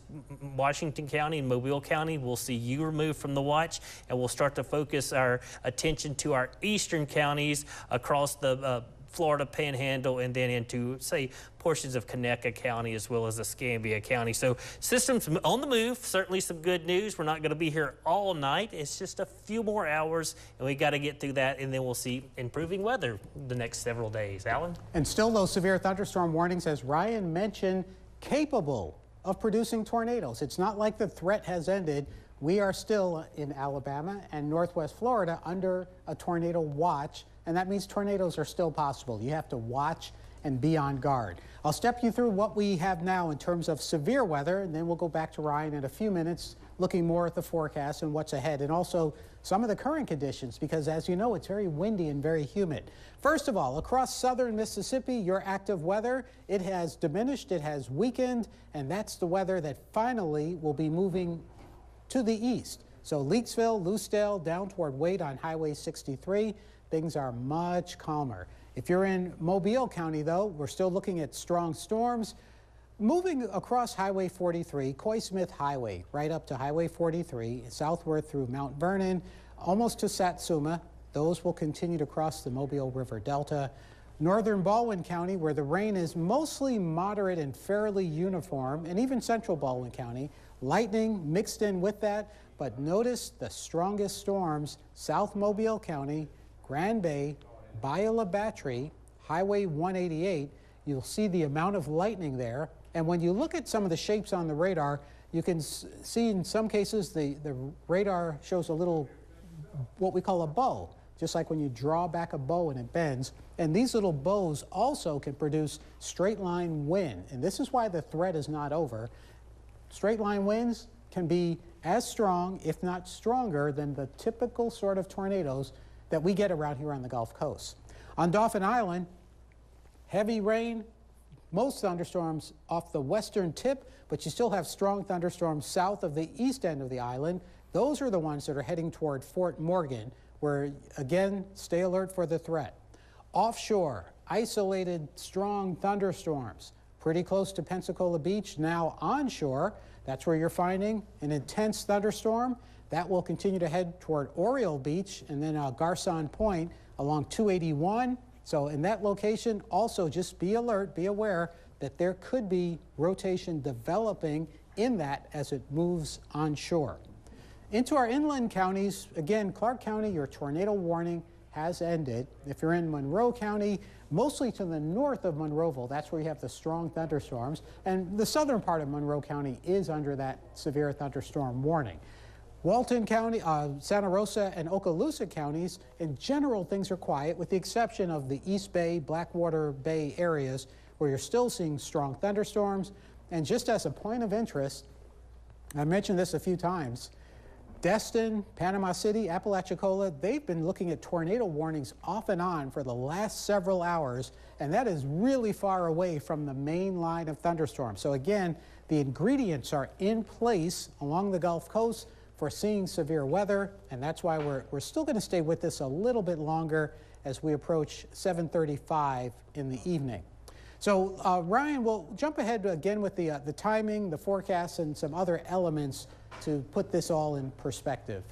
Washington County and Mobile County, we'll see you removed from the watch, and we'll start to focus our attention to our eastern counties across the Florida Panhandle, and then into, say, portions of Conecuh County as well as Escambia County. So systems on the move, certainly some good news. We're not going to be here all night. It's just a few more hours, and we got to get through that, and then we'll see improving weather the next several days. Alan? And still those severe thunderstorm warnings, as Ryan mentioned, capable of producing tornadoes. It's not like the threat has ended. We are still in Alabama and Northwest Florida under a tornado watch, and that means tornadoes are still possible. You have to watch and be on guard. I'll step you through what we have now in terms of severe weather, and then we'll go back to Ryan in a few minutes, looking more at the forecast and what's ahead, and also some of the current conditions, because as you know, it's very windy and very humid. First of all, across southern Mississippi, your active weather, it has diminished, it has weakened, and that's the weather that finally will be moving to the east. So Leakesville, Lucedale, down toward Wade on Highway 63, things are much calmer. If you're in Mobile County, though, we're still looking at strong storms. Moving across Highway 43, Coy Smith Highway, right up to Highway 43, southward through Mount Vernon, almost to Satsuma. Those will continue to cross the Mobile River Delta. Northern Baldwin County, where the rain is mostly moderate and fairly uniform, and even central Baldwin County, lightning mixed in with that. But notice the strongest storms, South Mobile County, Grand Bay, Biola Battery, Highway 188. You'll see the amount of lightning there. And when you look at some of the shapes on the radar, You can see in some cases the radar shows a little, what we call a bow, just like when you draw back a bow and it bends. And these little bows also can produce straight line wind. And this is why the threat is not over. Straight line winds can be as strong, if not stronger, than the typical sort of tornadoes that we get around here on the Gulf Coast. On Dauphin Island, heavy rain, most thunderstorms off the western tip, but you still have strong thunderstorms south of the east end of the island. Those are the ones that are heading toward Fort Morgan, where, again, stay alert for the threat. Offshore, isolated strong thunderstorms, pretty close to Pensacola Beach. Now onshore, that's where you're finding an intense thunderstorm. That will continue to head toward Oriole Beach and then Garcon Point along 281. So in that location, also just be alert, be aware that there could be rotation developing in that as it moves onshore. Into our inland counties, again, Clark County, your tornado warning has ended. If you're in Monroe County, mostly to the north of Monroeville, that's where you have the strong thunderstorms, and the southern part of Monroe County is under that severe thunderstorm warning. Walton County, Santa Rosa, and Okaloosa counties, in general, things are quiet, with the exception of the East Bay, Blackwater Bay areas, where you're still seeing strong thunderstorms. And just as a point of interest, I mentioned this a few times, Destin, Panama City, Apalachicola, they've been looking at tornado warnings off and on for the last several hours, and that is really far away from the main line of thunderstorms. So again, the ingredients are in place along the Gulf Coast for seeing severe weather, and that's why we're still going to stay with this a little bit longer as we approach 7:35 in the evening. So Ryan, we'll jump ahead again with the timing, the forecast, and some other elements to put this all in perspective.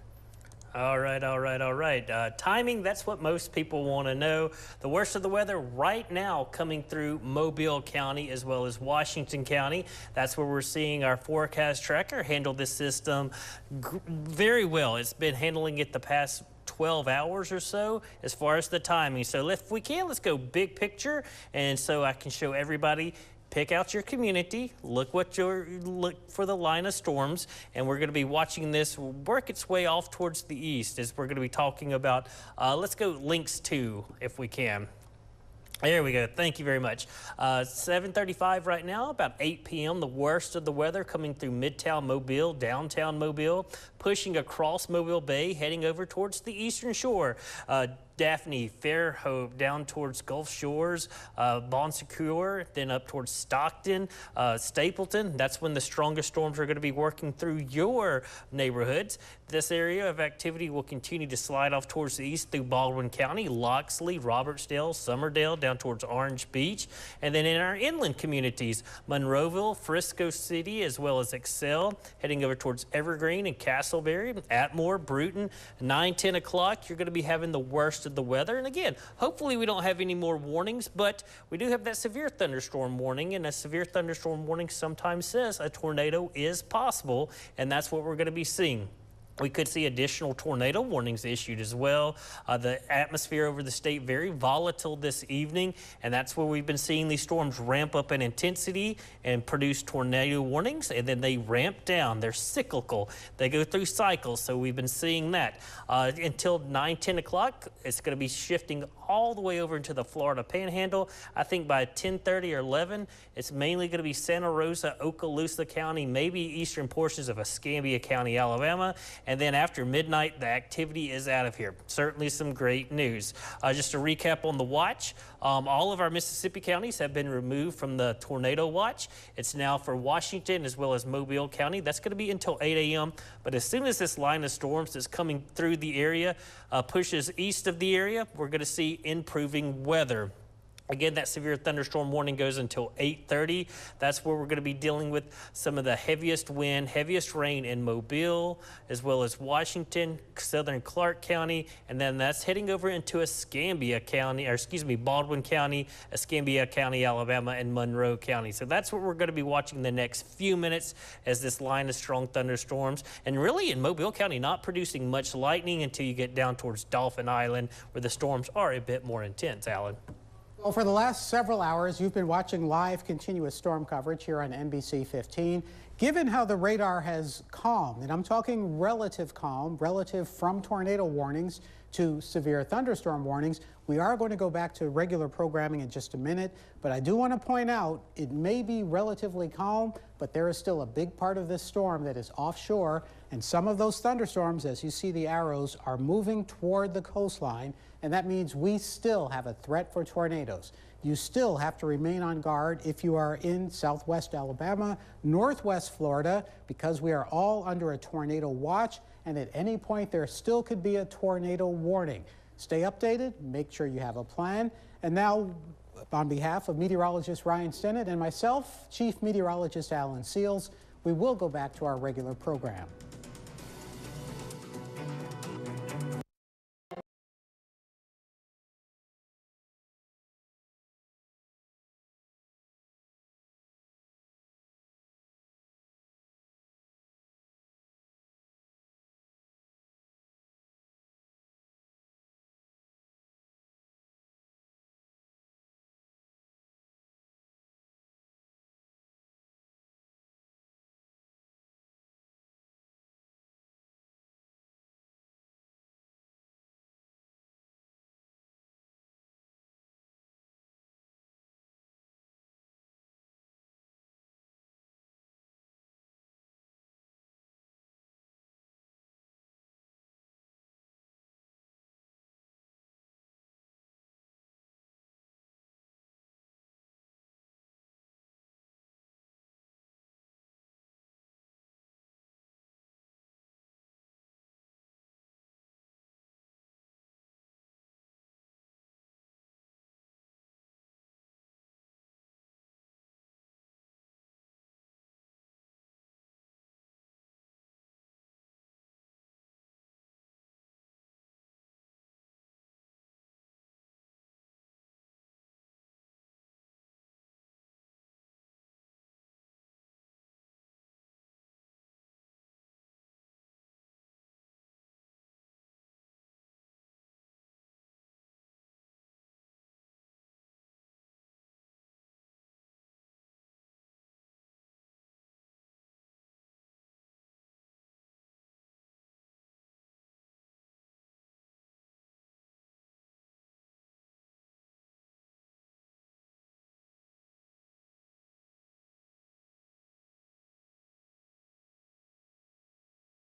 All right. Timing, that's what most people want to know. The worst of the weather right now coming through Mobile County as well as Washington County. That's where we're seeing our forecast tracker handle this system very well. It's been handling it the past 12 hours or so as far as the timing. So if we can, let's go big picture, and so I can show everybody. Pick out your community, look for the line of storms, and we're going to be watching this work its way off towards the east as we're going to be talking about, let's go links 2 if we can. There we go. Thank you very much. 7:35 right now, about 8 p.m. The worst of the weather coming through Midtown Mobile, downtown Mobile, pushing across Mobile Bay, heading over towards the eastern shore. Daphne, Fairhope, down towards Gulf Shores, Bon Secours, then up towards Stockton, Stapleton. That's when the strongest storms are going to be working through your neighborhoods. This area of activity will continue to slide off towards the east through Baldwin County, Loxley, Robertsdale, Summerdale, down towards Orange Beach. And then in our inland communities, Monroeville, Frisco City, as well as Excel, heading over towards Evergreen and Castleberry, Atmore, Bruton. 9, 10 o'clock, you're going to be having the worst of the weather. And again, hopefully we don't have any more warnings, but we do have that severe thunderstorm warning, and a severe thunderstorm warning sometimes says a tornado is possible, and that's what we're going to be seeing. We could see additional tornado warnings issued as well. The atmosphere over the state very volatile this evening, and that's where we've been seeing these storms ramp up in intensity and produce tornado warnings, and then they ramp down. They're cyclical. They go through cycles, so we've been seeing that. Until 9, 10 o'clock, it's going to be shifting all the way over into the Florida Panhandle. I think by 10:30 or 11, it's mainly going to be Santa Rosa, Okaloosa County, maybe eastern portions of Escambia County, Alabama. And then after midnight, the activity is out of here. Certainly some great news. Just to recap on the watch, all of our Mississippi counties have been removed from the tornado watch. It's now for Washington as well as Mobile County. That's going to be until 8 a.m. But as soon as this line of storms that's coming through the area pushes east of the area, we're going to see improving weather. Again, that severe thunderstorm warning goes until 8:30. That's where we're going to be dealing with some of the heaviest wind, heaviest rain in Mobile, as well as Washington, southern Clark County, and then that's heading over into Escambia County, or excuse me, Baldwin County, Escambia County, Alabama, and Monroe County. So that's what we're going to be watching the next few minutes as this line of strong thunderstorms. And really in Mobile County, not producing much lightning until you get down towards Dauphin Island, where the storms are a bit more intense, Alan. Well, for the last several hours, you've been watching live continuous storm coverage here on NBC 15. Given how the radar has calmed, and I'm talking relative calm, relative from tornado warnings to severe thunderstorm warnings, we are going to go back to regular programming in just a minute. But I do want to point out it may be relatively calm, but there is still a big part of this storm that is offshore. And some of those thunderstorms, as you see the arrows, are moving toward the coastline. And that means we still have a threat for tornadoes. You still have to remain on guard if you are in southwest Alabama, northwest Florida, because we are all under a tornado watch. And at any point, there still could be a tornado warning. Stay updated, make sure you have a plan. And now, on behalf of meteorologist Ryan Stennett and myself, Chief Meteorologist Alan Seals, we will go back to our regular program.